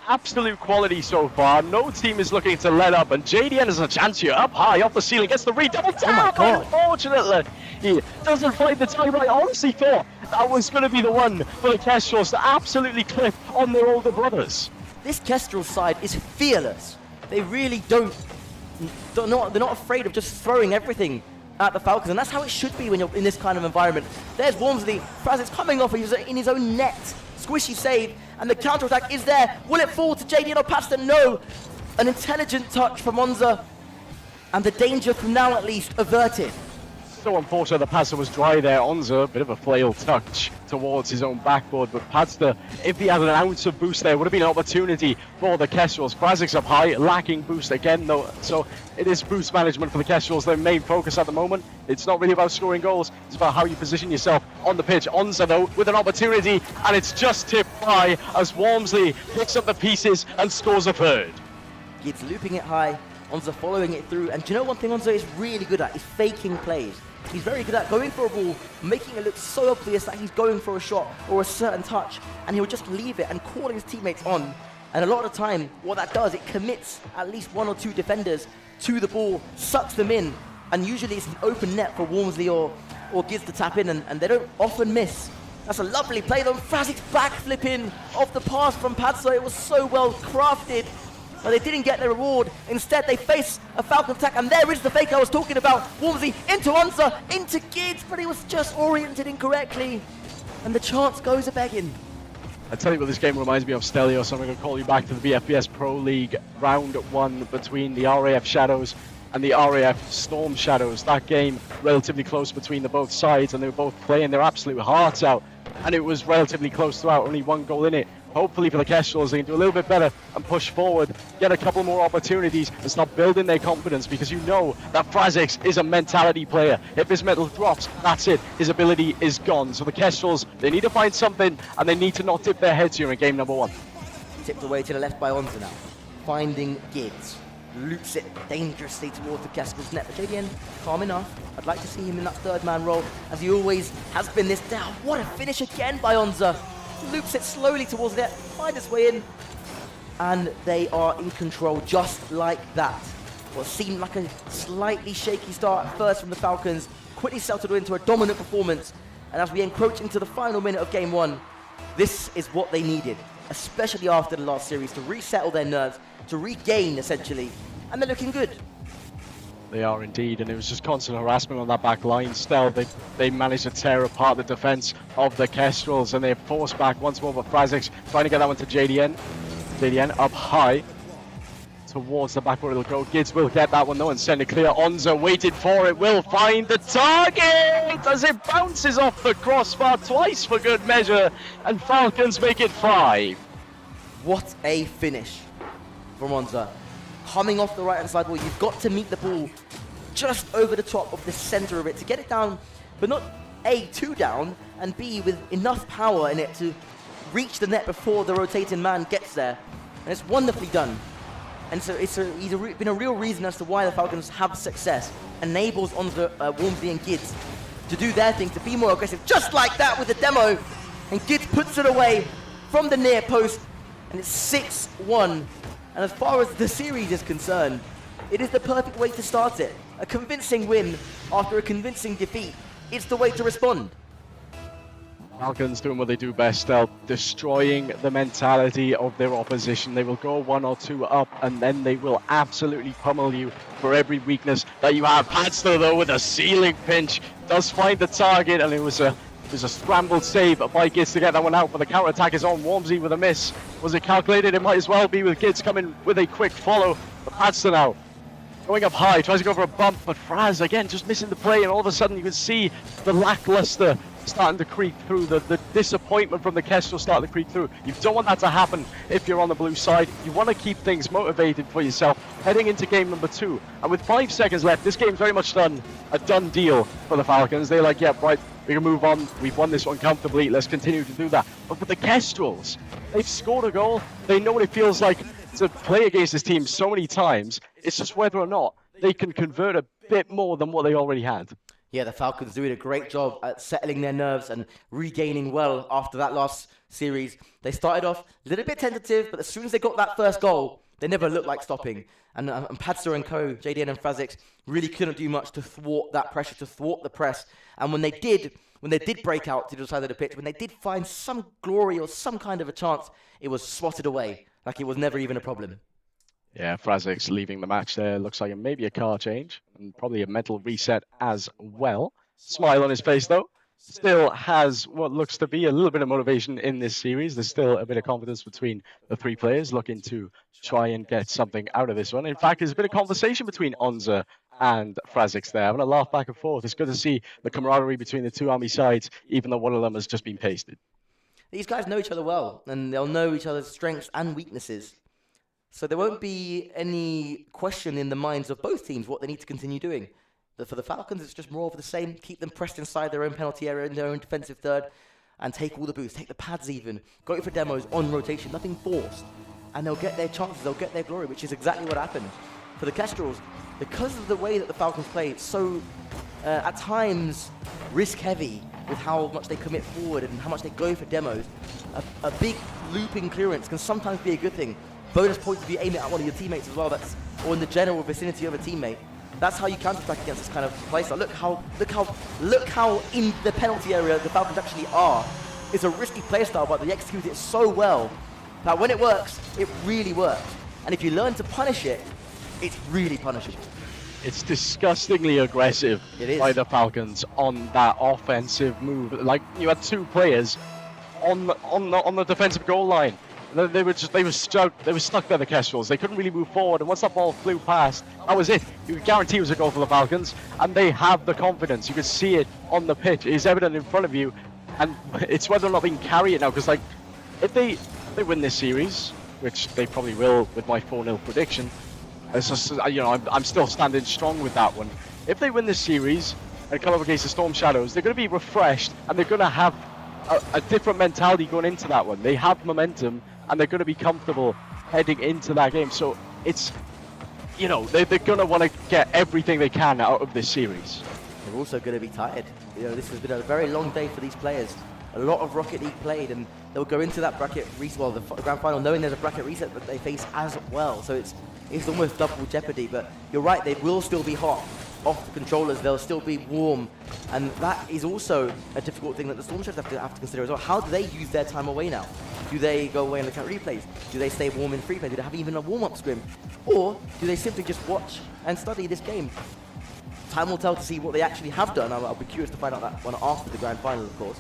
absolute quality so far. No team is looking to let up, and JDN has a chance here. Up high, off the ceiling, gets the read, double tap. Oh, unfortunately, he doesn't find the time. I honestly thought that was going to be the one for the Kestrels to absolutely clip on their older brothers. This Kestrel side is fearless. They really they're not afraid of just throwing everything at the Falcons, and that's how it should be when you're in this kind of environment. There's Walmsley, Fraz's coming off, he's in his own net. Squishy save, and the counter-attack is there. Will it fall to JDN or Pasta? No. An intelligent touch from Monza, and the danger from now at least averted. So unfortunate the passer was dry there. Onza, a bit of a flail touch towards his own backboard, but Padsta, if he had an ounce of boost there, would have been an opportunity for the Kestrels. Krasic's up high, lacking boost again though, so it is boost management for the Kestrels, their main focus at the moment. It's not really about scoring goals, it's about how you position yourself on the pitch. Onza though, with an opportunity, and it's just tipped by as Walmsley picks up the pieces and scores a third. Gids looping it high, Onza following it through, and do you know one thing Onza is really good at? Is faking plays. He's very good at going for a ball, making it look so obvious that he's going for a shot or a certain touch, and he'll just leave it and calling his teammates on. And a lot of the time, what that does, it commits at least 1 or 2 defenders to the ball, sucks them in, and usually it's an open net for Walmsley or Gids to tap in, and they don't often miss. That's a lovely play though. Frazic's backflip in off the pass from Padsa. It was so well crafted. But they didn't get their reward. Instead, they face a Falcon attack, and there is the fake I was talking about. Walmsley into Onza, into Gids, but he was just oriented incorrectly. And the chance goes a-begging. I tell you what, this game reminds me of Stelios, so I'm going to call you back to the BFBS Pro League round 1 between the RAF Shadows and the RAF Storm Shadows. That game, relatively close between the both sides, and they were both playing their absolute hearts out. And it was relatively close throughout, only 1 goal in it. Hopefully for the Kestrels, they can do a little bit better and push forward, get a couple more opportunities and start building their confidence, because you know that Frazix is a mentality player. If his medal drops, that's it. His ability is gone. So the Kestrels, they need to find something, and they need to not tip their heads here in game number 1. Tipped away to the left by Onza now. Finding Gids. Loops it dangerously towards the Kestrels net. But JDN, calm enough. I'd like to see him in that 3rd-man role, as he always has been this down. What a finish again by Onza. Loops it slowly towards the net, find its way in, and they are in control just like that. What seemed like a slightly shaky start at first from the Falcons quickly settled into a dominant performance, and as we encroach into the final minute of game 1, this is what they needed, especially after the last series, to resettle their nerves, to regain essentially, and they're looking good. They are indeed, and it was just constant harassment on that back line. Still, they managed to tear apart the defense of the Kestrels, and they forced back once more for Frazix, trying to get that one to JDN. JDN up high towards the backboard it'll go. Gids will get that one though and send it clear. Onza waited for it, will find the target as it bounces off the crossbar twice for good measure, and Falcons make it 5. What a finish from Onza. Coming off the right-hand side wall, you've got to meet the ball just over the top of the center of it to get it down, but not A, too down, and B, with enough power in it to reach the net before the rotating man gets there. And it's wonderfully done. And so he's been a real reason as to why the Falcons have success. Enables Onza, Walmsley and Gids to do their thing, to be more aggressive, just like that with the demo. And Gids puts it away from the near post, and it's 6-1. And as far as the series is concerned, it is the perfect way to start it. A convincing win after a convincing defeat. It's the way to respond. Falcons doing what they do best, Stel, destroying the mentality of their opposition. They will go 1 or 2 up, and then they will absolutely pummel you for every weakness that you have. Padster, though, with a ceiling pinch, does find the target, and it was a There's a scrambled save by Gitz to get that one out, but the counter-attack is on. Wormsy with a miss. Was it calculated? It might as well be, with Gitz coming with a quick follow. But Padster now going up high, tries to go for a bump, but Fraz again just missing the play, and all of a sudden you can see the lackluster starting to creep through, the disappointment from the Kestrel starting to creep through. You don't want that to happen if you're on the blue side. You want to keep things motivated for yourself heading into game number 2. And with 5 seconds left, this game's very much a done deal for the Falcons. They're like, yeah, right, we can move on. We've won this one comfortably. Let's continue to do that. But for the Kestrels, they've scored a goal. They know what it feels like to play against this team so many times. It's just whether or not they can convert a bit more than what they already had. Yeah, the Falcons doing a great job at settling their nerves and regaining well after that last series. They started off a little bit tentative, but as soon as they got that first goal, they never looked like stopping. And Padster and co, JDN and Frazix, really couldn't do much to thwart that pressure, to thwart the press. And when they did break out to the side of the pitch, when they did find some glory or some kind of a chance, it was swatted away, like it was never even a problem. Yeah, Frazix leaving the match there. Looks like maybe a car change and probably a mental reset as well. Smile on his face, though. Still has what looks to be a little bit of motivation in this series. There's still a bit of confidence between the 3 players looking to try and get something out of this one. In fact, there's a bit of conversation between Onza and Frazix there. I'm going to laugh back and forth. It's good to see the camaraderie between the 2 army sides, even though one of them has just been pasted. These guys know each other well, and they'll know each other's strengths and weaknesses. So there won't be any question in the minds of both teams what they need to continue doing. But for the Falcons, it's just more of the same. Keep them pressed inside their own penalty area, in their own defensive third, and take all the boosts, take the pads even. Go for demos on rotation, nothing forced. And they'll get their chances, they'll get their glory, which is exactly what happened. For the Kestrels, because of the way that the Falcons play, it's so, at times, risk-heavy with how much they commit forward and how much they go for demos. A big looping clearance can sometimes be a good thing. Bonus points if you aim it at one of your teammates as well, or in the general vicinity of a teammate. That's how you counter-attack against this kind of play style. Look how in the penalty area the Falcons actually are. It's a risky play style, but they execute it so well that when it works, it really works. And if you learn to punish it, it's really punishable. It's disgustingly aggressive by the Falcons on that offensive move. Like, you had 2 players on the defensive goal line. They were stuck there, the Kestrels. They couldn't really move forward, and once that ball flew past, that was it. You could guarantee it was a goal for the Falcons, and they have the confidence. You could see it on the pitch. It's evident in front of you, and it's whether or not they can carry it now. Because, like, if they win this series, which they probably will with my 4-0 prediction, it's just, I'm still standing strong with that one. If they win this series and come up against the Storm Shadows, they're going to be refreshed, and they're going to have a different mentality going into that one. They have momentum, and they're going to be comfortable heading into that game. So it's, they're going to want to get everything they can out of this series. They're also going to be tired. This has been a very long day for these players. A lot of Rocket League played, and they'll go into that bracket reset, the grand final, knowing there's a bracket reset that they face as well. So it's almost double jeopardy. But you're right, they will still be hot off the controllers. They'll still be warm, and that is also a difficult thing that the Storm Shadows have to consider as well. How do they use their time away now? Do they go away and look at replays? Do they stay warm in free play? Do they have even a warm-up scrim? Or do they simply just watch and study this game? Time will tell to see what they actually have done. I'll be curious to find out that one after the grand final, of course.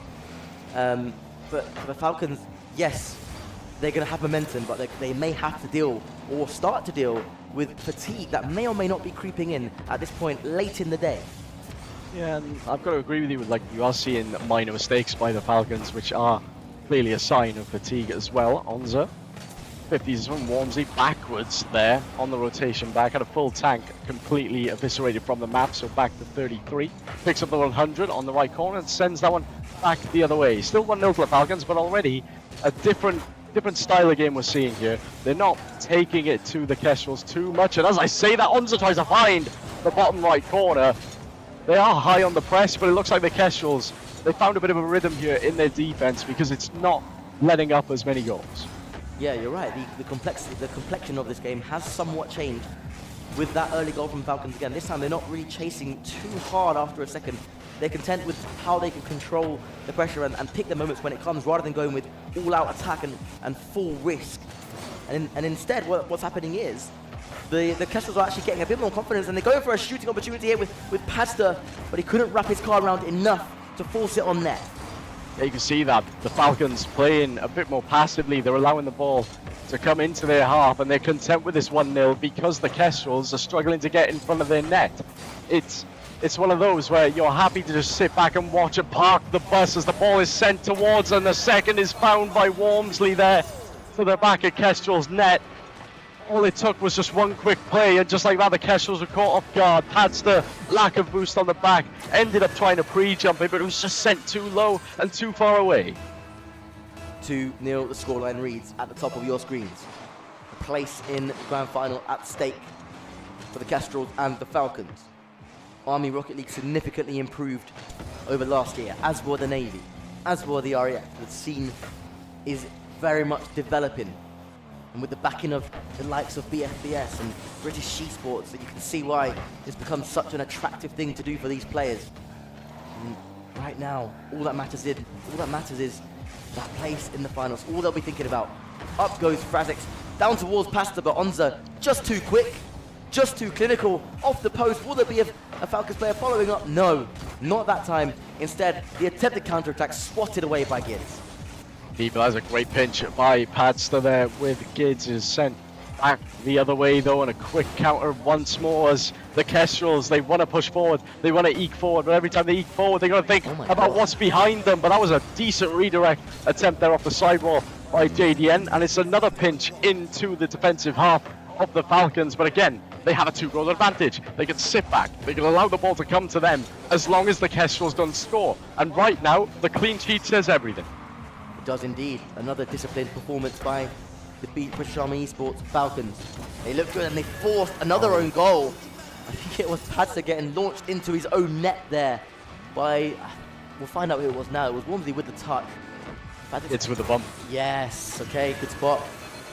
But for the Falcons, yes, they're going to have momentum, but they may have to deal, or start to deal, with fatigue that may or may not be creeping in at this point late in the day. Yeah, and I've got to agree with you. You are seeing minor mistakes by the Falcons, which are clearly a sign of fatigue as well. Onza, 50s from Wormsy, backwards there on the rotation back. Had a full tank completely eviscerated from the map, so back to 33. Picks up the 100 on the right corner and sends that one back the other way. Still 1-0 for the Falcons, but already a different style of game we're seeing here. They're not taking it to the Kestrels too much, and as I say that, Onza tries to find the bottom right corner. They are high on the press, but it looks like the Kestrels, they found a bit of a rhythm here in their defense because it's not letting up as many goals. Yeah, you're right. The complexion of this game has somewhat changed with that early goal from Falcons again. This time they're not really chasing too hard after a second. They're content with how they can control the pressure and pick the moments when it comes, rather than going with all-out attack and full risk. And instead, what's happening is the Kestrels are actually getting a bit more confidence, and they're going for a shooting opportunity here with Padster, but he couldn't wrap his car around enough to force it on net. You can see that the Falcons playing a bit more passively. They're allowing the ball to come into their half, and they're content with this 1-0 because the Kestrels are struggling to get in front of their net. It's one of those where you're happy to just sit back and watch and park the bus as the ball is sent towards, and the second is found by Wormsley there to the back of Kestrel's net. All it took was just one quick play, and just like that, the Kestrels were caught off guard. Padster, lack of boost on the back, ended up trying to pre-jump it, but it was just sent too low and too far away. 2-0 the scoreline reads at the top of your screens. A place in the grand final at stake for the Kestrels and the Falcons. Army Rocket League significantly improved over last year, as were the Navy, as were the RAF. The scene is very much developing, and with the backing of the likes of BFBS and British Esports, that you can see why it's become such an attractive thing to do for these players. And right now, all that matters is that place in the finals. All they'll be thinking about. Up goes Frazix, down towards Pasta, but Onza just too quick, just too clinical, off the post. Will there be a Falcons player following up? No, not that time. Instead, the attempted counter-attack swatted away by Gids. People has a great pinch by Padster there with Gids is sent back the other way though, and a quick counter once more as the Kestrels, they want to push forward, they want to eke forward, but every time they eke forward they got to think about what's behind them. But that was a decent redirect attempt there off the sidewall by JDN, and it's another pinch into the defensive half of the Falcons. But again, they have a 2-goal advantage. They can sit back, they can allow the ball to come to them as long as the Kestrels don't score, and right now the clean sheet says everything. It does indeed. Another disciplined performance by the British Army Esports Falcons. They look good and they forced another own goal. I think it was Padster getting launched into his own net there by, we'll find out who it was now. It was Wormsley with the tuck. It's with the bump. Yes, okay, good spot.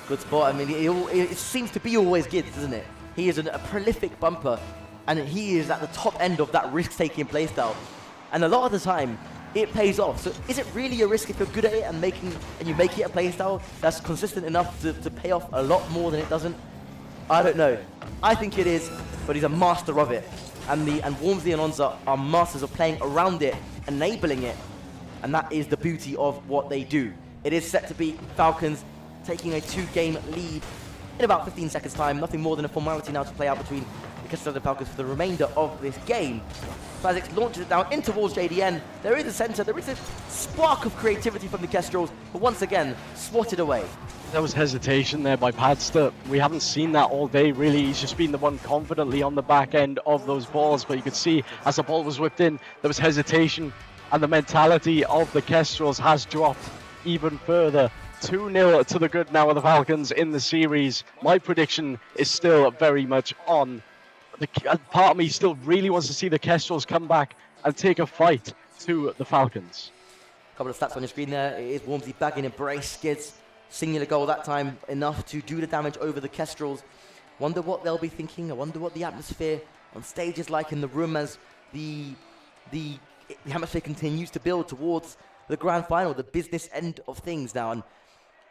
Good spot. I mean, it seems to be always Gids, doesn't it? He is a prolific bumper, and he is at the top end of that risk-taking playstyle. And a lot of the time, it pays off. So is it really a risk if you're good at it and you make it a playstyle that's consistent enough to pay off a lot more than it doesn't? I don't know. I think it is, but he's a master of it. And Wormsley and Onza are masters of playing around it, enabling it. And that is the beauty of what they do. It is set to be Falcons taking a 2-game lead in about 15 seconds time. Nothing more than a formality now to play out between the Kestrels and Falcons for the remainder of this game. Frazix launches it down in towards JDN. There is a centre, there is a spark of creativity from the Kestrels, but once again, swatted away. There was hesitation there by Padster. We haven't seen that all day, really. He's just been the one confidently on the back end of those balls, but you could see as the ball was whipped in, there was hesitation, and the mentality of the Kestrels has dropped even further. 2-0 to the good now of the Falcons in the series. My prediction is still very much on. Part of me still really wants to see the Kestrels come back and take a fight to the Falcons. A couple of stats on your screen there. It is Wormsley bagging a brace. Gids, singular goal that time, enough to do the damage over the Kestrels. Wonder what they'll be thinking. I wonder what the atmosphere on stage is like in the room as the atmosphere continues to build towards the grand final, the business end of things now. And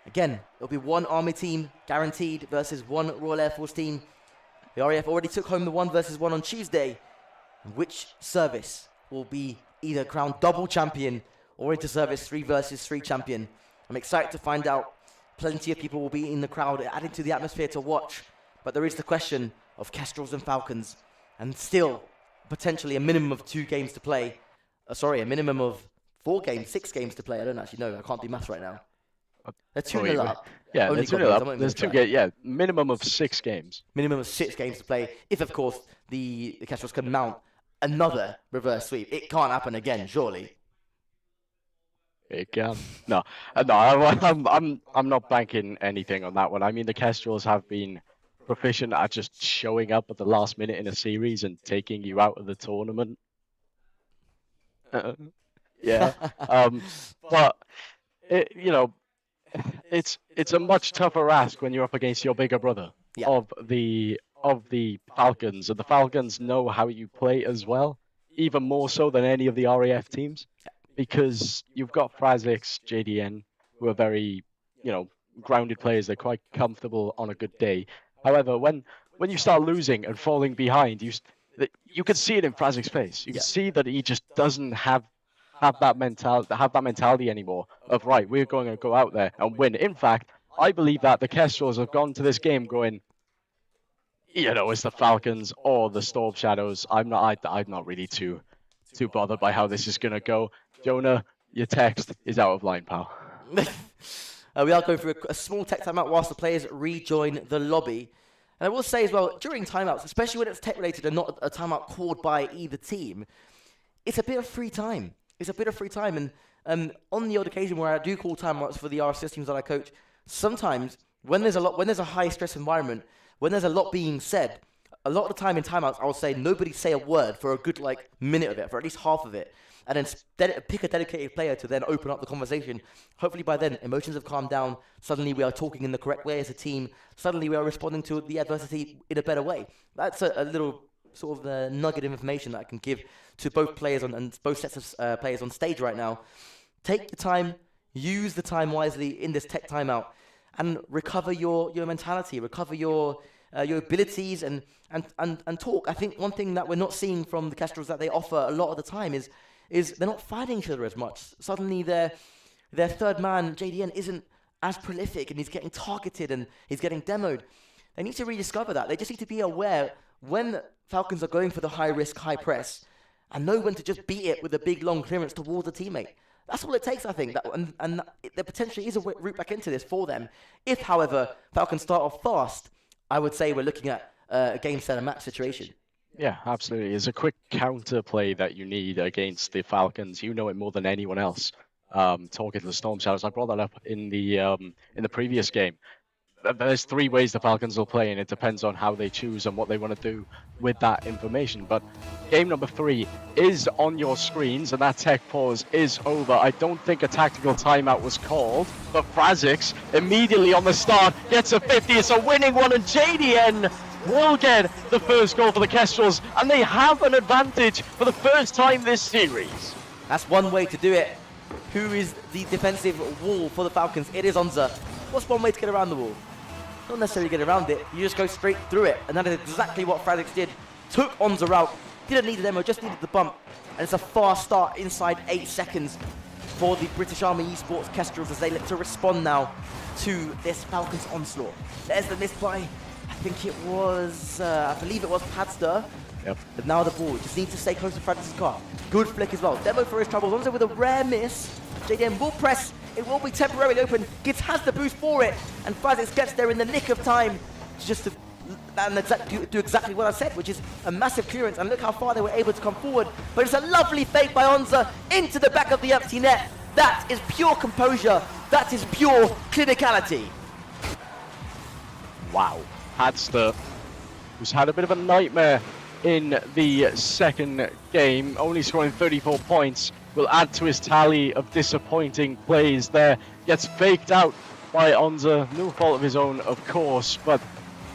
again, there'll be one Army team guaranteed versus one Royal Air Force team. The RAF already took home the 1-1 on Tuesday. Which service will be either crowned double champion or Interservice 3-3 champion? I'm excited to find out. Plenty of people will be in the crowd, adding to the atmosphere to watch. But there is the question of Kestrels and Falcons, and still potentially a minimum of 2 games to play. A minimum of 4 games, 6 games to play. I don't actually know. I can't do maths right now. They're 2-0 up. Yeah, they're 2-0 up. There's 2 games. Yeah, minimum of 6 games. Minimum of 6 games to play. If, of course, the Kestrels can mount another reverse sweep. It can't happen again, surely. It can. No, I'm not banking anything on that one. I mean, the Kestrels have been proficient at just showing up at the last minute in a series and taking you out of the tournament. Yeah. But it's a much tougher ask when you're up against your bigger brother of the Falcons, and the Falcons know how you play as well, even more so than any of the RAF teams, because you've got Frazix, JDN, who are very, grounded players. They're quite comfortable on a good day. However, when you start losing and falling behind, you can see it in Frazix's face. You can see that he just doesn't have have that mentality anymore of, right, we're going to go out there and win. In fact, I believe that the Kestrels have gone to this game going, it's the Falcons or the Storm Shadows. I'm not really too bothered by how this is going to go. Jonah, your text is out of line, pal. We are going through a small tech timeout whilst the players rejoin the lobby. And I will say as well, during timeouts, especially when it's tech related and not a timeout called by either team, it's a bit of free time. And on the odd occasion where I do call timeouts for the RSS teams that I coach, sometimes when there's a high stress environment, when there's a lot being said, a lot of the time in timeouts, I will say nobody say a word for a good minute of it, for at least half of it. And then pick a dedicated player to then open up the conversation. Hopefully by then, emotions have calmed down. Suddenly we are talking in the correct way as a team. Suddenly we are responding to the adversity in a better way. That's a little sort of nugget of information that I can give to both players and both sets of players on stage right now. Take the time, use the time wisely in this tech timeout, and recover your mentality, recover your abilities, and talk. I think one thing that we're not seeing from the Kestrels that they offer a lot of the time is they're not fighting each other as much. Suddenly their third man, JDN, isn't as prolific and he's getting targeted and he's getting demoed. They need to rediscover that. They just need to be aware when Falcons are going for the high risk, high press and know when to just beat it with a big long clearance towards a teammate. That's all it takes, I think. And there potentially is a route back into this for them. If, however, Falcons start off fast, I would say we're looking at a game, set, and match situation. Yeah, absolutely. It's a quick counter play that you need against the Falcons. You know it more than anyone else. Talking to the Storm Shadows, I brought that up in the previous game. There's three ways the Falcons will play, and it depends on how they choose and what they want to do with that information. But game number 3 is on your screens, and that tech pause is over. I don't think a tactical timeout was called, but Frazix immediately on the start gets a 50. It's a winning one, and JDN will get the first goal for the Kestrels, and they have an advantage for the first time this series. That's one way to do it. Who is the defensive wall for the Falcons? It is Onza. What's one way to get around the wall? Not necessarily get around it, you just go straight through it, and that is exactly what Frazix did. Took Onza out, didn't need the demo, just needed the bump, and it's a fast start inside 8 seconds for the British Army Esports Kestrels as they look to respond now to this Falcons onslaught. There's the miss by, I think it was, I believe it was Padster. Yep. But now the ball, just needs to stay close to Frazix's car. Good flick as well. Demo for his troubles. Onza with a rare miss. JDM will press. It will be temporarily open. Gibbs has the boost for it. And Frazix gets there in the nick of time just to do exactly what I said, which is a massive clearance. And look how far they were able to come forward. But it's a lovely fake by Onza into the back of the empty net. That is pure composure. That is pure clinicality. Wow. Padster, who's had a bit of a nightmare in the second game, only scoring 34 points, will add to his tally of disappointing plays there. Gets faked out by Onza, no fault of his own, of course, but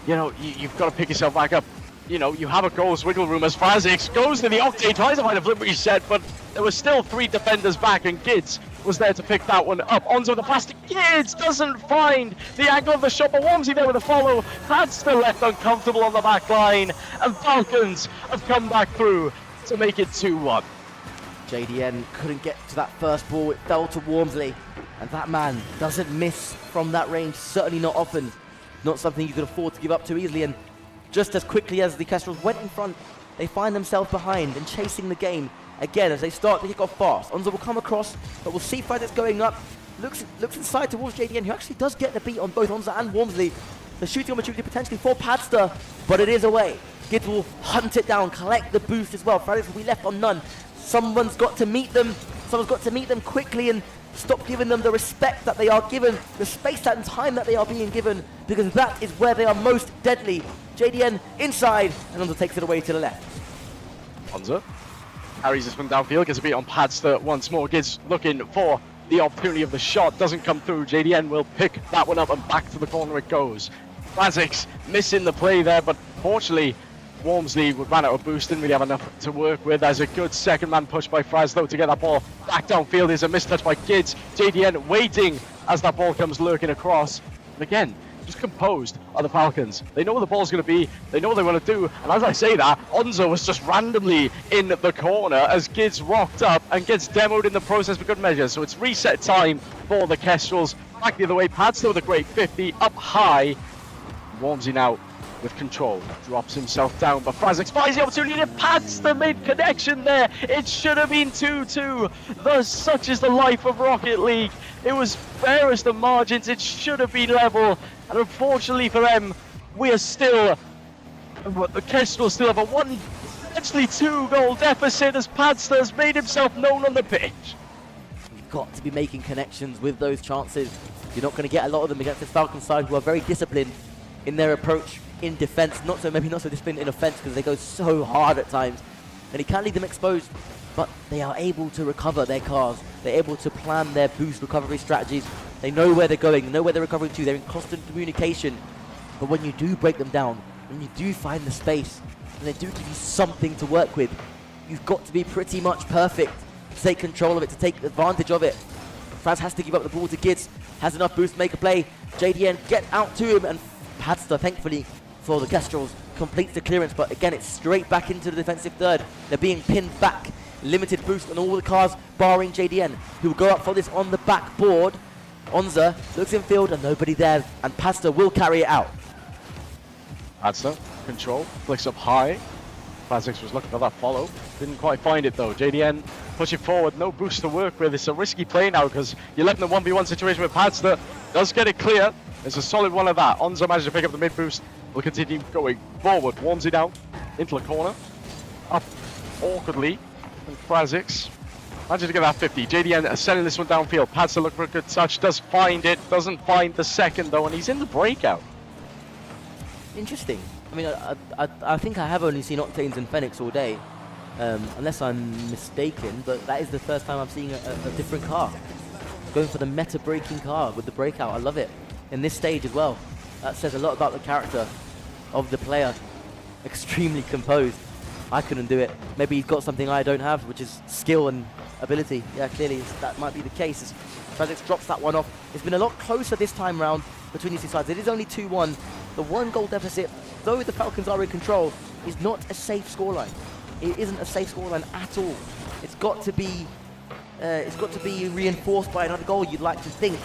you've got to pick yourself back up. You have a goal's wiggle room as Frazix goes to the Octane, tries to find a flip reset, but there were still 3 defenders back, and Gids was there to pick that one up. Onza with the plastic. Gids doesn't find the angle of the shot, but Wormsy there with a follow. Padster left uncomfortable on the back line, and Falcons have come back through to make it 2-1. JDN couldn't get to that first ball. It fell to Wormsley, and that man doesn't miss from that range, certainly not often. Not something you could afford to give up too easily, and just as quickly as the Kestrels went in front, they find themselves behind and chasing the game again as they start to kick off fast. Onza will come across, but we'll see Frazix going up. Looks inside towards JDN, who actually does get the beat on both Onza and Wormsley. The shooting opportunity potentially for Padster, but it is away. Gibbs will hunt it down, collect the boost as well. Frazix will be left on none. Someone's got to meet them. Someone's got to meet them quickly and stop giving them the respect that they are given, the space and time that they are being given, because that is where they are most deadly. JDN inside, and Onza takes it away to the left. Onza carries this one downfield, gets a beat on Padster once more. Gids looking for the opportunity of the shot, doesn't come through. JDN will pick that one up, and back to the corner it goes. Frazix missing the play there, but fortunately Wormsley ran out of boost, didn't really have enough to work with. There's a good second man push by Fraz though to get that ball back downfield. There's a mistouch by Gids. JDN waiting as that ball comes lurking across. And again, just composed are the Falcons. They know where the ball's going to be. They know what they want to do. And as I say that, Onzo was just randomly in the corner as Gids rocked up and gets demoed in the process for good measure. So it's reset time for the Kestrels. Back the other way, Padster with a great 50, up high. Warms in out with control, drops himself down, but Frazix finds the opportunity to pads the mid-connection there. It should have been 2-2. Thus, such is the life of Rocket League. It was fair as the margins, it should have been level, and unfortunately for them, we are still, the Kestrels still have a one, actually 2-goal deficit as Padster has made himself known on the pitch. You've got to be making connections with those chances. You're not going to get a lot of them against this Falcon side who are very disciplined in their approach in defense, maybe not so disciplined in offense because they go so hard at times, and he can leave them exposed, but they are able to recover their cars. They're able to plan their boost recovery strategies. They know where they're going, they know where they're recovering to. They're in constant communication. But when you do break them down, when you do find the space, and they do give you something to work with, you've got to be pretty much perfect to take control of it, to take advantage of it. Fraz has to give up the ball to Gids, has enough boost to make a play. JDN get out to him, and Padster, thankfully for the Kestrels, completes the clearance, but again it's straight back into the defensive third. They're being pinned back. Limited boost on all the cars, barring JDN, who will go up for this on the backboard. Onza looks in field and nobody there, and Padster will carry it out. Padster, control, flicks up high. Frazix was looking for that follow, didn't quite find it though. JDN pushing forward, no boost to work with. It's a risky play now because you're left in a 1v1 situation with Padster. Does get it clear. It's a solid one of that. Onza managed to pick up the mid boost. Will continue going forward. Warms it out into the corner. Up awkwardly. And Frazix managed to get that 50. JDN sending this one downfield. Padster looking for a good touch. Does find it. Doesn't find the second though. And he's in the breakout. Interesting. I mean, I think I have only seen Octanes and Fenix all day. Unless I'm mistaken. But that is the first time I'm seeing a different car. Going for the meta-breaking car with the breakout. I love it. In this stage as well. That says a lot about the character of the player. Extremely composed. I couldn't do it. Maybe he's got something I don't have, which is skill and ability. Yeah, clearly that might be the case. As Frazix drops that one off. It's been a lot closer this time round between these two sides. It is only 2-1. The 1-goal deficit, though the Falcons are in control, is not a safe scoreline. It isn't a safe scoreline at all. It's got to be reinforced by another goal, you'd like to think.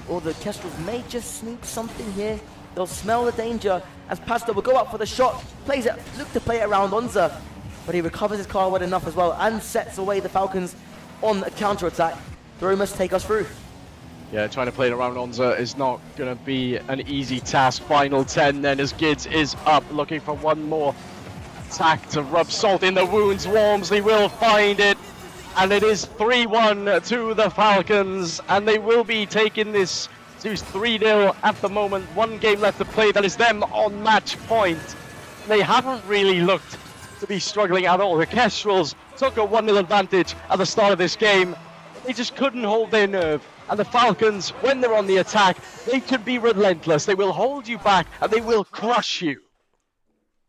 Or the Kestrels may just sneak something here. They'll smell the danger as Padster will go up for the shot. Look to play it around Onza, but he recovers his car well enough as well and sets away the Falcons on a counter-attack. Throw must take us through. Yeah, trying to play it around Onza is not going to be an easy task. Final 10 then as Gids is up, looking for one more attack to rub salt in the wounds. Walmsley will find it. And it is 3-1 to the Falcons, and they will be taking this to 3-0 at the moment. One game left to play. That is them on match point. They haven't really looked to be struggling at all. The Kestrels took a 1-0 advantage at the start of this game. They just couldn't hold their nerve. And the Falcons, when they're on the attack, they can be relentless. They will hold you back, and they will crush you.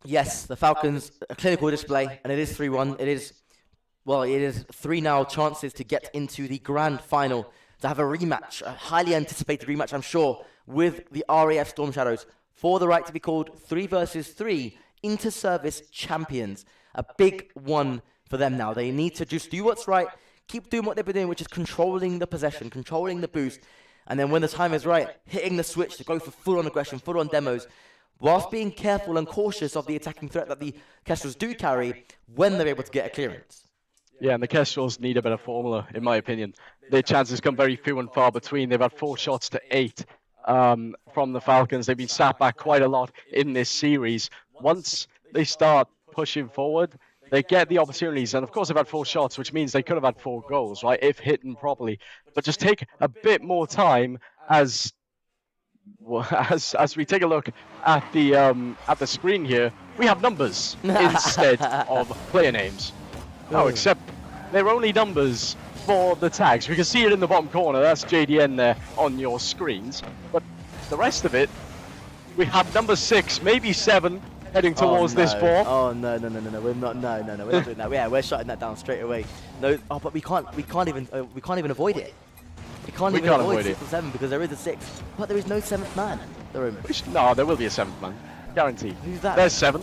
Yes, the Falcons, a clinical display, and it is 3-1. It is 3 now chances to get into the grand final, to have a rematch, a highly anticipated rematch, I'm sure, with the RAF Storm Shadows for the right to be called 3 versus 3 Interservice champions. A big one for them now. They need to just do what's right, keep doing what they've been doing, which is controlling the possession, controlling the boost, and then when the time is right, hitting the switch to go for full-on aggression, full-on demos, whilst being careful and cautious of the attacking threat that the Kestrels do carry when they're able to get a clearance. Yeah, and the Kestrels need a better formula, in my opinion. Their chances come very few and far between. They've had 4 shots to 8 from the Falcons. They've been sat back quite a lot in this series. Once they start pushing forward, they get the opportunities. And of course, they've had 4 shots, which means they could have had 4 goals, right, if hidden properly. But just take a bit more time as we take a look at the screen here. We have numbers instead of player names. No, except they're only numbers for the tags. We can see it in the bottom corner. That's JDN there on your screens. But the rest of it, we have number 6, maybe 7, heading towards this ball. Oh no! We're not. No, we're not doing that. Yeah, we're shutting that down straight away. No, but we can't even avoid it. It can't We even can't avoid avoid 6 or 7 because there is a 6. But there is no 7th man at the moment. No, there will be a 7th man. Guaranteed. Who's that? There's 7.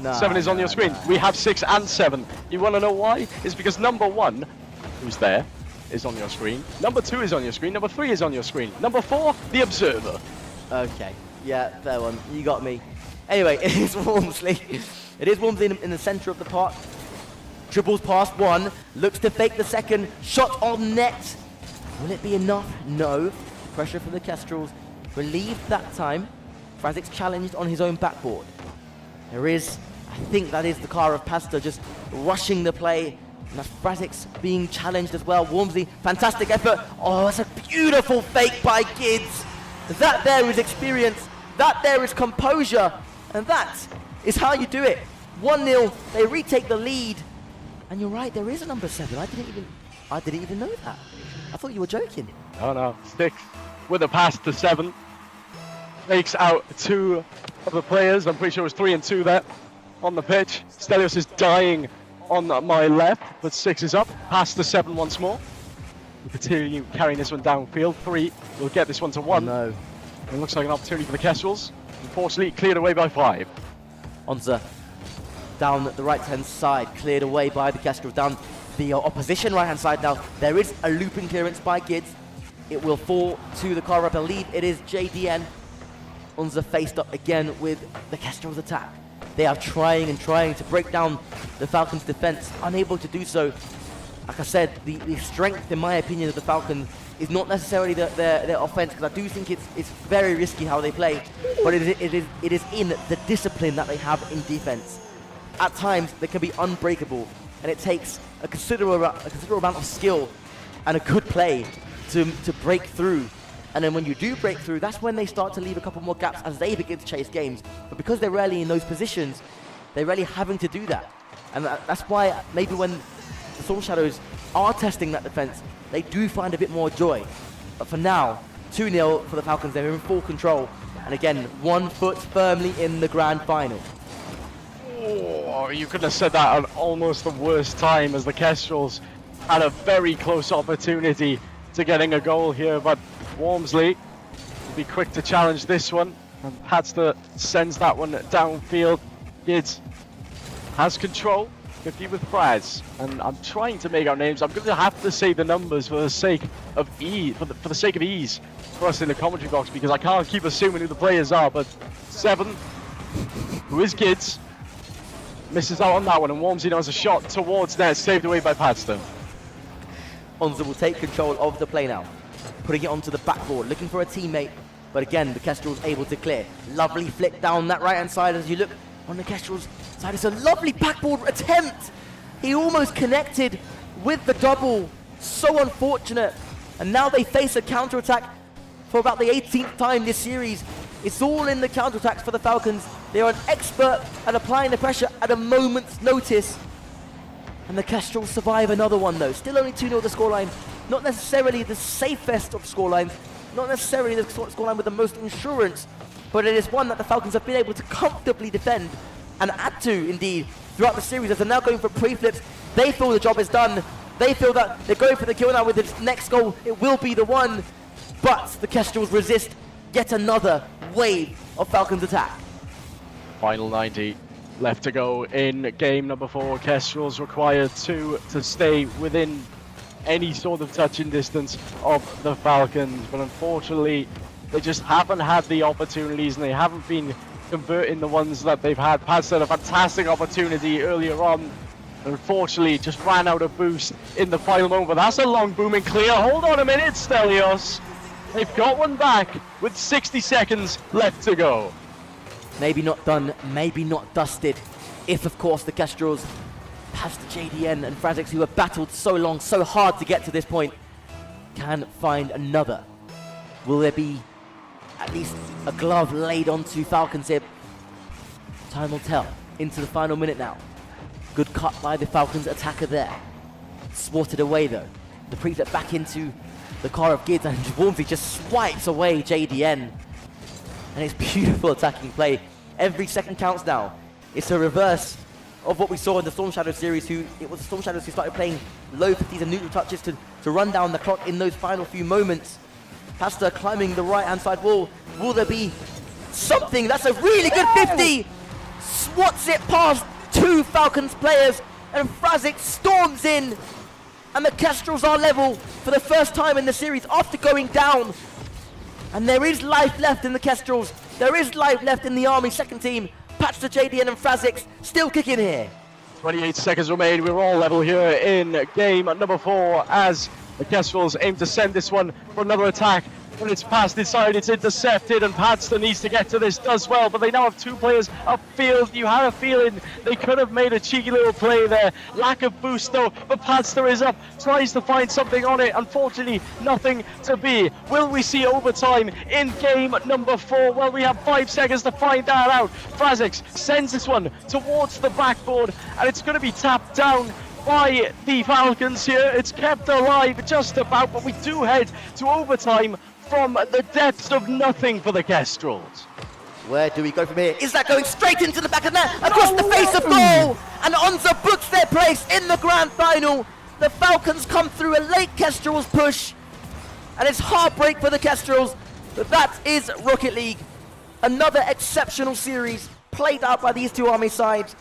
Nah, 7 is on your screen. We have 6 and 7. You want to know why? It's because number 1, who's there, is on your screen. Number 2 is on your screen. Number 3 is on your screen. Number 4, the Observer. Okay. Yeah, fair one. You got me. Anyway, it is Walmsley. It is Walmsley in the centre of the park. Dribbles past 1. Looks to fake the 2nd. Shot on net. Will it be enough? No. Pressure from the Kestrels. Relieved that time. Frazik's challenged on his own backboard. There is, I think that is the car of Pasta just rushing the play. And that's Frazik's being challenged as well. Walmsley, fantastic effort. Oh, it's a beautiful fake by Gids. That there is experience. That there is composure. And that is how you do it. 1-0, they retake the lead. And you're right, there is a number 7. I didn't even know that. I thought you were joking. Oh no, 6 with a pass to 7. Makes out 2 of the players. I'm pretty sure it was 3 and 2 there on the pitch. Stelios is dying on my left, but 6 is up. Pass to 7 once more. We continue carrying this one downfield. 3 will get this one to 1. No. It looks like an opportunity for the Kestrels. Unfortunately, cleared away by 5. Onza down the right-hand side, cleared away by the Kestrels. Down the opposition right-hand side now. There is a looping clearance by Gids. It will fall to the car. I believe it is JDN. Onza faced up again with the Kestrels attack. They are trying and trying to break down the Falcons' defense, unable to do so. Like I said, the strength, in my opinion, of the Falcons is not necessarily their offense, because I do think it's very risky how they play, but it is in the discipline that they have in defense. At times, they can be unbreakable, and it takes a considerable amount of skill and a good play to break through. And then when you do break through, that's when they start to leave a couple more gaps as they begin to chase games. But because they're rarely in those positions, they're rarely having to do that. And that's why maybe when the Storm Shadows are testing that defense, they do find a bit more joy. But for now, 2-0 for the Falcons. They're in full control. And again, 1 foot firmly in the grand final. Oh, you couldn't have said that at almost the worst time, as the Kestrels had a very close opportunity to getting a goal here, but Walmsley will be quick to challenge this one, and Padster sends that one downfield. Gids has control, 50 with Fraz, and I'm trying to make out names. I'm going to have to say the numbers for the sake of ease, for the sake of ease for us in the commentary box, because I can't keep assuming who the players are. But 7, who is Gids, misses out on that one, and Walmsley has a shot towards net, saved away by Padster. Onza will take control of the play now, putting it onto the backboard, looking for a teammate, but again, the Kestrels able to clear. Lovely flick down that right-hand side. As you look on the Kestrels side, it's a lovely backboard attempt. He almost connected with the double. So unfortunate. And now they face a counter-attack for about the 18th time this series. It's all in the counter-attacks for the Falcons. They are an expert at applying the pressure at a moment's notice. And the Kestrels survive another one though. Still only 2-0 the scoreline. Not necessarily the safest of scorelines. Not necessarily the scoreline with the most insurance. But it is one that the Falcons have been able to comfortably defend. And add to, indeed, throughout the series. As they're now going for pre-flips. They feel the job is done. They feel that they're going for the kill now with this next goal. It will be the one. But the Kestrels resist yet another wave of Falcons attack. Final 90 left to go in game number 4. Kestrels required 2 to stay within any sort of touching distance of the Falcons, but unfortunately they just haven't had the opportunities, and they haven't been converting the ones that they've had. Paz had a fantastic opportunity earlier on, unfortunately just ran out of boost in the final moment. But that's a long booming clear. Hold on a minute, Stelios. They've got one back with 60 seconds left to go. Maybe not done, maybe not dusted. If, of course, the Kestrels, past the JDN and Frazix, who have battled so long, so hard to get to this point, can find another. Will there be at least a glove laid onto Falcons here? Time will tell. Into the final minute now. Good cut by the Falcons attacker there. Swatted away, though. The pre-flip back into the car of Gids, and Walmsley just swipes away JDN. And it's beautiful attacking play. Every second counts now. It's a reverse of what we saw in the Storm Shadows series. It was the Storm Shadows who started playing low 50s and neutral touches to run down the clock in those final few moments. Pasta climbing the right-hand side wall. Will there be something? That's a really good 50! Swats it past 2 Falcons players, and Frazic storms in. And the Kestrels are level for the first time in the series after going down. And there is life left in the Kestrels. There is life left in the Army second team. Patch to JDN and Frazic still kicking here. 28 seconds remain. We're all level here in game number 4 as the Kestrels aim to send this one for another attack. When it's passed inside, it's intercepted, and Padster needs to get to this, does well, but they now have 2 players upfield. You had a feeling they could have made a cheeky little play there. Lack of boost though, but Padster is up, tries to find something on it. Unfortunately, nothing to be. Will we see overtime in game number 4? Well, we have 5 seconds to find that out. Frazic sends this one towards the backboard, and it's going to be tapped down by the Falcons here. It's kept alive just about, but we do head to overtime from the depths of nothing for the Kestrels. Where do we go from here? Is that going straight into the back of the net, across the face of goal? And Onza books their place in the grand final. The Falcons come through a late Kestrels push, and it's heartbreak for the Kestrels, but that is Rocket League. Another exceptional series played out by these 2 Army sides,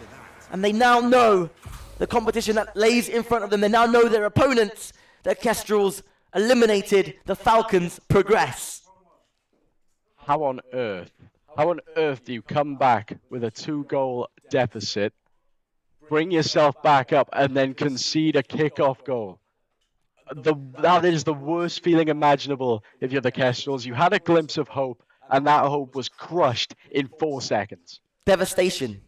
and they now know the competition that lays in front of them. They now know their opponents. The Kestrels eliminated, the Falcons progress. How on earth do you come back with a 2-goal deficit, bring yourself back up, and then concede a kickoff goal? That is the worst feeling imaginable if you're the Kestrels. You had a glimpse of hope, and that hope was crushed in 4 seconds. Devastation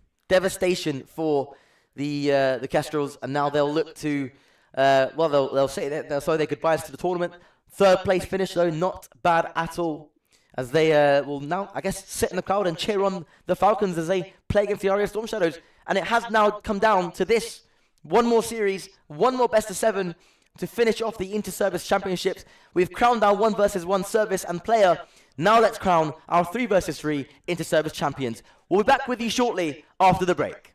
for the Kestrels, and now they'll look to they'll say their goodbyes to the tournament. 3rd place finish though, not bad at all, as they will now, I guess, sit in the crowd and cheer on the Falcons as they play against the Aria Storm Shadows. And it has now come down to this: 1 more series, 1 more best of 7 to finish off the Interservice Championships. We've crowned our 1 versus 1 service and player. Now let's crown our 3 versus 3 Interservice champions. We'll be back with you shortly after the break.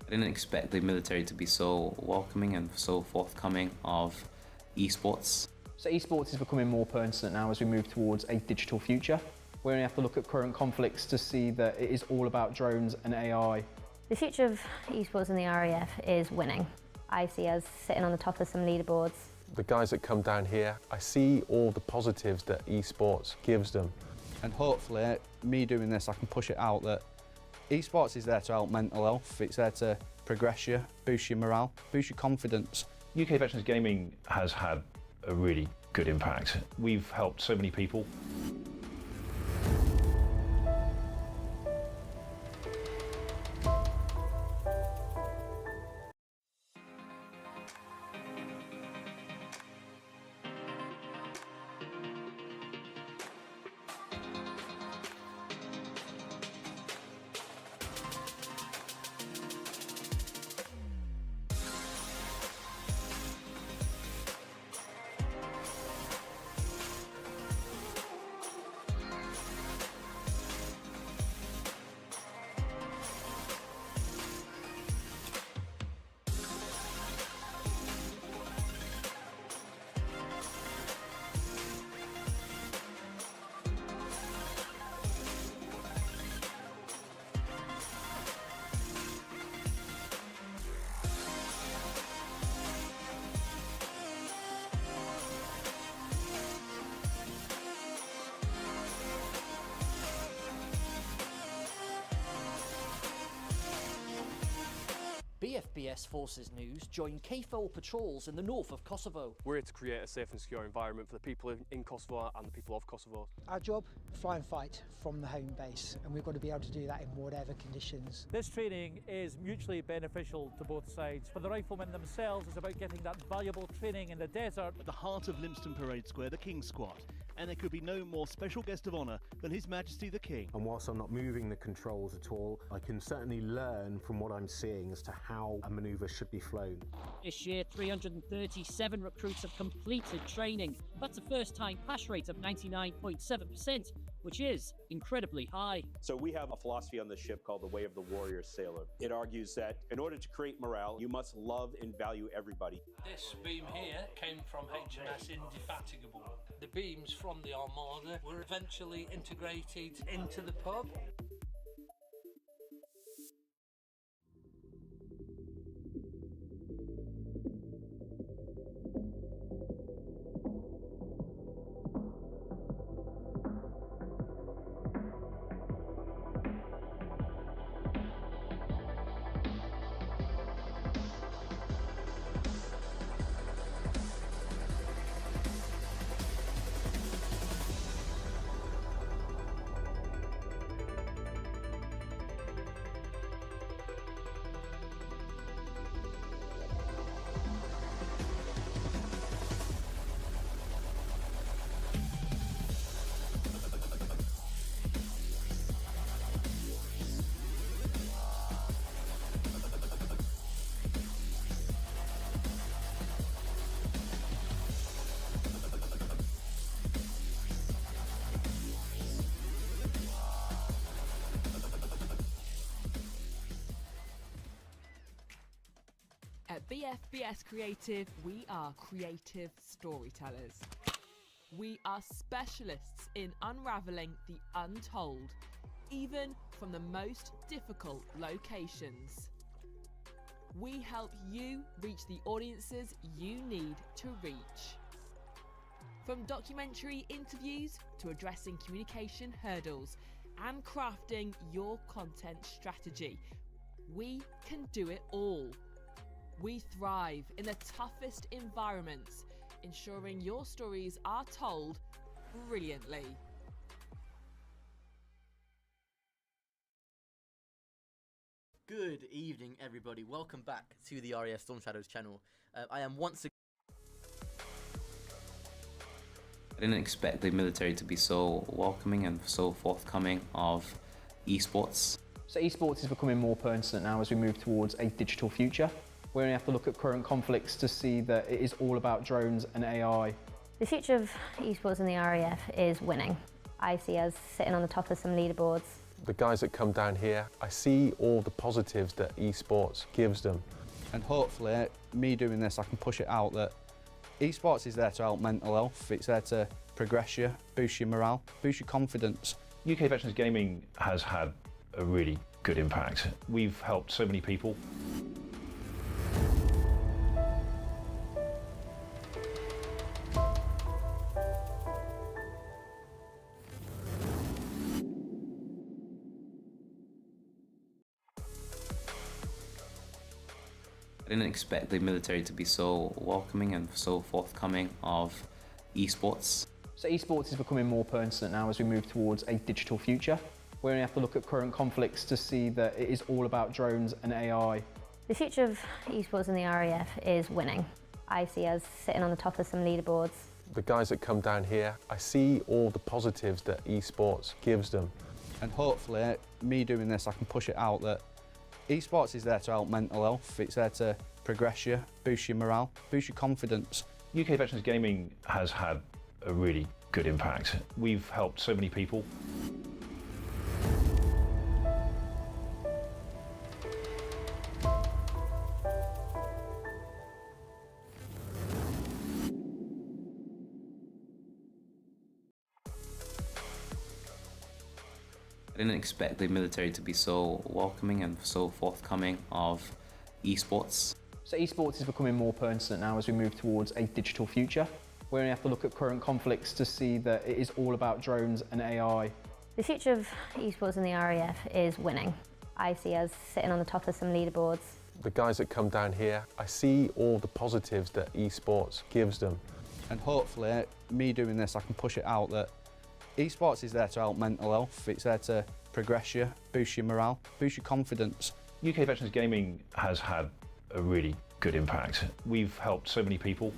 I didn't expect the military to be so welcoming and so forthcoming of esports. So esports is becoming more pertinent now as we move towards a digital future. We only have to look at current conflicts to see that it is all about drones and AI. The future of esports in the RAF is winning. I see us sitting on the top of some leaderboards. The guys that come down here, I see all the positives that esports gives them. And hopefully, me doing this, I can push it out that esports is there to help mental health. It's there to progress you, boost your morale, boost your confidence. UK Veterans Gaming has had a really good impact. We've helped so many people. BFBS Forces News join KFOR patrols in the north of Kosovo. We're here to create a safe and secure environment for the people in Kosovo and the people of Kosovo. Our job, fly and fight from the home base, and we've got to be able to do that in whatever conditions. This training is mutually beneficial to both sides. For the riflemen themselves, it's about getting that valuable training in the desert. At the heart of Lympstone Parade Square, the King's Squad, and there could be no more special guest of honour than His Majesty the King. And whilst I'm not moving the controls at all, I can certainly learn from what I'm seeing as to how a manoeuvre should be flown. This year, 337 recruits have completed training. That's a first-time pass rate of 99.7%, which is incredibly high. So we have a philosophy on the ship called the Way of the Warrior Sailor. It argues that in order to create morale, you must love and value everybody. This beam here came from HMS Indefatigable. The beams from the Armada were eventually integrated into the pub. At BFBS Creative, we are creative storytellers. We are specialists in unravelling the untold, even from the most difficult locations. We help you reach the audiences you need to reach. From documentary interviews to addressing communication hurdles and crafting your content strategy, we can do it all. We thrive in the toughest environments, ensuring your stories are told brilliantly. Good evening, everybody. Welcome back to the RAF Storm Shadows channel. I am once again. I didn't expect the military to be so welcoming and so forthcoming of esports. So esports is becoming more pertinent now as we move towards a digital future. We only have to look at current conflicts to see that it is all about drones and AI. The future of esports in the RAF is winning. I see us sitting on the top of some leaderboards. The guys that come down here, I see all the positives that esports gives them. And hopefully, me doing this, I can push it out that esports is there to help mental health. It's there to progress you, boost your morale, boost your confidence. UK Veterans Gaming has had a really good impact. We've helped so many people. I didn't expect the military to be so welcoming and so forthcoming of esports. So esports is becoming more pertinent now as we move towards a digital future. We only have to look at current conflicts to see that it is all about drones and AI. The future of esports in the RAF is winning. I see us sitting on the top of some leaderboards. The guys that come down here, I see all the positives that esports gives them. And hopefully, me doing this, I can push it out that esports is there to help mental health. It's there to progress you, boost your morale, boost your confidence. UK Veterans Gaming has had a really good impact. We've helped so many people. I didn't expect the military to be so welcoming and so forthcoming of esports. So esports is becoming more pertinent now as we move towards a digital future. We only have to look at current conflicts to see that it is all about drones and AI. The future of esports in the RAF is winning. I see us sitting on the top of some leaderboards. The guys that come down here, I see all the positives that esports gives them. And hopefully, me doing this, I can push it out that esports is there to help mental health. It's there to progress you, boost your morale, boost your confidence. UK Veterans Gaming has had a really good impact. We've helped so many people.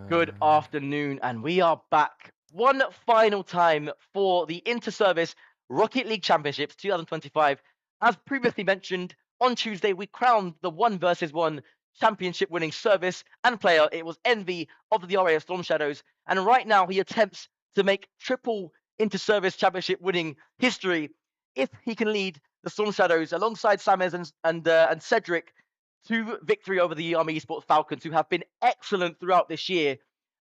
Good afternoon, and we are back one final time for the Interservice Rocket League Championships 2025. As previously mentioned, on Tuesday we crowned the 1 versus 1 championship winning service and player. It was Envy of the RAF Storm Shadows, and right now he attempts to make triple Interservice championship winning history if he can lead the Storm Shadows alongside Samez and Cedric to victory over the Army Esports Falcons, who have been excellent throughout this year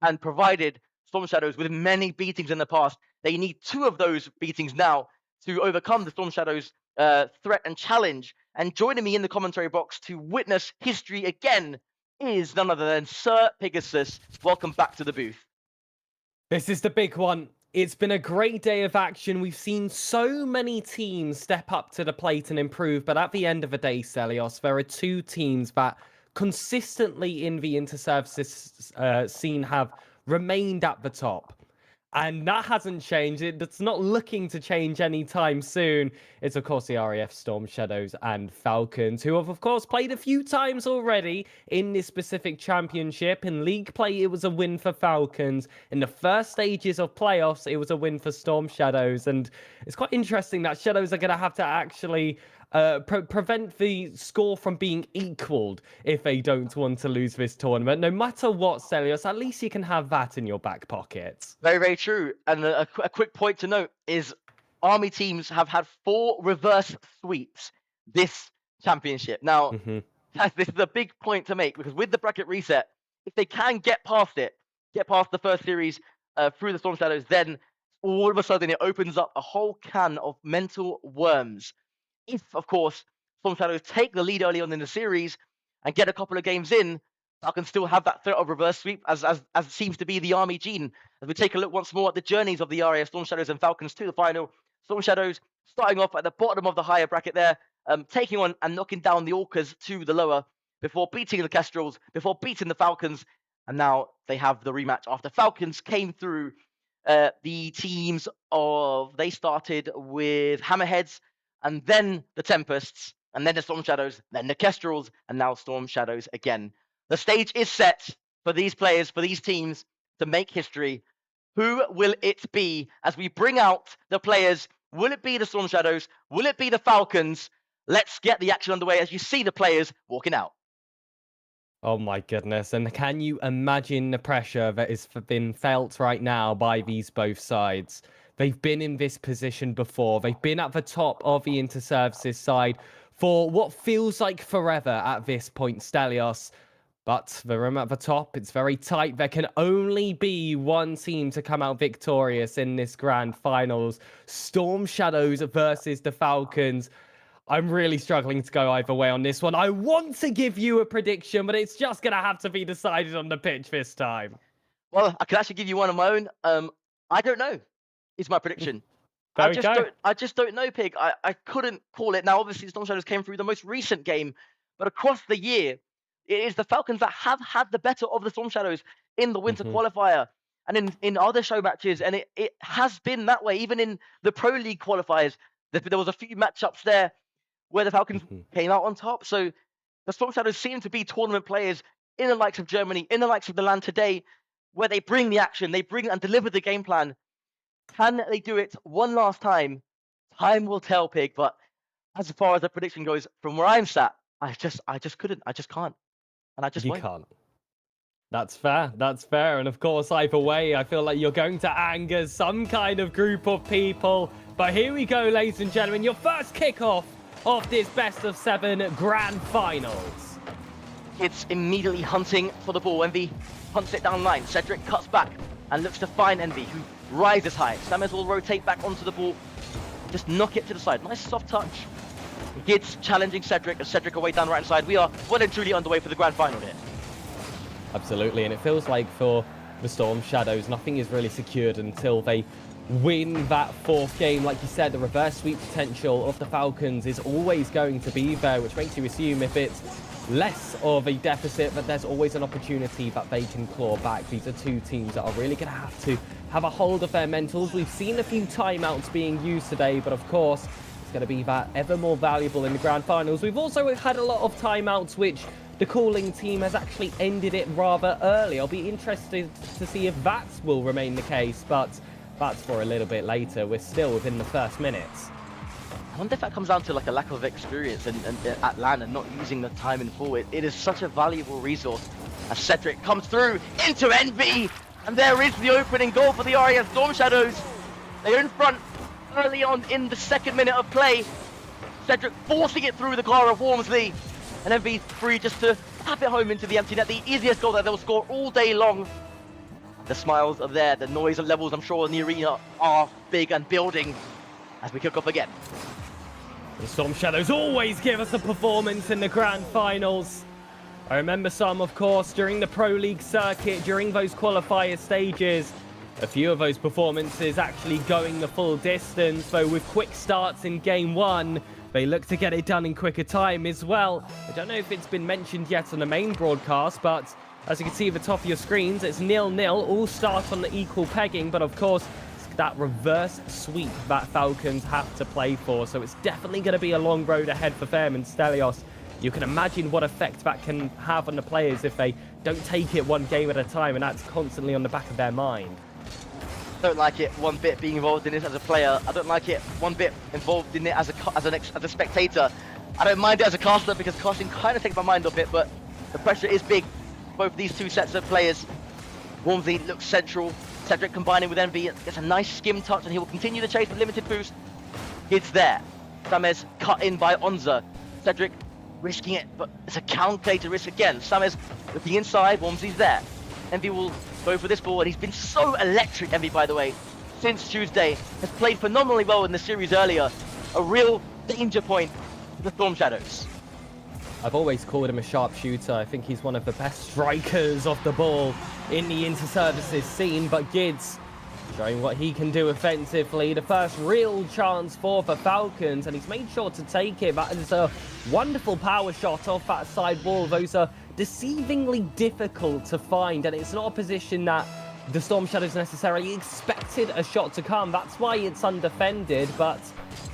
and provided Storm Shadows with many beatings in the past. They need 2 of those beatings now to overcome the Storm Shadows threat and challenge. And joining me in the commentary box to witness history again is none other than Sir Pegasus. Welcome back to the booth. This is the big one. It's been a great day of action. We've seen so many teams step up to the plate and improve, but at the end of the day, Stelios, there are 2 teams that consistently in the Interservice scene have remained at the top. And that hasn't changed. It's not looking to change anytime soon. It's, of course, the RAF Storm Shadows and Falcons, who have, of course, played a few times already in this specific championship. In league play, it was a win for Falcons. In the first stages of playoffs, it was a win for Storm Shadows. And it's quite interesting that Shadows are going to have to actually prevent the score from being equaled if they don't want to lose this tournament. No matter what, Stelios, at least you can have that in your back pocket. Very, very true. And a quick point to note is Army teams have had 4 reverse sweeps this championship. Now, this is a big point to make, because with the bracket reset, if they can get past it, get past the first series through the Storm Shadows, then all of a sudden it opens up a whole can of mental worms. If, of course, Storm Shadows take the lead early on in the series and get a couple of games in, I can still have that threat of reverse sweep, as seems to be the Army gene. As we take a look once more at the journeys of the RAF Storm Shadows and Falcons to the final. Storm Shadows starting off at the bottom of the higher bracket there, taking on and knocking down the Orcas to the lower, before beating the Kestrels, before beating the Falcons, and now they have the rematch after Falcons came through the teams they started with Hammerheads, and then the Tempests, and then the Storm Shadows, then the Kestrels, and now Storm Shadows again. The stage is set for these players, for these teams to make history. Who will it be as we bring out the players? Will it be the Storm Shadows? Will it be the Falcons? Let's get the action underway as you see the players walking out. Oh my goodness. And can you imagine the pressure that is been felt right now by these both sides? They've been in this position before. They've been at the top of the Interservices side for what feels like forever at this point, Stelios. But the room at the top, it's very tight. There can only be one team to come out victorious in this grand finals. Storm Shadows versus the Falcons. I'm really struggling to go either way on this one. I want to give you a prediction, but it's just going to have to be decided on the pitch this time. Well, I can actually give you one of my own. I don't know, is my prediction. There I just don't know, Pig. I couldn't call it. Now, obviously, Storm Shadows came through the most recent game, but across the year, it is the Falcons that have had the better of the Storm Shadows in the winter qualifier and in other show matches, and it has been that way. Even in the Pro League qualifiers, there was a few matchups there where the Falcons came out on top. So the Storm Shadows seem to be tournament players in the likes of Germany, in the likes of the land today, where they bring the action, they bring and deliver the game plan. Can they do it one last time? Time will tell, Pig. But as far as the prediction goes, from where I'm sat, I just couldn't. I just can't. And I just won't. Can't. That's fair. That's fair. And of course, either way, I feel like you're going to anger some kind of group of people. But here we go, ladies and gentlemen. Your first kickoff of this best of 7 grand finals. It's immediately hunting for the ball. Envy hunts it down line. Cedric cuts back and looks to find Envy, who rises high. Sammers will rotate back onto the ball. Just knock it to the side. Nice soft touch. Gids challenging Cedric as Cedric away down the right side. We are well and truly underway for the grand final here. Absolutely, and it feels like for the Storm Shadows, nothing is really secured until they win that 4th game. Like you said, the reverse sweep potential of the Falcons is always going to be there, which makes you assume if it's less of a deficit, that there's always an opportunity that they can claw back. These are two teams that are really going to have a hold of their mentals. We've seen a few timeouts being used today, but of course, it's going to be that ever more valuable in the grand finals. We've also had a lot of timeouts, which the calling team has actually ended it rather early. I'll be interested to see if that will remain the case, but that's for a little bit later. We're still within the first minutes. I wonder if that comes down to like a lack of experience and at LAN and not using the time in full. It is such a valuable resource as Cedric comes through into Envy, and there is the opening goal for the RAF Storm Shadows. They're in front early on in the 2nd minute of play. Cedric forcing it through the car of Wormsley, and Envy free just to tap it home into the empty net. The easiest goal that they'll score all day long. The smiles are there, the noise levels I'm sure in the arena are big and building as we kick off again. The Storm Shadows always give us a performance in the grand finals. I remember some, of course, during the Pro League circuit, during those qualifier stages. A few of those performances actually going the full distance, though with quick starts in Game 1, they look to get it done in quicker time as well. I don't know if it's been mentioned yet on the main broadcast, but as you can see at the top of your screens, it's 0-0, all start on the equal pegging, but of course, that reverse sweep that Falcons have to play for. So it's definitely going to be a long road ahead for them. And Stelios, you can imagine what effect that can have on the players if they don't take it one game at a time, and that's constantly on the back of their mind. I don't like it one bit being involved in this as a player. I don't like it one bit involved in it as a spectator. I don't mind it as a caster because casting kind of takes my mind off it, but the pressure is big. Both these two sets of players. Wormsley looks central. Cedric combining with Envy gets a nice skim touch, and he will continue the chase with limited boost. It's there. Sames cut in by Onza. Cedric risking it, but it's a calculated risk again. Sames looking inside. Wormsley's there. Envy will go for this ball, and he's been so electric, Envy, by the way, since Tuesday. Has played phenomenally well in the series earlier. A real danger point for the Storm Shadows. I've always called him a sharpshooter. I think he's one of the best strikers of the ball in the Interservices scene, but Gids showing what he can do offensively. The first real chance for the Falcons, and he's made sure to take it. That is a wonderful power shot off that side wall. Those are deceivingly difficult to find, and it's not a position that the Storm Shadows necessarily expected a shot to come. That's why it's undefended, but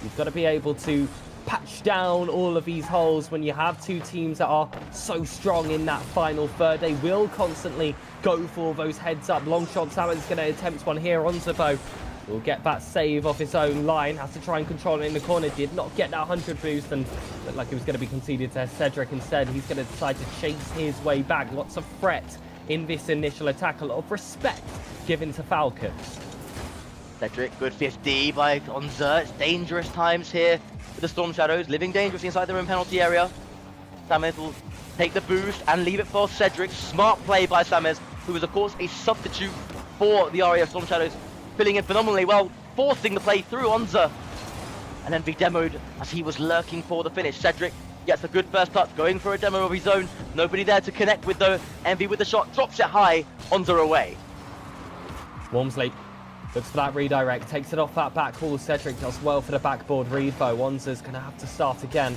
you've got to be able to patch down all of these holes when you have two teams that are so strong in that final third. They will constantly go for those heads up. Long shot, Salmon's going to attempt one here on Zabo. Will get that save off his own line. Has to try and control it in the corner. Did not get that 100 boost and looked like it was going to be conceded to Cedric instead. He's going to decide to chase his way back. Lots of threat in this initial attack. A lot of respect given to Falcons. Cedric, good 50 by Onza. It's dangerous times here for the Storm Shadows. Living dangerously inside their own penalty area. Samez will take the boost and leave it for Cedric. Smart play by Samez, who is of course a substitute for the RAF Storm Shadows. Filling in phenomenally well, forcing the play through Onza. And then be demoed as he was lurking for the finish. Cedric gets a good first touch, going for a demo of his own. Nobody there to connect with though. Envy with the shot, drops it high, Onza away. Wormsley looks for that redirect, takes it off that back wall. Cedric does well for the backboard read though. Onza's going to have to start again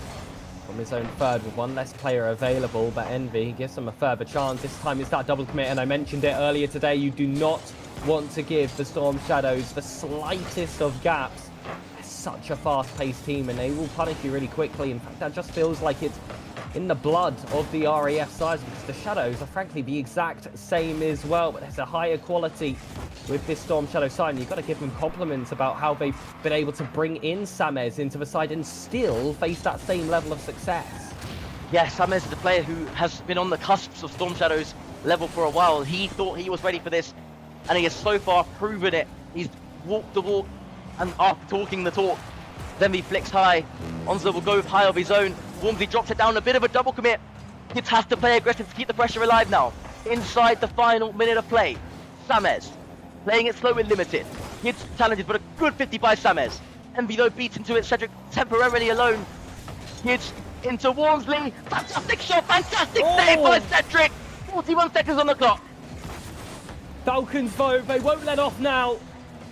from his own third with one less player available, but Envy gives them a further chance. This time is that double commit, and I mentioned it earlier today, you do not want to give the Storm Shadows the slightest of gaps. They're such a fast-paced team and they will punish you really quickly. In fact, that just feels like it's in the blood of the RAF sides, because the Shadows are frankly the exact same as well, but there's a higher quality with this Storm Shadow side, and you've got to give them compliments about how they've been able to bring in Samez into the side and still face that same level of success. Yeah, Samez is a player who has been on the cusps of Storm Shadows level for a while. He thought he was ready for this, and he has so far proven it. He's walked the walk, and after talking the talk, then he flicks high. Onza will go high of his own. Wormsley drops it down, a bit of a double commit. Kids has to play aggressive to keep the pressure alive now. Inside the final minute of play, Samez playing it slow and limited. Kids challenges, but a good 50 by Samez. Envy though beats into it, Cedric temporarily alone. Kids into Wormsley, fantastic shot, fantastic save by Cedric. 41 seconds on the clock. Falcons though, they won't let off now.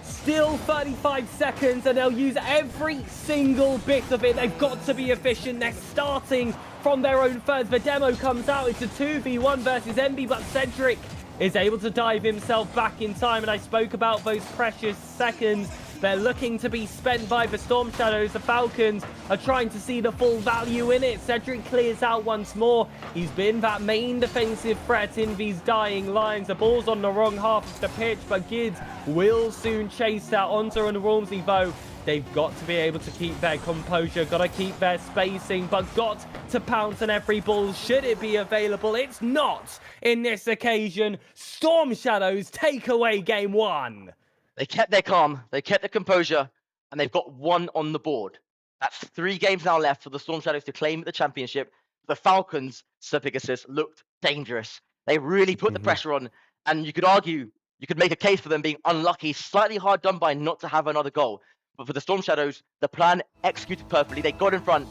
Still 35 seconds and they'll use every single bit of it. They've got to be efficient. They're starting from their own thirds. The demo comes out. It's a 2v1 versus Envy, but Cedric is able to dive himself back in time. And I spoke about those precious seconds. They're looking to be spent by the Storm Shadows. The Falcons are trying to see the full value in it. Cedric clears out once more. He's been that main defensive threat in these dying lines. The ball's on the wrong half of the pitch, but Gids will soon chase that. Onza and Wormsley though, they've got to be able to keep their composure, got to keep their spacing, but got to pounce on every ball should it be available. It's not in this occasion. Storm Shadows take away game one. They kept their calm, they kept their composure, and they've got one on the board. That's 3 games now left for the Storm Shadows to claim the championship. The Falcons, Sir Pegasus, looked dangerous. They really put the pressure on, and you could argue, you could make a case for them being unlucky, slightly hard done by not to have another goal. But for the Storm Shadows, the plan executed perfectly. They got in front,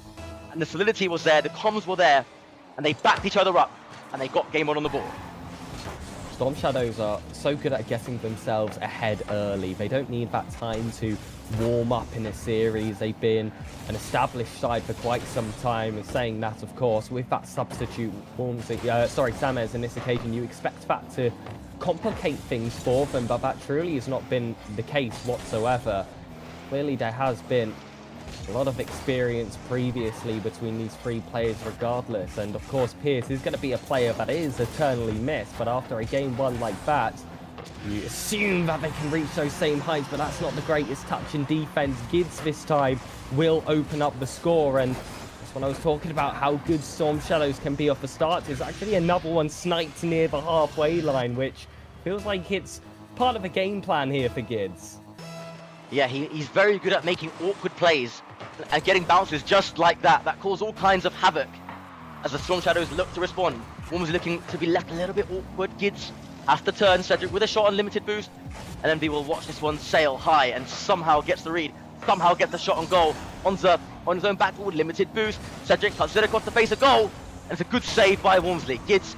and the solidity was there, the comms were there, and they backed each other up, and they got game one on the board. Storm Shadows are so good at getting themselves ahead early. They don't need that time to warm up in a series. They've been an established side for quite some time. And saying that, of course, with that substitute, Samez in this occasion, you expect that to complicate things for them, but that truly has not been the case whatsoever. Clearly, there has been a lot of experience previously between these 3 players regardless, and of course Pierce is going to be a player that is eternally missed, but after a game one like that, you assume that they can reach those same heights, but that's not the greatest touch in defense. Gids this time will open up the score, and that's when I was talking about how good Storm Shadows can be off the start. There's actually another one sniped near the halfway line, which feels like it's part of a game plan here for Gids. Yeah, he's very good at making awkward plays and getting bounces just like that. That cause all kinds of havoc as the Storm Shadows look to respond. Wormsley looking to be left a little bit awkward. Gids has to turn. Cedric with a shot on limited boost. And then we will watch this one sail high and somehow gets the read. Somehow gets the shot on goal. Onza on his own backboard, limited boost. Cedric cuts it across the face of goal. And it's a good save by Wormsley. Gids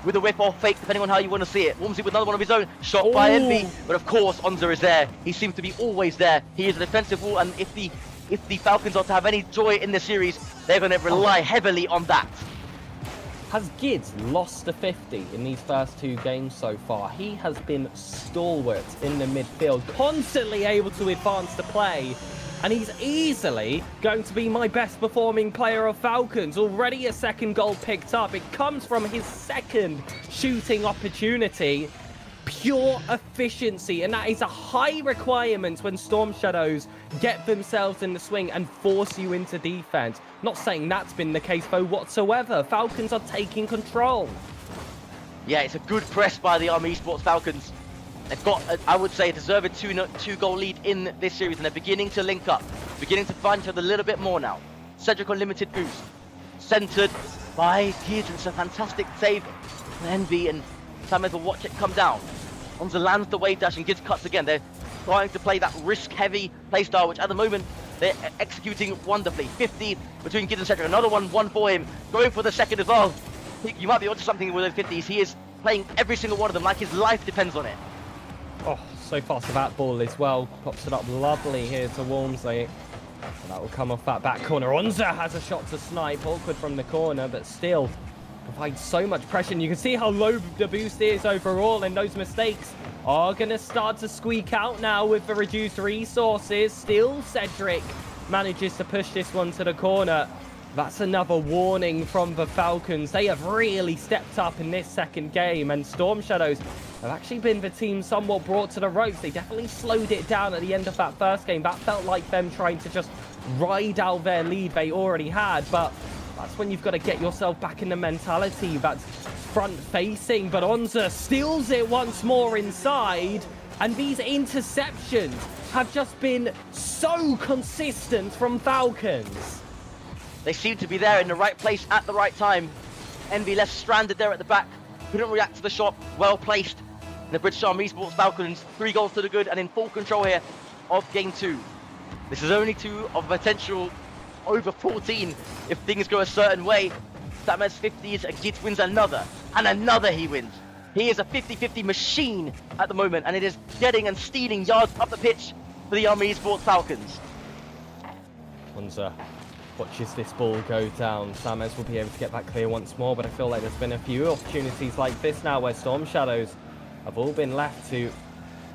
with a whip or fake, depending on how you want to see it. Wormsley with another one of his own, shot by Envy. But of course, Onza is there. He seems to be always there. He is a defensive wall, and if the Falcons are to have any joy in the series, they're going to rely heavily on that. Has Gids lost to 50 in these first 2 games so far? He has been stalwart in the midfield, constantly able to advance the play, and he's easily going to be my best performing player of Falcons. Already a second goal picked up. It comes from his second shooting opportunity. Pure efficiency, and that is a high requirement when Storm Shadows get themselves in the swing and force you into defense. Not saying that's been the case though whatsoever. Falcons are taking control. Yeah, it's a good press by the Army Esports Falcons. They've got, I would say, a deserved two-goal lead in this series, and they're beginning to link up, beginning to find each other a little bit more now. Cedric on limited boost, centered by Gids. It's a fantastic save. Envy and Samet will watch it come down. Onza lands the wave dash and Gids cuts again. They're trying to play that risk-heavy playstyle, which at the moment they're executing wonderfully. 50 between Gids and Cedric. Another one for him. Going for the second as well. You might be onto something with those 50s. He is playing every single one of them like his life depends on it. Oh, so fast with that ball as well. Pops it up lovely here to Walmsley. And that will come off that back corner. Onza has a shot to snipe. Awkward from the corner, but still provides so much pressure. And you can see how low the boost is overall, and those mistakes are going to start to squeak out now with the reduced resources. Still, Cedric manages to push this one to the corner. That's another warning from the Falcons. They have really stepped up in this second game, and Storm Shadows have actually been the team somewhat brought to the ropes. They definitely slowed it down at the end of that first game. That felt like them trying to just ride out their lead they already had, but that's when you've got to get yourself back in the mentality that's front-facing. But Onza steals it once more inside, and these interceptions have just been so consistent from Falcons. They seem to be there in the right place at the right time. Envy left stranded there at the back. Couldn't react to the shot. Well placed. And the British Army Esports Falcons, 3 goals to the good and in full control here of game 2. This is only 2 of potential over 14 if things go a certain way. Samet's 50s and Gids wins another. And another he wins. He is a 50-50 machine at the moment, and it is getting and stealing yards up the pitch for the Army Esports Falcons. Onza watches this ball go down. Samet will be able to get that clear once more, but I feel like there's been a few opportunities like this now where Storm Shadows have all been left to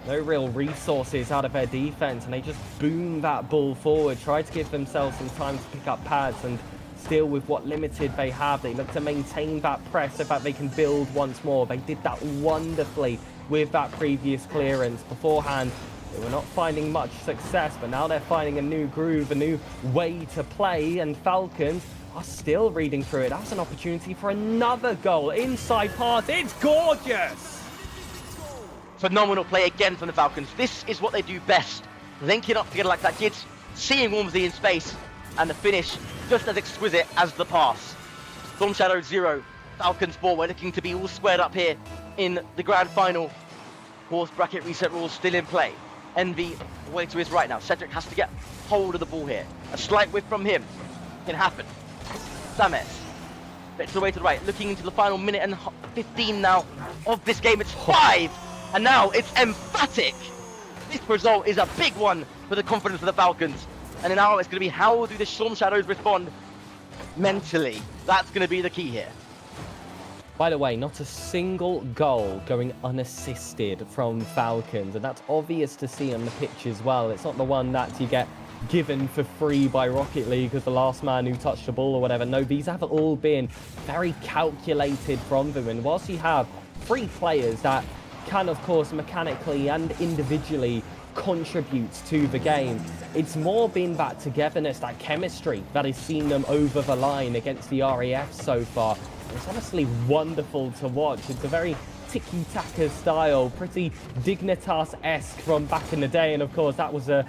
no real resources out of their defense, and they just boom that ball forward, try to give themselves some time to pick up pads, and still with what limited they have, they look to maintain that press so that they can build once more. They did that wonderfully with that previous clearance. Beforehand, they were not finding much success, but now they're finding a new groove, a new way to play, and Falcons are still reading through it. That's an opportunity for another goal. Inside pass, it's gorgeous! Phenomenal play again from the Falcons. This is what they do best. Linking up together like that. Gids seeing Walmsley in space, and the finish just as exquisite as the pass. Storm Shadow 0, Falcons 4. We're looking to be all squared up here in the grand final. Course bracket reset rules still in play. Envy way to his right now. Cedric has to get hold of the ball here. A slight whiff from him can happen. Samet bits away to the right, looking into the final minute and 15 now of this game. It's 5, and now it's emphatic. This result is a big one for the confidence of the Falcons. And now it's going to be how do the Storm Shadows respond mentally. That's going to be the key here. By the way, not a single goal going unassisted from Falcons, and that's obvious to see on the pitch as well. It's not the one that you get given for free by Rocket League as the last man who touched the ball or whatever. No, these have all been very calculated from them, and whilst you have 3 players that can, of course, mechanically and individually contributes to the game, it's more been that togetherness, that chemistry that has seen them over the line against the RAF so far. It's honestly wonderful to watch. It's a very tiki-taka style, pretty Dignitas-esque from back in the day, and of course that was a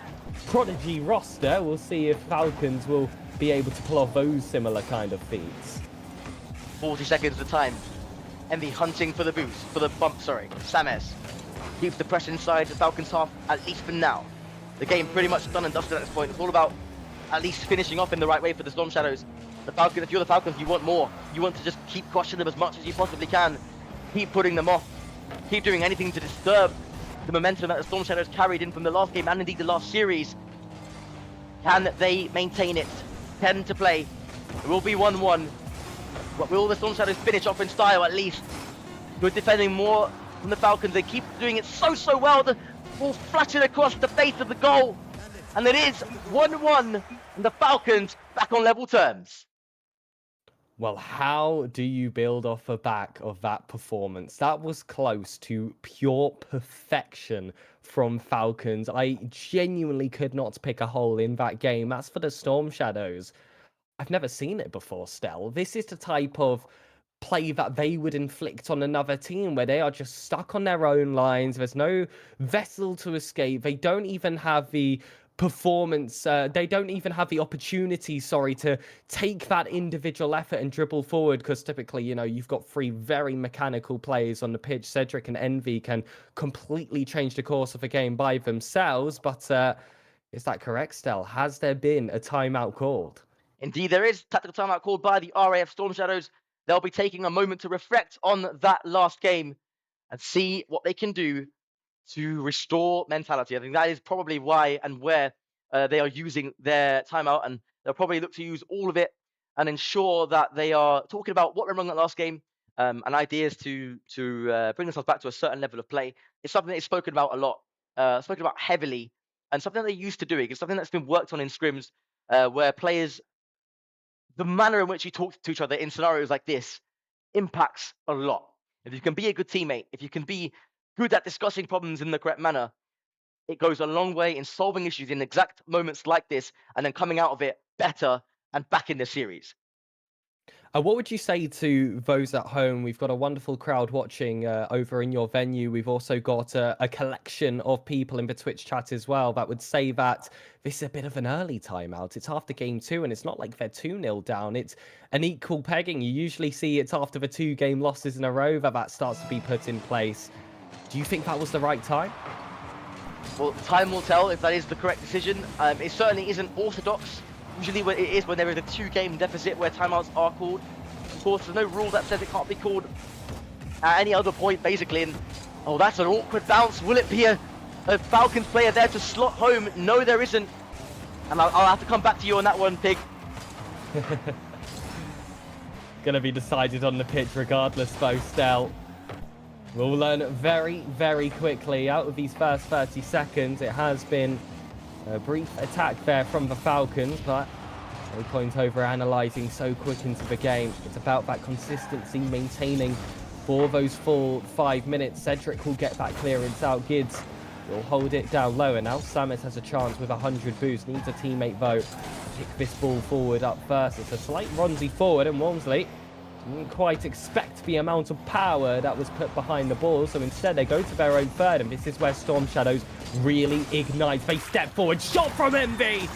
prodigy roster. We'll see if Falcons will be able to pull off those similar kind of feats. 40 seconds of time. Envy hunting for the boost, for the bump, sorry. Samet keeps the pressure inside the Falcons half, at least for now. The game pretty much done and dusted at this point. It's all about at least finishing off in the right way for the Storm Shadows. The Falcons, if you're the Falcons, you want more. You want to just keep crushing them as much as you possibly can. Keep putting them off. Keep doing anything to disturb the momentum that the Storm Shadows carried in from the last game and indeed the last series. Can they maintain it? 10 to play. It will be 1-1. But will the Storm Shadows finish off in style at least? Good defending more from the Falcons. They keep doing it so well. The ball flattened across the face of the goal. And it is 1-1, and the Falcons back on level terms. Well, how do you build off the back of that performance? That was close to pure perfection from Falcons. I genuinely could not pick a hole in that game. That's for the Storm Shadows. I've never seen it before, Stel. This is the type of play that they would inflict on another team where they are just stuck on their own lines. There's no vessel to escape. They don't even have the performance. They don't even have the opportunity, to take that individual effort and dribble forward, because typically, you've got three very mechanical players on the pitch. Cedric and Envy can completely change the course of a game by themselves. But is that correct, Stel? Has there been a timeout called? Indeed, there is tactical timeout called by the RAF Storm Shadows. They'll be taking a moment to reflect on that last game and see what they can do to restore mentality. I think that is probably why and where they are using their timeout, and they'll probably look to use all of it and ensure that they are talking about what went wrong that last game and ideas to bring themselves back to a certain level of play. It's something that is spoken about a lot, spoken about heavily, and something that they're used to doing. It's something that's been worked on in scrims where players, the manner in which you talk to each other in scenarios like this impacts a lot. If you can be a good teammate, if you can be good at discussing problems in the correct manner, it goes a long way in solving issues in exact moments like this and then coming out of it better and back in the series. What would you say to those at home? We've got a wonderful crowd watching over in your venue. We've also got a collection of people in the Twitch chat as well that would say that this is a bit of an early timeout. It's after game 2, and it's not like they're 2-0 down. It's an equal pegging. You usually see it's after the 2 game losses in a row that starts to be put in place. Do you think that was the right time? Well, time will tell if that is the correct decision. It certainly isn't orthodox. Usually it is when there is a 2 game deficit where timeouts are called. Of course, there's no rule that says it can't be called at any other point, basically. And, oh, that's an awkward bounce. Will it be a Falcons player there to slot home? No, there isn't. And I'll have to come back to you on that one, Pig. Gonna be decided on the pitch regardless, though, Stel. We'll learn very, very quickly out of these first 30 seconds. It has been a brief attack there from the Falcons, but no point over analysing so quick into the game. It's about that consistency, maintaining for those full 5 minutes. Cedric will get that clearance out. Gids will hold it down lower. Now Samus has a chance with 100 boost. Needs a teammate, though, to pick this ball forward up first. It's a slight Ronzi forward, and Walmsley didn't quite expect the amount of power that was put behind the ball, so instead they go to their own third, and this is where Storm Shadows really ignite. They step forward, shot from Envy,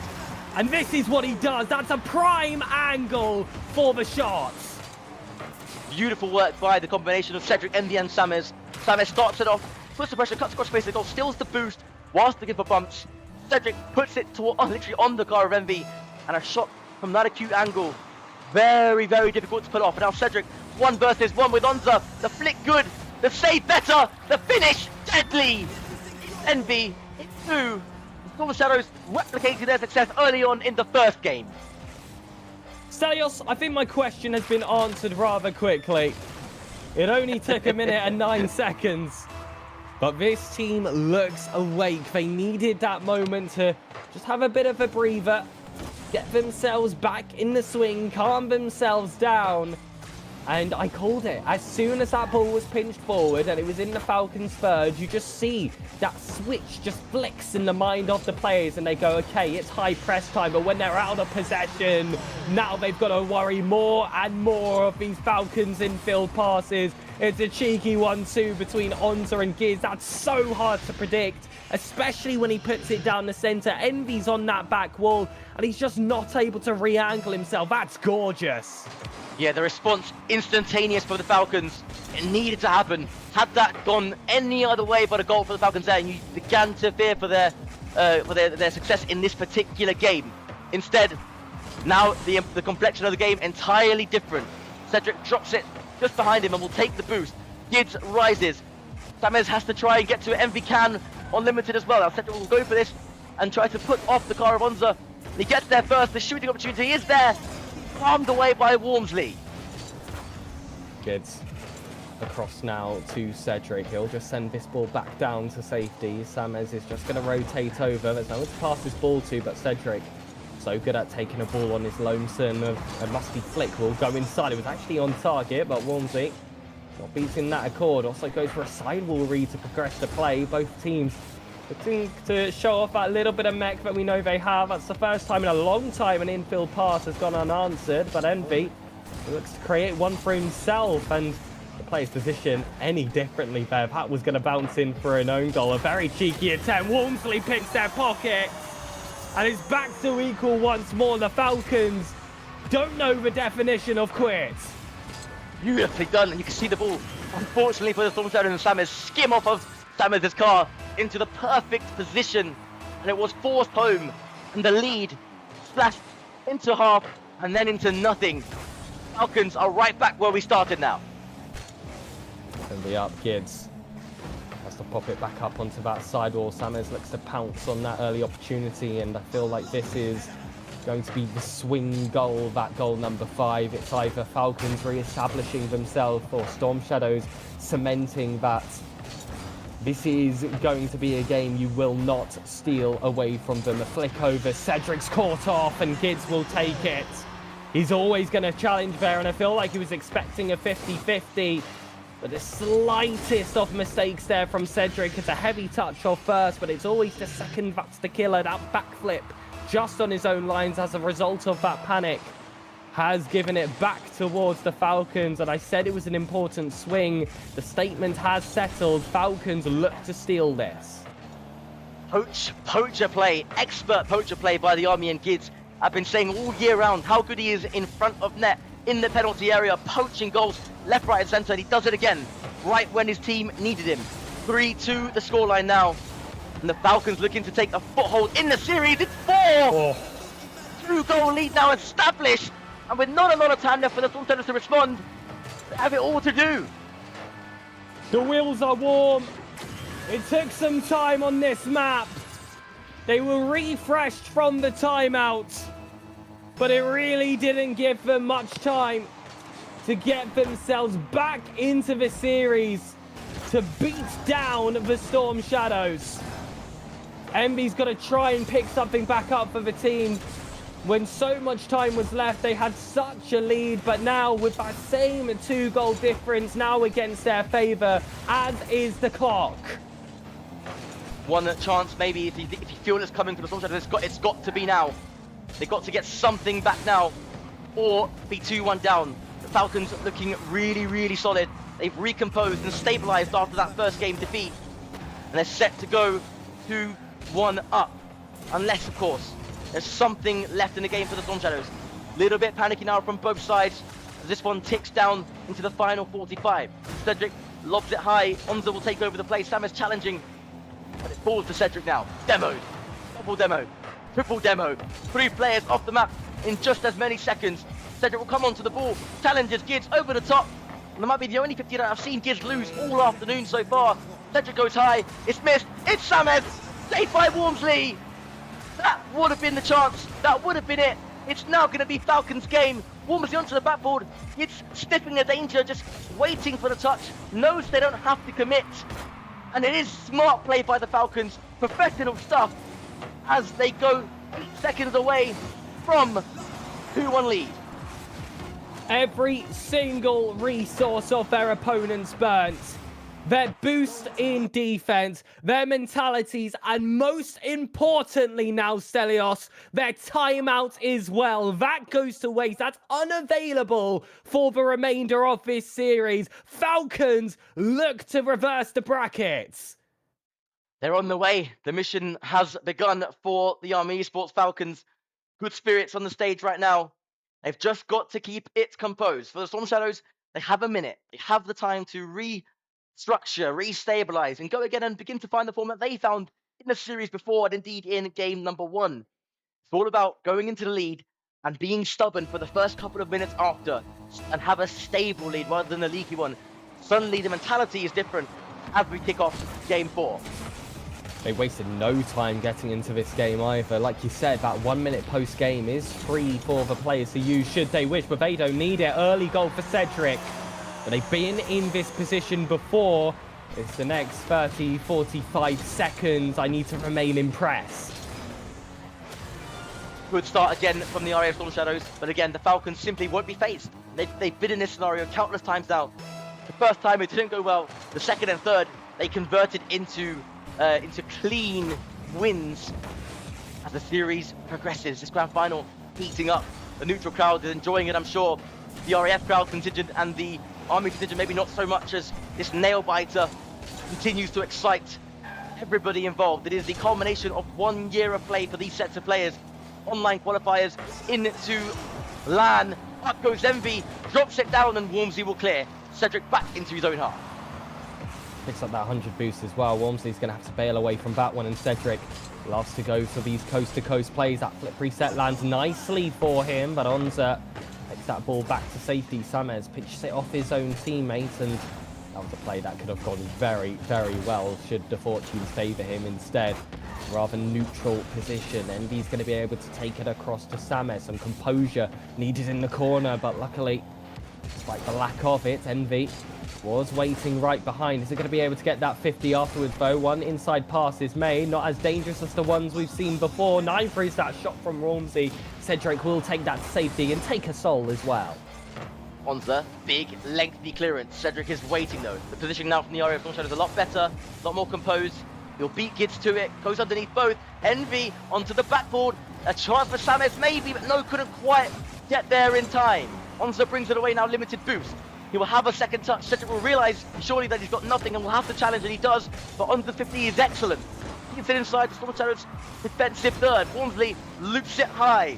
and this is what he does. That's a prime angle for the shots. Beautiful work by the combination of Cedric, Envy and Samus. Samus starts it off, puts the pressure, cuts across space, the goal, steals the boost whilst looking for bumps. Cedric puts it literally on the car of Envy, and a shot from that acute angle. Very, very difficult to pull off. And now Cedric, 1 versus 1 with Onza. The flick good, the save better, the finish deadly. Envy, it's 2. The Storm Shadows replicated their success early on in the first game. Stelios, I think my question has been answered rather quickly. It only took 1 minute and 9 seconds. But this team looks awake. They needed that moment to just have a bit of a breather, get themselves back in the swing, calm themselves down. And I called it. As soon as that ball was pinched forward and it was in the Falcons' third, you just see that switch just flicks in the mind of the players and they go, okay, it's high press time. But when they're out of possession, now they've got to worry more and more of these Falcons infield passes. It's a cheeky 1-2 between Onza and Giz. That's so hard to predict, especially when he puts it down the center. Envy's on that back wall and he's just not able to re-angle himself. That's gorgeous. Yeah, the response instantaneous for the Falcons. It needed to happen. Had that gone any other way but a goal for the Falcons there, and you began to fear for their success in this particular game. Instead, now the complexion of the game entirely different. Cedric drops it just behind him and will take the boost. Gibbs rises. Sames has to try and get to it. Envy can on limited as well. Now Cedric will go for this and try to put off the car of Onza. He gets there first. The shooting opportunity is there. Palmed away by Walmsley. Gids across now to Cedric. He'll just send this ball back down to safety. Samez is just going to rotate over. There's no one to pass this ball to, but Cedric, so good at taking a ball on his lonesome. A musty flick will go inside. It was actually on target, but Walmsley not beating that accord. Also goes for a sidewall read to progress the play. Both teams looking to show off that little bit of mech that we know they have. That's the first time in a long time an infield pass has gone unanswered, but Envy looks to create one for himself, and the player's position any differently there. That was going to bounce in for an own goal. A very cheeky attempt. Walmsley picks their pocket, and it's back to equal once more. The Falcons don't know the definition of quits. Beautifully done, and you can see the ball, unfortunately for the Storm Shadows, and Samez skim off of Samez's car into the perfect position, and it was forced home, and the lead splashed into half and then into nothing. Falcons are right back where we started now. And the up Gids has to pop it back up onto that sidewall. Samez looks to pounce on that early opportunity, and I feel like this is going to be the swing goal, that goal number 5. It's either Falcons re-establishing themselves or Storm Shadows cementing that this is going to be a game you will not steal away from them. A flick over, Cedric's caught off, and Gids will take it. He's always going to challenge there, and I feel like he was expecting a 50-50. But the slightest of mistakes there from Cedric. It's a heavy touch off first, but it's always the second that's the killer. That backflip just on his own lines as a result of that panic has given it back towards the Falcons. And I said it was an important swing. The statement has settled. Falcons look to steal this. Poacher play, expert poacher play by the Army, and Gids. I've been saying all year round how good he is in front of net, in the penalty area, poaching goals left, right and centre, and he does it again right when his team needed him. 3-2 the scoreline now, and the Falcons looking to take a foothold in the series. It's 4! Oh. 2-goal lead now established, and with not a lot of time left for the Storm Shadows to respond, they have it all to do. The wheels are warm. It took some time on this map. They were refreshed from the timeout, but it really didn't give them much time to get themselves back into the series to beat down the Storm Shadows. Envy's got to try and pick something back up for the team. When so much time was left, they had such a lead, but now with that same 2-goal difference now against their favour, as is the clock. One chance maybe, if you feel it's coming for the Storm Shadows, it's got to be now. They've got to get something back now, or be 2-1 down. The Falcons looking really, really solid. They've recomposed and stabilised after that first game defeat, and they're set to go 2-1 up. Unless, of course, there's something left in the game for the Storm Shadows. Little bit panicky now from both sides as this one ticks down into the final 45. Cedric lobs it high. Onza will take over the play. Sam is challenging, but it falls to Cedric now. Demoed. Double demo. Triple demo. 3 players off the map in just as many seconds. Cedric will come onto the ball. Challenges Gids over the top. And that might be the only 50 that I've seen Gids lose all afternoon so far. Cedric goes high. It's missed. It's Samez. Saved by Walmsley. That would have been the chance. That would have been it. It's now going to be Falcons' game. Walmsley onto the backboard. It's sniffing the danger, just waiting for the touch. Knows they don't have to commit. And it is smart play by the Falcons. Professional stuff as they go 8 seconds away from 2-1 lead. Every single resource of their opponents burnt. Their boost in defense, their mentalities, and most importantly now, Stelios, their timeout as well. That goes to waste. That's unavailable for the remainder of this series. Falcons look to reverse the brackets. They're on the way. The mission has begun for the Army Esports Falcons. Good spirits on the stage right now. They've just got to keep it composed. For the Storm Shadows, they have a minute. They have the time to restructure, restabilize, and go again and begin to find the form that they found in the series before, and indeed in game number 1. It's all about going into the lead and being stubborn for the first couple of minutes after, and have a stable lead rather than a leaky one. Suddenly the mentality is different as we kick off game 4. They wasted no time getting into this game either. Like you said, that 1 minute post game is free for the players to use should they wish, but they don't need it. Early goal for Cedric. but they've been in this position before. It's the next 30, 45 seconds. I need to remain impressed. Good start again from the RAF Storm Shadows, but again, the Falcons simply won't be phased. They've been in this scenario countless times now. The first time it didn't go well, the second and third, they converted into clean wins as the series progresses. This grand final heating up. The neutral crowd is enjoying it, I'm sure. The RAF crowd contingent and the Army contingent maybe not so much, as this nail-biter continues to excite everybody involved. It is the culmination of 1 year of play for these sets of players. Online qualifiers into LAN. Up goes Envy, drops it down, and Wormsley will clear. Cedric back into his own half. Picks up that 100 boost as well. Wormsley's going to have to bail away from that one, and Cedric loves to go for these coast-to-coast plays. That flip reset lands nicely for him, but Onza takes that ball back to safety. Samez pitches it off his own teammates, and that was a play that could have gone very, very well should the fortunes favour him. Instead, rather neutral position. Envy's going to be able to take it across to Samez. Some composure needed in the corner, but luckily, despite the lack of it, Envy was waiting right behind. Is he going to be able to get that 50 afterwards, though? One inside pass is made, not as dangerous as the ones we've seen before. 9 frees that shot from Wormsley. Cedric will take that to safety and take a soul as well. Onza, big, lengthy clearance. Cedric is waiting though. The position now from the RAF Storm Shadows is a lot better, a lot more composed. He'll beat Gids to it, goes underneath both. Envy onto the backboard. A chance for Samez maybe, but no, couldn't quite get there in time. Onza brings it away now, limited boost. He will have a second touch. Cedric will realise surely that he's got nothing and will have to challenge, and he does. But onto the 50 is excellent. He gets it inside the Storm Shadows defensive third. Wormsley loops it high.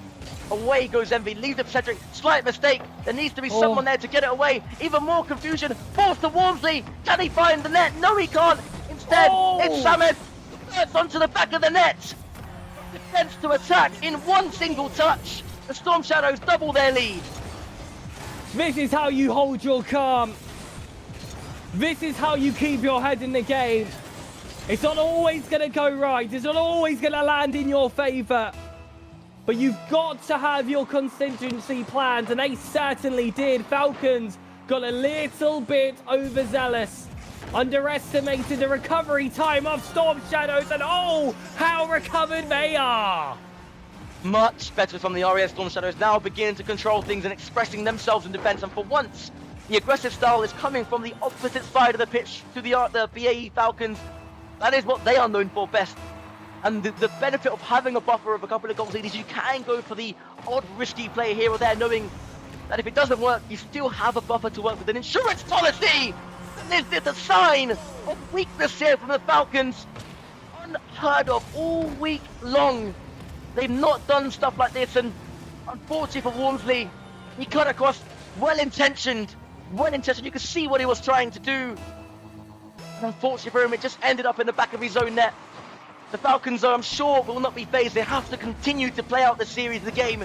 Away goes Envy, leaves it for Cedric. Slight mistake. There needs to be someone there to get it away. Even more confusion. Forced to Wormsley. Can he find the net? No, he can't. Instead, it's Samez. It's onto the back of the net. Defense to attack in one single touch. The Storm Shadows double their lead. This is how you hold your calm. This is how you keep your head in the game. It's not always going to go right. It's not always going to land in your favour. But you've got to have your contingency plans, and they certainly did. Falcons got a little bit overzealous. Underestimated the recovery time of Storm Shadows, and oh, how recovered they are. Much better from the RAF Storm Shadows, now beginning to control things and expressing themselves in defense. And for once, the aggressive style is coming from the opposite side of the pitch to the BAE Falcons. That is what they are known for best. And the benefit of having a buffer of a couple of goals lead is you can go for the odd risky play here or there, knowing that if it doesn't work, you still have a buffer to work with. An insurance policy! And this is a sign of weakness here from the Falcons. Unheard of all week long. They've not done stuff like this, and unfortunately for Wormsley, he cut across well-intentioned. You could see what he was trying to do. And unfortunately for him, it just ended up in the back of his own net. The Falcons, I'm sure, will not be phased. They have to continue to play out the series of the game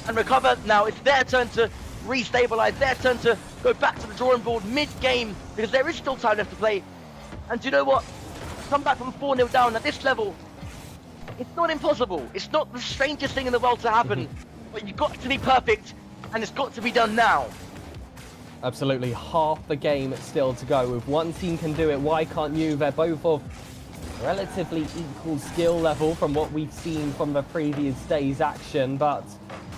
and recover. Now it's their turn to restabilize, their turn to go back to the drawing board mid-game, because there is still time left to play. And do you know what? Come back from 4-0 down at this level. It's not impossible. It's not the strangest thing in the world to happen. But you've got to be perfect, and it's got to be done now. Absolutely, half the game still to go. If one team can do it, why can't you? They're both of relatively equal skill level from what we've seen from the previous day's action, but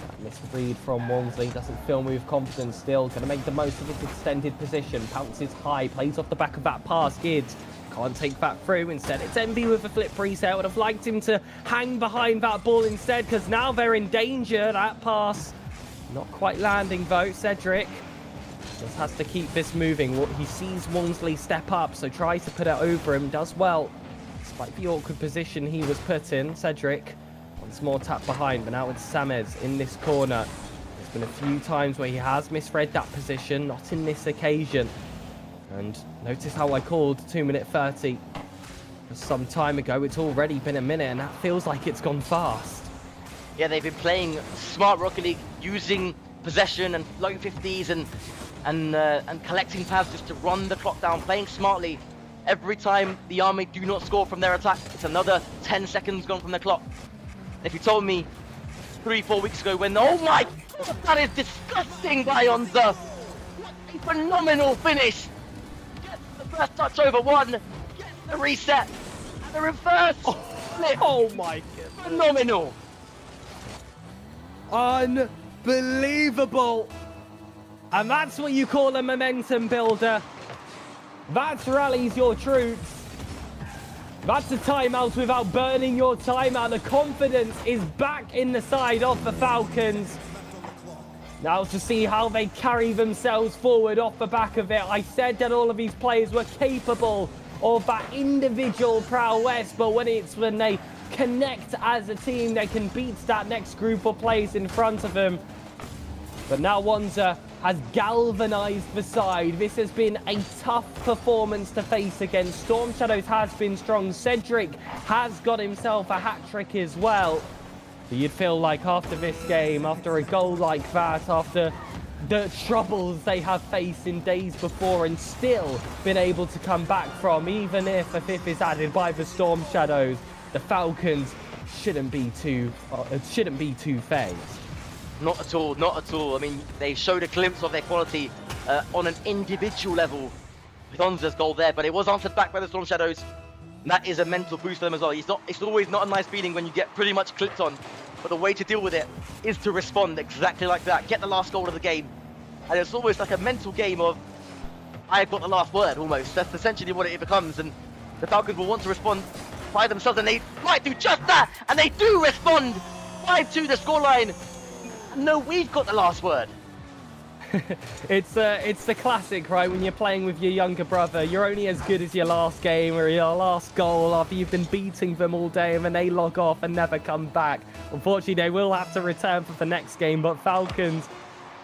that misread from Wormsley doesn't fill me with confidence still. Going to make the most of this extended position. Pounces high, plays off the back of that pass. Gids can't take that through. Instead, it's Envy with a flip reset. Would have liked him to hang behind that ball instead, because now they're in danger. That pass not quite landing though. Cedric just has to keep this moving. He sees Wormsley step up, so tries to put it over him. Does well, despite the awkward position he was put in. Cedric once more tapped behind, but now it's Samez in this corner. There's been a few times where he has misread that position, not in this occasion. And notice how I called 2 minute 30 some time ago. It's already been a minute, and that feels like it's gone fast. Yeah, they've been playing smart Rocket League, using possession and low 50s and collecting pads just to run the clock down, playing smartly. Every time the Army do not score from their attack, it's another 10 seconds gone from the clock. If you told me 3-4 weeks ago when, oh my God, that is disgusting by Onza. What A phenomenal finish. Gets the first touch over one. Gets the reset. And the reverse flip. Oh my goodness. Phenomenal. Unbelievable. And that's what you call a momentum builder. That rallies your troops. That's a timeout without burning your timeout. The confidence is back in the side of the Falcons. Now to see how they carry themselves forward off the back of it. I said that all of these players were capable of that individual prowess, but when they connect as a team, they can beat that next group of players in front of them. But now Wanza has galvanized the side. This has been a tough performance to face against. Storm Shadows has been strong. Cedric has got himself a hat-trick as well. But you'd feel like after this game, after a goal like that, after the troubles they have faced in days before and still been able to come back from, even if a fifth is added by the Storm Shadows, the Falcons shouldn't be too phased. Not at all, not at all. I mean, they showed a glimpse of their quality on an individual level with Onza's goal there, but it was answered back by the Storm Shadows. And that is a mental boost for them as well. It's always not a nice feeling when you get pretty much clipped on, but the way to deal with it is to respond exactly like that. Get the last goal of the game. And it's almost like a mental game of, I've got the last word almost. That's essentially what it becomes. And the Falcons will want to respond by themselves, and they might do just that. And they do respond. 5-2 the scoreline. No, we've got the last word. It's the classic, right? When you're playing with your younger brother, you're only as good as your last game or your last goal after you've been beating them all day, and then they log off and never come back. Unfortunately, they will have to return for the next game, but Falcons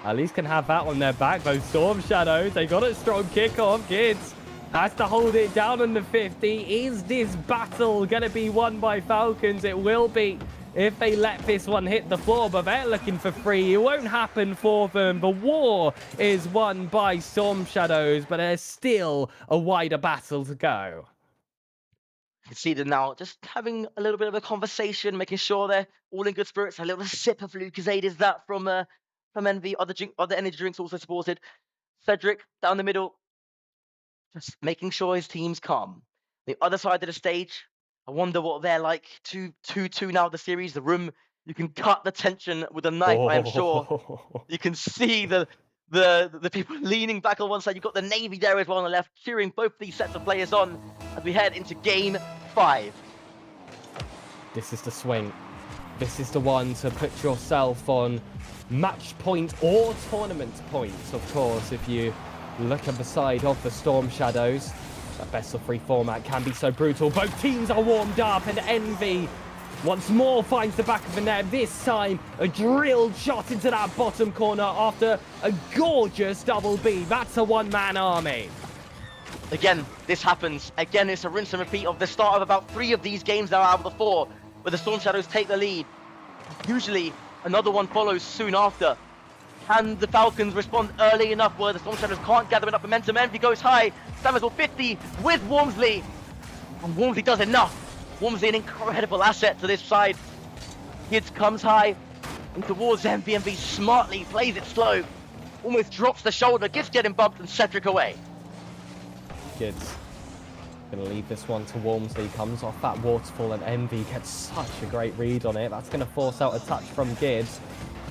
at least can have that on their back. Those Storm Shadows, they got a strong kickoff. Kids has to hold it down on the 50. Is this battle going to be won by Falcons? It will be if they let this one hit the floor, but they're looking for free. It won't happen for them. The war is won by Storm Shadows, but there's still a wider battle to go. You can see them now just having a little bit of a conversation, making sure they're all in good spirits. A little sip of Lucozade is that from Envy. Other energy drinks also supported. Cedric down the middle, just making sure his team's calm. The other side of the stage, I wonder what they're like. 2-2 now the series. The room, you can cut the tension with a knife, I am sure. You can see the people leaning back on one side. You've got the Navy there as well on the left, cheering both these sets of players on as we head into Game 5. This is the swing. This is the one to put yourself on match point or tournament points, of course, if you look at the side of the Storm Shadows. That best of 3 format can be so brutal. Both teams are warmed up, and Envy once more finds the back of the net. This time, a drilled shot into that bottom corner after a gorgeous double B. That's a one-man army. Again, this happens. Again, it's a rinse and repeat of the start of about 3 of these games now out of the 4, where the Storm Shadows take the lead. Usually, another one follows soon after. Can the Falcons respond early enough where the Storm Shadows can't gather enough momentum? Envy goes high. Stammersville 50 with Wormsley. And Wormsley does enough. Wormsley, an incredible asset to this side. Gids comes high and towards Envy. Envy smartly plays it slow. Almost drops the shoulder. Gids getting bumped and Cedric away. Gids going to leave this one to Wormsley. Comes off that waterfall, and Envy gets such a great read on it. That's going to force out a touch from Gids.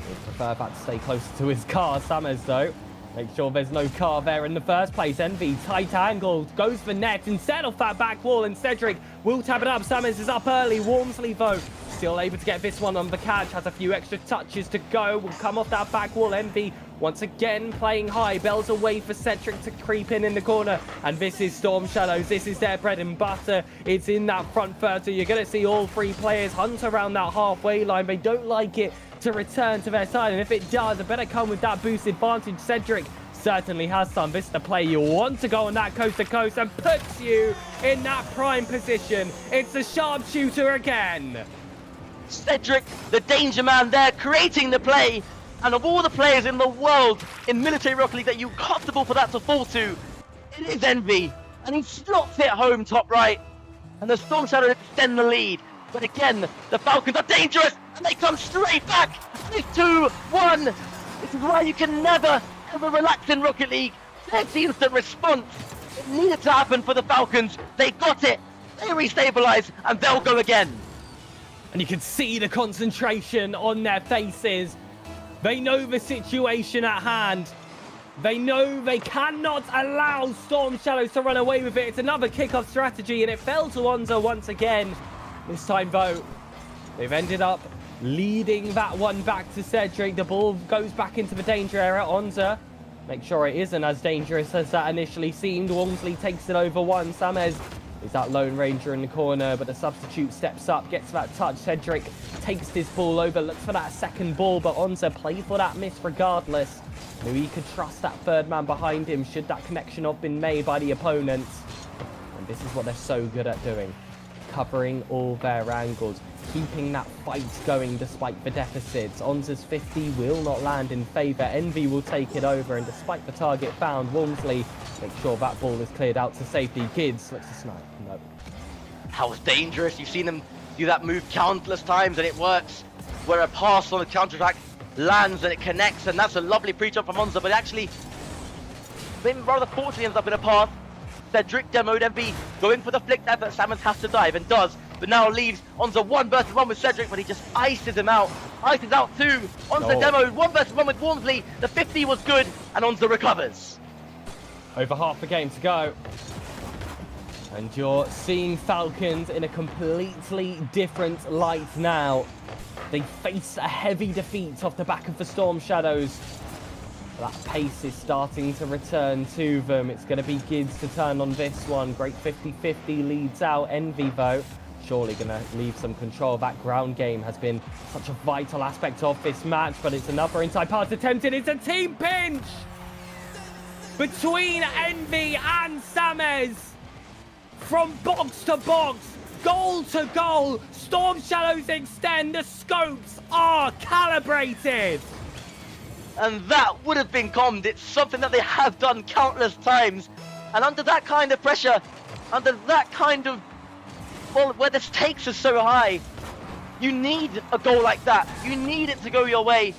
He'd prefer that to stay closer to his car. Sammers, though, make sure there's no car there in the first place. Envy, tight angle, goes for net instead of that back wall, and Cedric will tap it up. Sammers is up early. Wormsley, though, still able to get this one on the catch. Has a few extra touches to go. Will come off that back wall. Envy once again playing high. Bells away for Cedric to creep in the corner. And this is Storm Shadows. This is their bread and butter. It's in that front 30. You're going to see all 3 players hunt around that halfway line. They don't like it to return to their side, and if it does, it better come with that boost advantage. Cedric certainly has some. This is the play you want to go on that coast to coast and puts you in that prime position. It's the sharpshooter again. Cedric, the danger man there, creating the play. And of all the players in the world in Military Rocket League that you're comfortable for that to fall to, it is Envy. And he slots it home top right. And the Storm Shadows extend the lead. But again, the Falcons are dangerous, and they come straight back. And it's 2-1. This is why you can never, ever relax in Rocket League. There's the instant response. It needed to happen for the Falcons. They got it. They restabilize, and they'll go again. And you can see the concentration on their faces. They know the situation at hand. They know they cannot allow Storm Shadows to run away with it. It's another kickoff strategy, and it fell to Onza once again. This time, though, they've ended up leading that one back to Cedric. The ball goes back into the danger area. Onza, make sure it isn't as dangerous as that initially seemed. Walmsley takes it over one. Samez is that Lone Ranger in the corner, but the substitute steps up, gets that touch. Cedric takes this ball over, looks for that second ball, but Onza plays for that miss regardless. Knew he could trust that third man behind him should that connection have been made by the opponents. And this is what they're so good at doing. Covering all their angles, keeping that fight going despite the deficits. Onza's 50 will not land in favour. Envy will take it over, and despite the target found, Walmsley makes sure that ball is cleared out to safety. Gids looks to snipe. No. That was dangerous. You've seen them do that move countless times, and it works. Where a pass on the counter-attack lands and it connects, and that's a lovely pre-jump from Onza, but actually, maybe rather fortunately ends up in a path. Cedric demoed Envy going for the flick there, but Sammons has to dive and does, but now leaves Onza 1 versus 1 with Cedric, but he just ices him out. Ices out 2. Onza demoed 1 versus 1 with Walmsley. The 50 was good, and Onza recovers. Over half a game to go. And you're seeing Falcons in a completely different light now. They face a heavy defeat off the back of the Storm Shadows. That pace is starting to return to them. It's going to be Gids to turn on this one. Great 50-50 leads out. Envy, though, surely going to leave some control. That ground game has been such a vital aspect of this match, but it's another inside pass attempted. It's a team pinch between Envy and Samez. From box to box, goal to goal, Storm Shadows extend. The scopes are calibrated. And that would have been commed. It's something that they have done countless times. And under that kind of pressure, under that kind of, well, where the stakes are so high, you need a goal like that. You need it to go your way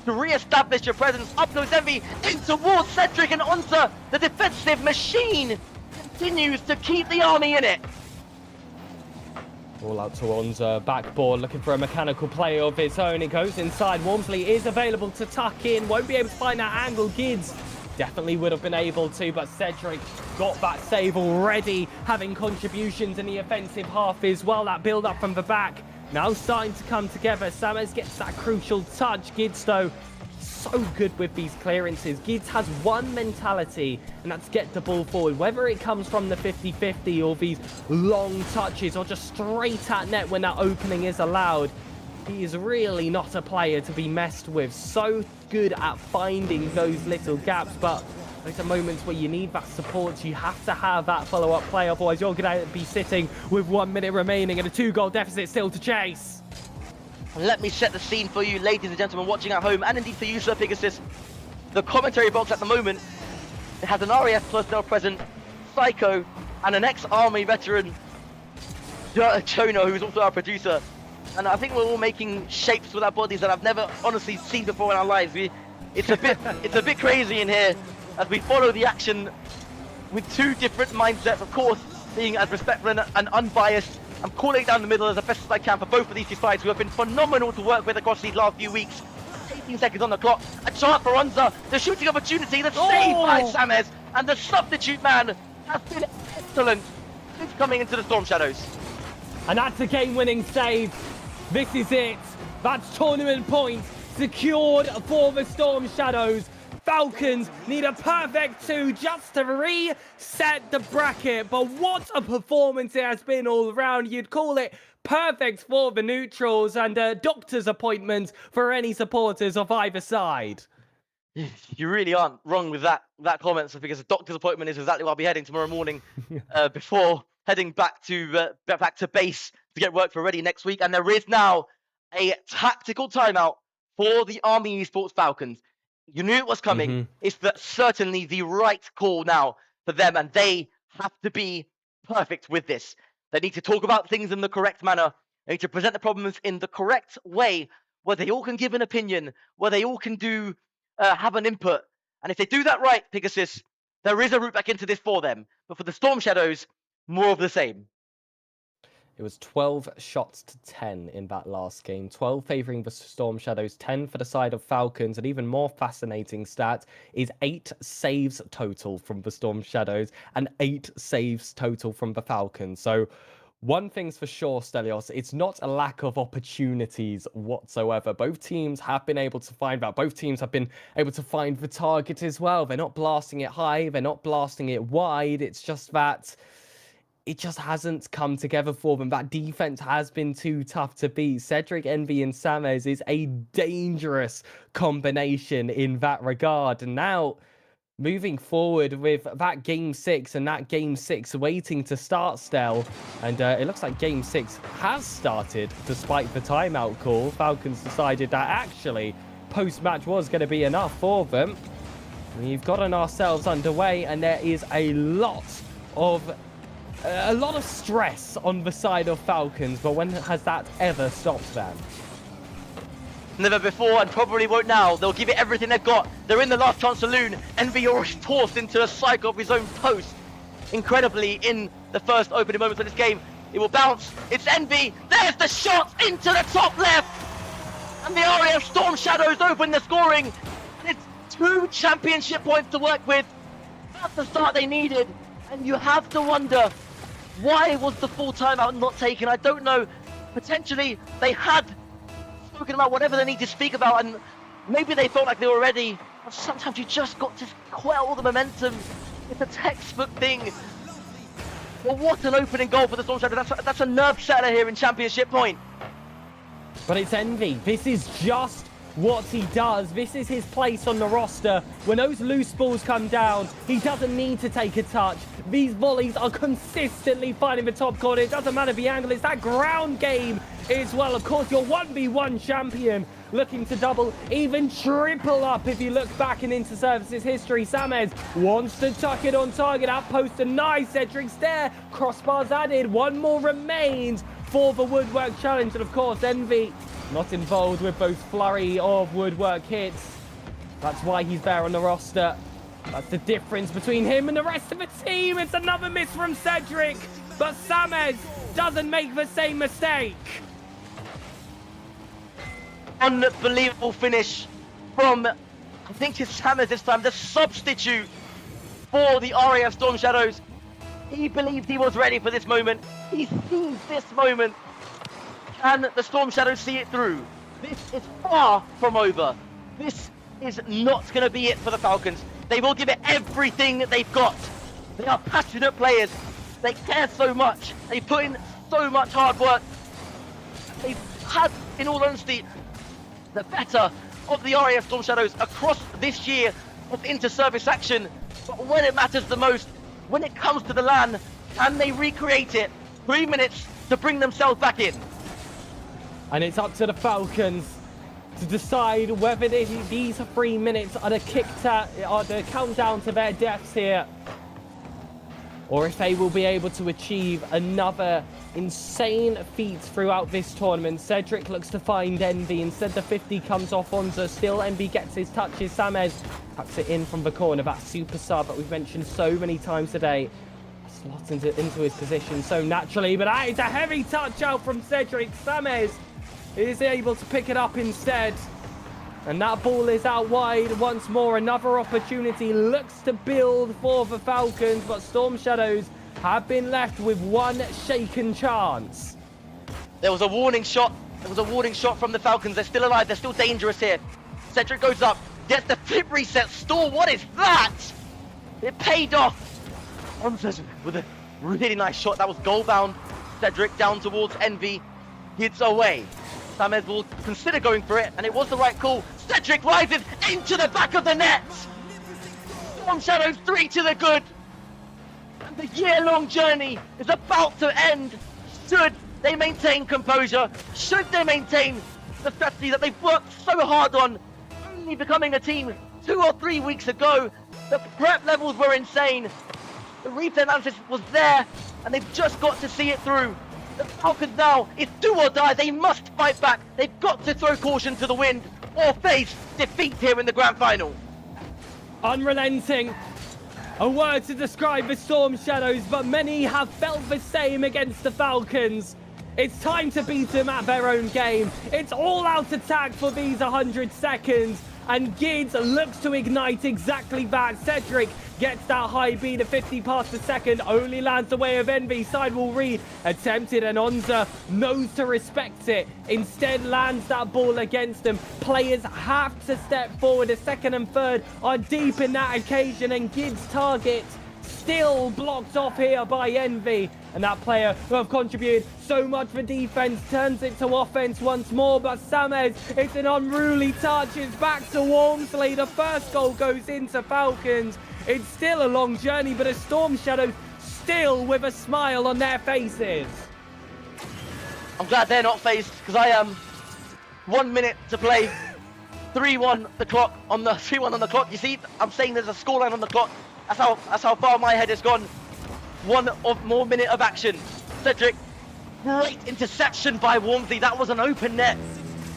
to re-establish your presence. Up goes Envy, in towards Cedric, and Onza, the defensive machine, continues to keep the army in it. All out to Onza, backboard, looking for a mechanical play of his own. It goes inside. Walmsley is available to tuck in. Won't be able to find that angle. Gids definitely would have been able to, but Cedric got that save already, having contributions in the offensive half as well. That build up from the back now starting to come together. Samez gets that crucial touch. Gids, though, so good with these clearances. Gids has one mentality, and that's get the ball forward. Whether it comes from the 50-50 or these long touches or just straight at net when that opening is allowed, he is really not a player to be messed with. So good at finding those little gaps, but those are moments where you need that support. You have to have that follow-up play, otherwise you're going to be sitting with 1 minute remaining and a 2-goal deficit still to chase. And let me set the scene for you, ladies and gentlemen watching at home, and indeed for you, Sir Pegasus. The commentary box at the moment, it has an RAF personnel present, Psycho, and an ex-Army veteran, Chono, who's also our producer. And I think we're all making shapes with our bodies that I've never honestly seen before in our lives. It's a bit crazy in here as we follow the action with two different mindsets, of course, being as respectful and unbiased. I'm calling it down the middle as best as I can for both of these two sides who have been phenomenal to work with across these last few weeks. 18 seconds on the clock, a chance for Onza, the shooting opportunity, the save by Samez, and the substitute man has been excellent since coming into the Storm Shadows. And that's a game-winning save. This is it. That's tournament points secured for the Storm Shadows. Falcons need a perfect 2 just to reset the bracket. But what a performance it has been all around. You'd call it perfect for the neutrals and a doctor's appointment for any supporters of either side. You really aren't wrong with that comment, so because a doctor's appointment is exactly where I'll be heading tomorrow morning before heading back to base to get work for ready next week. And there is now a tactical timeout for the Army Esports Falcons. You knew it was coming. It's certainly the right call now for them, and they have to be perfect with this. They need to talk about things in the correct manner. They need to present the problems in the correct way, where they all can give an opinion, where they all can do have an input. And if they do that right, Pegasus, There is a route back into this for them. But for the Storm Shadows, more of the same. It was 12 shots to 10 in that last game. 12 favouring the Storm Shadows, 10 for the side of Falcons. And even more fascinating stat is 8 saves total from the Storm Shadows and 8 saves total from the Falcons. So one thing's for sure, Stelios, it's not a lack of opportunities whatsoever. Both teams have been able to find that. Both teams have been able to find the target as well. They're not blasting it high. They're not blasting it wide. It's just that it just hasn't come together for them. That defense has been too tough to beat. Cedric, Envy, and Samez is a dangerous combination in that regard. And now, moving forward with that Game 6 and that Game 6 waiting to start, Stel. And it looks like Game 6 has started despite the timeout call. Falcons decided that actually post-match was going to be enough for them. We've gotten ourselves underway, and there is a lot of stress on the side of Falcons, but when has that ever stopped them? Never before, and probably won't now. They'll give it everything they've got. They're in the last chance saloon. Envy already forced into a cycle of his own post. Incredibly, in the first opening moments of this game, it will bounce. It's Envy. There's the shot into the top left. And the RAF Storm Shadows open the scoring. And it's 2 championship points to work with. That's the start they needed. And you have to wonder, why was the full timeout not taken? I don't know. Potentially, they had spoken about whatever they need to speak about, and maybe they felt like they were ready. But sometimes you just got to quell the momentum. It's a textbook thing. Well, what an opening goal for the Storm Shadows. That's a nerve setter here in Championship Point. But it's Envy. This is just what he does. This is his place on the roster. When those loose balls come down, he doesn't need to take a touch. These volleys are consistently finding the top corner. It doesn't matter the angle. It's that ground game as well. Of course, your 1v1 champion looking to double, even triple up if you look back in Interservice's history. Samez wants to tuck it on target. Outpost a nice Cedric Stair. Crossbars added. One more remains for the Woodwork challenge. And of course, Envy not involved with both flurry of Woodwork hits. That's why he's there on the roster. That's the difference between him and the rest of the team. It's another miss from Cedric, but Samez doesn't make the same mistake. Unbelievable finish from, I think it's Samez this time, the substitute for the RAF Storm Shadows. He believed he was ready for this moment. He sees this moment. Can the Storm Shadows see it through? This is far from over. This is not going to be it for the Falcons. They will give it everything that they've got. They are passionate players. They care so much. They put in so much hard work. They've had, in all honesty, the better of the RAF Storm Shadows across this year of inter-service action. But when it matters the most, when it comes to the LAN, can they recreate it? 3 minutes to bring themselves back in. And it's up to the Falcons to decide whether these 3 minutes are the countdown to their deaths here, or if they will be able to achieve another insane feat throughout this tournament. Cedric looks to find Envy. Instead, the 50 comes off onto. Still, Envy gets his touches. Samez tucks it in from the corner. That super sub that we've mentioned so many times today slots into his position so naturally, but that is a heavy touch out from Cedric. Samez is able to pick it up instead, and that ball is out wide once more. Another opportunity looks to build for the Falcons, but Storm Shadows have been left with one shaken chance. There was a warning shot. There was a warning shot from the Falcons. They're still alive. They're still dangerous here. Cedric goes up, gets the flip reset. Stall, what is that? It paid off on Cedric with a really nice shot. That was goal bound. Cedric down towards Envy. Hits away. Samez will consider going for it, and it was the right call. Cedric rises into the back of the net. Storm Shadows 3 to the good. And the year-long journey is about to end. Should they maintain composure? Should they maintain the strategy that they've worked so hard on, only becoming a team 2 or 3 weeks ago? The prep levels were insane. The replay analysis was there, and they've just got to see it through. The Falcons now, it's do or die. They must fight back. They've got to throw caution to the wind or face defeat here in the grand final. Unrelenting. A word to describe the Storm Shadows, but many have felt the same against the Falcons. It's time to beat them at their own game. It's all-out attack for these 100 seconds, and Gids looks to ignite exactly that. Cedric gets that high beat of 50 past a second, only lands the way of Envy. Sidewall Reed attempted, and Onza knows to respect it. Instead lands that ball against him. Players have to step forward. A second and third are deep in that occasion, and Gids' target still blocked off here by Envy. And that player who have contributed so much for defense turns it to offense once more. But Samez, it's an unruly touch. It's back to Walmsley. The first goal goes into Falcons. It's still a long journey, but a Storm Shadow still with a smile on their faces. I'm glad they're not phased, because I am 1 minute to play. 3-1 the clock on the 3-1 on the clock. You see, I'm saying there's a scoreline on the clock. That's how far my head has gone. One more minute of action. Cedric, great interception by Walmsley. That was an open net.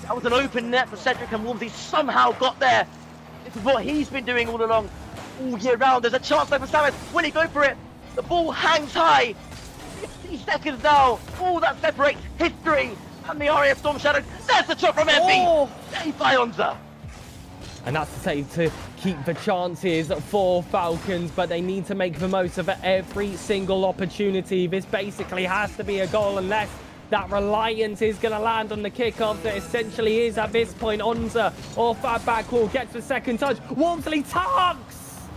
That was an open net for Cedric, and Walmsley somehow got there. This is what he's been doing all along, all year round. There's a chance there for Samus. Will he go for it? The ball hangs high. 50 seconds now. All that separates history and the RAF Storm Shadows. There's the shot from Envy. Saved by Onza. And that's to say to keep the chances for Falcons, but they need to make the most of every single opportunity. This basically has to be a goal, unless that reliance is going to land on the kickoff that essentially is at this point. Onza off that back wall gets the second touch. Walmsley tucks!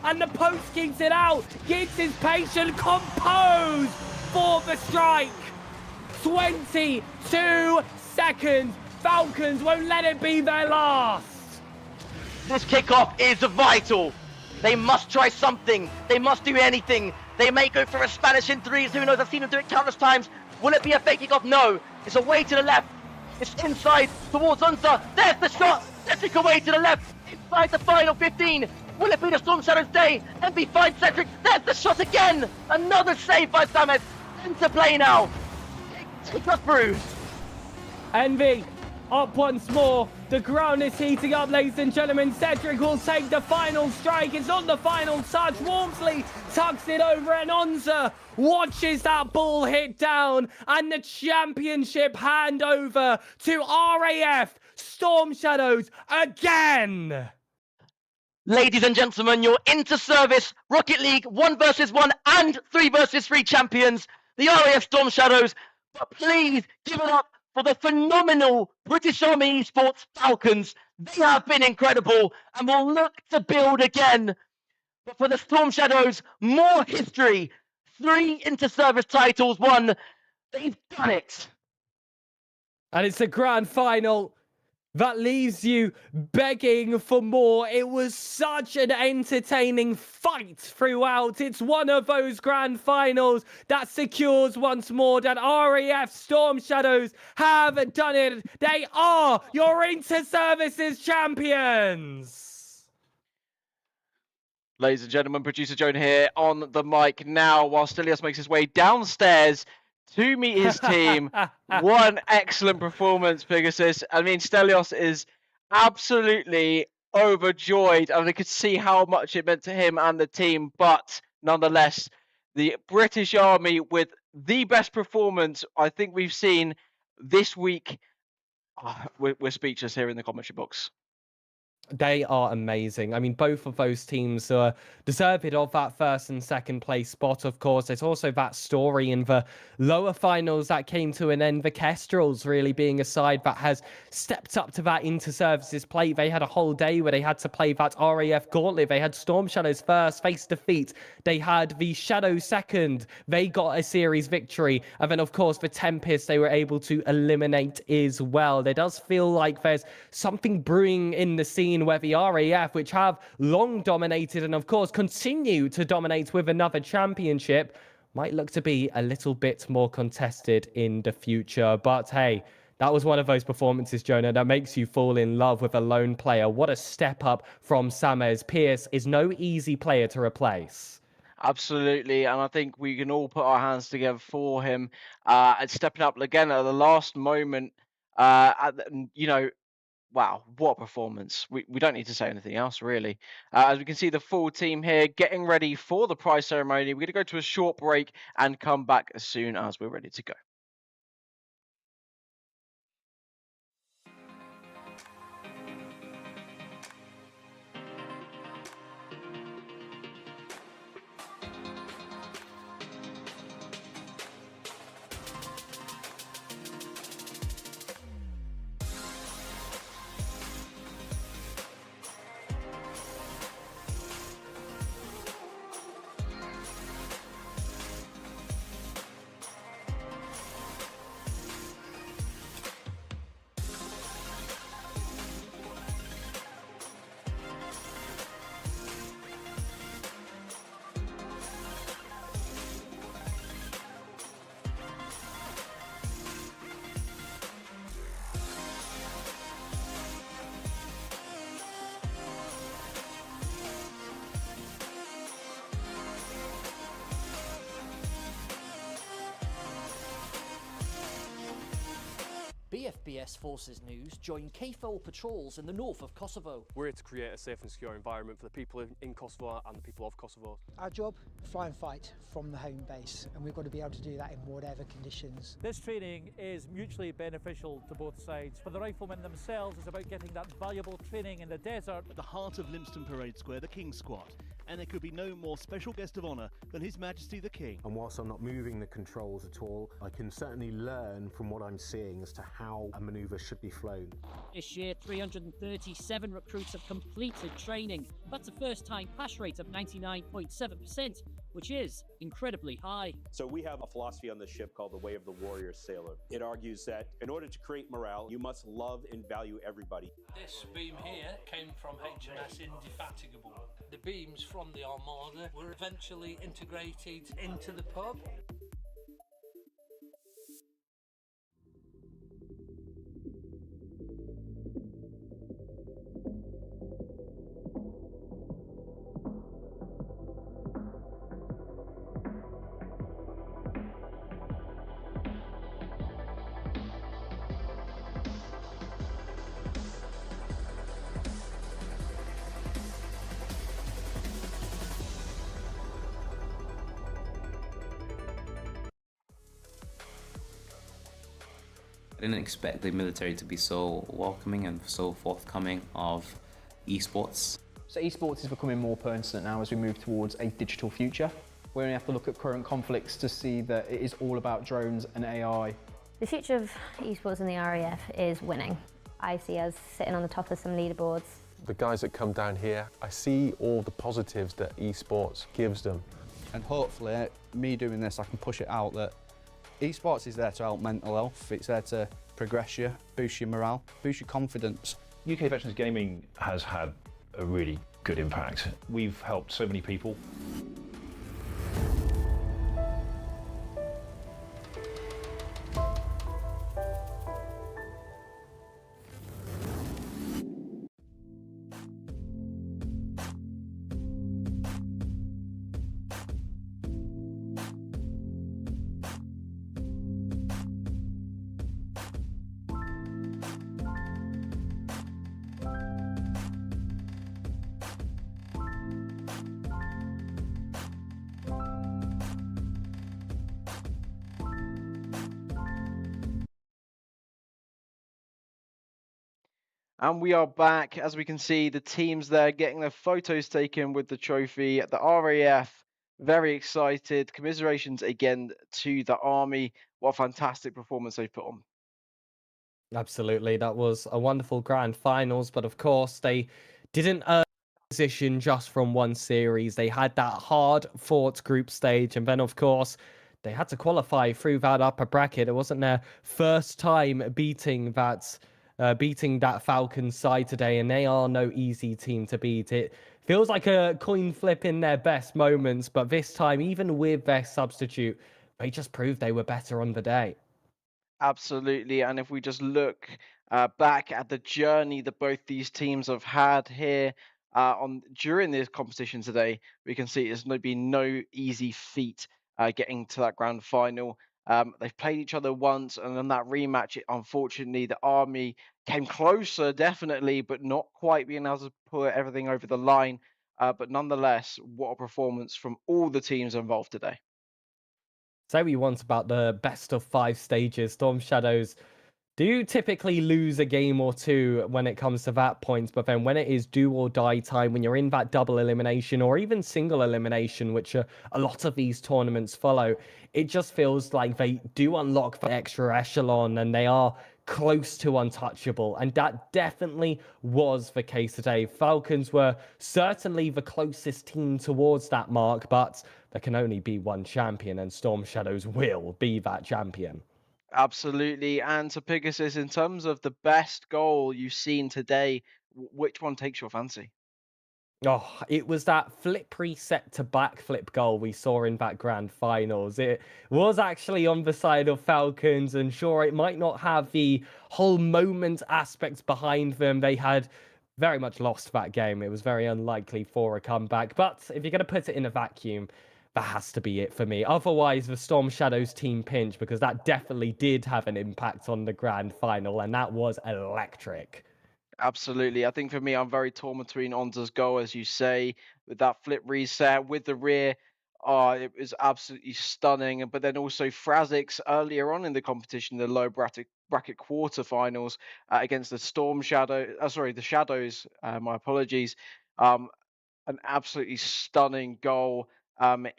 And the post keeps it out. Gids is patient, composed for the strike. 22 seconds. Falcons won't let it be their last. This kickoff is vital. They must try something. They must do anything. They may go for a Spanish in threes. Who knows? I've seen them do it countless times. Will it be a fake kickoff? No. It's away to the left. It's inside towards Unsa. There's the shot. Cedric away to the left. Inside the final 15. Will it be the Storm Shadows' day? Envy finds Cedric. There's the shot again. Another save by Samet. Into play now. Take us through. Envy up once more. The ground is heating up, ladies and gentlemen. Cedric will take the final strike. It's on the final touch. Walmsley tucks it over, and Onza watches that ball hit down, and the championship handover to RAF Storm Shadows again. Ladies and gentlemen, your Interservice Rocket League 1 versus 1 and 3 versus 3 champions, the RAF Storm Shadows. But please give it up for the phenomenal British Army Esports Falcons. They have been incredible and will look to build again. But for the Storm Shadows, more history. 3 Interservice titles won. They've done it. And it's the grand final that leaves you begging for more. It was such an entertaining fight throughout. It's one of those grand finals that secures once more that RAF Storm Shadows have done it. They are your Inter-Services champions. Ladies and gentlemen, producer Joan here on the mic now while Stelios makes his way downstairs to meet his team. One excellent performance, Pegasus. I mean, Stelios is absolutely overjoyed. I mean, I could see how much it meant to him and the team, but nonetheless, the British Army with the best performance I think we've seen this week. We're speechless here in the commentary box. They are amazing. I mean, both of those teams are deserving of that first and second place spot, of course. There's also that story in the lower finals that came to an end. The Kestrels really being a side that has stepped up to that Inter-Services plate. They had a whole day where they had to play that RAF gauntlet. They had Storm Shadows first, face defeat. They had the Shadow second. They got a series victory. And then, of course, the Tempest they were able to eliminate as well. There does feel like there's something brewing in the scene where the RAF, which have long dominated and of course continue to dominate with another championship, might look to be a little bit more contested in the future. But hey, that was one of those performances, Jonah, that makes you fall in love with a lone player. What a step up from Samez. Pierce is no easy player to replace. Absolutely, and I think we can all put our hands together for him and stepping up again at the last moment. wow, what a performance. We don't need to say anything else, really. As we can see the full team here getting ready for the prize ceremony. We're going to go to a short break and come back as soon as we're ready to go. BFBS Forces News join KFOR patrols in the north of Kosovo. We're here to create a safe and secure environment for the people in Kosovo and the people of Kosovo. Our job, fly and fight from the home base, and we've got to be able to do that in whatever conditions. This training is mutually beneficial to both sides. For the riflemen themselves, it's about getting that valuable training in the desert. At the heart of Lympstone Parade Square, the King's Squad. And there could be no more special guest of honour than His Majesty the King. And whilst I'm not moving the controls at all, I can certainly learn from what I'm seeing as to how a manoeuvre should be flown. This year, 337 recruits have completed training. That's a first-time pass rate of 99.7%, which is incredibly high. So we have a philosophy on this ship called the Way of the Warrior Sailor. It argues that in order to create morale, you must love and value everybody. This beam here came from HMS Indefatigable. The beams from the Armada were eventually integrated into the pub. I didn't expect the military to be so welcoming and so forthcoming of esports. So esports is becoming more pertinent now as we move towards a digital future. We only have to look at current conflicts to see that it is all about drones and AI. The future of esports in the RAF is winning. I see us sitting on the top of some leaderboards. The guys that come down here, I see all the positives that esports gives them. And hopefully, me doing this, I can push it out that esports is there to help mental health. It's there to progress you, boost your morale, boost your confidence. UK Veterans Gaming has had a really good impact. We've helped so many people. And we are back. As we can see, the teams there getting their photos taken with the trophy. The RAF, very excited. Commiserations again to the Army. What a fantastic performance they've put on. Absolutely, that was a wonderful grand finals, but of course they didn't earn position just from one series. They had that hard-fought group stage, and then of course they had to qualify through that upper bracket. It wasn't their first time beating that Falcon side today, and they are no easy team to beat. It feels like a coin flip in their best moments, but this time, even with their substitute, they just proved they were better on the day. Absolutely. And if we just look back at the journey that both these teams have had here during this competition today, we can see it's been no easy feat getting to that grand final. They've played each other once, and on that rematch, unfortunately, the Army came closer, definitely, but not quite being able to put everything over the line. But nonetheless, what a performance from all the teams involved today. Say what you want about the best of 5 stages. Storm Shadows do typically lose a game or two when it comes to that point, but then when it is do or die time, when you're in that double elimination or even single elimination, which a lot of these tournaments follow, it just feels like they do unlock the extra echelon and they are close to untouchable. And that definitely was the case today. Falcons were certainly the closest team towards that mark, but there can only be one champion, and Storm Shadows will be that champion. Absolutely. And to Pegasus, in terms of the best goal you've seen today, which one takes your fancy? Oh, it was that flip reset to backflip goal we saw in that grand finals. It was actually on the side of Falcons, and sure, it might not have the whole moment aspects behind them. They had very much lost that game. It was very unlikely for a comeback. But if you're going to put it in a vacuum, that has to be it for me. Otherwise, the Storm Shadows team pinch, because that definitely did have an impact on the grand final, and that was electric. Absolutely. I think for me, I'm very torn between Onza's goal, as you say, with that flip reset, with the rear. It was absolutely stunning. But then also Frazik's earlier on in the competition, the low bracket quarterfinals against the Storm Shadow. Sorry, the Shadows. My apologies. Um, an absolutely stunning goal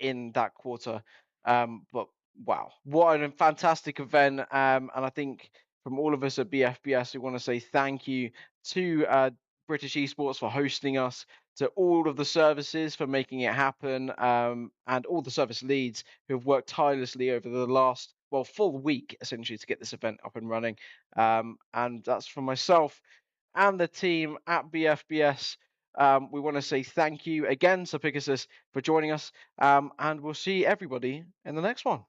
in that quarter. But wow, what a fantastic event. And I think from all of us at BFBS, we want to say thank you to British Esports for hosting us, to all of the services for making it happen, and all the service leads who have worked tirelessly over the last, well, full week essentially to get this event up and running. And that's from myself and the team at BFBS. We want to say thank you again to Pegasus for joining us, and we'll see everybody in the next one.